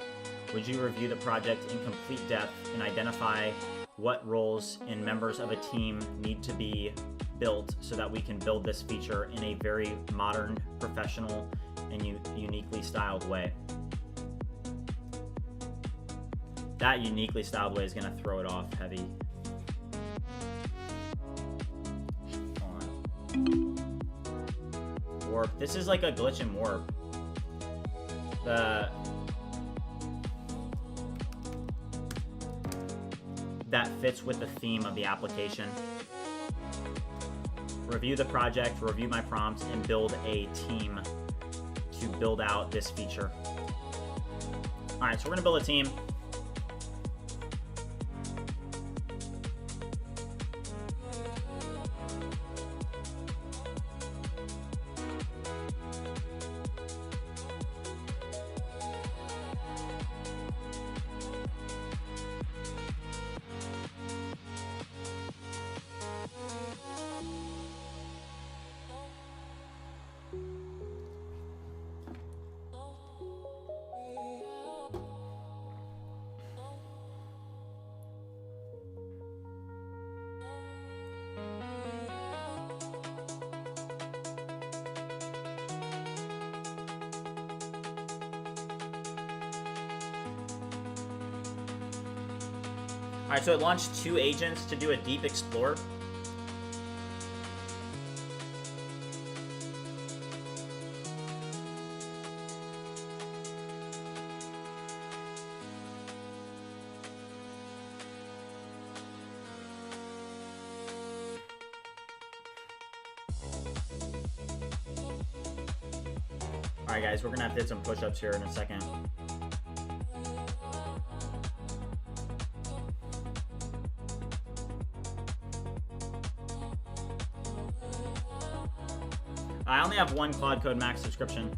A: Would you review the project in complete depth and identify what roles and members of a team need to be built so that we can build this feature in a very modern, professional, and uniquely styled way? That uniquely styled way is going to throw it off heavy. Warp. This is like a glitch in Warp. That fits with the theme of the application. Review the project, review my prompts, and build a team to build out this feature. All right, so we're gonna build a team. All right, so it launched 2 agents to do a deep explore. All right, guys, we're gonna have to hit some push-ups here in a second. I only have 1 Claude Code Max subscription.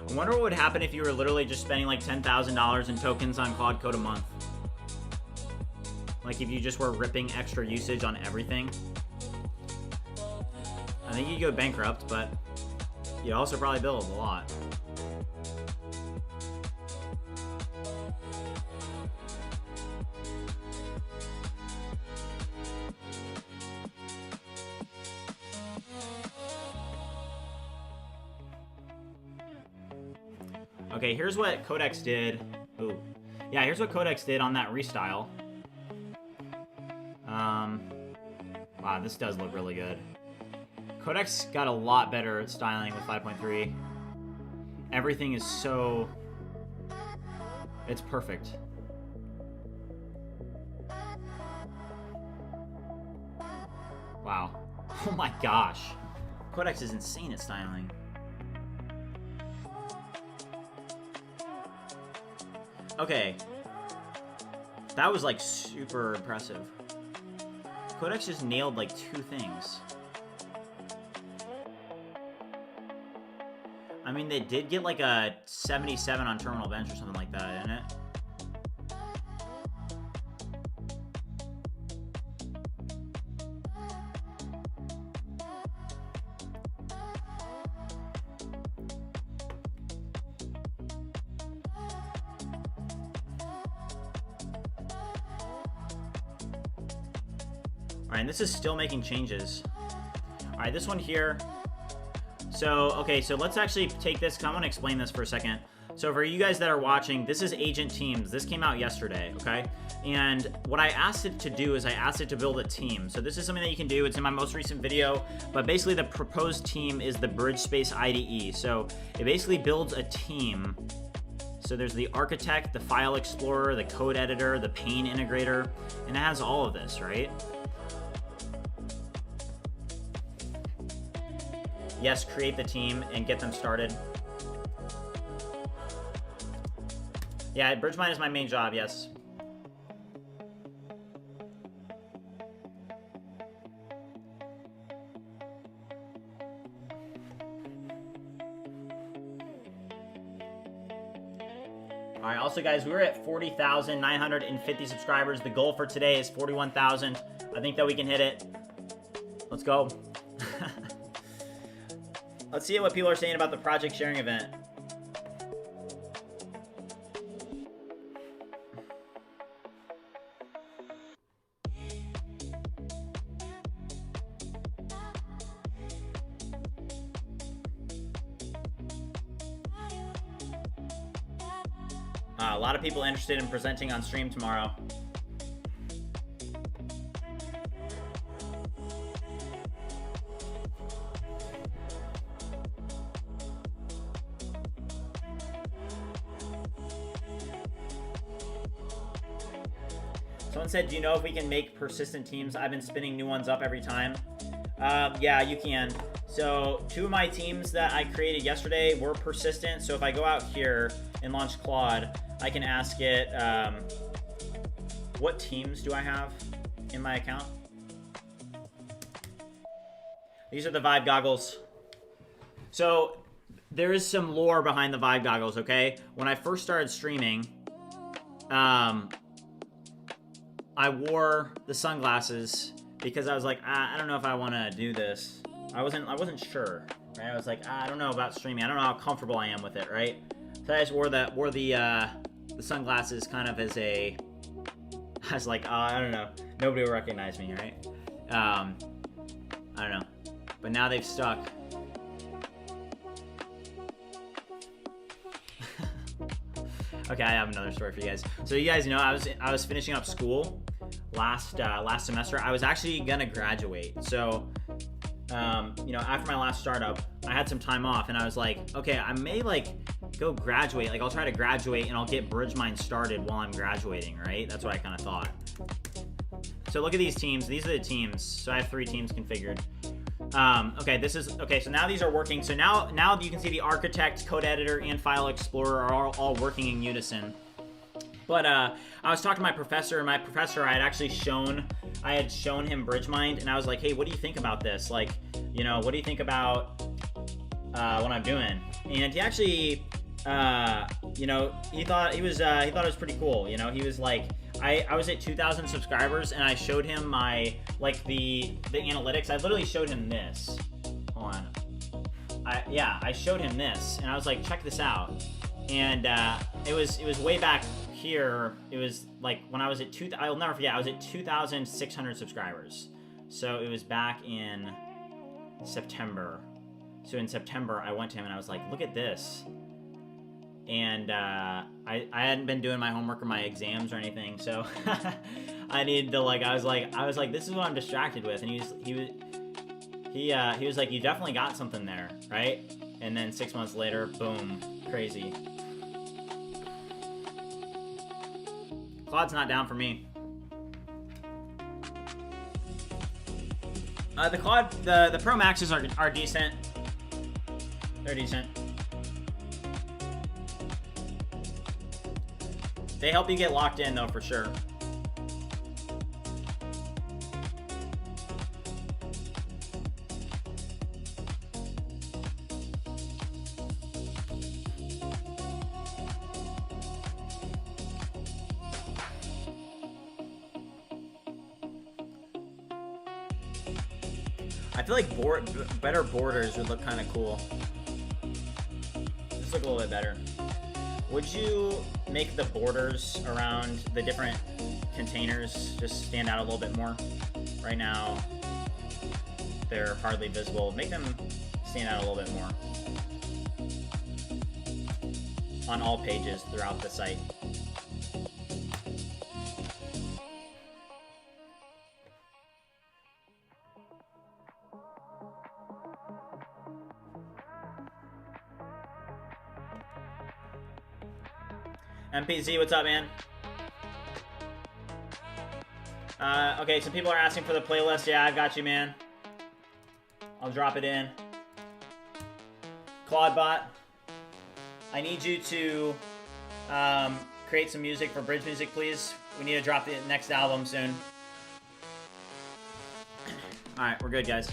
A: I wonder what would happen if you were literally just spending like $10,000 in tokens on Claude Code a month. Like if you just were ripping extra usage on everything. I think you'd go bankrupt, but you'd also probably build a lot. Okay, here's what Codex did. Ooh. Yeah, here's what Codex did on that restyle. Wow, this does look really good. Codex got a lot better at styling with 5.3. Everything is so... it's perfect. Wow. Oh my gosh. Codex is insane at styling. Okay. That was like super impressive. Codex just nailed like 2 things. I mean, they did get like a 77 on Terminal Bench or something like that, didn't it? Alright, and this is still making changes. right, this one here. So, okay, so let's actually take this, 'cause I want to explain this for a second. So for you guys that are watching, this is Agent Teams. This came out yesterday, okay? And what I asked it to do is I asked it to build a team. So this is something that you can do. It's in my most recent video, but basically the proposed team is the BridgeSpace IDE. So it basically builds a team. So there's the architect, the file explorer, the code editor, the pane integrator, and it has all of this, right? Yes, create the team and get them started. Yeah, BridgeMind is my main job, yes. All right, also guys, we were at 40,950 subscribers. The goal for today is 41,000. I think that we can hit it. Let's go. Let's see what people are saying about the project sharing event. A lot of people interested in presenting on stream tomorrow. Someone said, do you know if we can make persistent teams? I've been spinning new ones up every time. Yeah, you can. So 2 of my teams that I created yesterday were persistent. So if I go out here and launch Claude, I can ask it, what teams do I have in my account? These are the Vive goggles. So there is some lore behind the Vive goggles, okay? When I first started streaming, I wore the sunglasses because I was like, I don't know if I want to do this. I wasn't sure, right? I was like, I don't know about streaming. I don't know how comfortable I am with it, right? So I just wore the sunglasses kind of as I was like, I don't know. Nobody will recognize me, right? I don't know. But now they've stuck. Okay, I have another story for you guys. So you guys know I was finishing up school last semester. I was actually gonna graduate. So you know, after my last startup, I had some time off, and I was like, okay, I may go graduate. Like, I'll try to graduate, and I'll get BridgeMind started while I'm graduating, right? That's what I kind of thought. So look at these teams. These are the teams. So I have 3 teams configured. Okay, so now these are working. So now you can see the architect, code editor, and file explorer are all working in unison. But I was talking to my professor, and my professor, I had shown him BridgeMind, and I was like, hey, what do you think about this? Like, you know, what do you think about what I'm doing? And he actually, you know, he thought it was pretty cool. You know, he was like, I was at 2,000 subscribers, and I showed him my, the analytics. I literally showed him this. Hold on. I showed him this, and I was like, check this out. And it was way back here. It was like when I was at I'll never forget, I was at 2,600 subscribers. So it was back in September. So in September, I went to him and I was like, look at this. And I hadn't been doing my homework or my exams or anything, so I needed to I was like, this is what I'm distracted with. And he was like, you definitely got something there, right? And then 6 months later, boom, crazy. Claude's not down for me. The Claude, the Pro Maxes are decent. They're decent. They help you get locked in, though, for sure. I feel like better borders would look kind of cool. Just look a little bit better. Would you make the borders around the different containers just stand out a little bit more? Right now, they're hardly visible. Make them stand out a little bit more on all pages throughout the site. MPZ, what's up, man? Okay, some people are asking for the playlist. Yeah, I've got you, man. I'll drop it in. Claudebot, I need you to create some music for Bridge Music, please. We need to drop the next album soon. All right, we're good, guys.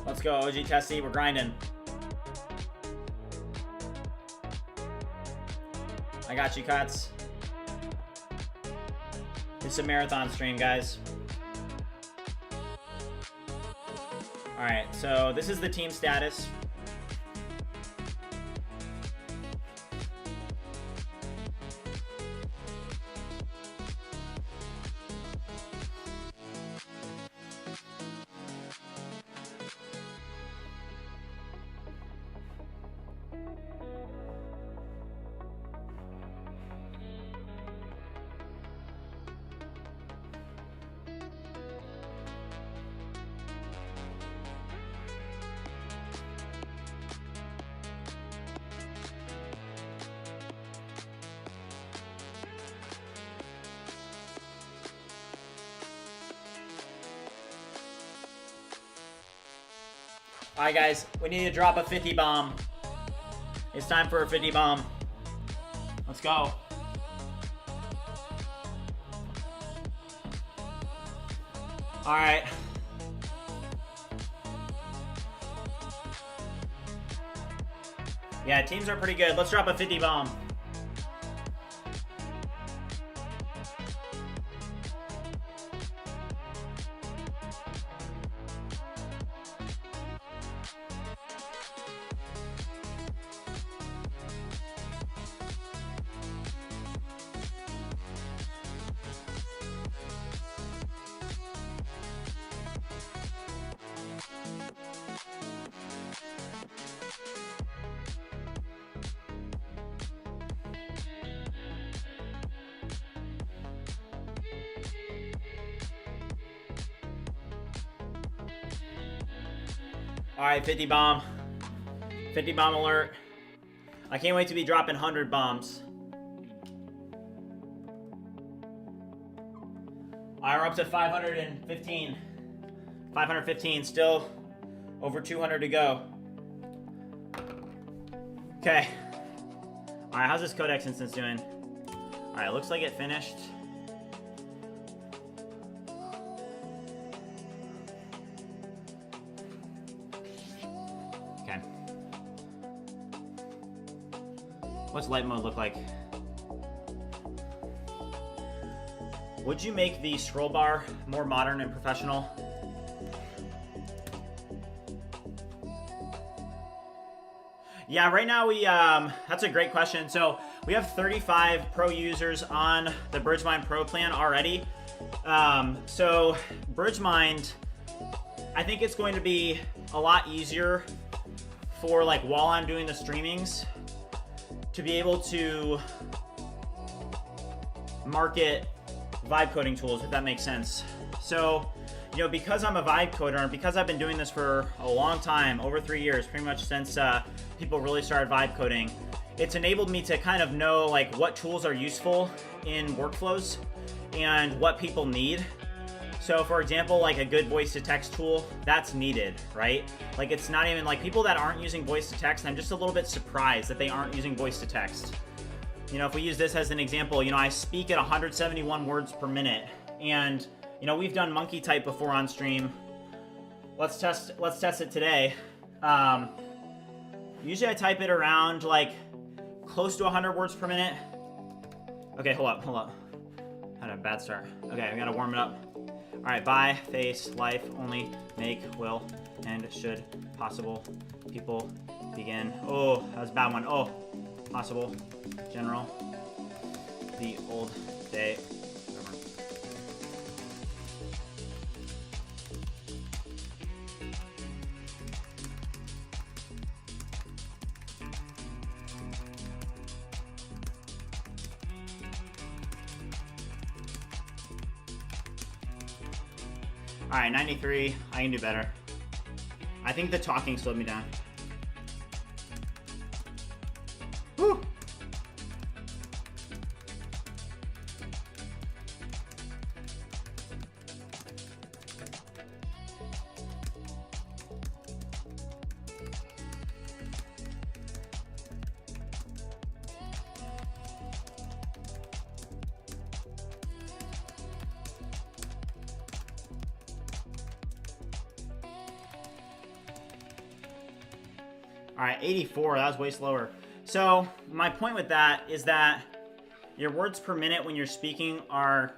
A: Let's go, OG Tessie. We're grinding. I got you, Cuts. It's a marathon stream, guys. Alright, so this is the team status. Alright, guys, we need to drop a 50 bomb. It's time for a 50 bomb. Let's go. Alright. Yeah, teams are pretty good. Let's drop a 50 bomb. Alright, 50 bomb. 50 bomb alert. I can't wait to be dropping 100 bombs. Alright, we're up to 515. 515, still over 200 to go. Okay. Alright, how's this Codex instance doing? Alright, it looks like it finished. What's light mode look like? Would you make the scroll bar more modern and professional? Yeah, right now we, that's a great question. So we have 35 pro users on the BridgeMind Pro plan already. So BridgeMind, I think it's going to be a lot easier for like while I'm doing the streamings to be able to market vibe coding tools, if that makes sense. So, you know, because I'm a vibe coder and because I've been doing this for a long time, over 3 years, pretty much since people really started vibe coding, it's enabled me to kind of know like what tools are useful in workflows and what people need. So for example, like a good voice to text tool, that's needed, right? Like it's not even like people that aren't using voice to text, I'm just a little bit surprised that they aren't using voice to text. You know, if we use this as an example, you know, I speak at 171 words per minute and, you know, we've done monkey type before on stream. Let's test it today. Usually I type it around like close to 100 words per minute. Okay, hold up. Had a bad start. Okay, I gotta warm it up. All right, buy, face, life, only, make, will, and should, possible, people, begin. Oh, that was a bad one. Oh, possible, general, the old day. All right, 93. I can do better. I think the talking slowed me down. Whew. All right, 84, that was way slower. So my point with that is that your words per minute when you're speaking are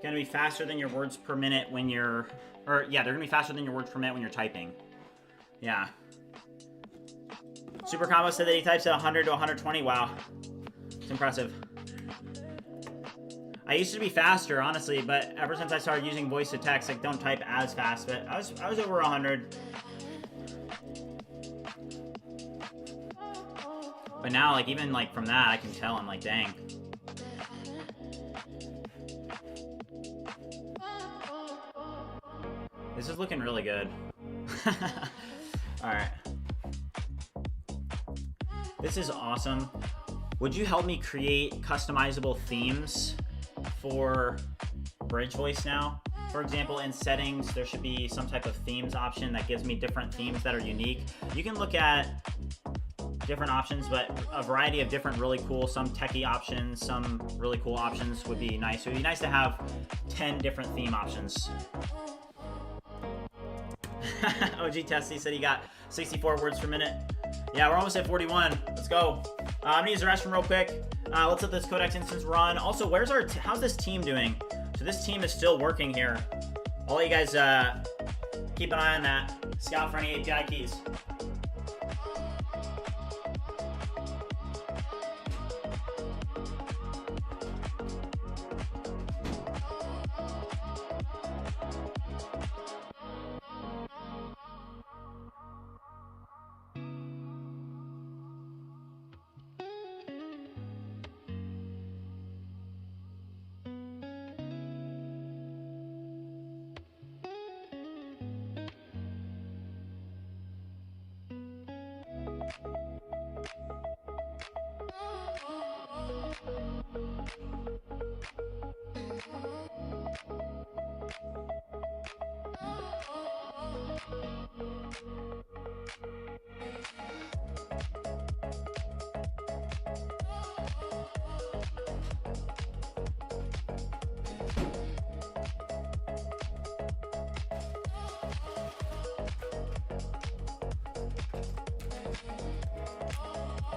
A: gonna be faster than your words per minute when you're, they're gonna be faster than your words per minute when you're typing. Yeah. Super Combo said that he types at 100 to 120, wow. It's impressive. I used to be faster, honestly, but ever since I started using voice to text, I don't type as fast, but I was over 100. But now, like, even, like, from that, I can tell, I'm like, dang. This is looking really good. Alright. This is awesome. Would you help me create customizable themes for Bridge Voice now? For example, in settings, there should be some type of themes option that gives me different themes that are unique. You can look at different options, but a variety of different really cool, some techie options, some really cool options would be nice. It would be nice to have 10 different theme options. OG Testy said he got 64 words per minute. Yeah, we're almost at 41. Let's go. I'm gonna use the restroom real quick. Let's let this Codex instance run. Also, how's this team doing? So this team is still working here. I'll let you guys keep an eye on that. Scout for any API keys.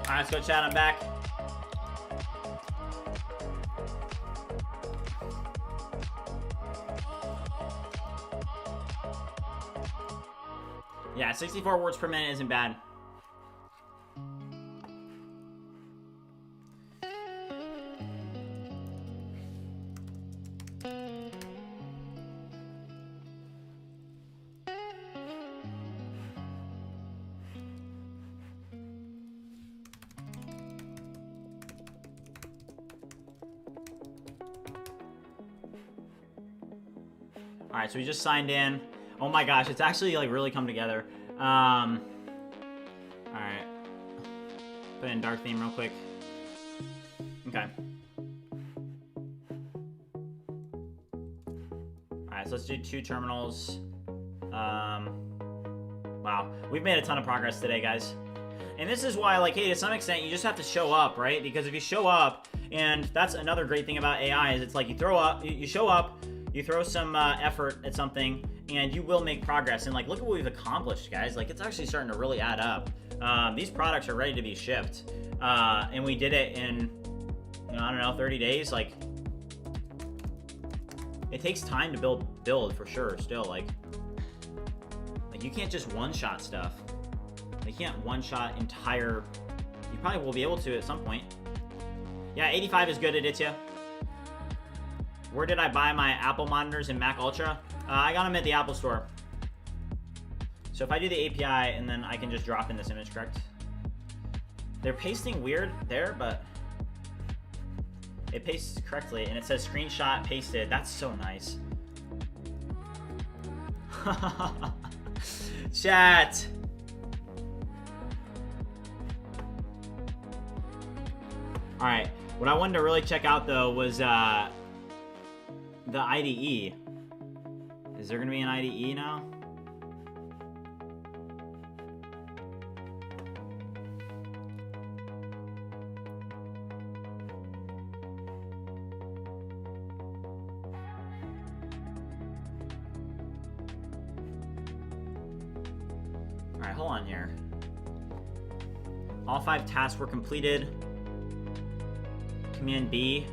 A: All right, let's go chat. I'm back. Yeah, 64 words per minute isn't bad. All right, so we just signed in. Oh my gosh, it's actually like really come together. All right, put in dark theme real quick. Okay. All right, so let's do 2 terminals. Wow, we've made a ton of progress today, guys. And this is why, like, hey, to some extent, you just have to show up, right? Because if you show up, and that's another great thing about AI is it's like you show up, you throw some effort at something, and you will make progress. And like, look at what we've accomplished, guys. Like, it's actually starting to really add up. These products are ready to be shipped, and we did it in, I don't know, 30 days. Like, it takes time to build for sure. Still, like you can't just one-shot stuff. You can't one-shot entire. You probably will be able to at some point. Yeah, 85 is good, Aditya. Where did I buy my Apple monitors and Mac Ultra? I got them at the Apple Store. So if I do the API and then I can just drop in this image, correct? They're pasting weird there, but it pastes correctly, and it says screenshot pasted. That's so nice. Chat. All right, what I wanted to really check out though was the IDE. Is there gonna be an IDE now? All right, hold on here. All 5 tasks were completed. Command B.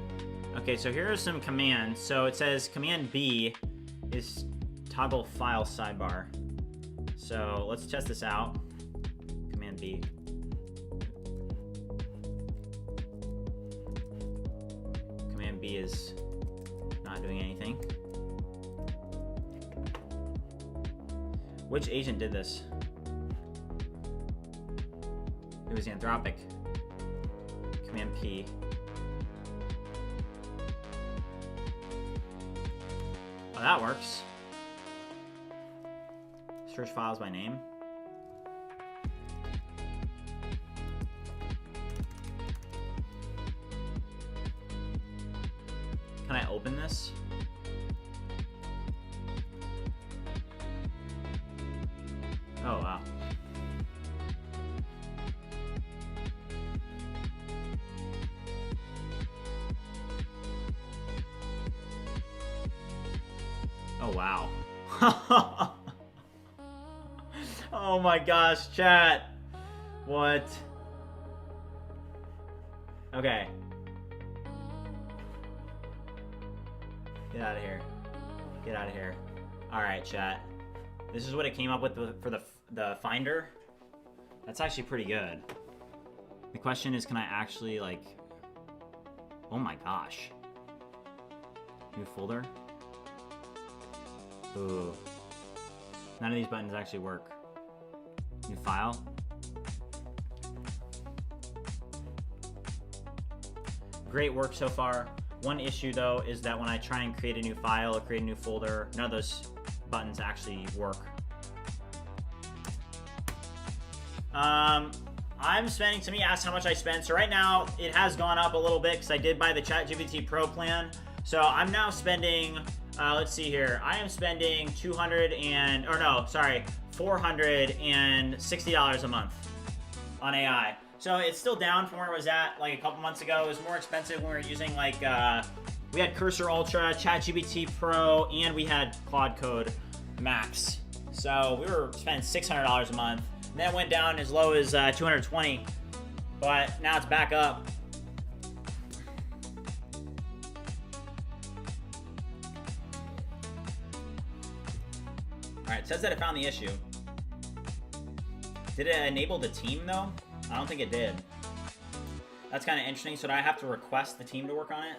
A: Okay, so here are some commands. So it says Command B is toggle file sidebar. So let's test this out. Command B. Command B is not doing anything. Which agent did this? It was Anthropic. Command P. Oh, that works. Search files by name. Can I open this? Oh, wow. Oh, wow. Oh my gosh, chat. What? Okay. Get out of here. Get out of here. All right, chat. This is what it came up with for the Finder. That's actually pretty good. The question is, can I actually, like... Oh my gosh. New folder? Ooh. None of these buttons actually work. New file? Great work so far. One issue though is that when I try and create a new file or create a new folder, none of those buttons actually work. I'm spending, Timmy asked how much I spent. So right now it has gone up a little bit because I did buy the ChatGPT Pro plan. So I'm now spending, let's see here. I am spending $460 a month on AI. So it's still down from where it was at like a couple months ago. It was more expensive when we were using like, we had Cursor Ultra, ChatGPT Pro, and we had Claude Code Max. So we were spending $600 a month. And then it went down as low as 220, but now it's back up. All right, it says that it found the issue. Did it enable the team though? I don't think it did. That's kind of interesting. So do I have to request the team to work on it?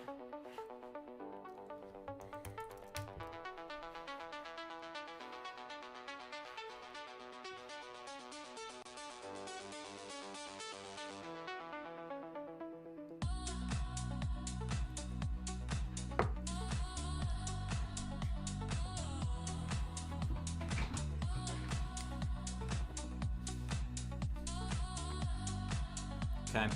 A: Okay.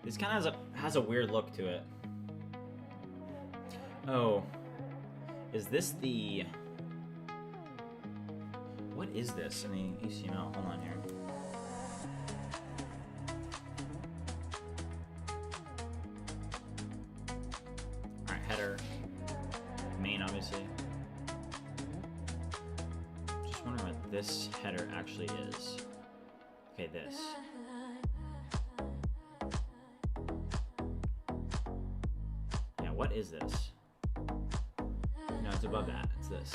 A: This kind of has a weird look to it. Oh, is this the... What is this in the HTML? Hold on here. header. Main, obviously. Just wondering what this header actually is. Okay, this. Yeah, what is this? No, it's above that. It's this.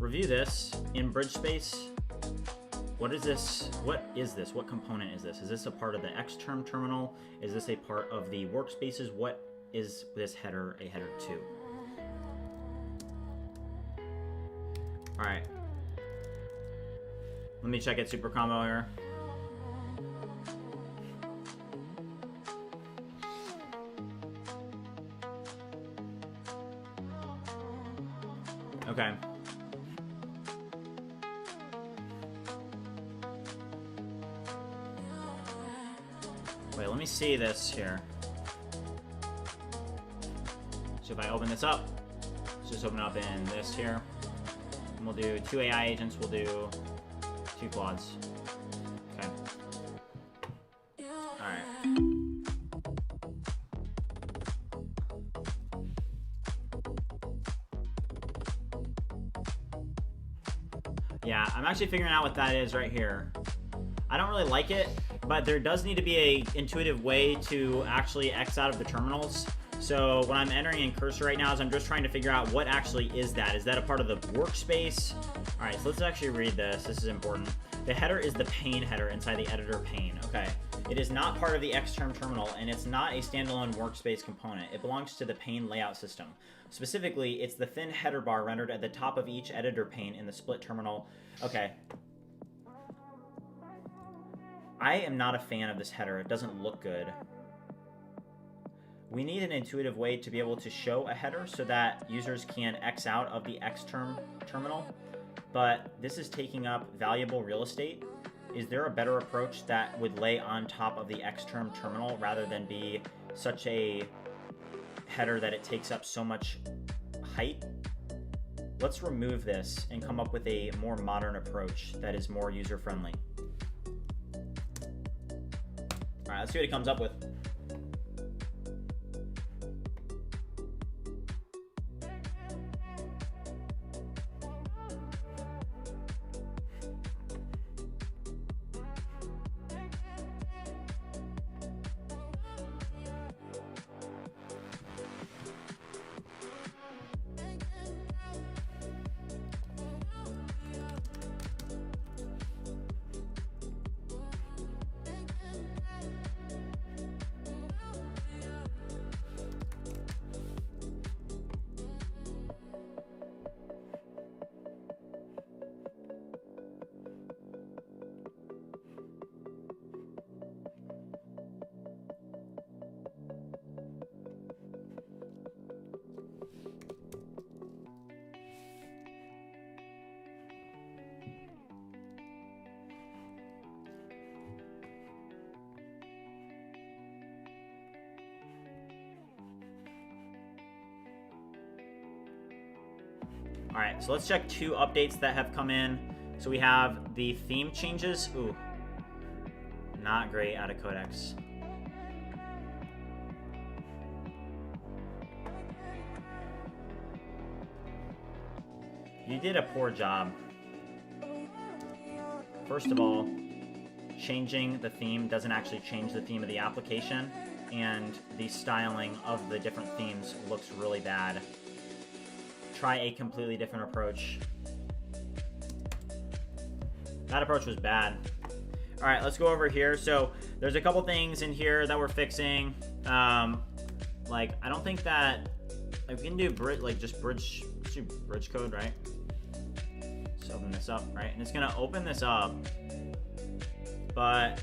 A: Review this in bridge space. What is this? What is this? What component is this? Is this a part of the Xterm terminal? Is this a part of the workspaces? What is this header a header to? All right. Let me check it super combo here. Okay. Wait, let me see this here. So if I open this up, let's just open up in this here. And we'll do 2 AI agents, we'll do 2 Claudes. Okay. Alright. Yeah, I'm actually figuring out what that is right here. I don't really like it, but there does need to be an intuitive way to actually X out of the terminals. So what I'm entering in cursor right now is I'm just trying to figure out what actually is that. Is that a part of the workspace? All right, so let's actually read this. This is important. The header is the pane header inside the editor pane. Okay. It is not part of the Xterm terminal, and it's not a standalone workspace component. It belongs to the pane layout system. Specifically, it's the thin header bar rendered at the top of each editor pane in the split terminal. Okay. I am not a fan of this header. It doesn't look good. We need an intuitive way to be able to show a header so that users can X out of the Xterm terminal, but this is taking up valuable real estate. Is there a better approach that would lay on top of the Xterm terminal rather than be such a header that it takes up so much height? Let's remove this and come up with a more modern approach that is more user-friendly. All right, let's see what it comes up with. All right, so let's check 2 updates that have come in. So we have the theme changes. Ooh, not great out of Codex. You did a poor job. First of all, changing the theme doesn't actually change the theme of the application, and the styling of the different themes looks really bad. Try a completely different approach. That approach was bad. All right, let's go over here. So there's a couple things in here that we're fixing. Like I don't think that we can do bridge, like just bridge, let's do bridge code, right? Let's open this up, right? And it's gonna open this up, but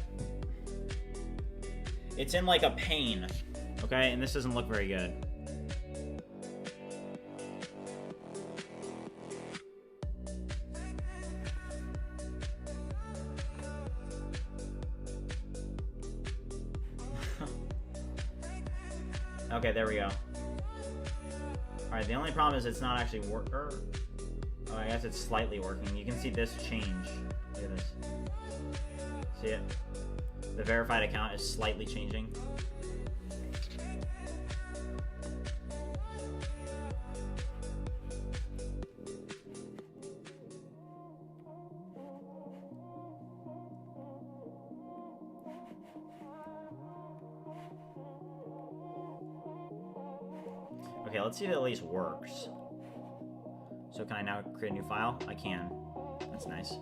A: it's in like a pane, okay? And this doesn't look very good. Okay, there we go. Alright, the only problem is it's not actually oh, I guess it's slightly working. You can see this change. Look at this. See it? The verified account is slightly changing. Okay, let's see if it at least works. So can I now create a new file? I can. That's nice.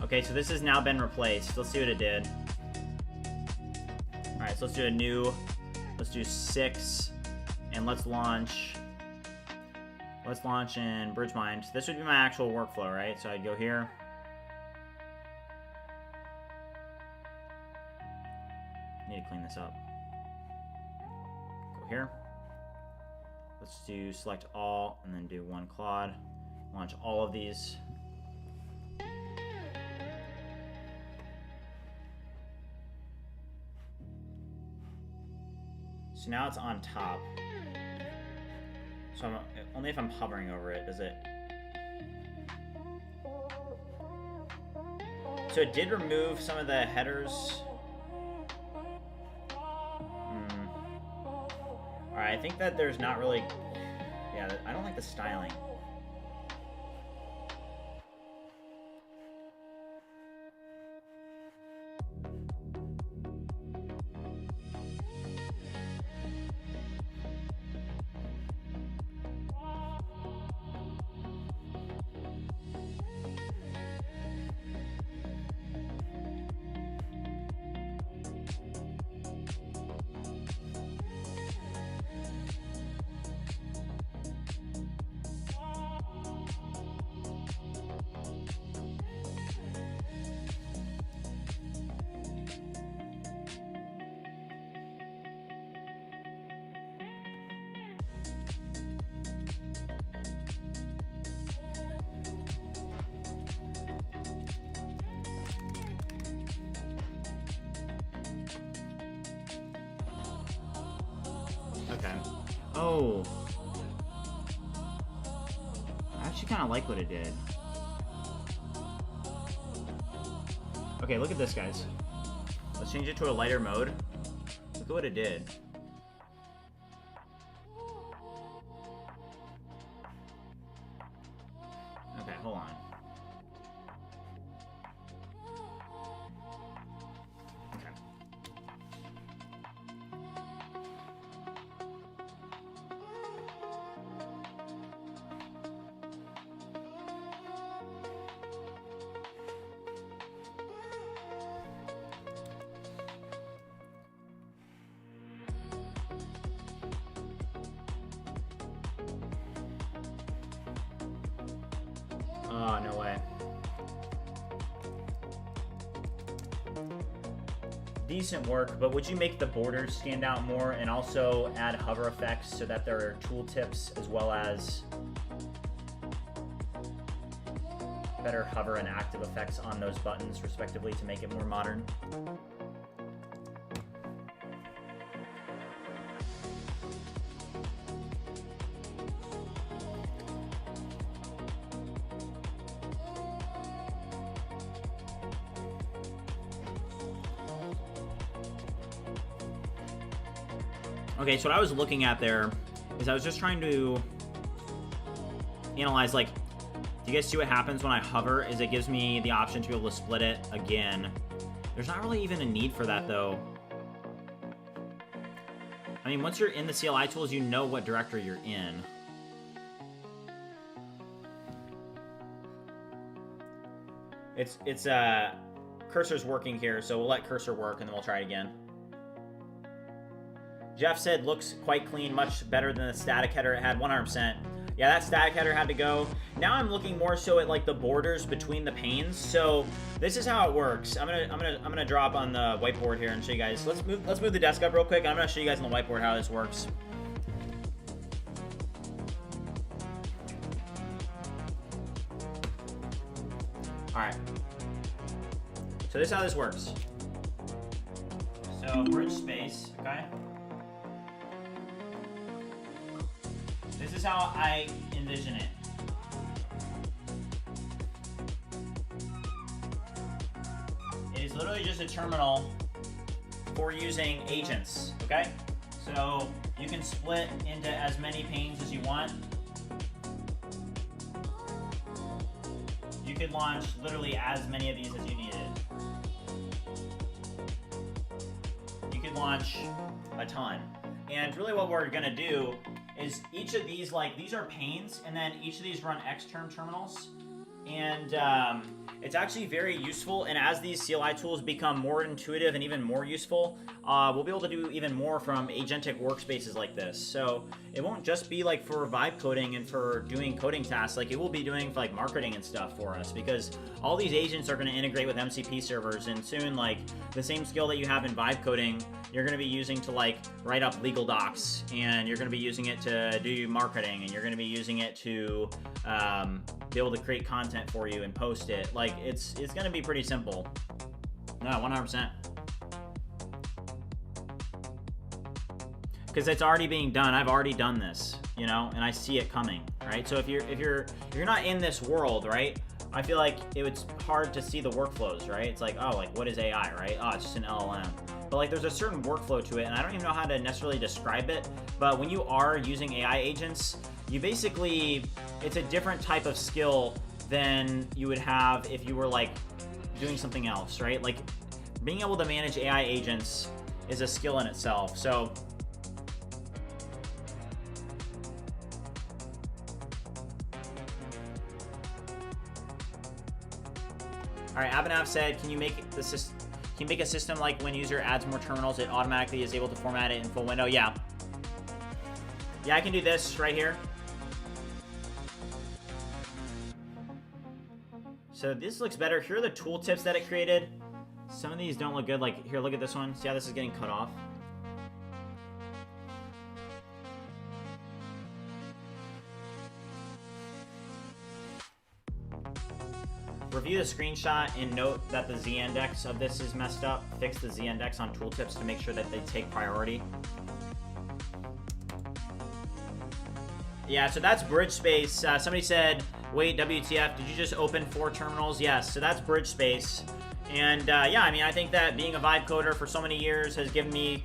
A: Okay, so this has now been replaced. Let's see what it did. Alright, so let's do a new, let's do 6, and let's launch in BridgeMind. This would be my actual workflow, right? So I'd go here. Need to clean this up. Go here. Let's do select all, and then do one Claude. Launch all of these. So now it's on top. So only if I'm hovering over it does it. So it did remove some of the headers. Alright, I think that there's not really... Yeah, I don't like the styling. Okay. Oh. I actually kind of like what it did. Okay, look at this, guys. Let's change it to a lighter mode. Look at what it did. Okay, hold on. Okay. Oh, no way. Decent work, but would you make the borders stand out more and also add hover effects so that there are tooltips as well as better hover and active effects on those buttons respectively to make it more modern? Okay, so what I was looking at there is I was just trying to analyze, like, you guys see what happens when I hover is it gives me the option to be able to split it again. There's not really even a need for that though. I mean, once you're in the CLI tools, you know what directory you're in. It's cursor's working here, so we'll let cursor work and then we'll try it again. Jeff said looks quite clean, much better than the static header it had. 100%. Yeah, that static header had to go. Now I'm looking more so at like the borders between the panes. So this is how it works. I'm gonna drop on the whiteboard here and show you guys. Let's move the desk up real quick. I'm gonna show you guys on the whiteboard how this works. All right. So this is how this works. So bridge space, okay? This is how I envision it. It is literally just a terminal for using agents, okay? So you can split into as many panes as you want. You could launch literally as many of these as you needed. You could launch a ton. And really what we're gonna do is each of these, like, these are panes, and then each of these run xterm terminals. And it's actually very useful, and as these CLI tools become more intuitive and even more useful, we'll be able to do even more from agentic workspaces like this. So it won't just be like for vibe coding and for doing coding tasks, like it will be doing for like marketing and stuff for us, because all these agents are going to integrate with MCP servers, and soon like the same skill that you have in vibe coding, you're going to be using to like write up legal docs, and you're going to be using it to do marketing, and you're going to be using it to be able to create content for you and post it. Like it's going to be pretty simple. No, 100%. Because it's already being done. I've already done this, you know, and I see it coming, right? So if you're not in this world, right? I feel like it's hard to see the workflows, right? It's like, oh, like what is AI, right? Oh, it's just an LLM. But like there's a certain workflow to it, and I don't even know how to necessarily describe it. But when you are using AI agents, you basically, it's a different type of skill than you would have if you were like doing something else, right? Like being able to manage AI agents is a skill in itself. So all right, Abhinav said, can you make the system? Can you make a system like when user adds more terminals, it automatically is able to format it in full window? Yeah. Yeah, I can do this right here. So this looks better. Here are the tooltips that it created. Some of these don't look good. Like here, look at this one. See how this is getting cut off? Review the screenshot and note that the z-index of this is messed up. Fix the z-index on tooltips to make sure that they take priority. Yeah, so that's bridge space. Somebody said, wait, WTF, did you just open 4 terminals? Yes, so that's bridge space. And yeah, I mean, I think that being a vibe coder for so many years has given me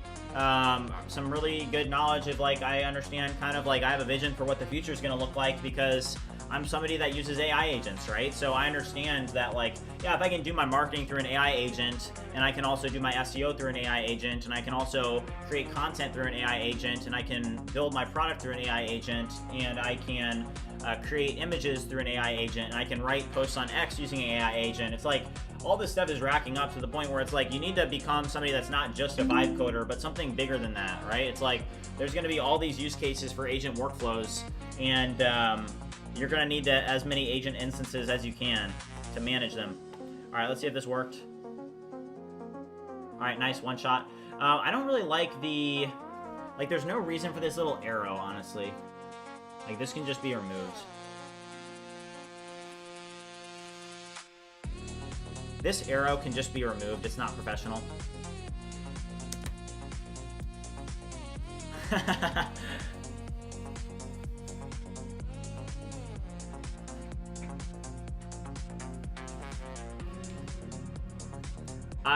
A: some really good knowledge of like, I understand kind of like I have a vision for what the future is going to look like, because I'm somebody that uses AI agents, right? So I understand that like, yeah, if I can do my marketing through an AI agent, and I can also do my SEO through an AI agent, and I can also create content through an AI agent, and I can build my product through an AI agent, and I can create images through an AI agent, and I can write posts on X using an AI agent. It's like all this stuff is racking up to the point where it's like you need to become somebody that's not just a vibe coder, but something bigger than that, right? It's like there's going to be all these use cases for agent workflows, and you're going to need as many agent instances as you can to manage them. All right, let's see if this worked. All right, nice, one shot. I don't really like there's no reason for this little arrow, honestly. Like, this can just be removed. This arrow can just be removed. It's not professional.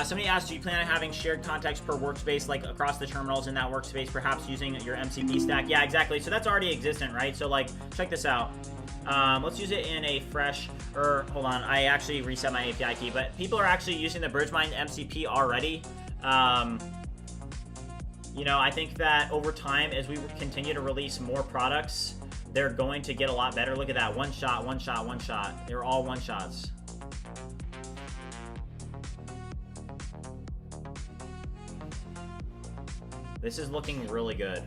A: Somebody asked, do you plan on having shared context per workspace, like across the terminals in that workspace, perhaps using your MCP stack? Yeah, exactly. So that's already existent, right? So like, check this out. Let's use it in a fresh, or hold on, I actually reset my API key, but people are actually using the BridgeMind MCP already. You know, I think that over time, as we continue to release more products, they're going to get a lot better. Look at that, one shot, one shot, one shot. They're all one shots. This is looking really good.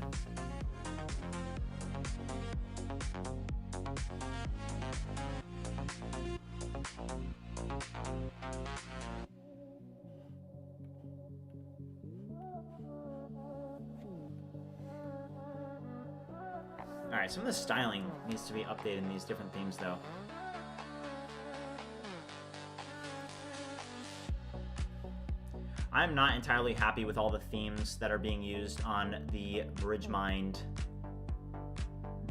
A: Alright, some of the styling needs to be updated in these different themes though. I'm not entirely happy with all the themes that are being used on the BridgeMind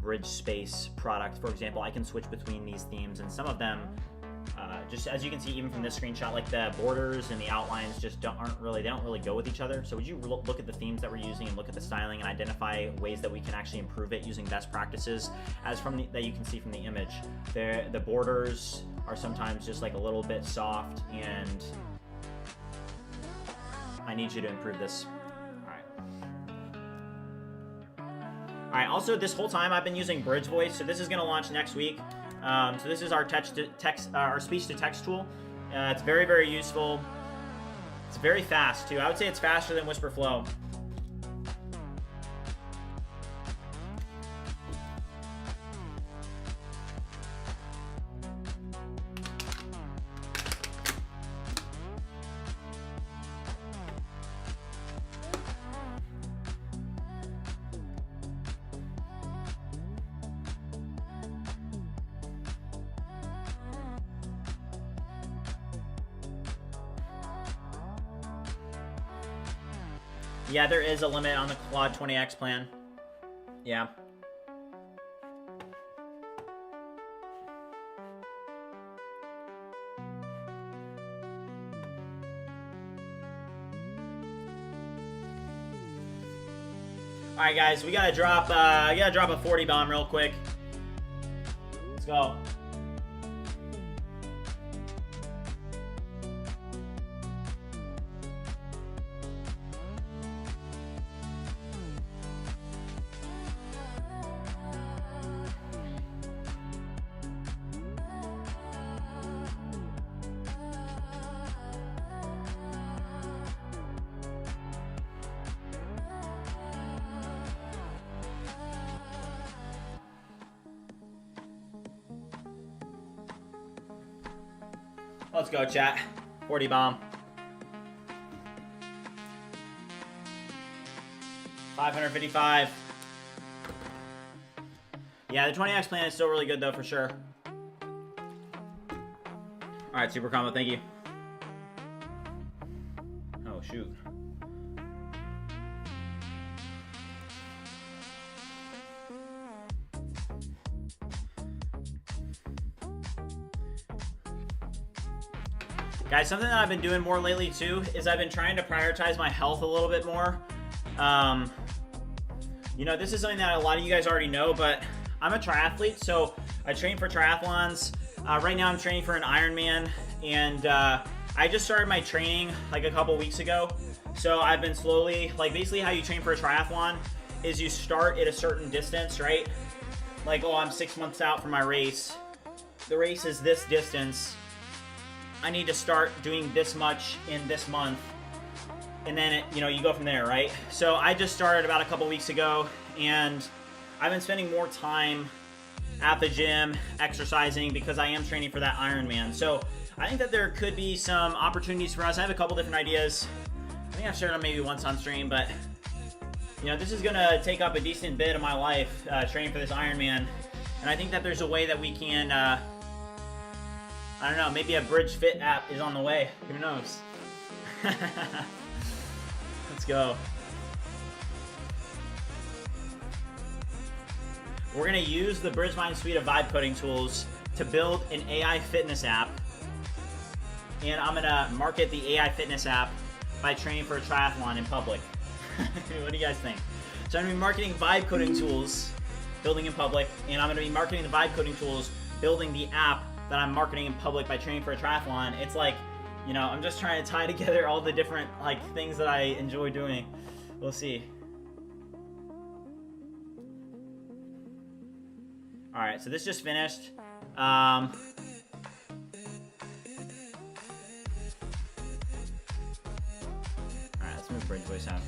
A: Bridge Space product. For example, I can switch between these themes, and some of them, just as you can see even from this screenshot, like the borders and the outlines just they don't really go with each other. So would you look at the themes that we're using and look at the styling and identify ways that we can actually improve it using best practices, as from that you can see from the image. The borders are sometimes just like a little bit soft, and I need you to improve this. All right, also this whole time I've been using Bridge Voice, so this is gonna launch next week. So this is our our speech-to-text tool. It's very, very useful. It's very fast too. I would say it's faster than Whisperflow. Yeah, there is a limit on the Claude 20X plan. Yeah. All right, guys, we gotta drop a 40 bomb real quick. Let's go. Let's go, chat. 40 bomb. 555. Yeah, the 20X plan is still really good, though, for sure. All right, Super Combo, thank you. Oh, shoot. Guys, something that I've been doing more lately too is I've been trying to prioritize my health a little bit more. You know, this is something that a lot of you guys already know, but I'm a triathlete, so I train for triathlons. Right now I'm training for an Ironman, and I just started my training like a couple weeks ago. So I've been slowly, like basically how you train for a triathlon is you start at a certain distance, right? Like, oh, I'm 6 months out from my race. The race is this distance. I need to start doing this much in this month, and then you know, you go from there, right? So I just started about a couple weeks ago, and I've been spending more time at the gym exercising because I am training for that Ironman. So I think that there could be some opportunities for us. I have a couple different ideas. I think I've shared them maybe once on stream, but you know, this is gonna take up a decent bit of my life, training for this Ironman, and I think that there's a way that we can. I don't know, maybe a Bridge Fit app is on the way. Who knows? Let's go. We're gonna use the BridgeMind suite of vibe coding tools to build an AI fitness app. And I'm gonna market the AI fitness app by training for a triathlon in public. What do you guys think? So I'm gonna be marketing vibe coding tools building in public, and I'm going to be marketing the vibe coding tools, building the app that I'm marketing in public by training for a triathlon. It's like, you know, I'm just trying to tie together all the different like things that I enjoy doing. We'll see. All right, so this just finished. All right, let's move bridge voice out.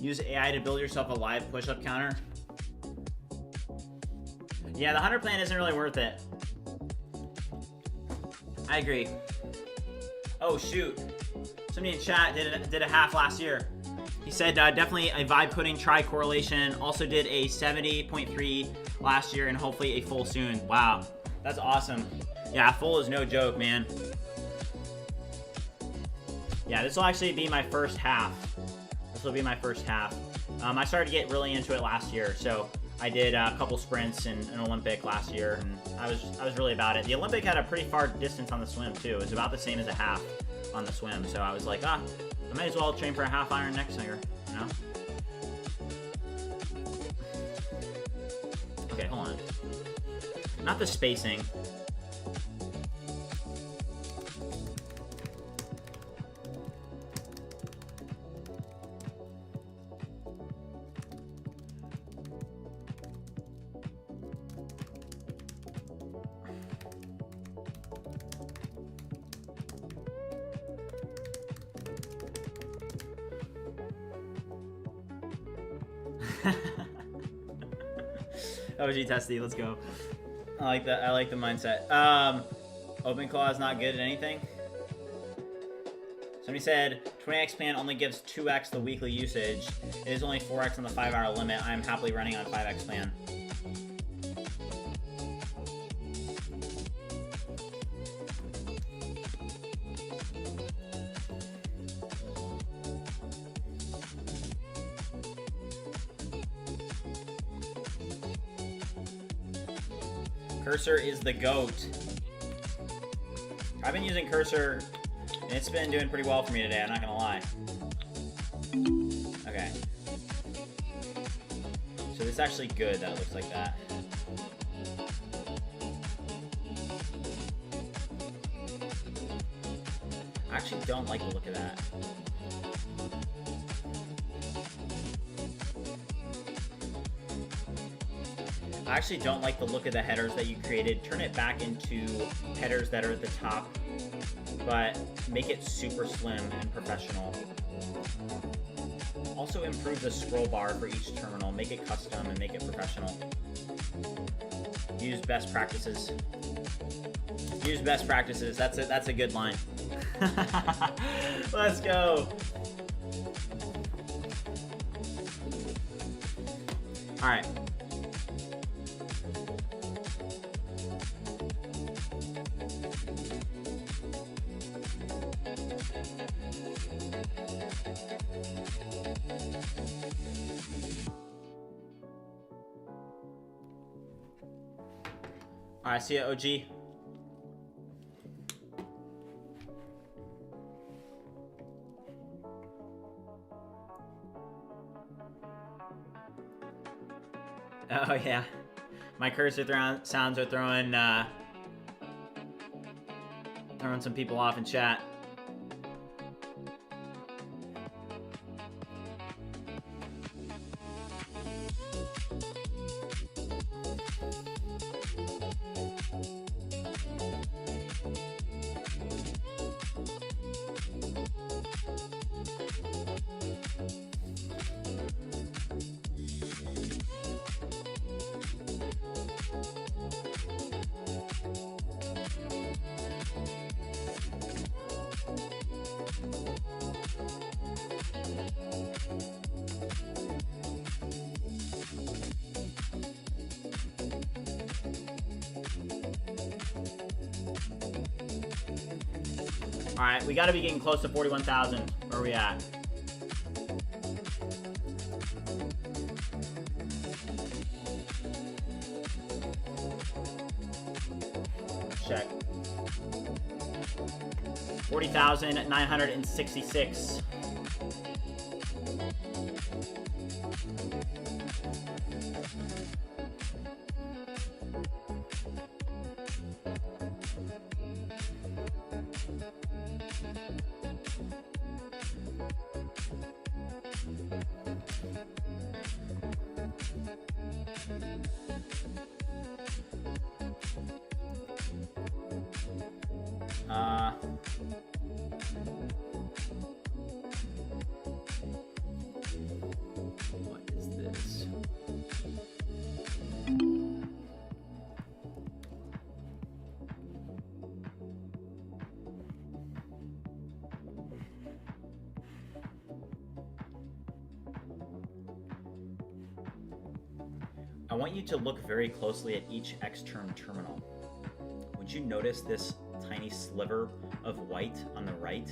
A: Use AI to build yourself a live push-up counter. Yeah, the 100 plan isn't really worth it. I agree. Oh shoot, somebody in chat did a half last year. He said definitely a vibe coding try correlation. Also did a 70.3 last year and hopefully a full soon. Wow, that's awesome. Yeah, full is no joke, man. Yeah, this will actually be my first half. This will be my first half. I started to get really into it last year, so I did a couple sprints in an Olympic last year, and I was really about it. The Olympic had a pretty far distance on the swim too. It was about the same as a half on the swim, so I was like, I might as well train for a half iron next year, you know? Okay, hold on. Not the spacing. OG Testy, let's go. I like that. I like the mindset. OpenClaw is not good at anything. Somebody said 20x plan only gives 2x the weekly usage. It is only 4x on the 5-hour limit. I am happily running on 5x plan. Cursor is the GOAT. I've been using Cursor, and it's been doing pretty well for me today, I'm not gonna lie. Okay. So this is actually good that it looks like that. I actually don't like the look of that. I actually don't like the look of the headers that you created. Turn it back into headers that are at the top, but make it super slim and professional. Also improve the scroll bar for each terminal. Make it custom and make it professional. Use best practices. Use best practices. That's a good line. Let's go. All right. All right, see ya, OG. Oh yeah, my cursor sounds are throwing some people off in chat. All right, we got to be getting close to 41,000. Where are we at? Check. 40,966. What is this? I want you to look very closely at each xterm terminal. Would you notice this tiny sliver of white on the right?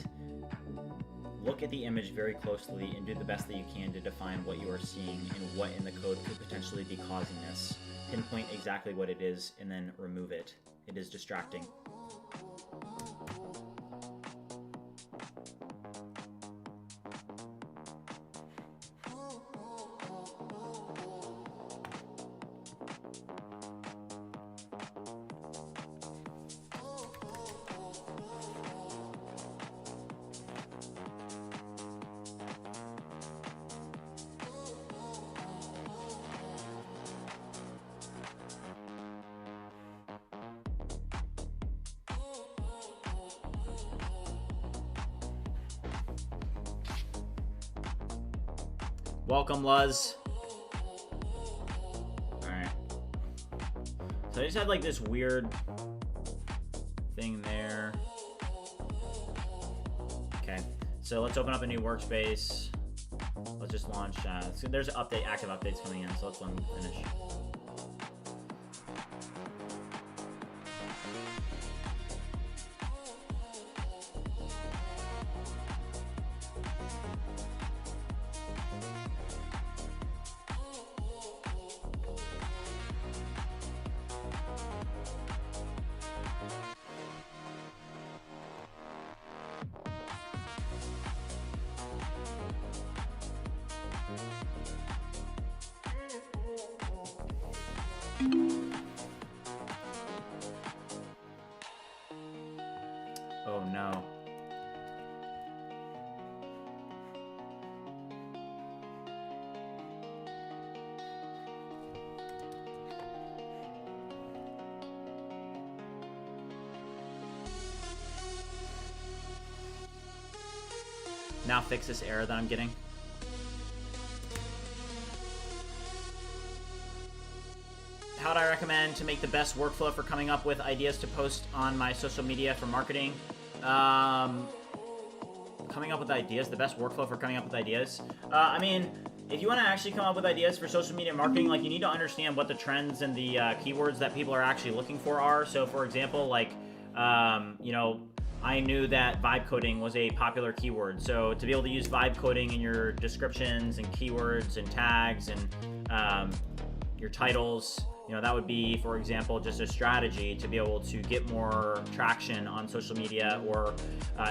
A: Look at the image very closely and do the best that you can to define what you are seeing and what in the code could potentially be causing this. Pinpoint exactly what it is and then remove it. It is distracting. Welcome, Luz. Alright. So I just had like this weird thing there. Okay. So let's open up a new workspace. Let's just launch. So there's active updates coming in, so let's let them finish. Oh no. Now fix this error that I'm getting. How would I recommend to make the best workflow for coming up with ideas to post on my social media for marketing? Coming up with ideas, the best workflow for coming up with ideas. I mean, if you want to actually come up with ideas for social media marketing, like you need to understand what the trends and the keywords that people are actually looking for are. So for example, like, you know, I knew that vibe coding was a popular keyword. So to be able to use vibe coding in your descriptions and keywords and tags and your titles, you know, that would be, for example, just a strategy to be able to get more traction on social media, or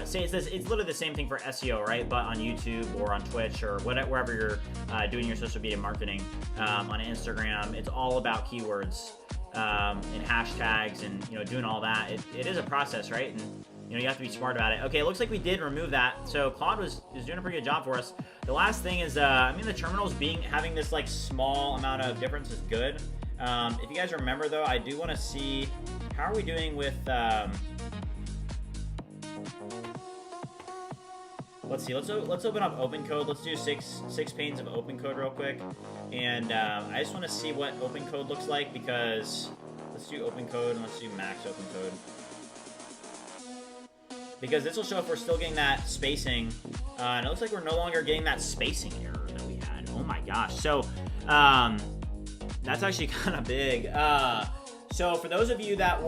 A: say it's literally the same thing for SEO, right? But on YouTube or on Twitch or wherever you're doing your social media marketing, on Instagram, it's all about keywords and hashtags and, you know, doing all that. It is a process, right? And you know, you have to be smart about it. Okay, it looks like we did remove that. So Claude is doing a pretty good job for us. The last thing is, I mean, the terminals having this like small amount of difference is good. If you guys remember though, I do want to see how are we doing with. Let's see. Let's open up open code. Let's do six panes of open code real quick, and I just want to see what open code looks like, because let's do open code and let's do max open code. Because this will show if we're still getting that spacing, and it looks like we're no longer getting that spacing error that we had. Oh my gosh. So that's actually kind of big. So for those of you that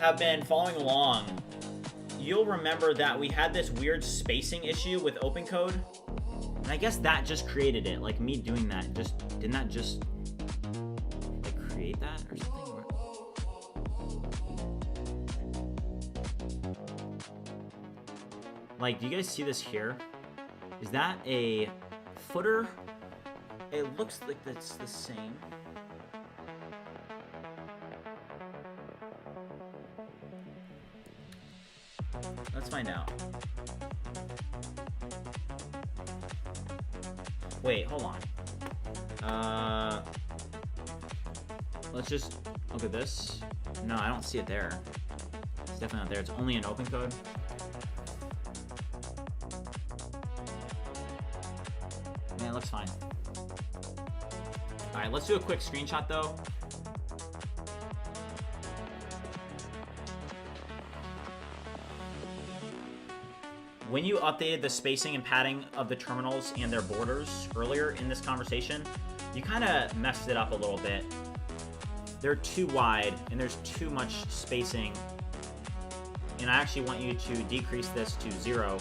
A: have been following along, you'll remember that we had this weird spacing issue with OpenCode. And I guess that just created it. Like me doing that just, didn't that just like create that or something? Like, do you guys see this here? Is that a footer? It looks like that's the same. Let's find out. Wait, hold on. Let's just look at this. No, I don't see it there. It's definitely not there. It's only in OpenCode. Yeah, it looks fine. All right, let's do a quick screenshot though. When you updated the spacing and padding of the terminals and their borders earlier in this conversation, you kind of messed it up a little bit. They're too wide and there's too much spacing. And I actually want you to decrease this to 0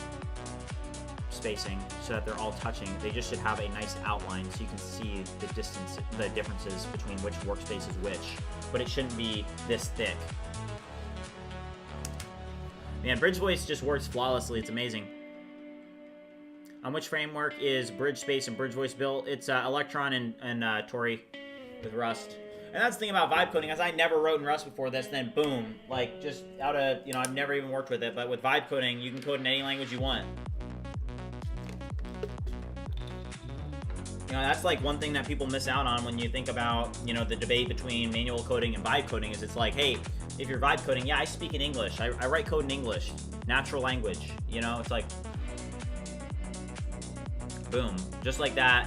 A: spacing so that they're all touching. They just should have a nice outline so you can see the distance, the differences between which workspace is which, but it shouldn't be this thick. Man, Bridge Voice just works flawlessly. It's amazing. On which framework is Bridge Space and Bridge Voice built? It's Electron and Tori with Rust. And that's the thing about vibe coding, as I never wrote in Rust before this, then boom, like just out of, you know, I've never even worked with it, but with vibe coding, you can code in any language you want. You know, that's like one thing that people miss out on when you think about, you know, the debate between manual coding and vibe coding is it's like, hey, if you're vibe coding, yeah, I speak in English. I write code in English, natural language, you know, it's like, boom, just like that,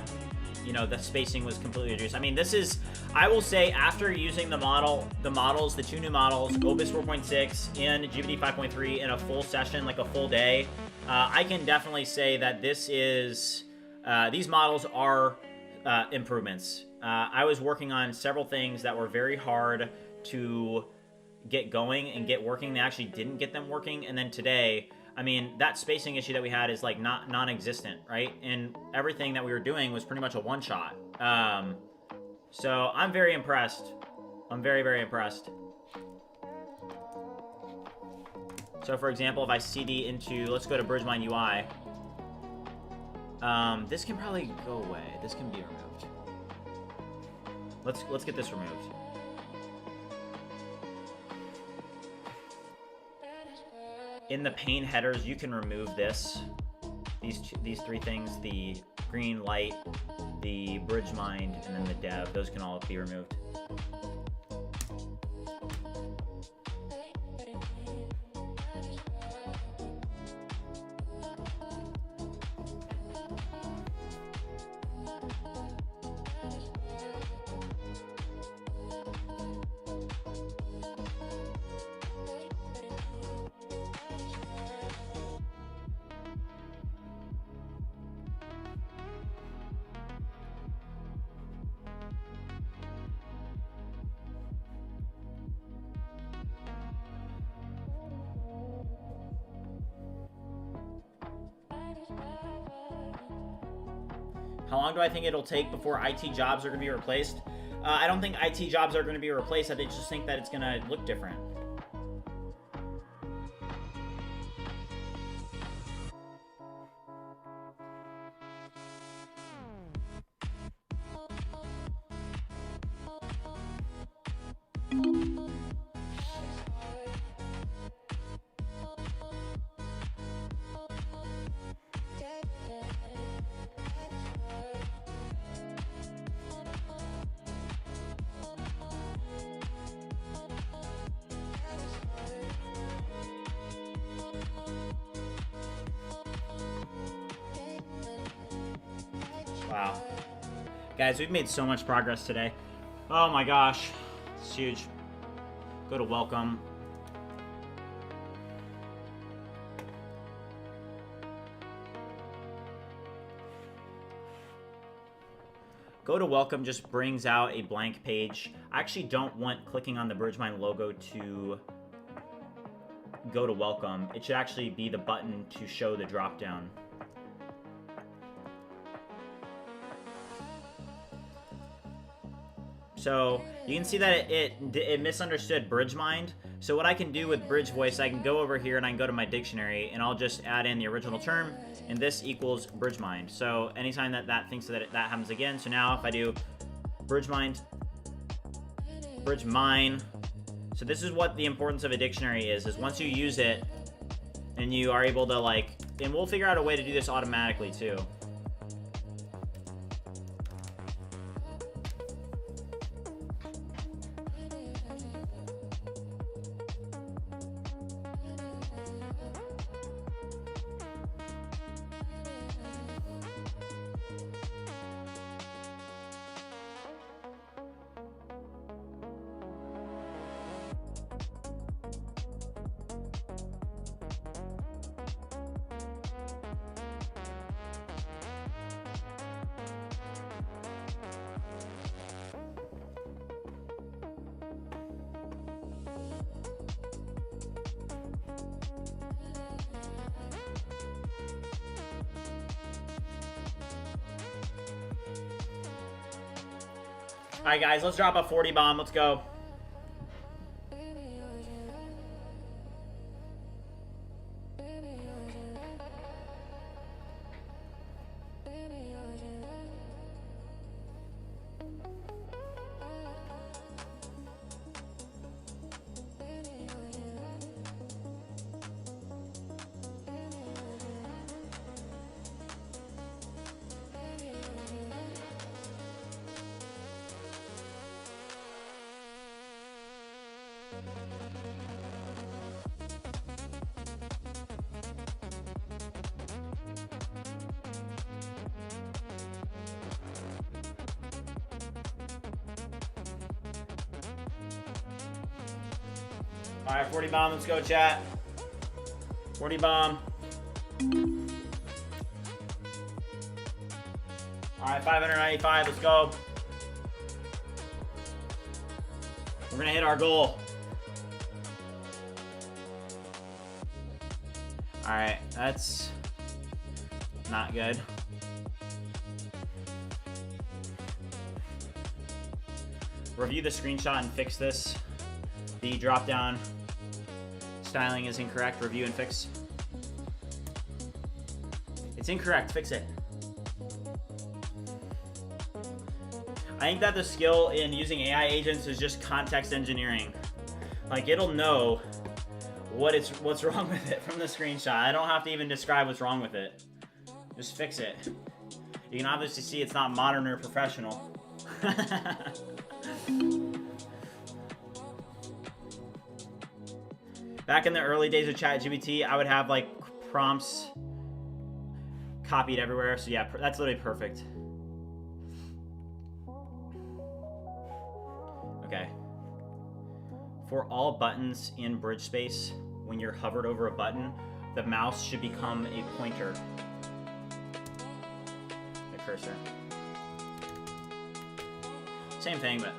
A: you know, the spacing was completely reduced. I mean, this is, I will say, after using the models, the 2 new models, Opus 4.6 and GPT 5.3 in a full session, like a full day, I can definitely say that this is, these models are improvements. I was working on several things that were very hard to get going and get working. They actually didn't get them working. And then today, I mean, that spacing issue that we had is like non-existent, right? And everything that we were doing was pretty much a one-shot. So I'm very impressed. I'm very, very impressed. So for example, if I CD into, let's go to BridgeMind UI. This can probably go away. This can be removed. Let's get this removed. In the pane headers, you can remove this. These 3 things: the green light, the BridgeMind, and then the dev. Those can all be removed. How long do I think it'll take before IT jobs are going to be replaced? I don't think IT jobs are going to be replaced. I just think that it's going to look different. Wow. Guys, we've made so much progress today. Oh my gosh. It's huge. Go to welcome. Go to welcome just brings out a blank page. I actually don't want clicking on the BridgeMind logo to go to welcome. It should actually be the button to show the drop down. So you can see that it misunderstood BridgeMind. So what I can do with Bridge Voice, I can go over here and I can go to my dictionary and I'll just add in the original term, and this equals BridgeMind. So anytime that thinks that that happens again, so now if I do BridgeMind, so this is what the importance of a dictionary is once you use it and you are able to like, and we'll figure out a way to do this automatically too. Alright guys, let's drop a 40 bomb. Let's go. Alright, 40 bomb, let's go, chat. 40 bomb. Alright, 595, let's go. We're gonna hit our goal. Alright, that's not good. Review the screenshot and fix this. The drop down styling is incorrect. Review and fix. It's incorrect. Fix it. I think that the skill in using AI agents is just context engineering. Like, it'll know what's wrong with it from the screenshot. I don't have to even describe what's wrong with it. Just fix it. You can obviously see it's not modern or professional. Back in the early days of ChatGPT, I would have like prompts copied everywhere. So yeah, that's literally perfect. Okay. For all buttons in bridge space, when you're hovered over a button, the mouse should become a pointer. The cursor. Same thing, but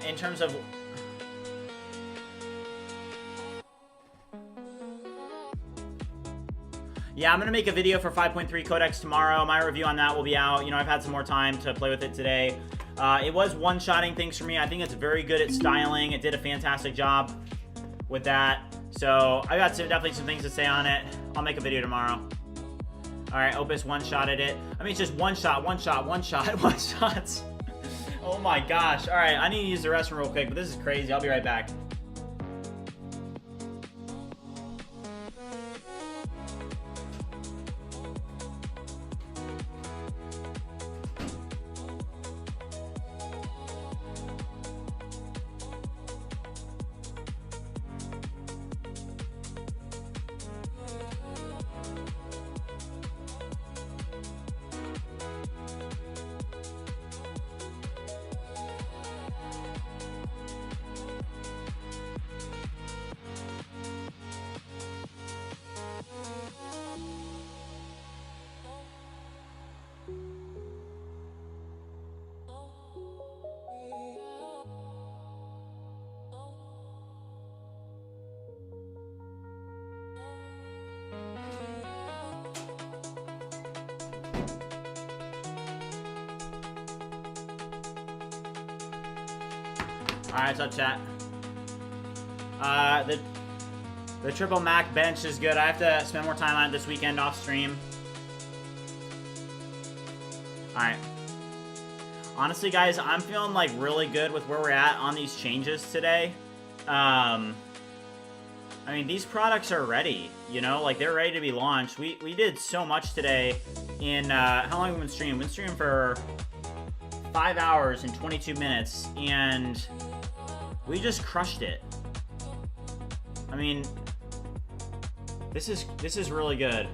A: in terms of yeah, I'm going to make a video for 5.3 Codex tomorrow. My review on that will be out. You know, I've had some more time to play with it today. It was one-shotting things for me. I think it's very good at styling. It did a fantastic job with that. So I got definitely some things to say on it. I'll make a video tomorrow. All right, Opus one-shotted it. I mean, it's just one shot. One shots. Oh my gosh. All right, I need to use the restroom real quick, but this is crazy. I'll be right back. Alright, what's up, chat? The triple Mac bench is good. I have to spend more time on it this weekend off stream. Alright. Honestly, guys, I'm feeling like really good with where we're at on these changes today. I mean, these products are ready, you know, like they're ready to be launched. We did so much today in, how long have we been streaming? We've been streaming for 5 hours and 22 minutes, and we just crushed it. I mean, this is really good.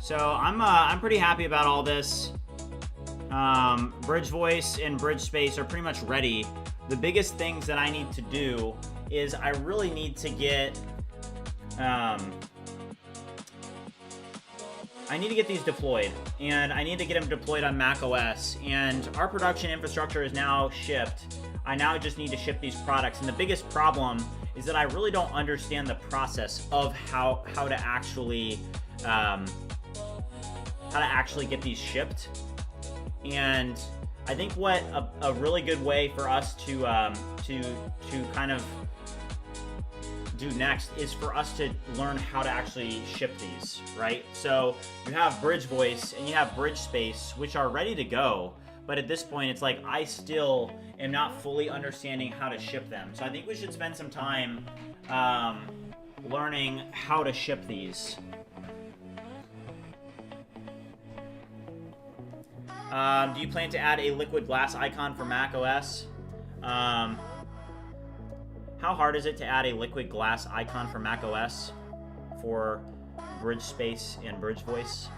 A: So I'm pretty happy about all this. Bridge Voice and Bridge Space are pretty much ready. The biggest things that I need to do is I really need to get I need to get these deployed, and I need to get them deployed on Mac OS, and our production infrastructure is now shipped. I now just need to ship these products, and the biggest problem is that I really don't understand the process of how to actually get these shipped. And I think what a really good way for us to kind of do next is for us to learn how to actually ship these, right? So you have Bridge Voice and you have Bridge Space, which are ready to go, but at this point it's like I still am not fully understanding how to ship them. So I think we should spend some time learning how to ship these. Do you plan to add a liquid glass icon for Mac OS? How hard is it to add a liquid glass icon for Mac OS for Bridge Space and Bridge Voice?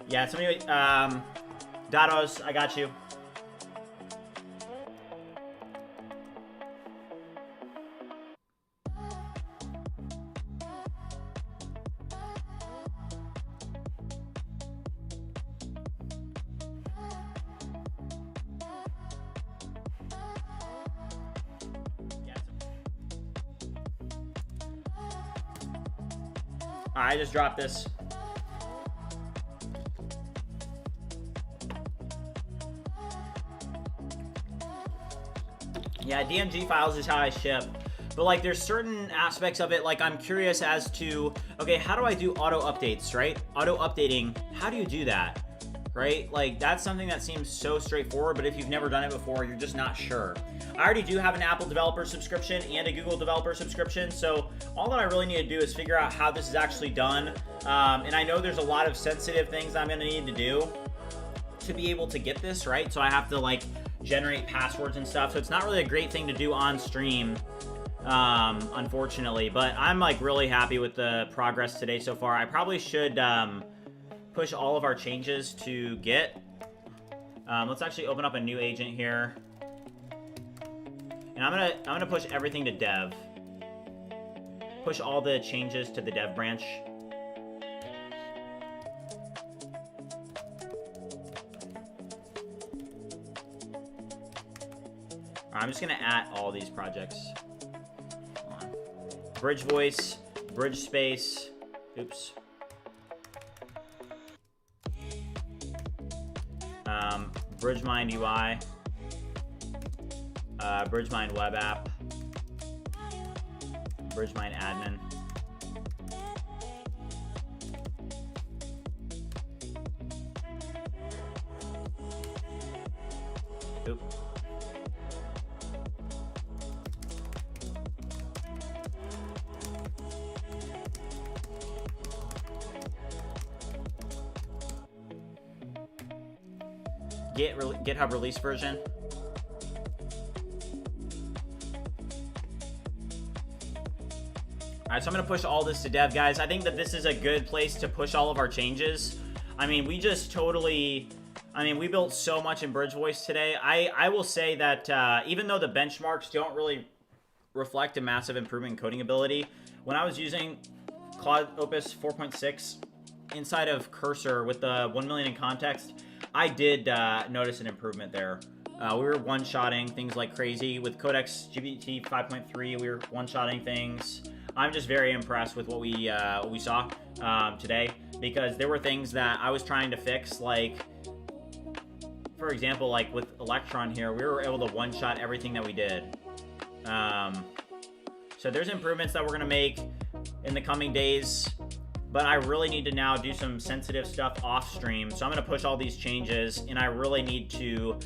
A: Yeah, somebody, Dados, I got you. I just dropped this. Yeah, DMG files is how I ship. But like there's certain aspects of it, like I'm curious as to, okay, how do I do auto updates, right? Auto updating, how do you do that? Right? Like that's something that seems so straightforward, but if you've never done it before, you're just not sure. I already do have an Apple developer subscription and a Google developer subscription, so all that I really need to do is figure out how this is actually done. And I know there's a lot of sensitive things I'm gonna need to do to be able to get this, right? So I have to like generate passwords and stuff, so it's not really a great thing to do on stream, unfortunately, but I'm like really happy with the progress today so far. I probably should push all of our changes to Git. Let's actually open up a new agent here. And I'm gonna push everything to dev. Push all the changes to the dev branch. I'm just gonna add all these projects. Hold on. Bridge Voice, Bridge Space, oops. BridgeMind UI, BridgeMind Web App, BridgeMind Admin. Oop. GitHub release version. Alright, so I'm going to push all this to dev, guys. I think that this is a good place to push all of our changes. I mean, we just totally... I mean, we built so much in Bridge Voice today. I will say that even though the benchmarks don't really reflect a massive improvement in coding ability, when I was using Claude Opus 4.6 inside of Cursor with the 1 million in context, I did notice an improvement there. We were one-shotting things like crazy. With Codex GPT 5.3, we were one-shotting things. I'm just very impressed with what we saw today, because there were things that I was trying to fix, like, for example, like with Electron here, we were able to one-shot everything that we did. So there's improvements that we're going to make in the coming days, but I really need to now do some sensitive stuff off stream. So I'm going to push all these changes, and I really need to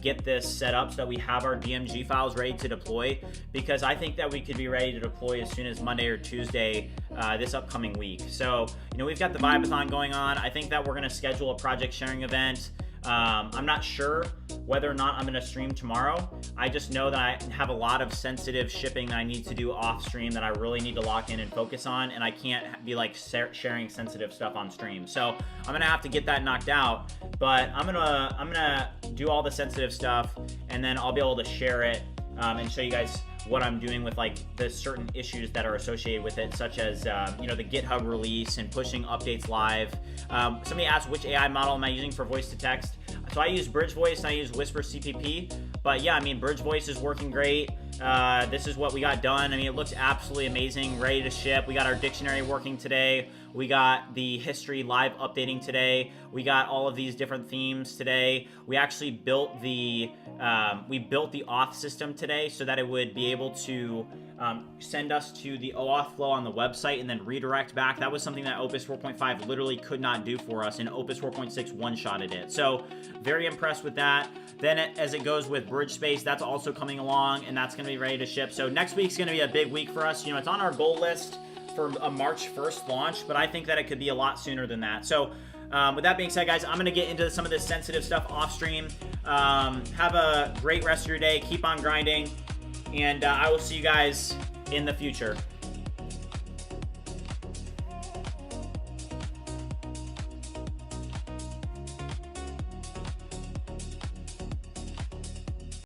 A: get this set up so that we have our DMG files ready to deploy, because I think that we could be ready to deploy as soon as Monday or Tuesday this upcoming week. So, you know, we've got the Vibathon going on. I think that we're going to schedule a project sharing event. I'm not sure whether or not I'm going to stream tomorrow. I just know that I have a lot of sensitive shipping that I need to do off stream that I really need to lock in and focus on, and I can't be like sharing sensitive stuff on stream. So I'm going to have to get that knocked out, but I'm going to do all the sensitive stuff, and then I'll be able to share it and show you guys what I'm doing with like the certain issues that are associated with it, such as you know, the GitHub release and pushing updates live. Somebody asked, which AI model am I using for voice to text? So I use Bridge Voice and I use Whisper CPP. But yeah, I mean, Bridge Voice is working great. This is what we got done. I mean, it looks absolutely amazing, ready to ship. We got our dictionary working today. We got the history live updating today. We got all of these different themes today. We actually built the auth system today so that it would be able to send us to the OAuth flow on the website and then redirect back. That was something that Opus 4.5 literally could not do for us, and Opus 4.6 one-shotted it. So very impressed with that. Then as it goes with Bridge Space, that's also coming along, and that's going to be ready to ship. So next week's going to be a big week for us. You know, it's on our goal list for a March 1st launch, but I think that it could be a lot sooner than that. So with that being said, guys, I'm going to get into some of this sensitive stuff off stream. Have a great rest of your day. Keep on grinding, and I will see you guys in the future.